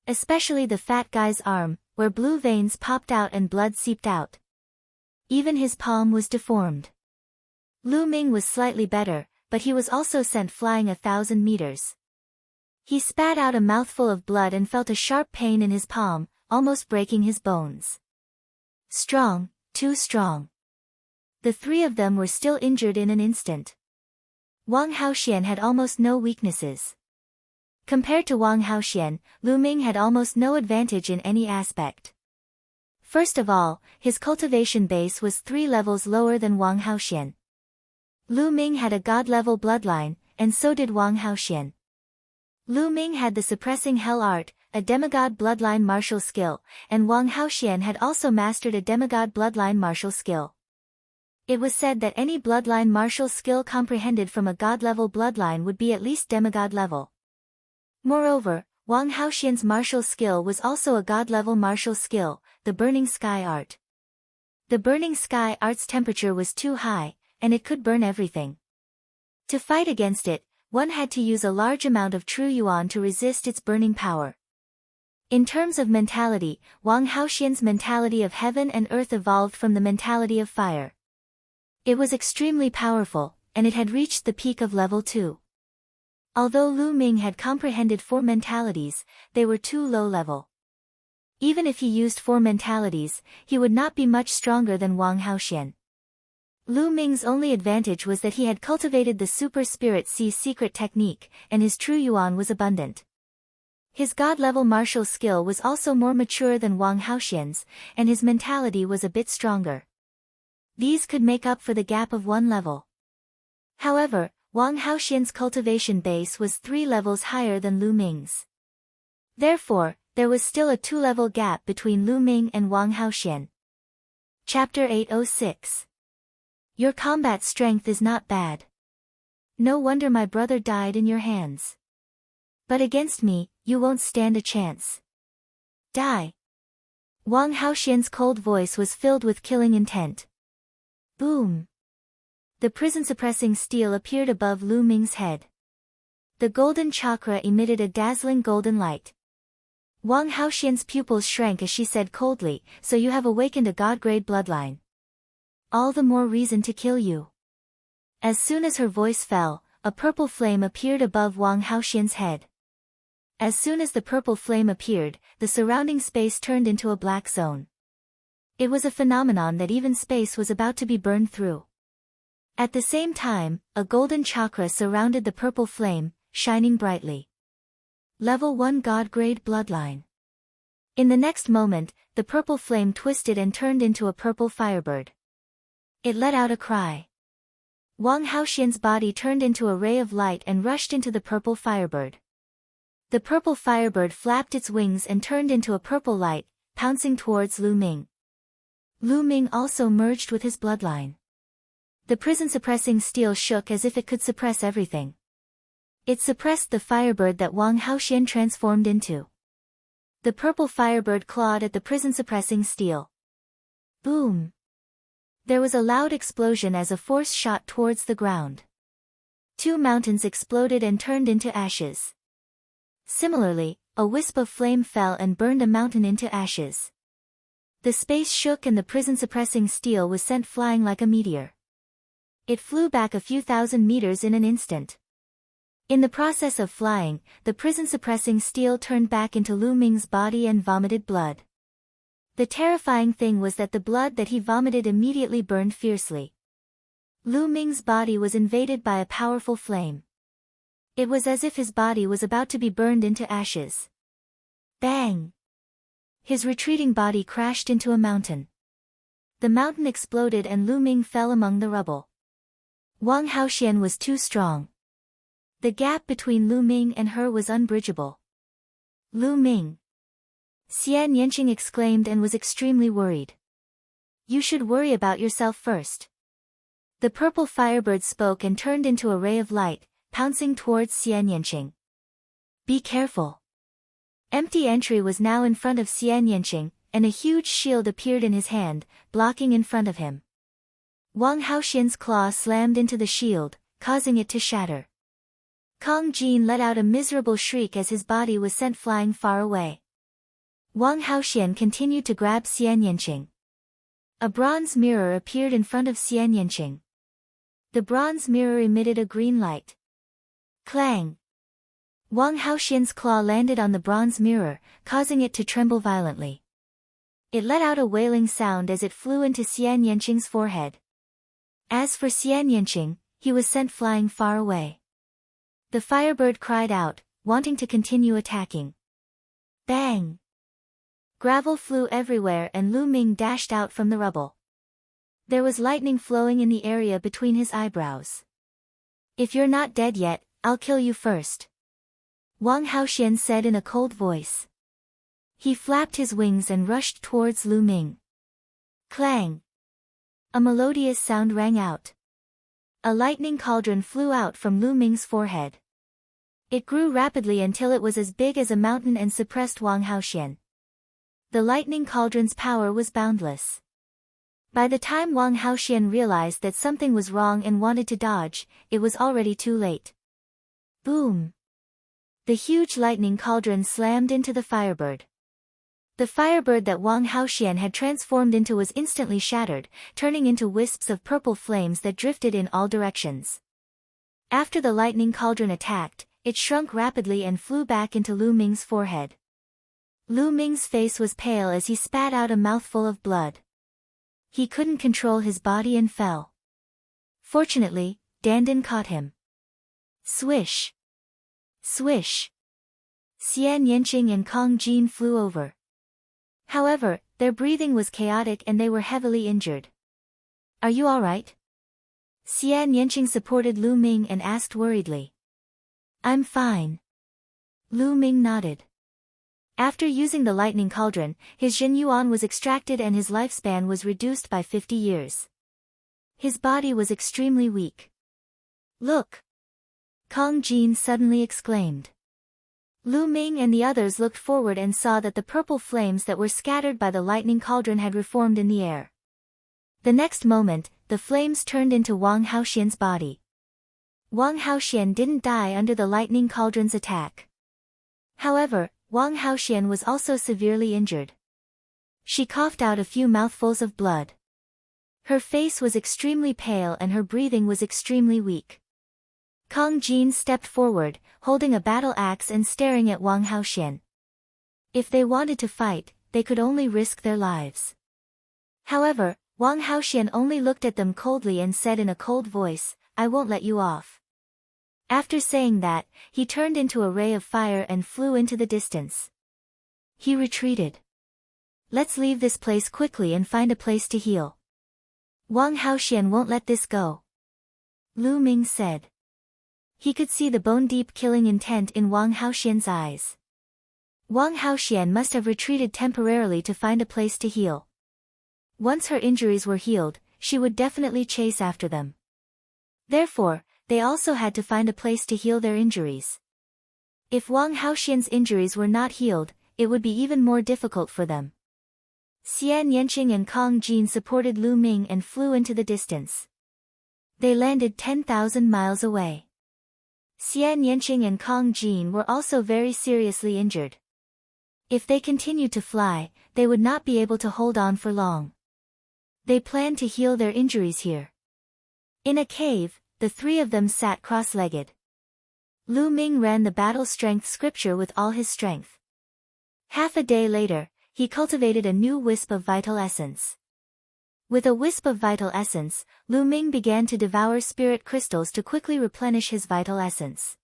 Especially the fat guy's arm, where blue veins popped out and blood seeped out. Even his palm was deformed. Lu Ming was slightly better, but he was also sent flying 1,000 meters. He spat out a mouthful of blood and felt a sharp pain in his palm, almost breaking his bones. Strong, too strong. The 3 of them were still injured in an instant. Wang Haoxian had almost no weaknesses. Compared to Wang Haoxian, Lu Ming had almost no advantage in any aspect. First of all, his cultivation base was 3 levels lower than Wang Haoxian. Lu Ming had a god-level bloodline, and so did Wang Haoxian. Lu Ming had the suppressing hell art, a demigod bloodline martial skill, and Wang Haoxian had also mastered a demigod bloodline martial skill. It was said that any bloodline martial skill comprehended from a god-level bloodline would be at least demigod level. Moreover, Wang Haoxian's martial skill was also a god-level martial skill, the Burning Sky art. The Burning Sky art's temperature was too high, and it could burn everything. To fight against it, one had to use a large amount of true yuan to resist its burning power. In terms of mentality, Wang Haoxian's mentality of heaven and earth evolved from the mentality of fire. It was extremely powerful, and it had reached the peak of level 2. Although Lu Ming had comprehended 4 mentalities, they were too low level. Even if he used 4 mentalities, he would not be much stronger than Wang Haoxian. Lu Ming's only advantage was that he had cultivated the Super Spirit Sea's secret technique, and his true yuan was abundant. His god-level martial skill was also more mature than Wang Haoxian's, and his mentality was a bit stronger. These could make up for the gap of 1 level. However, Wang Haoxian's cultivation base was 3 levels higher than Lu Ming's. Therefore, there was still a 2-level gap between Lu Ming and Wang Haoxian. Chapter 806. Your combat strength is not bad. No wonder my brother died in your hands. But against me, you won't stand a chance. Die. Wang Haoxian's cold voice was filled with killing intent. Boom. The prison-suppressing steel appeared above Lu Ming's head. The golden chakra emitted a dazzling golden light. Wang Haoxian's pupils shrank as she said coldly, "So you have awakened a god-grade bloodline. All the more reason to kill you." As soon as her voice fell, a purple flame appeared above Wang Haoxian's head. As soon as the purple flame appeared, the surrounding space turned into a black zone. It was a phenomenon that even space was about to be burned through. At the same time, a golden chakra surrounded the purple flame, shining brightly. Level 1 God-grade bloodline. In the next moment, the purple flame twisted and turned into a purple firebird. It let out a cry. Wang Haoxian's body turned into a ray of light and rushed into the purple firebird. The purple firebird flapped its wings and turned into a purple light, pouncing towards Lu Ming. Lu Ming also merged with his bloodline. The prison-suppressing steel shook as if it could suppress everything. It suppressed the firebird that Wang Haoxian transformed into. The purple firebird clawed at the prison-suppressing steel. Boom! There was a loud explosion as a force shot towards the ground. 2 mountains exploded and turned into ashes. Similarly, a wisp of flame fell and burned a mountain into ashes. The space shook and the prison-suppressing steel was sent flying like a meteor. It flew back a few thousand meters in an instant. In the process of flying, the prison-suppressing steel turned back into Lu Ming's body and vomited blood. The terrifying thing was that the blood that he vomited immediately burned fiercely. Lu Ming's body was invaded by a powerful flame. It was as if his body was about to be burned into ashes. Bang! His retreating body crashed into a mountain. The mountain exploded and Lu Ming fell among the rubble. Wang Haoxian was too strong. The gap between Lu Ming and her was unbridgeable. Lu Ming! Xian Yanqing exclaimed and was extremely worried. You should worry about yourself first. The purple firebird spoke and turned into a ray of light, pouncing towards Xian Yanqing. Be careful. Empty entry was now in front of Xian Yanqing, and a huge shield appeared in his hand, blocking in front of him. Wang Haoxian's claw slammed into the shield, causing it to shatter. Kong Jin let out a miserable shriek as his body was sent flying far away. Wang Haoxian continued to grab Xian Yanqing. A bronze mirror appeared in front of Xian Yanqing. The bronze mirror emitted a green light. Clang! Wang Haoxian's claw landed on the bronze mirror, causing it to tremble violently. It let out a wailing sound as it flew into Xian Yanqing's forehead. As for Xian Yanqing, he was sent flying far away. The firebird cried out, wanting to continue attacking. Bang! Gravel flew everywhere and Lu Ming dashed out from the rubble. There was lightning flowing in the area between his eyebrows. If you're not dead yet, I'll kill you first. Wang Haoxian said in a cold voice. He flapped his wings and rushed towards Lu Ming. Clang! A melodious sound rang out. A lightning cauldron flew out from Lu Ming's forehead. It grew rapidly until it was as big as a mountain and suppressed Wang Haoxian. The lightning cauldron's power was boundless. By the time Wang Haoxian realized that something was wrong and wanted to dodge, it was already too late. Boom! The huge lightning cauldron slammed into the firebird. The firebird that Wang Haoxian had transformed into was instantly shattered, turning into wisps of purple flames that drifted in all directions. After the lightning cauldron attacked, it shrunk rapidly and flew back into Lu Ming's forehead. Lu Ming's face was pale as he spat out a mouthful of blood. He couldn't control his body and fell. Fortunately, Dandan caught him. Swish! Swish! Xian Yanqing and Kong Jin flew over. However, their breathing was chaotic and they were heavily injured. Are you alright? Xian Yanqing supported Lu Ming and asked worriedly. I'm fine. Lu Ming nodded. After using the lightning cauldron, his Jin Yuan was extracted and his lifespan was reduced by 50 years. His body was extremely weak. Look! Kong Jin suddenly exclaimed. Lu Ming and the others looked forward and saw that the purple flames that were scattered by the lightning cauldron had reformed in the air. The next moment, the flames turned into Wang Haoxian's body. Wang Haoxian didn't die under the lightning cauldron's attack. However, Wang Haoxian was also severely injured. She coughed out a few mouthfuls of blood. Her face was extremely pale and her breathing was extremely weak. Kong Jin stepped forward, holding a battle axe and staring at Wang Haoxian. If they wanted to fight, they could only risk their lives. However, Wang Haoxian only looked at them coldly and said in a cold voice, I won't let you off. After saying that, he turned into a ray of fire and flew into the distance. He retreated. Let's leave this place quickly and find a place to heal. Wang Haoxian won't let this go. Lu Ming said. He could see the bone-deep killing intent in Wang Haoxian's eyes. Wang Haoxian must have retreated temporarily to find a place to heal. Once her injuries were healed, she would definitely chase after them. Therefore, they also had to find a place to heal their injuries. If Wang Haoxian's injuries were not healed, it would be even more difficult for them. Xian Yanqing and Kong Jin supported Lu Ming and flew into the distance. They landed 10,000 miles away. Xian Yanqing and Kong Jin were also very seriously injured. If they continued to fly, they would not be able to hold on for long. They planned to heal their injuries here. In a cave, the three of them sat cross-legged. Lu Ming ran the battle strength scripture with all his strength. Half a day later, he cultivated a new wisp of vital essence. With a wisp of vital essence, Lu Ming began to devour spirit crystals to quickly replenish his vital essence.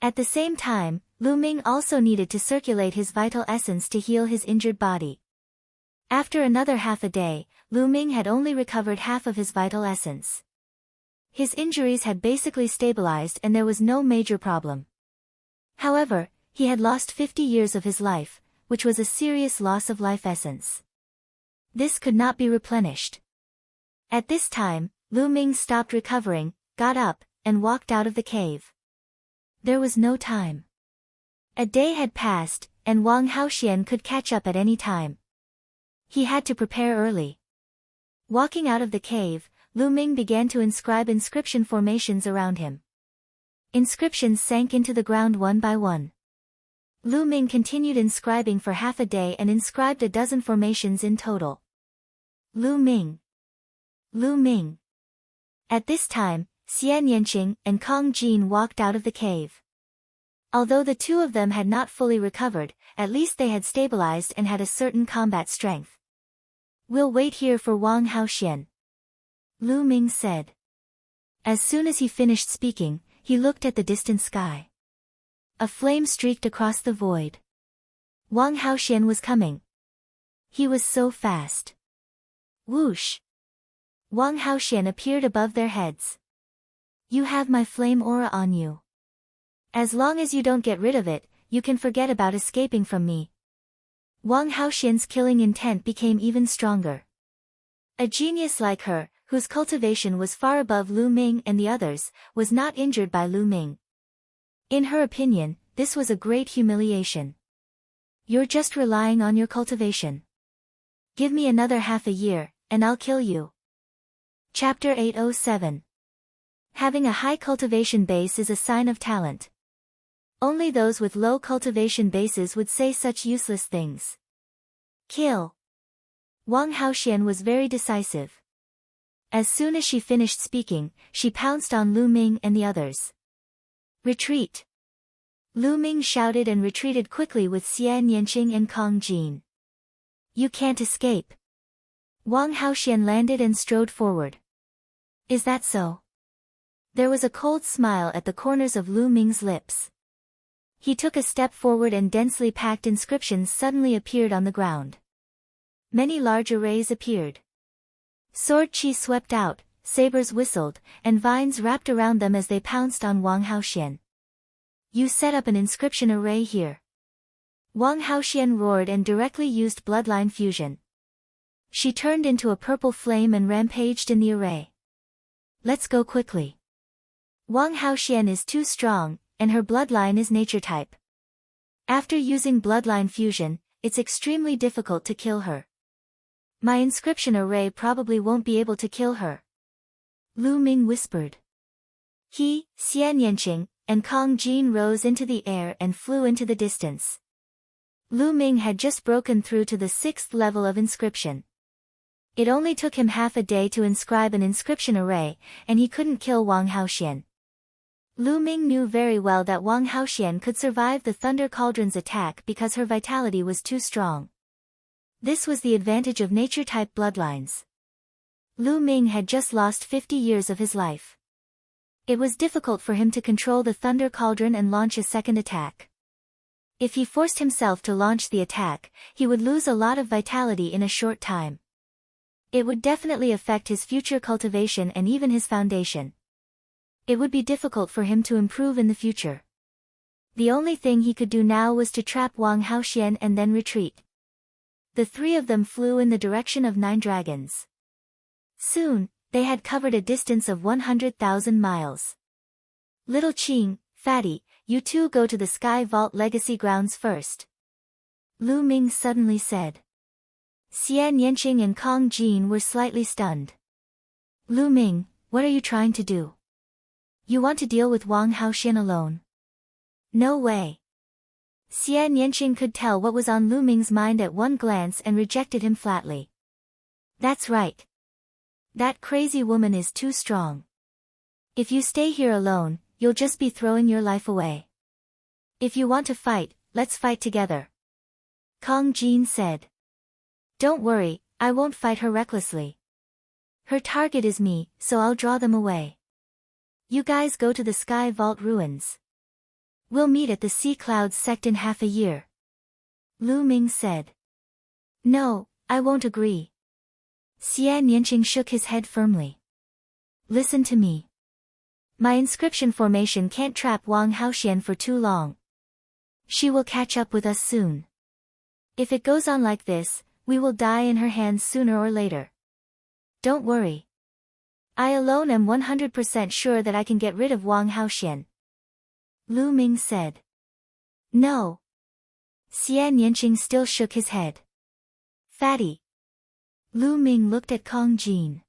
At the same time, Lu Ming also needed to circulate his vital essence to heal his injured body. After another half a day, Lu Ming had only recovered half of his vital essence. His injuries had basically stabilized and there was no major problem. However, he had lost 50 years of his life, which was a serious loss of life essence. This could not be replenished. At this time, Lu Ming stopped recovering, got up, and walked out of the cave. There was no time. A day had passed, and Wang Haoxian could catch up at any time. He had to prepare early. Walking out of the cave, Lu Ming began to inscribe inscription formations around him. Inscriptions sank into the ground one by one. Lu Ming continued inscribing for half a day and inscribed a dozen formations in total. Lu Ming. Lu Ming. At this time, Xian Yanqing and Kong Jin walked out of the cave. Although the two of them had not fully recovered, at least they had stabilized and had a certain combat strength. "We'll wait here for Wang Haoxian," Lu Ming said. As soon as he finished speaking, he looked at the distant sky. A flame streaked across the void. Wang Haoxian was coming. He was so fast. Whoosh! Wang Haoxian appeared above their heads. "You have my flame aura on you. As long as you don't get rid of it, you can forget about escaping from me." Wang Haoxian's killing intent became even stronger. A genius like her, whose cultivation was far above Lu Ming and the others, was not injured by Lu Ming. In her opinion, this was a great humiliation. "You're just relying on your cultivation. Give me another half a year, and I'll kill you." Chapter 807. Having a high cultivation base is a sign of talent. Only those with low cultivation bases would say such useless things. Kill. Wang Haoxian was very decisive. As soon as she finished speaking, she pounced on Lu Ming and the others. "Retreat!" Lu Ming shouted and retreated quickly with Xian Yanqing and Kong Jin. "You can't escape." Wang Haoxian landed and strode forward. "Is that so?" There was a cold smile at the corners of Lu Ming's lips. He took a step forward and densely packed inscriptions suddenly appeared on the ground. Many large arrays appeared. Sword chi swept out, sabers whistled, and vines wrapped around them as they pounced on Wang Haoxian. "You set up an inscription array here." Wang Haoxian roared and directly used bloodline fusion. She turned into a purple flame and rampaged in the array. "Let's go quickly. Wang Haoxian is too strong, and her bloodline is nature type. After using bloodline fusion, it's extremely difficult to kill her. My inscription array probably won't be able to kill her," Lu Ming whispered. He, Xian Yanqing, and Kong Jin rose into the air and flew into the distance. Lu Ming had just broken through to the 6th level of inscription. It only took him half a day to inscribe an inscription array, and he couldn't kill Wang Haoxian. Lu Ming knew very well that Wang Haoxian could survive the Thunder Cauldron's attack because her vitality was too strong. This was the advantage of nature-type bloodlines. Lu Ming had just lost 50 years of his life. It was difficult for him to control the Thunder Cauldron and launch a second attack. If he forced himself to launch the attack, he would lose a lot of vitality in a short time. It would definitely affect his future cultivation and even his foundation. It would be difficult for him to improve in the future. The only thing he could do now was to trap Wang Haoxian and then retreat. The three of them flew in the direction of 9 dragons. Soon, they had covered a distance of 100,000 miles. "Little Qing, Fatty, you two go to the Sky Vault Legacy Grounds first," Lu Ming suddenly said. Xian Yanqing and Kong Jin were slightly stunned. "Lu Ming, what are you trying to do? You want to deal with Wang Haoxian alone?" "No way." Xian Yanqing could tell what was on Lu Ming's mind at one glance and rejected him flatly. "That's right. That crazy woman is too strong. If you stay here alone, you'll just be throwing your life away. If you want to fight, let's fight together," Kong Jin said. "Don't worry, I won't fight her recklessly. Her target is me, so I'll draw them away. You guys go to the Sky Vault ruins. We'll meet at the Sea Clouds sect in half a year," Lu Ming said. "No, I won't agree." Xian Yanqing shook his head firmly. "Listen to me. My inscription formation can't trap Wang Haoxian for too long. She will catch up with us soon. If it goes on like this, we will die in her hands sooner or later. Don't worry. I alone am 100% sure that I can get rid of Wang Haoxian. Lu Ming said. No. Xian Yanqing still shook his head. Fatty. Lu Ming looked at Kong Jin.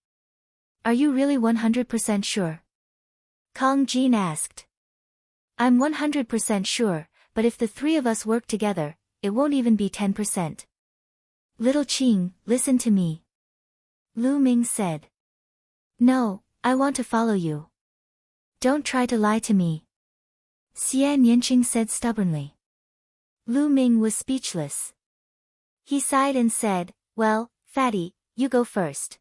Are you really 100% sure? Kong Jin asked. I'm 100% sure, but if the three of us work together, it won't even be 10%. Little Qing, listen to me. Lu Ming said. No, I want to follow you. Don't try to lie to me. Xian Yanqing said stubbornly. Lu Ming was speechless. He sighed and said, well, Fatty, you go first.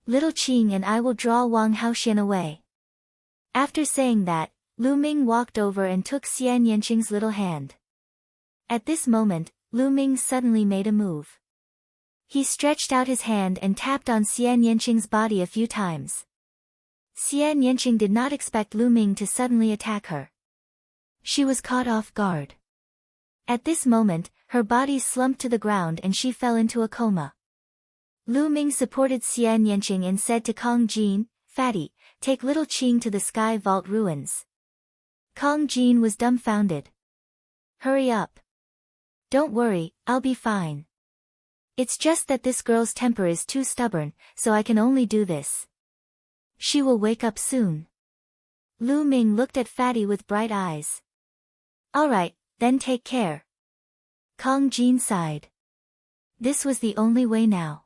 Little Qing and I will draw Wang Haoxian away. After saying that, Lu Ming walked over and took Xian Yanqing's little hand. At this moment, Lu Ming suddenly made a move. He stretched out his hand and tapped on Xian Yanqing's body a few times. Xian Yanqing did not expect Lu Ming to suddenly attack her. She was caught off guard. At this moment, her body slumped to the ground and she fell into a coma. Lu Ming supported Xian Yanqing and said to Kong Jin, Fatty, take little Qing to the Sky Vault ruins. Kong Jin was dumbfounded. Hurry up. Don't worry, I'll be fine. It's just that this girl's temper is too stubborn, so I can only do this. She will wake up soon. Lu Ming looked at Fatty with bright eyes. Alright, then take care. Kong Jin sighed. This was the only way now.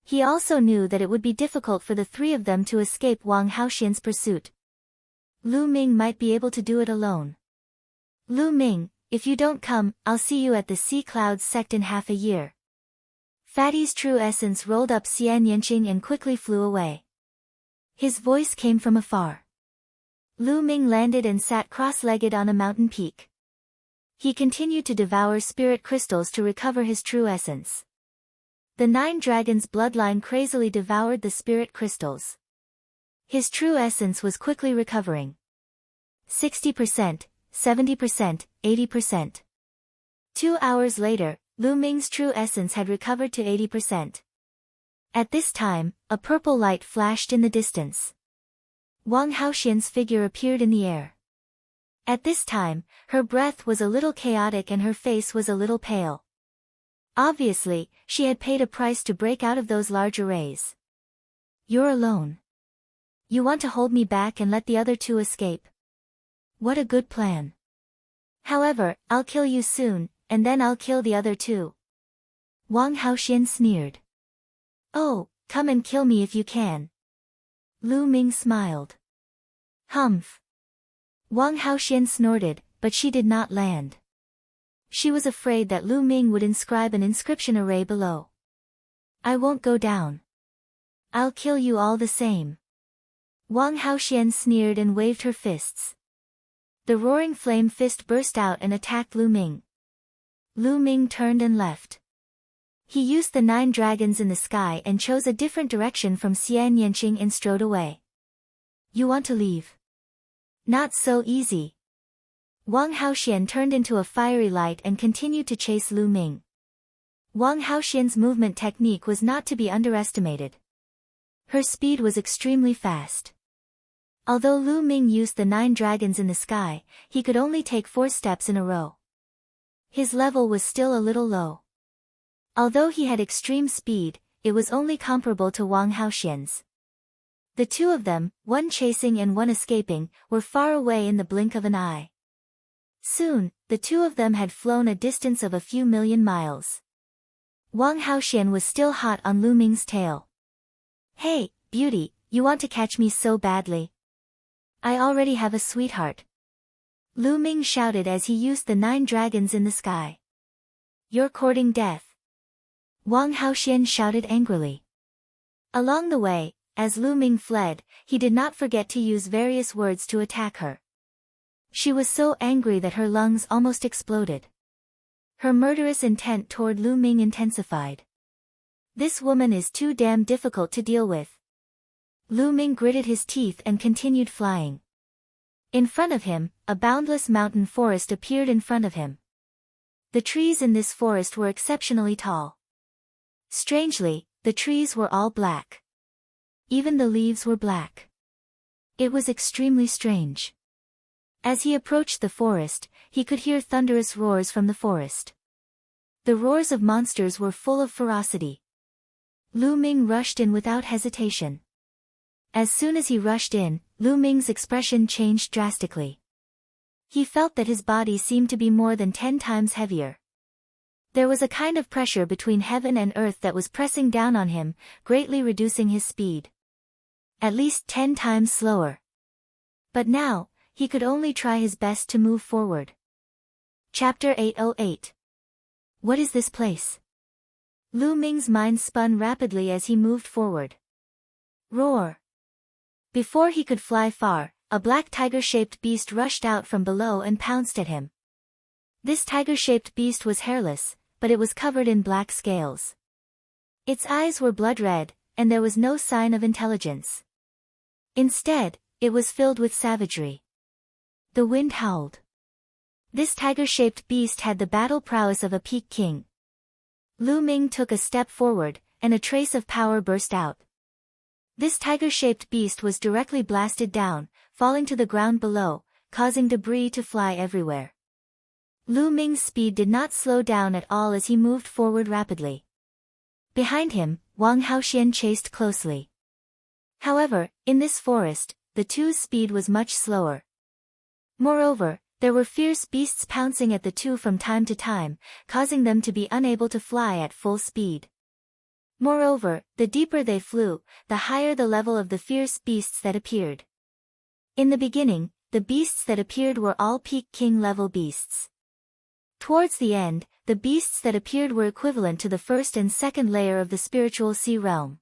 He also knew that it would be difficult for the three of them to escape Wang Haoxian's pursuit. Lu Ming might be able to do it alone. Lu Ming, if you don't come, I'll see you at the Sea Clouds sect in half a year. Fatty's true essence rolled up Xian Yanqing and quickly flew away. His voice came from afar. Lu Ming landed and sat cross-legged on a mountain peak. He continued to devour spirit crystals to recover his true essence. The 9 dragons' bloodline crazily devoured the spirit crystals. His true essence was quickly recovering. 60%, 70%, 80%. 2 hours later, Lu Ming's true essence had recovered to 80%. At this time, a purple light flashed in the distance. Wang Haoxian's figure appeared in the air. At this time, her breath was a little chaotic and her face was a little pale. Obviously, she had paid a price to break out of those large arrays. You're alone. You want to hold me back and let the other two escape. What a good plan. However, I'll kill you soon, and then I'll kill the other two. Wang Haoxian sneered. Oh, come and kill me if you can. Lu Ming smiled. Humph. Wang Haoxian snorted, but she did not land. She was afraid that Lu Ming would inscribe an inscription array below. I won't go down. I'll kill you all the same. Wang Haoxian sneered and waved her fists. The roaring flame fist burst out and attacked Lu Ming. Lu Ming turned and left. He used the 9 dragons in the sky and chose a different direction from Xian Yanqing and strode away. You want to leave? Not so easy. Wang Haoxian turned into a fiery light and continued to chase Lu Ming. Wang Haoxian's movement technique was not to be underestimated. Her speed was extremely fast. Although Lu Ming used the 9 dragons in the sky, he could only take 4 steps in a row. His level was still a little low. Although he had extreme speed, it was only comparable to Wang Haoxian's. The two of them, one chasing and one escaping, were far away in the blink of an eye. Soon, the two of them had flown a distance of a few million miles. Wang Haoxian was still hot on Lu Ming's tail. Hey, beauty, you want to catch me so badly? I already have a sweetheart. Lu Ming shouted as he used the 9 dragons in the sky. You're courting death. Wang Haoxian shouted angrily. Along the way, as Lu Ming fled, he did not forget to use various words to attack her. She was so angry that her lungs almost exploded. Her murderous intent toward Lu Ming intensified. This woman is too damn difficult to deal with. Lu Ming gritted his teeth and continued flying. In front of him, a boundless mountain forest appeared in front of him. The trees in this forest were exceptionally tall. Strangely, the trees were all black. Even the leaves were black. It was extremely strange. As he approached the forest, he could hear thunderous roars from the forest. The roars of monsters were full of ferocity. Lu Ming rushed in without hesitation. As soon as he rushed in, Lu Ming's expression changed drastically. He felt that his body seemed to be more than 10 times heavier. There was a kind of pressure between heaven and earth that was pressing down on him, greatly reducing his speed. At least 10 times slower. But now, he could only try his best to move forward. Chapter 808. What is this place? Lu Ming's mind spun rapidly as he moved forward. Roar! Before he could fly far, a black tiger-shaped beast rushed out from below and pounced at him. This tiger-shaped beast was hairless, but it was covered in black scales. Its eyes were blood red, and there was no sign of intelligence. Instead, it was filled with savagery. The wind howled. This tiger-shaped beast had the battle prowess of a peak king. Lu Ming took a step forward, and a trace of power burst out. This tiger-shaped beast was directly blasted down, falling to the ground below, causing debris to fly everywhere. Lu Ming's speed did not slow down at all as he moved forward rapidly. Behind him, Wang Haoxian chased closely. However, in this forest, the two's speed was much slower. Moreover, there were fierce beasts pouncing at the two from time to time, causing them to be unable to fly at full speed. Moreover, the deeper they flew, the higher the level of the fierce beasts that appeared. In the beginning, the beasts that appeared were all peak king level beasts. Towards the end, the beasts that appeared were equivalent to the first and second layer of the spiritual sea realm.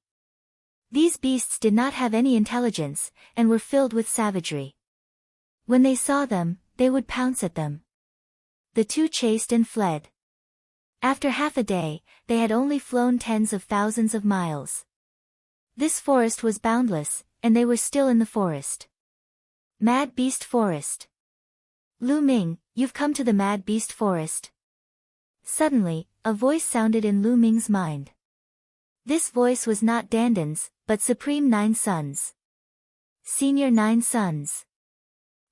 These beasts did not have any intelligence, and were filled with savagery. When they saw them, they would pounce at them. The two chased and fled. After half a day, they had only flown tens of thousands of miles. This forest was boundless, and they were still in the forest. Mad Beast Forest. Lu Ming, you've come to the Mad Beast Forest. Suddenly, a voice sounded in Lu Ming's mind. This voice was not Dandan's, but Supreme Nine Sons. Senior Nine Sons.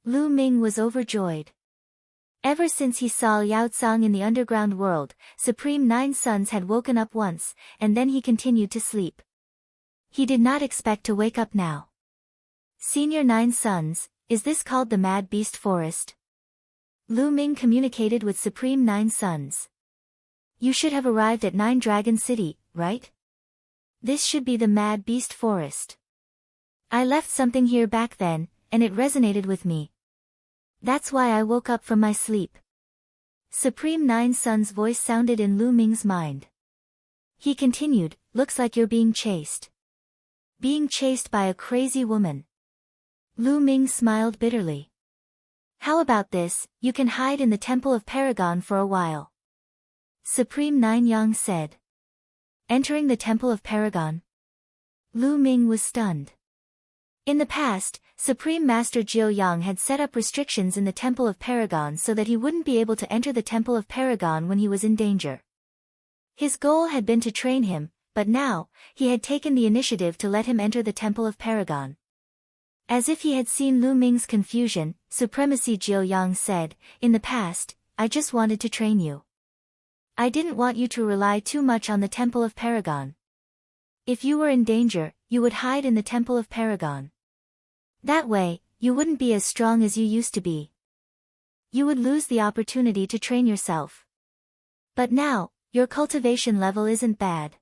Lu Ming was overjoyed. Ever since he saw Yao Tsang in the underground world, Supreme Nine Sons had woken up once, and then he continued to sleep. He did not expect to wake up now. Senior Nine Sons, is this called the Mad Beast Forest? Lu Ming communicated with Supreme Nine Sons. You should have arrived at Nine Dragon City, right? This should be the Mad Beast Forest. I left something here back then, and it resonated with me. That's why I woke up from my sleep. Supreme Nine Sons' voice sounded in Lu Ming's mind. He continued, looks like you're being chased. Being chased by a crazy woman. Lu Ming smiled bitterly. How about this, you can hide in the Temple of Paragon for a while. Supreme Nine Yang said. Entering the Temple of Paragon. Lu Ming was stunned. In the past, Supreme Master Jiu Yang had set up restrictions in the Temple of Paragon so that he wouldn't be able to enter the Temple of Paragon when he was in danger. His goal had been to train him, but now, he had taken the initiative to let him enter the Temple of Paragon. As if he had seen Lu Ming's confusion, Supremacy Jiu Yang said, in the past, I just wanted to train you. I didn't want you to rely too much on the Temple of Paragon. If you were in danger, you would hide in the Temple of Paragon. That way, you wouldn't be as strong as you used to be. You would lose the opportunity to train yourself. But now, your cultivation level isn't bad.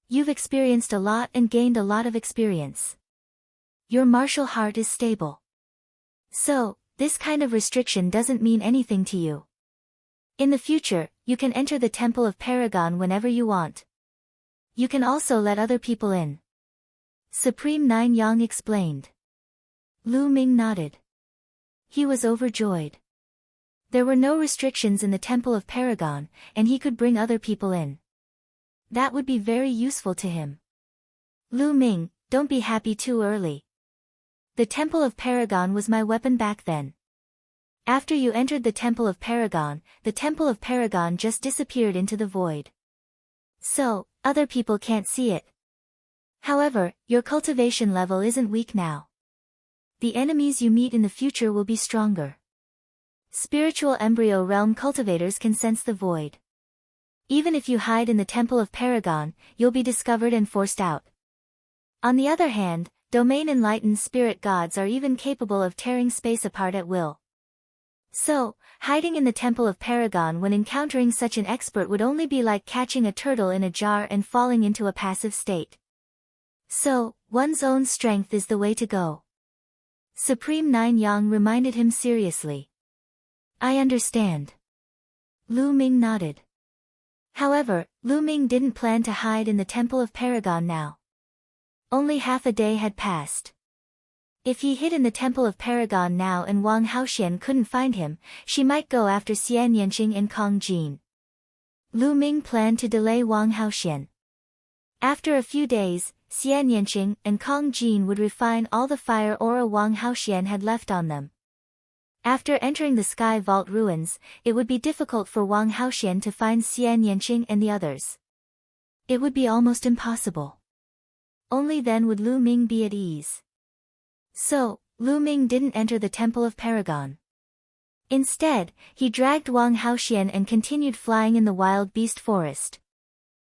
You've experienced a lot and gained a lot of experience. Your martial heart is stable. So, this kind of restriction doesn't mean anything to you. In the future, you can enter the Temple of Paragon whenever you want. You can also let other people in. Supreme Nine Yang explained. Lu Ming nodded. He was overjoyed. There were no restrictions in the Temple of Paragon, and he could bring other people in. That would be very useful to him. Lu Ming, don't be happy too early. The Temple of Paragon was my weapon back then. After you entered the Temple of Paragon just disappeared into the void. So, other people can't see it. However, your cultivation level isn't weak now. The enemies you meet in the future will be stronger. Spiritual embryo realm cultivators can sense the void. Even if you hide in the Temple of Paragon, you'll be discovered and forced out. On the other hand, domain enlightened spirit gods are even capable of tearing space apart at will. So, hiding in the Temple of Paragon when encountering such an expert would only be like catching a turtle in a jar and falling into a passive state. So, one's own strength is the way to go. Supreme Nine Yang reminded him seriously. I understand. Lu Ming nodded. However, Lu Ming didn't plan to hide in the Temple of Paragon now. Only half a day had passed. If he hid in the Temple of Paragon now and Wang Haoxian couldn't find him, she might go after Xian Yanqing and Kong Jin. Lu Ming planned to delay Wang Haoxian. After a few days, Xian Yanqing and Kong Jin would refine all the fire aura Wang Haoxian had left on them. After entering the Sky Vault ruins, it would be difficult for Wang Haoxian to find Xian Yanqing and the others. It would be almost impossible. Only then would Lu Ming be at ease. So, Lu Ming didn't enter the Temple of Paragon. Instead, he dragged Wang Haoxian and continued flying in the wild beast forest.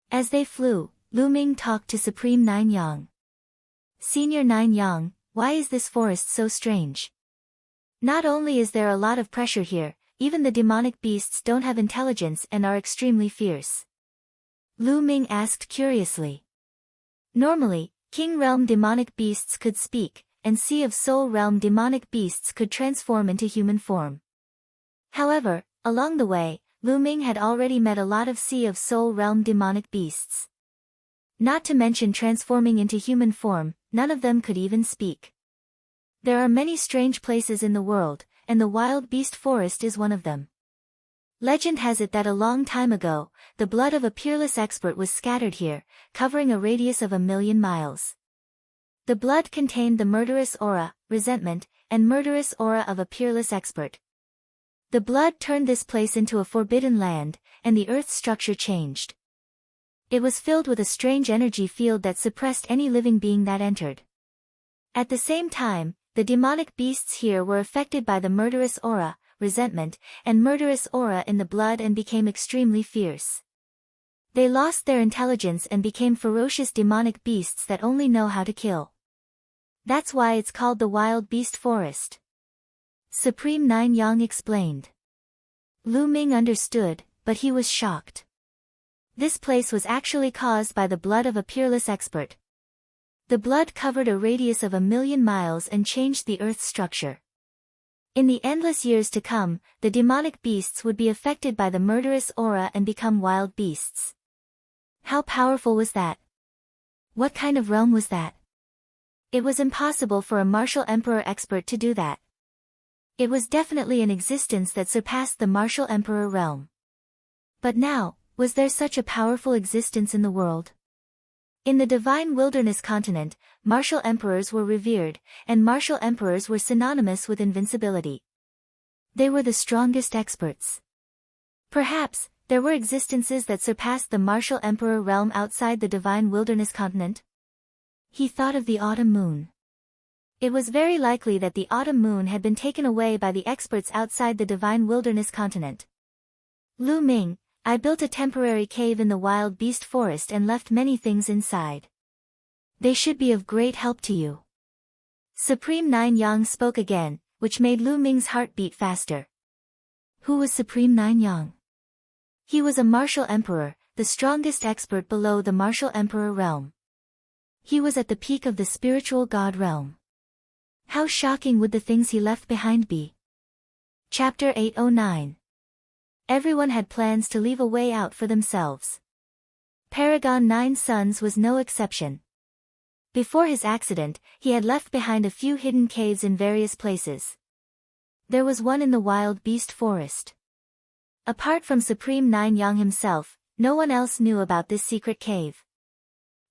As they flew, Lu Ming talked to Supreme Nine Yang. Senior Nine Yang, why is this forest so strange? Not only is there a lot of pressure here, even the demonic beasts don't have intelligence and are extremely fierce. Lu Ming asked curiously. Normally, King Realm demonic beasts could speak, and Sea of Soul Realm demonic beasts could transform into human form. However, along the way, Lu Ming had already met a lot of Sea of Soul Realm demonic beasts. Not to mention transforming into human form, none of them could even speak. There are many strange places in the world, and the wild beast forest is one of them. Legend has it that a long time ago, the blood of a peerless expert was scattered here, covering a radius of 1,000,000 miles. The blood contained the murderous aura, resentment, and murderous aura of a peerless expert. The blood turned this place into a forbidden land, and the earth's structure changed. It was filled with a strange energy field that suppressed any living being that entered. At the same time, the demonic beasts here were affected by the murderous aura, resentment, and murderous aura in the blood and became extremely fierce. They lost their intelligence and became ferocious demonic beasts that only know how to kill. That's why it's called the Wild Beast Forest. Supreme Nine Yang explained. Lu Ming understood, but he was shocked. This place was actually caused by the blood of a peerless expert. The blood covered a radius of 1,000,000 miles and changed the Earth's structure. In the endless years to come, the demonic beasts would be affected by the murderous aura and become wild beasts. How powerful was that? What kind of realm was that? It was impossible for a martial emperor expert to do that. It was definitely an existence that surpassed the martial emperor realm. But now, was there such a powerful existence in the world? In the divine wilderness continent, martial emperors were revered, and martial emperors were synonymous with invincibility. They were the strongest experts. Perhaps, there were existences that surpassed the martial emperor realm outside the divine wilderness continent? He thought of the autumn moon. It was very likely that the autumn moon had been taken away by the experts outside the divine wilderness continent. Lu Ming, I built a temporary cave in the wild beast forest and left many things inside. They should be of great help to you. Supreme Nine Yang spoke again, which made Lu Ming's heart beat faster. Who was Supreme Nine Yang? He was a martial emperor, the strongest expert below the martial emperor realm. He was at the peak of the spiritual god realm. How shocking would the things he left behind be? Chapter 809. Everyone had plans to leave a way out for themselves. Paragon Nine Sons was no exception. Before his accident, he had left behind a few hidden caves in various places. There was one in the wild beast forest. Apart from Supreme Nine Yang himself, no one else knew about this secret cave.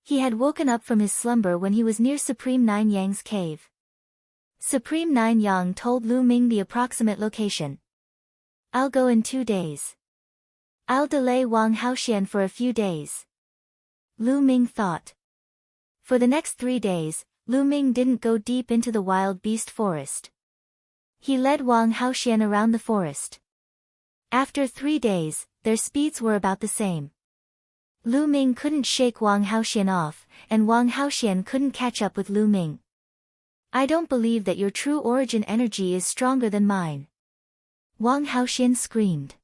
He had woken up from his slumber when he was near Supreme Nine Yang's cave. Supreme Nine Yang told Lu Ming the approximate location. I'll go in 2 days. I'll delay Wang Haoxian for a few days. Lu Ming thought. For the next 3 days, Lu Ming didn't go deep into the wild beast forest. He led Wang Haoxian around the forest. After 3 days, their speeds were about the same. Lu Ming couldn't shake Wang Haoxian off, and Wang Haoxian couldn't catch up with Lu Ming. I don't believe that your true origin energy is stronger than mine. Wang Haoxian screamed.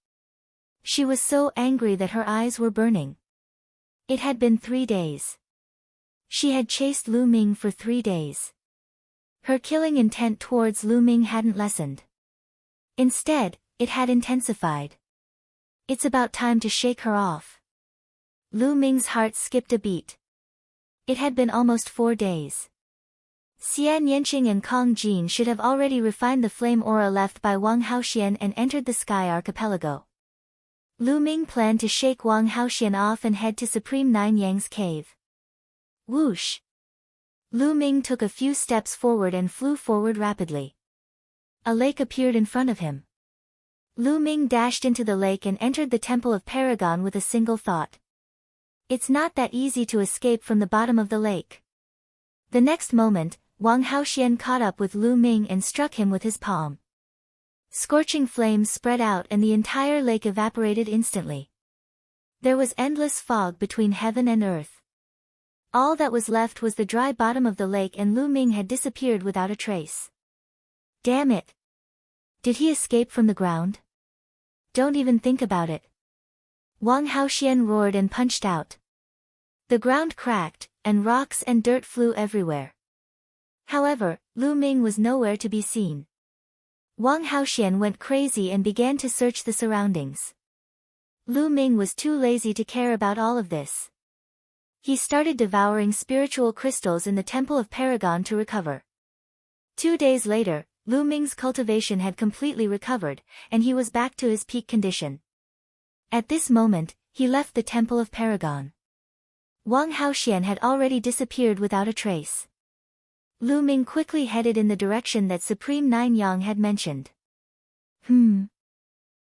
She was so angry that her eyes were burning. It had been 3 days. She had chased Lu Ming for 3 days. Her killing intent towards Lu Ming hadn't lessened. Instead, it had intensified. It's about time to shake her off. Lu Ming's heart skipped a beat. It had been almost 4 days. Xian Yanqing and Kong Jin should have already refined the flame aura left by Wang Haoxian and entered the Sky Archipelago. Lu Ming planned to shake Wang Haoxian off and head to Supreme Nine Yang's cave. Whoosh! Lu Ming took a few steps forward and flew forward rapidly. A lake appeared in front of him. Lu Ming dashed into the lake and entered the Temple of Paragon with a single thought. It's not that easy to escape from the bottom of the lake. The next moment, Wang Haoxian caught up with Lu Ming and struck him with his palm. Scorching flames spread out and the entire lake evaporated instantly. There was endless fog between heaven and earth. All that was left was the dry bottom of the lake, and Lu Ming had disappeared without a trace. Damn it! Did he escape from the ground? Don't even think about it. Wang Haoxian roared and punched out. The ground cracked, and rocks and dirt flew everywhere. However, Lu Ming was nowhere to be seen. Wang Haoxian went crazy and began to search the surroundings. Lu Ming was too lazy to care about all of this. He started devouring spiritual crystals in the Temple of Paragon to recover. 2 days later, Lu Ming's cultivation had completely recovered, and he was back to his peak condition. At this moment, he left the Temple of Paragon. Wang Haoxian had already disappeared without a trace. Lu Ming quickly headed in the direction that Supreme Nine Yang had mentioned.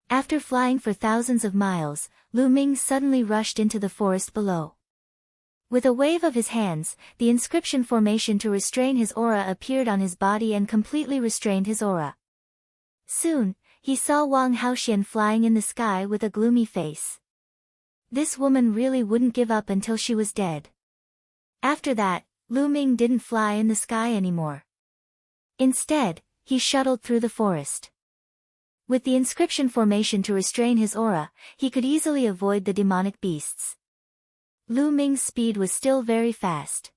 After flying for thousands of miles, Lu Ming suddenly rushed into the forest below. With a wave of his hands, the inscription formation to restrain his aura appeared on his body and completely restrained his aura. Soon, he saw Wang Haoxian flying in the sky with a gloomy face. This woman really wouldn't give up until she was dead. After that, Lu Ming didn't fly in the sky anymore. Instead, he shuttled through the forest. With the inscription formation to restrain his aura, he could easily avoid the demonic beasts. Lu Ming's speed was still very fast.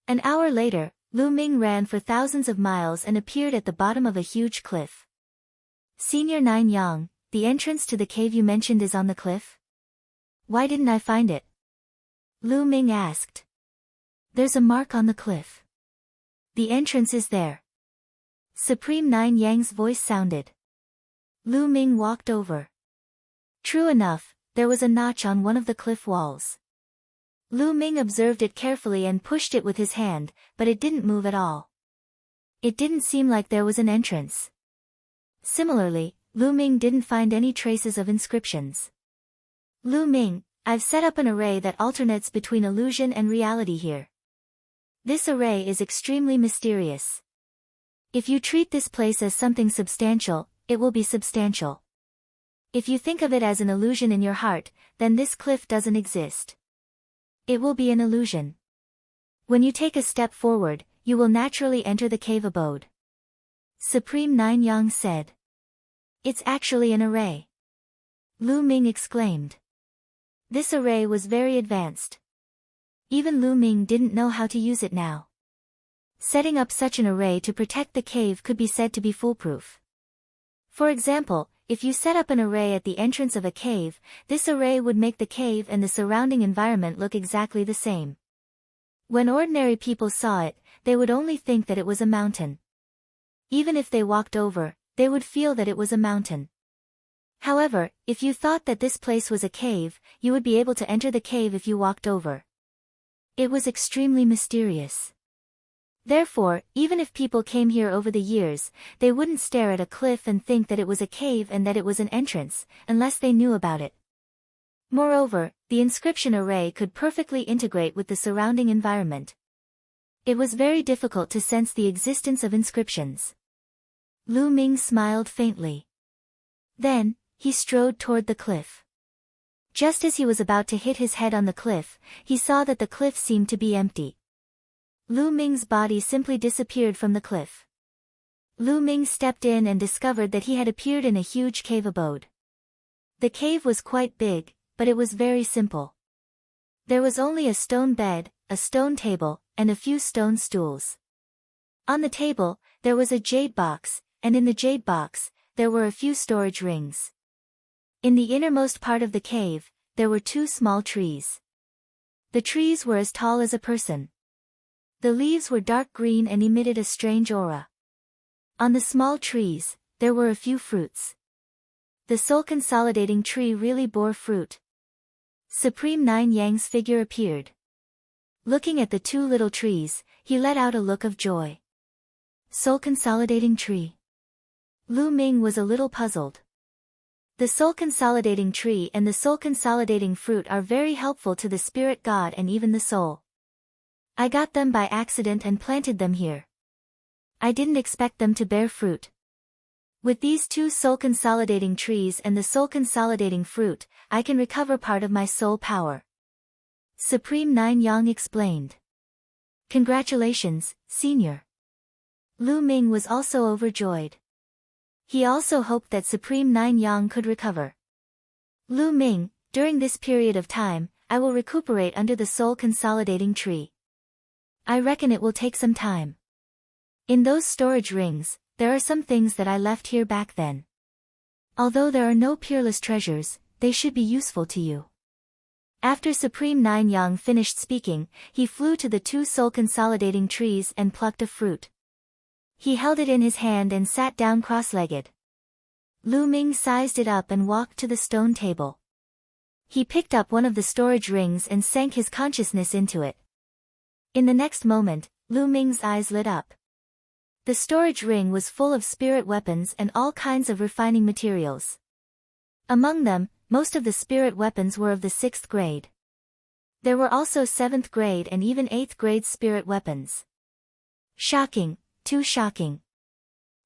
An hour later, Lu Ming ran for thousands of miles and appeared at the bottom of a huge cliff. Senior Nine Yang, the entrance to the cave you mentioned is on the cliff? Why didn't I find it? Lu Ming asked. There's a mark on the cliff. The entrance is there. Supreme Nine Yang's voice sounded. Lu Ming walked over. True enough, there was a notch on one of the cliff walls. Lu Ming observed it carefully and pushed it with his hand, but it didn't move at all. It didn't seem like there was an entrance. Similarly, Lu Ming didn't find any traces of inscriptions. Lu Ming, I've set up an array that alternates between illusion and reality here. This array is extremely mysterious. If you treat this place as something substantial, it will be substantial. If you think of it as an illusion in your heart, then this cliff doesn't exist. It will be an illusion. When you take a step forward, you will naturally enter the cave abode. Supreme Nine Yang said. It's actually an array. Lu Ming exclaimed. This array was very advanced. Even Lu Ming didn't know how to use it now. Setting up such an array to protect the cave could be said to be foolproof. For example, if you set up an array at the entrance of a cave, this array would make the cave and the surrounding environment look exactly the same. When ordinary people saw it, they would only think that it was a mountain. Even if they walked over, they would feel that it was a mountain. However, if you thought that this place was a cave, you would be able to enter the cave if you walked over. It was extremely mysterious. Therefore, even if people came here over the years, they wouldn't stare at a cliff and think that it was a cave and that it was an entrance, unless they knew about it. Moreover, the inscription array could perfectly integrate with the surrounding environment. It was very difficult to sense the existence of inscriptions. Lu Ming smiled faintly. Then, he strode toward the cliff. Just as he was about to hit his head on the cliff, he saw that the cliff seemed to be empty. Lu Ming's body simply disappeared from the cliff. Lu Ming stepped in and discovered that he had appeared in a huge cave abode. The cave was quite big, but it was very simple. There was only a stone bed, a stone table, and a few stone stools. On the table, there was a jade box, and in the jade box, there were a few storage rings. In the innermost part of the cave, there were 2 small trees. The trees were as tall as a person. The leaves were dark green and emitted a strange aura. On the small trees, there were a few fruits. The soul-consolidating tree really bore fruit. Supreme Nine Yang's figure appeared. Looking at the 2 little trees, he let out a look of joy. Soul-consolidating tree. Lu Ming was a little puzzled. The soul-consolidating tree and the soul-consolidating fruit are very helpful to the spirit god and even the soul. I got them by accident and planted them here. I didn't expect them to bear fruit. With these 2 soul-consolidating trees and the soul-consolidating fruit, I can recover part of my soul power. Supreme Nine Yang explained. Congratulations, Senior. Lu Ming was also overjoyed. He also hoped that Supreme Nine Yang could recover. Lu Ming, during this period of time, I will recuperate under the soul-consolidating tree. I reckon it will take some time. In those storage rings, there are some things that I left here back then. Although there are no peerless treasures, they should be useful to you. After Supreme Nine Yang finished speaking, he flew to the 2 soul-consolidating trees and plucked a fruit. He held it in his hand and sat down cross-legged. Lu Ming sized it up and walked to the stone table. He picked up one of the storage rings and sank his consciousness into it. In the next moment, Lu Ming's eyes lit up. The storage ring was full of spirit weapons and all kinds of refining materials. Among them, most of the spirit weapons were of the 6th grade. There were also 7th grade and even 8th grade spirit weapons. Shocking, too shocking.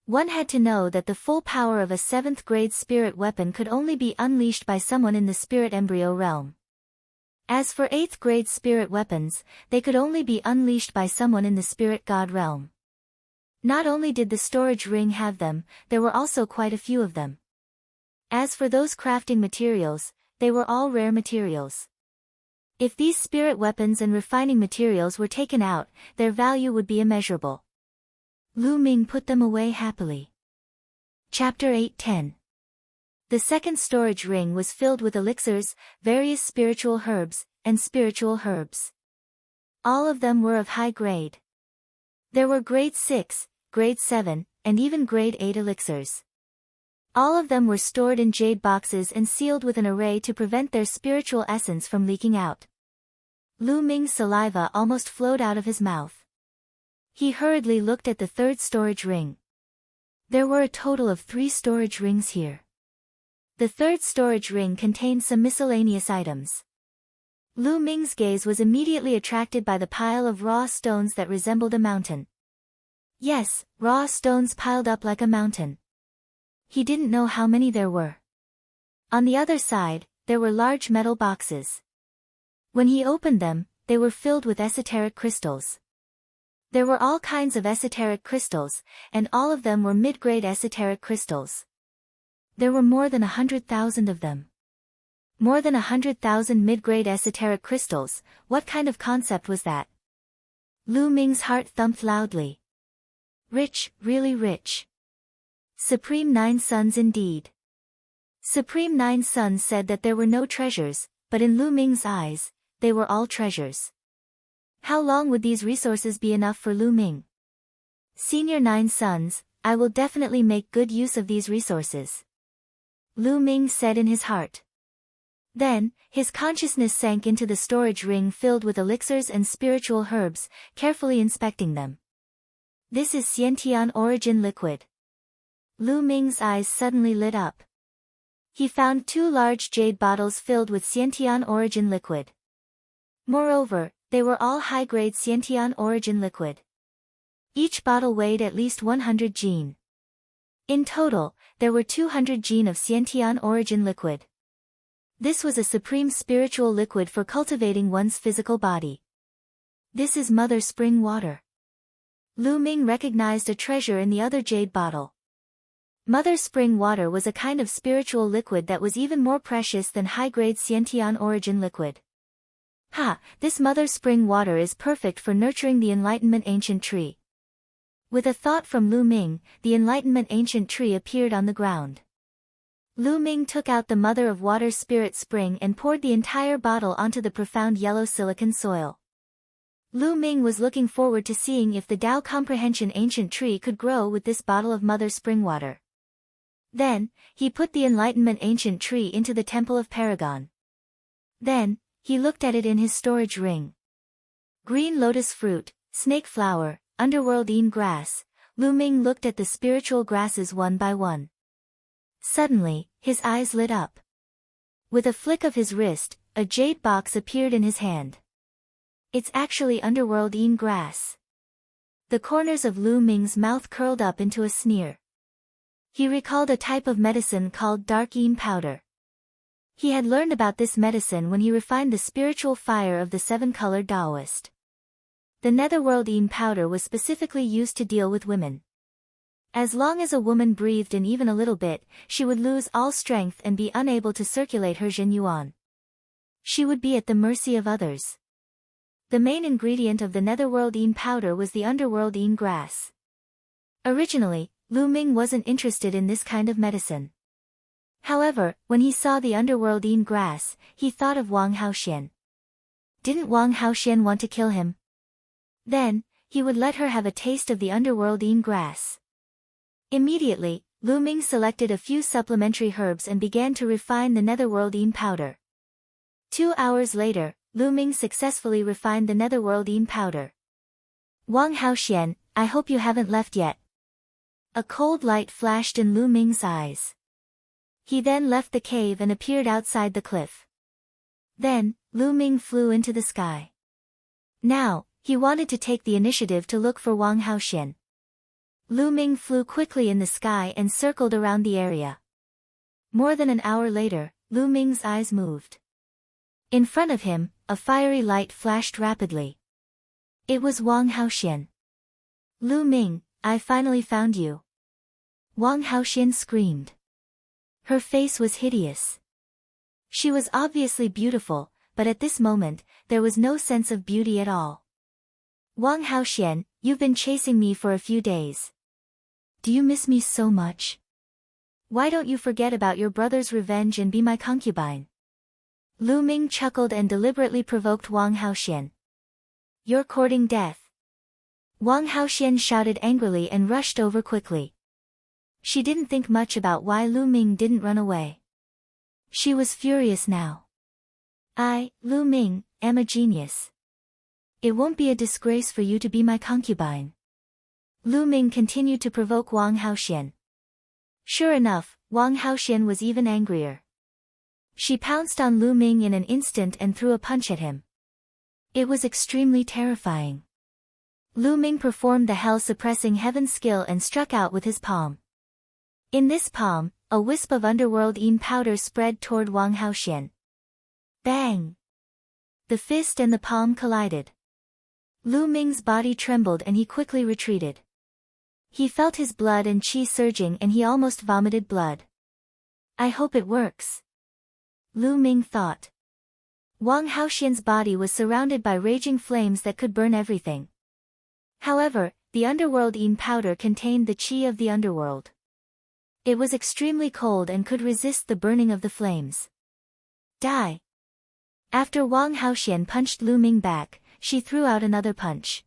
One had to know that the full power of a 7th grade spirit weapon could only be unleashed by someone in the spirit embryo realm. As for 8th grade spirit weapons, they could only be unleashed by someone in the spirit god realm. Not only did the storage ring have them, there were also quite a few of them. As for those crafting materials, they were all rare materials. If these spirit weapons and refining materials were taken out, their value would be immeasurable. Lu Ming put them away happily. Chapter 8:10. The second storage ring was filled with elixirs, various spiritual herbs, and spiritual herbs. All of them were of high grade. There were grade 6, grade 7, and even grade 8 elixirs. All of them were stored in jade boxes and sealed with an array to prevent their spiritual essence from leaking out. Lu Ming's saliva almost flowed out of his mouth. He hurriedly looked at the 3rd storage ring. There were a total of 3 storage rings here. The 3rd storage ring contained some miscellaneous items. Lu Ming's gaze was immediately attracted by the pile of raw stones that resembled a mountain. Yes, raw stones piled up like a mountain. He didn't know how many there were. On the other side, there were large metal boxes. When he opened them, they were filled with esoteric crystals. There were all kinds of esoteric crystals, and all of them were mid-grade esoteric crystals. There were more than 100,000 of them. More than 100,000 mid-grade esoteric crystals, what kind of concept was that? Lu Ming's heart thumped loudly. Rich, really rich. Supreme Nine Sons indeed. Supreme Nine Sons said that there were no treasures, but in Lu Ming's eyes, they were all treasures. How long would these resources be enough for Lu Ming? Senior Nine Sons, I will definitely make good use of these resources. Lu Ming said in his heart. Then, his consciousness sank into the storage ring filled with elixirs and spiritual herbs, carefully inspecting them. This is Xiantian origin liquid. Lu Ming's eyes suddenly lit up. He found 2 large jade bottles filled with Xiantian origin liquid. Moreover, They were all high-grade Xiantian origin liquid. Each bottle weighed at least 100 jin. In total, there were 200 jin of Xiantian origin liquid. This was a supreme spiritual liquid for cultivating one's physical body. This is Mother Spring water. Lu Ming recognized a treasure in the other jade bottle. Mother Spring water was a kind of spiritual liquid that was even more precious than high-grade Xiantian origin liquid. Ha, this Mother Spring water is perfect for nurturing the Enlightenment ancient tree. With a thought from Lu Ming, the Enlightenment ancient tree appeared on the ground. Lu Ming took out the Mother of Water Spirit Spring and poured the entire bottle onto the profound yellow silicon soil. Lu Ming was looking forward to seeing if the Tao Comprehension ancient tree could grow with this bottle of Mother Spring water. Then, he put the Enlightenment ancient tree into the Temple of Paragon. Then, he looked at it in his storage ring. Green lotus fruit, snake flower, underworld grass. Lu Ming looked at the spiritual grasses one by one. Suddenly, his eyes lit up. With a flick of his wrist, a jade box appeared in his hand. It's actually underworld grass. The corners of Lu Ming's mouth curled up into a sneer. He recalled a type of medicine called dark powder. He had learned about this medicine when he refined the spiritual fire of the seven-colored Taoist. The netherworld powder was specifically used to deal with women. As long as a woman breathed in even a little bit, she would lose all strength and be unable to circulate her Jin Yuan. She would be at the mercy of others. The main ingredient of the netherworld powder was the underworld grass. Originally, Lu Ming wasn't interested in this kind of medicine. However, when he saw the underworld grass, he thought of Wang Haoxian. Didn't Wang Haoxian want to kill him? Then, he would let her have a taste of the underworld grass. Immediately, Lu Ming selected a few supplementary herbs and began to refine the netherworld powder. 2 hours later, Lu Ming successfully refined the netherworld powder. Wang Haoxian, I hope you haven't left yet. A cold light flashed in Lu Ming's eyes. He then left the cave and appeared outside the cliff. Then, Lu Ming flew into the sky. Now, he wanted to take the initiative to look for Wang Haoxian. Lu Ming flew quickly in the sky and circled around the area. More than an hour later, Lu Ming's eyes moved. In front of him, a fiery light flashed rapidly. It was Wang Haoxian. Lu Ming, I finally found you. Wang Haoxian screamed. Her face was hideous. She was obviously beautiful, but at this moment, there was no sense of beauty at all. Wang Haoxian, you've been chasing me for a few days. Do you miss me so much? Why don't you forget about your brother's revenge and be my concubine? Lu Ming chuckled and deliberately provoked Wang Haoxian. You're courting death. Wang Haoxian shouted angrily and rushed over quickly. She didn't think much about why Lu Ming didn't run away. She was furious now. I, Lu Ming, am a genius. It won't be a disgrace for you to be my concubine. Lu Ming continued to provoke Wang Haoxian. Sure enough, Wang Haoxian was even angrier. She pounced on Lu Ming in an instant and threw a punch at him. It was extremely terrifying. Lu Ming performed the hell-suppressing heaven skill and struck out with his palm. In this palm, a wisp of underworld powder spread toward Wang Haoxian. Bang! The fist and the palm collided. Lu Ming's body trembled and he quickly retreated. He felt his blood and qi surging and he almost vomited blood. I hope it works. Lu Ming thought. Wang Haoxian's body was surrounded by raging flames that could burn everything. However, the underworld powder contained the qi of the underworld. It was extremely cold and could resist the burning of the flames. Die! After Wang Haoxian punched Lu Ming back, she threw out another punch.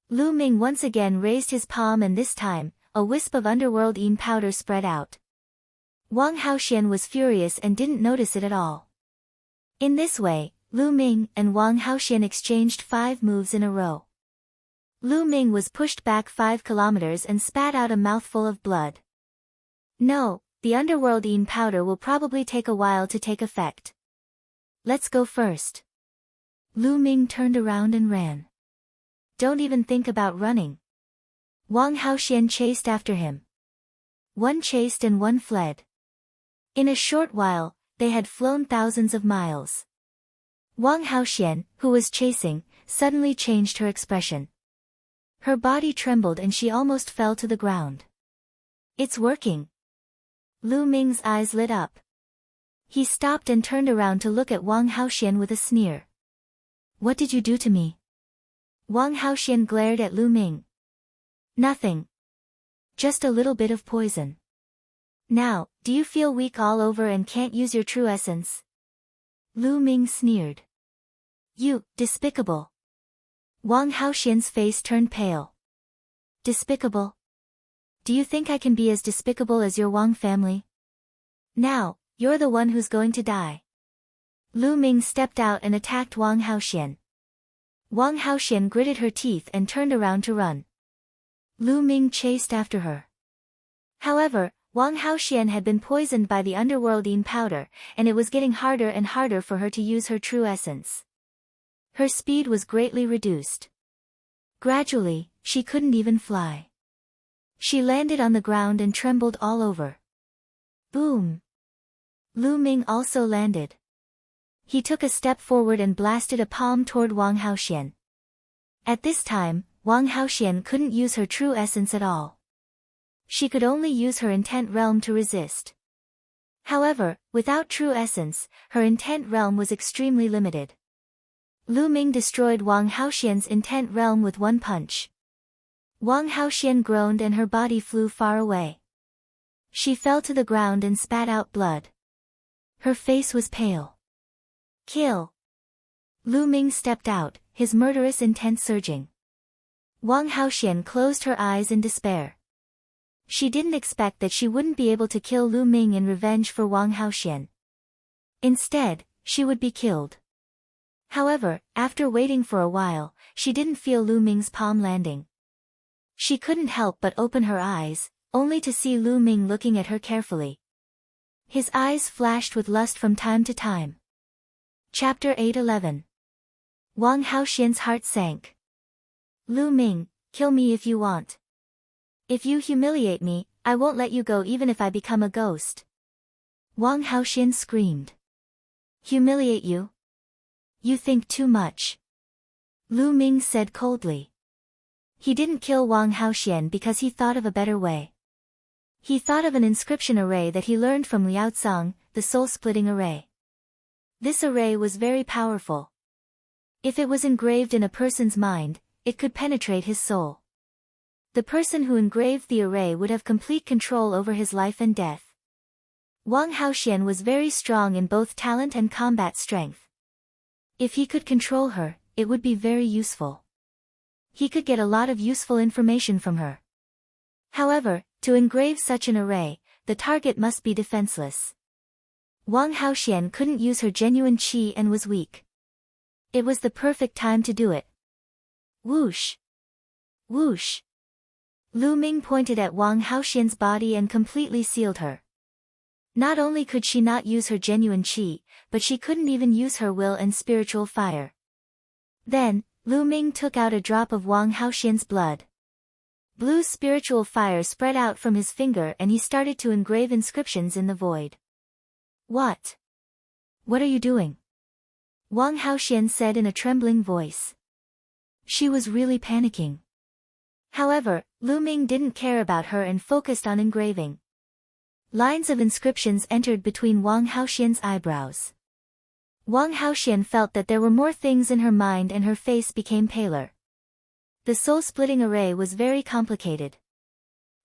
Lu Ming once again raised his palm and this time, a wisp of underworld powder spread out. Wang Haoxian was furious and didn't notice it at all. In this way, Lu Ming and Wang Haoxian exchanged 5 moves in a row. Lu Ming was pushed back 5 kilometers and spat out a mouthful of blood. No, the underworld powder will probably take a while to take effect. Let's go first. Lu Ming turned around and ran. Don't even think about running. Wang Haoxian chased after him. One chased and one fled. In a short while, they had flown thousands of miles. Wang Haoxian, who was chasing, suddenly changed her expression. Her body trembled and she almost fell to the ground. It's working. Lu Ming's eyes lit up. He stopped and turned around to look at Wang Haoxian with a sneer. What did you do to me? Wang Haoxian glared at Lu Ming. Nothing. Just a little bit of poison. Now, do you feel weak all over and can't use your true essence? Lu Ming sneered. You, despicable. Wang Haoxian's face turned pale. Despicable? Do you think I can be as despicable as your Wang family? Now, you're the one who's going to die. Lu Ming stepped out and attacked Wang Haoxian. Wang Haoxian gritted her teeth and turned around to run. Lu Ming chased after her. However, Wang Haoxian had been poisoned by the underworldine powder, and it was getting harder and harder for her to use her true essence. Her speed was greatly reduced. Gradually, she couldn't even fly. She landed on the ground and trembled all over. Boom! Lu Ming also landed. He took a step forward and blasted a palm toward Wang Haoxian. At this time, Wang Haoxian couldn't use her true essence at all. She could only use her intent realm to resist. However, without true essence, her intent realm was extremely limited. Lu Ming destroyed Wang Haoxian's intent realm with one punch. Wang Haoxian groaned and her body flew far away. She fell to the ground and spat out blood. Her face was pale. Kill! Lu Ming stepped out, his murderous intent surging. Wang Haoxian closed her eyes in despair. She didn't expect that she wouldn't be able to kill Lu Ming in revenge for Wang Haoxian. Instead, she would be killed. However, after waiting for a while, she didn't feel Lu Ming's palm landing. She couldn't help but open her eyes, only to see Lu Ming looking at her carefully. His eyes flashed with lust from time to time. Chapter 8:11. Wang Haoxian's heart sank. Lu Ming, kill me if you want. If you humiliate me, I won't let you go even if I become a ghost. Wang Haoxian screamed. Humiliate you? You think too much. Lu Ming said coldly. He didn't kill Wang Haoxian because he thought of a better way. He thought of an inscription array that he learned from Liao Cong, the soul-splitting array. This array was very powerful. If it was engraved in a person's mind, it could penetrate his soul. The person who engraved the array would have complete control over his life and death. Wang Haoxian was very strong in both talent and combat strength. If he could control her, it would be very useful. He could get a lot of useful information from her. However, to engrave such an array, the target must be defenseless. Wang Haoxian couldn't use her genuine qi and was weak. It was the perfect time to do it. Whoosh! Whoosh! Lu Ming pointed at Wang Haoxian's body and completely sealed her. Not only could she not use her genuine qi, but she couldn't even use her will and spiritual fire. Then, Lu Ming took out a drop of Wang Haoxian's blood. Blue spiritual fire spread out from his finger and he started to engrave inscriptions in the void. What? What are you doing? Wang Haoxian said in a trembling voice. She was really panicking. However, Lu Ming didn't care about her and focused on engraving. Lines of inscriptions entered between Wang Haoxian's eyebrows. Wang Haoxian felt that there were more things in her mind and her face became paler. The soul-splitting array was very complicated.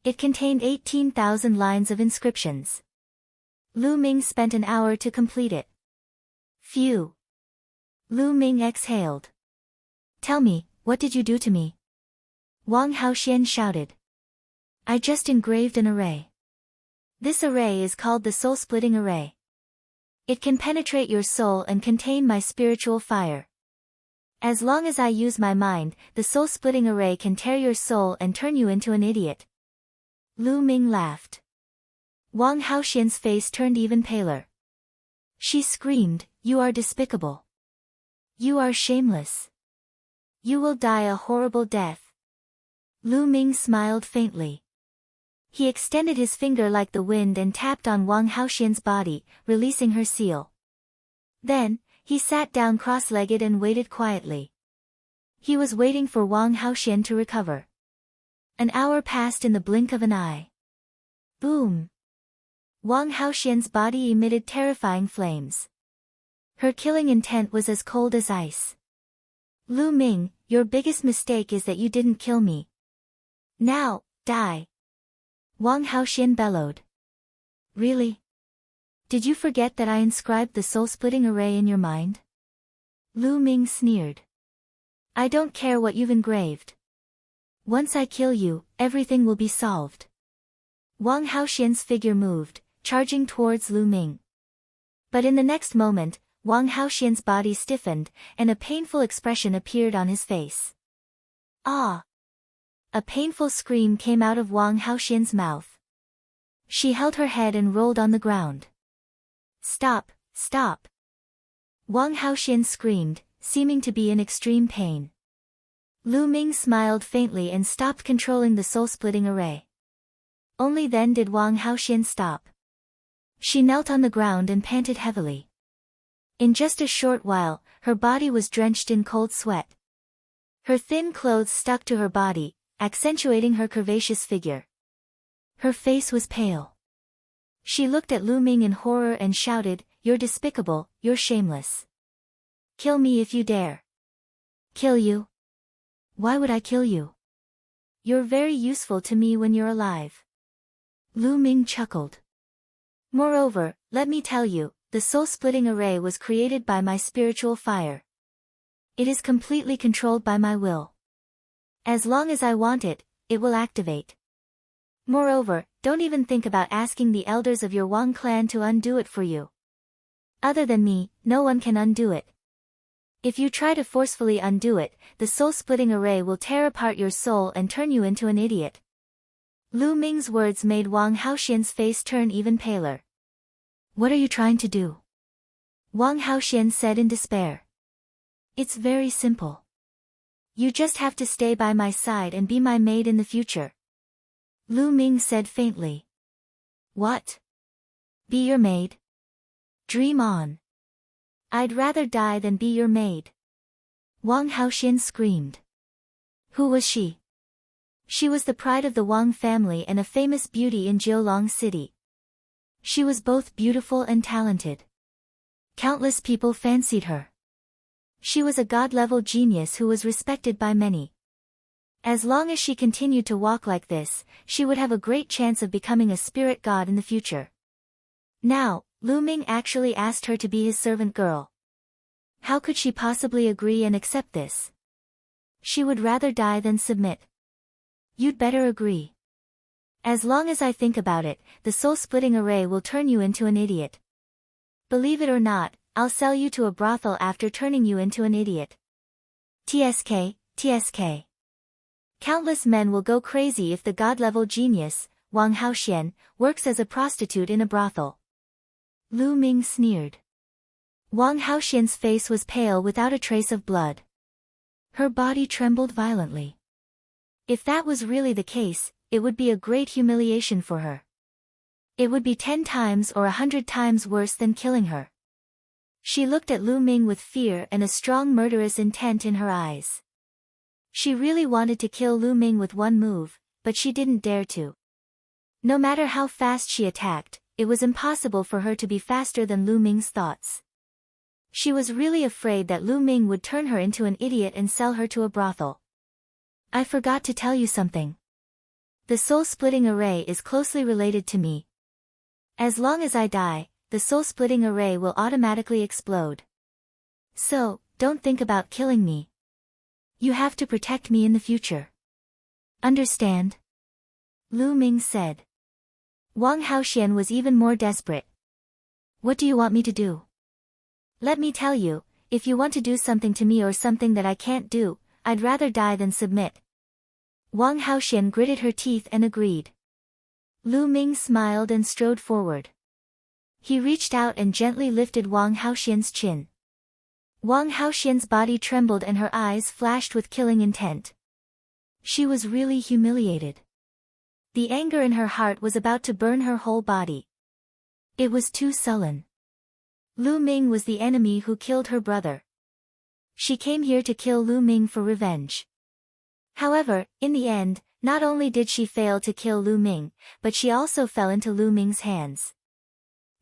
It contained 18,000 lines of inscriptions. Lu Ming spent an hour to complete it. Phew! Lu Ming exhaled. Tell me, what did you do to me? Wang Haoxian shouted. I just engraved an array. This array is called the soul-splitting array. It can penetrate your soul and contain my spiritual fire. As long as I use my mind, the soul-splitting array can tear your soul and turn you into an idiot. Lu Ming laughed. Wang Haoxian's face turned even paler. She screamed, You are despicable. You are shameless. You will die a horrible death. Lu Ming smiled faintly. He extended his finger like the wind and tapped on Wang Haoxian's body, releasing her seal. Then, he sat down cross-legged and waited quietly. He was waiting for Wang Haoxian to recover. An hour passed in the blink of an eye. Boom! Wang Haoxian's body emitted terrifying flames. Her killing intent was as cold as ice. Lu Ming, your biggest mistake is that you didn't kill me. Now, die! Wang Haoxian bellowed. Really? Did you forget that I inscribed the soul-splitting array in your mind? Lu Ming sneered. I don't care what you've engraved. Once I kill you, everything will be solved. Wang Haoxian's figure moved, charging towards Lu Ming. But in the next moment, Wang Haoxian's body stiffened, and a painful expression appeared on his face. Ah! A painful scream came out of Wang Haoxian's mouth. She held her head and rolled on the ground. Stop, stop! Wang Haoxian screamed, seeming to be in extreme pain. Lu Ming smiled faintly and stopped controlling the soul-splitting array. Only then did Wang Haoxian stop. She knelt on the ground and panted heavily. In just a short while, her body was drenched in cold sweat. Her thin clothes stuck to her body, accentuating her curvaceous figure. Her face was pale. She looked at Lu Ming in horror and shouted, You're despicable, you're shameless. Kill me if you dare. Kill you? Why would I kill you? You're very useful to me when you're alive. Lu Ming chuckled. Moreover, let me tell you, the soul-splitting array was created by my spiritual fire. It is completely controlled by my will. As long as I want it, it will activate. Moreover, don't even think about asking the elders of your Wang clan to undo it for you. Other than me, no one can undo it. If you try to forcefully undo it, the soul-splitting array will tear apart your soul and turn you into an idiot. Lu Ming's words made Wang Haoxian's face turn even paler. What are you trying to do? Wang Haoxian said in despair. It's very simple. You just have to stay by my side and be my maid in the future. Lu Ming said faintly. What? Be your maid? Dream on. I'd rather die than be your maid. Wang Haoxian screamed. Who was she? She was the pride of the Wang family and a famous beauty in Jiulong City. She was both beautiful and talented. Countless people fancied her. She was a god-level genius who was respected by many. As long as she continued to walk like this, she would have a great chance of becoming a spirit god in the future. Now, Lu Ming actually asked her to be his servant girl. How could she possibly agree and accept this? She would rather die than submit. You'd better agree. As long as I think about it, the soul-splitting array will turn you into an idiot. Believe it or not, I'll sell you to a brothel after turning you into an idiot. TSK, TSK. Countless men will go crazy if the god-level genius, Wang Haoxian, works as a prostitute in a brothel. Lu Ming sneered. Wang Haoxian's face was pale without a trace of blood. Her body trembled violently. If that was really the case, it would be a great humiliation for her. It would be 10 times or 100 times worse than killing her. She looked at Lu Ming with fear and a strong murderous intent in her eyes. She really wanted to kill Lu Ming with one move, but she didn't dare to. No matter how fast she attacked, it was impossible for her to be faster than Lu Ming's thoughts. She was really afraid that Lu Ming would turn her into an idiot and sell her to a brothel. I forgot to tell you something. The soul-splitting array is closely related to me. As long as I die, the soul-splitting array will automatically explode. So, don't think about killing me. You have to protect me in the future. Understand? Lu Ming said. Wang Haoxian was even more desperate. What do you want me to do? Let me tell you, if you want to do something to me or something that I can't do, I'd rather die than submit. Wang Haoxian gritted her teeth and agreed. Lu Ming smiled and strode forward. He reached out and gently lifted Wang Haoxian's chin. Wang Haoxian's body trembled and her eyes flashed with killing intent. She was really humiliated. The anger in her heart was about to burn her whole body. It was too sullen. Lu Ming was the enemy who killed her brother. She came here to kill Lu Ming for revenge. However, in the end, not only did she fail to kill Lu Ming, but she also fell into Lu Ming's hands.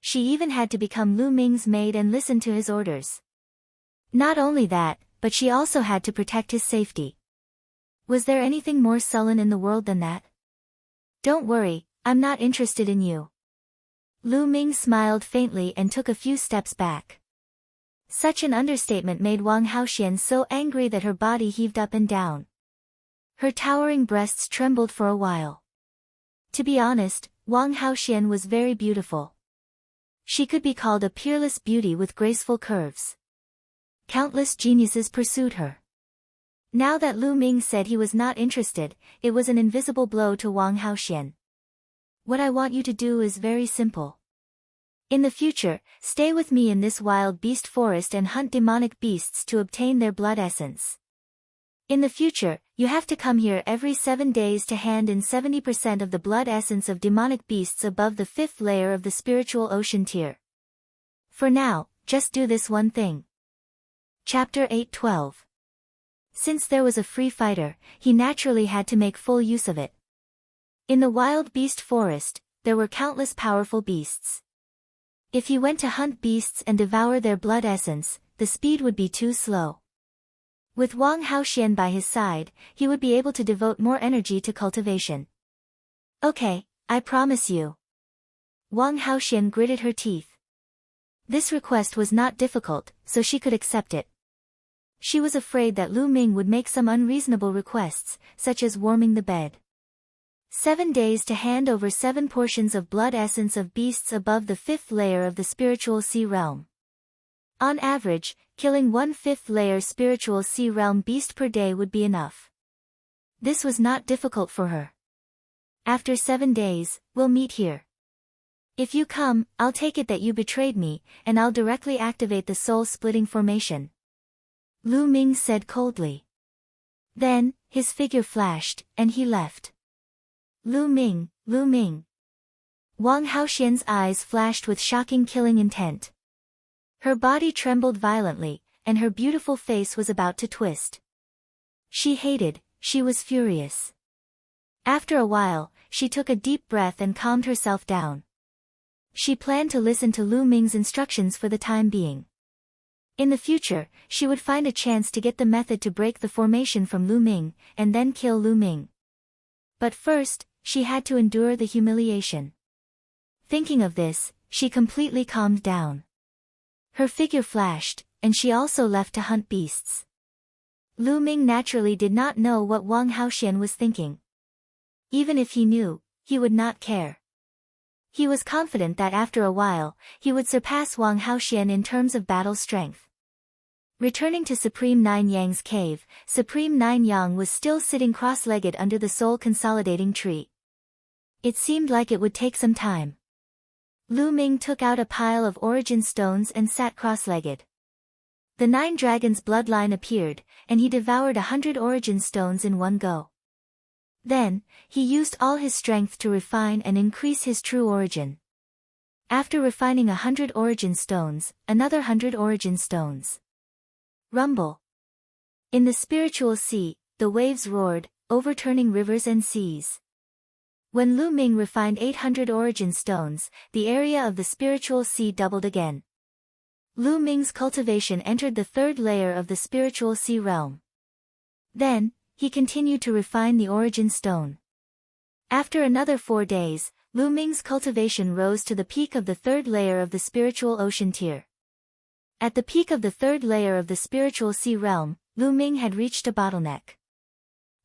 She even had to become Lu Ming's maid and listen to his orders. Not only that, but she also had to protect his safety. Was there anything more sullen in the world than that? Don't worry, I'm not interested in you. Lu Ming smiled faintly and took a few steps back. Such an understatement made Wang Haoxian so angry that her body heaved up and down. Her towering breasts trembled for a while. To be honest, Wang Haoxian was very beautiful. She could be called a peerless beauty with graceful curves. Countless geniuses pursued her. Now that Lu Ming said he was not interested, it was an invisible blow to Wang Haoxian. What I want you to do is very simple. In the future, stay with me in this wild beast forest and hunt demonic beasts to obtain their blood essence. In the future, you have to come here every 7 days to hand in 70% of the blood essence of demonic beasts above the 5th layer of the spiritual ocean tier. For now, just do this one thing. Chapter 8:12. Since there was a free fighter, he naturally had to make full use of it. In the wild beast forest, there were countless powerful beasts. If he went to hunt beasts and devour their blood essence, the speed would be too slow. With Wang Haoxian by his side, he would be able to devote more energy to cultivation. Okay, I promise you. Wang Haoxian gritted her teeth. This request was not difficult, so she could accept it. She was afraid that Lu Ming would make some unreasonable requests, such as warming the bed. 7 days to hand over 7 portions of blood essence of beasts above the 5th layer of the spiritual sea realm. On average, killing 1/5 layer spiritual sea realm beast per day would be enough. This was not difficult for her. After 7 days, we'll meet here. If you come, I'll take it that you betrayed me, and I'll directly activate the soul-splitting formation. Lu Ming said coldly. Then, his figure flashed, and he left. Lu Ming, Lu Ming. Wang Haoxian's eyes flashed with shocking killing intent. Her body trembled violently, and her beautiful face was about to twist. She was furious. After a while, she took a deep breath and calmed herself down. She planned to listen to Lu Ming's instructions for the time being. In the future, she would find a chance to get the method to break the formation from Lu Ming, and then kill Lu Ming. But first, she had to endure the humiliation. Thinking of this, she completely calmed down. Her figure flashed, and she also left to hunt beasts. Lu Ming naturally did not know what Wang Haoxian was thinking. Even if he knew, he would not care. He was confident that after a while, he would surpass Wang Haoxian in terms of battle strength. Returning to Supreme Nine Yang's cave, Supreme Nine Yang was still sitting cross-legged under the soul-consolidating tree. It seemed like it would take some time. Lu Ming took out a pile of origin stones and sat cross-legged. The 9 dragons' bloodline appeared, and he devoured 100 origin stones in one go. Then, he used all his strength to refine and increase his true origin. After refining 100 origin stones, another 100 origin stones. Rumble. In the spiritual sea, the waves roared, overturning rivers and seas. When Lu Ming refined 800 origin stones, the area of the spiritual sea doubled again. Lu Ming's cultivation entered the 3rd layer of the spiritual sea realm. Then, he continued to refine the origin stone. After another 4 days, Lu Ming's cultivation rose to the peak of the 3rd layer of the spiritual ocean tier. At the peak of the 3rd layer of the spiritual sea realm, Lu Ming had reached a bottleneck.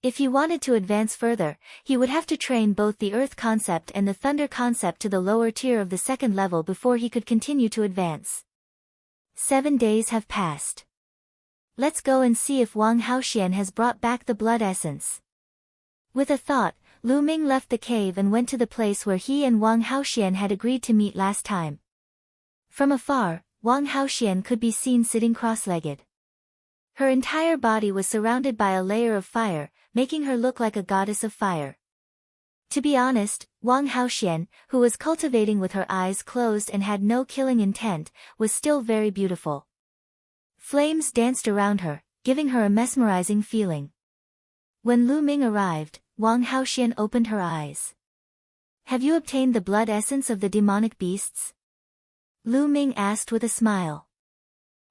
If he wanted to advance further, he would have to train both the earth concept and the thunder concept to the lower tier of the 2nd level before he could continue to advance. 7 days have passed. Let's go and see if Wang Haoxian has brought back the blood essence. With a thought, Lu Ming left the cave and went to the place where he and Wang Haoxian had agreed to meet last time. From afar, Wang Haoxian could be seen sitting cross-legged. Her entire body was surrounded by a layer of fire, making her look like a goddess of fire. To be honest, Wang Haoxian, who was cultivating with her eyes closed and had no killing intent, was still very beautiful. Flames danced around her, giving her a mesmerizing feeling. When Lu Ming arrived, Wang Haoxian opened her eyes. "Have you obtained the blood essence of the demonic beasts?" Lu Ming asked with a smile.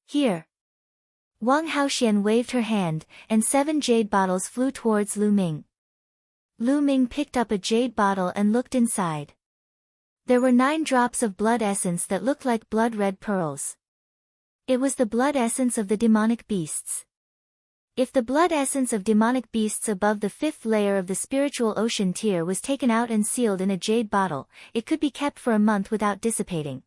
"Here." Wang Haoxian waved her hand, and 7 jade bottles flew towards Lu Ming. Lu Ming picked up a jade bottle and looked inside. There were 9 drops of blood essence that looked like blood-red pearls. It was the blood essence of the demonic beasts. If the blood essence of demonic beasts above the 5th layer of the spiritual ocean tier was taken out and sealed in a jade bottle, it could be kept for a month without dissipating.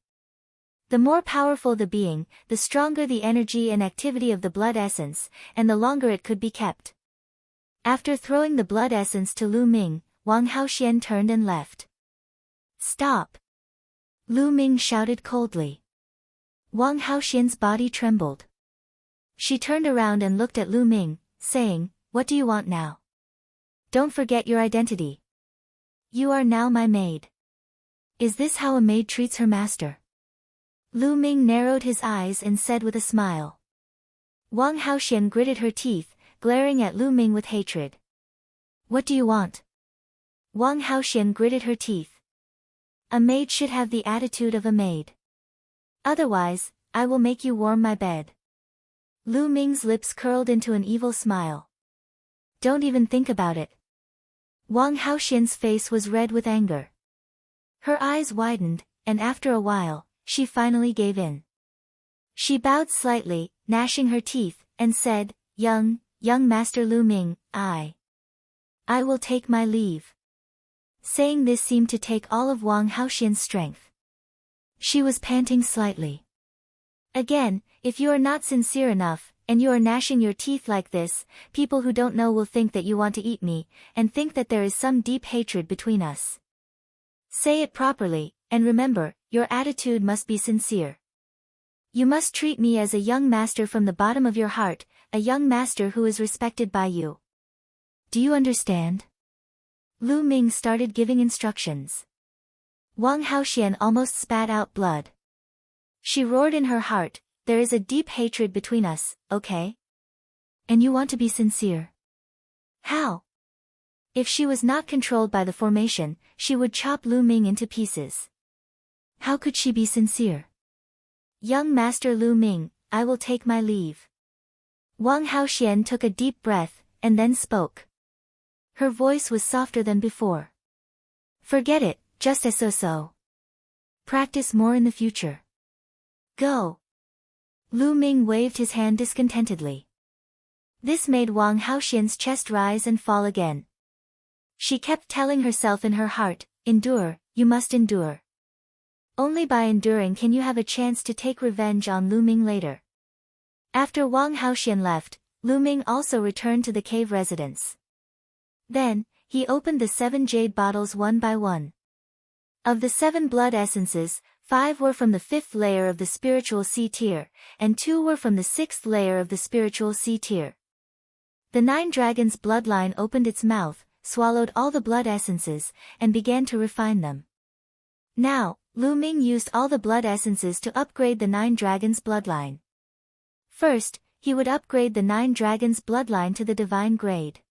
The more powerful the being, the stronger the energy and activity of the blood essence, and the longer it could be kept. After throwing the blood essence to Lu Ming, Wang Haoxian turned and left. "Stop!" Lu Ming shouted coldly. Wang Haoxian's body trembled. She turned around and looked at Lu Ming, saying, "What do you want now? Don't forget your identity. You are now my maid." "Is this how a maid treats her master?" Lu Ming narrowed his eyes and said with a smile. Wang Haoxian gritted her teeth, glaring at Lu Ming with hatred. "What do you want?" Wang Haoxian gritted her teeth. "A maid should have the attitude of a maid. Otherwise, I will make you warm my bed." Lu Ming's lips curled into an evil smile. "Don't even think about it." Wang Haoxian's face was red with anger. Her eyes widened, and after a while, she finally gave in. She bowed slightly, gnashing her teeth, and said, Young Master Lu Ming, I will take my leave." Saying this seemed to take all of Wang Haoxian's strength. She was panting slightly. "Again, if you are not sincere enough, and you are gnashing your teeth like this, people who don't know will think that you want to eat me, and think that there is some deep hatred between us. Say it properly, and remember, your attitude must be sincere. You must treat me as a young master from the bottom of your heart, a young master who is respected by you. Do you understand?" Lu Ming started giving instructions. Wang Haoxian almost spat out blood. She roared in her heart, "There is a deep hatred between us, okay? And you want to be sincere? How?" If she was not controlled by the formation, she would chop Lu Ming into pieces. How could she be sincere? "Young Master Lu Ming, I will take my leave." Wang Haoxian took a deep breath, and then spoke. Her voice was softer than before. "Forget it, just as so. Practice more in the future. Go." Lu Ming waved his hand discontentedly. This made Wang Haoxian's chest rise and fall again. She kept telling herself in her heart, "Endure, you must endure. Only by enduring can you have a chance to take revenge on Lu Ming later." After Wang Haoxian left, Lu Ming also returned to the cave residence. Then, he opened the 7 jade bottles one by one. Of the 7 blood essences, 5 were from the 5th layer of the spiritual C tier, and 2 were from the 6th layer of the spiritual C tier. The 9 dragons' bloodline opened its mouth, swallowed all the blood essences, and began to refine them. Now, Lu Ming used all the blood essences to upgrade the 9 dragons' bloodline. First, he would upgrade the 9 dragons' bloodline to the divine grade.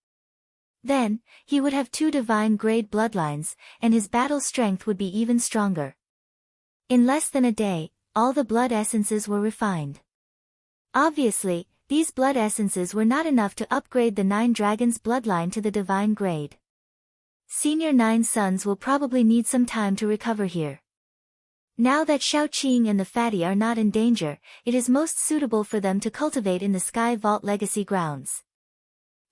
Then, he would have 2 divine grade bloodlines, and his battle strength would be even stronger. In less than a day, all the blood essences were refined. Obviously, these blood essences were not enough to upgrade the 9 dragons' bloodline to the divine grade. Senior 9 sons will probably need some time to recover here. Now that Shaoqing and the Fatty are not in danger, it is most suitable for them to cultivate in the Sky Vault Legacy grounds.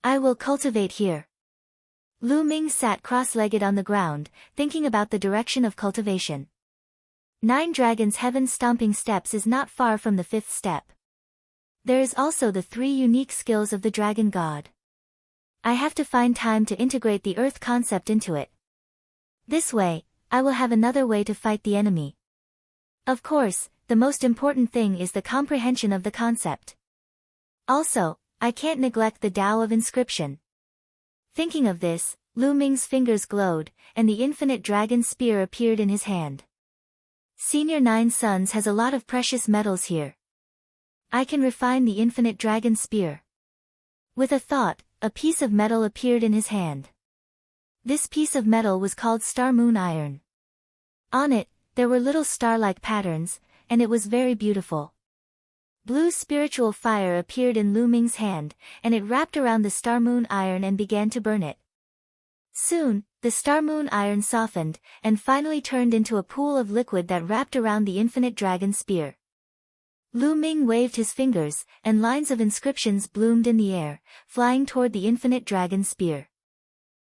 I will cultivate here. Lu Ming sat cross-legged on the ground, thinking about the direction of cultivation. 9 Dragons' Heaven Stomping Steps is not far from the 5th step. There is also the 3 unique skills of the Dragon God. I have to find time to integrate the Earth concept into it. This way, I will have another way to fight the enemy. Of course, the most important thing is the comprehension of the concept. Also, I can't neglect the Tao of inscription. Thinking of this, Lu Ming's fingers glowed, and the infinite dragon spear appeared in his hand. Senior Nine Sons has a lot of precious metals here. I can refine the infinite dragon spear. With a thought, a piece of metal appeared in his hand. This piece of metal was called Star Moon Iron. On it, there were little star-like patterns, and it was very beautiful. Blue spiritual fire appeared in Lu Ming's hand, and it wrapped around the Star Moon Iron and began to burn it. Soon, the Star Moon Iron softened, and finally turned into a pool of liquid that wrapped around the infinite dragon spear. Lu Ming waved his fingers, and lines of inscriptions bloomed in the air, flying toward the infinite dragon spear.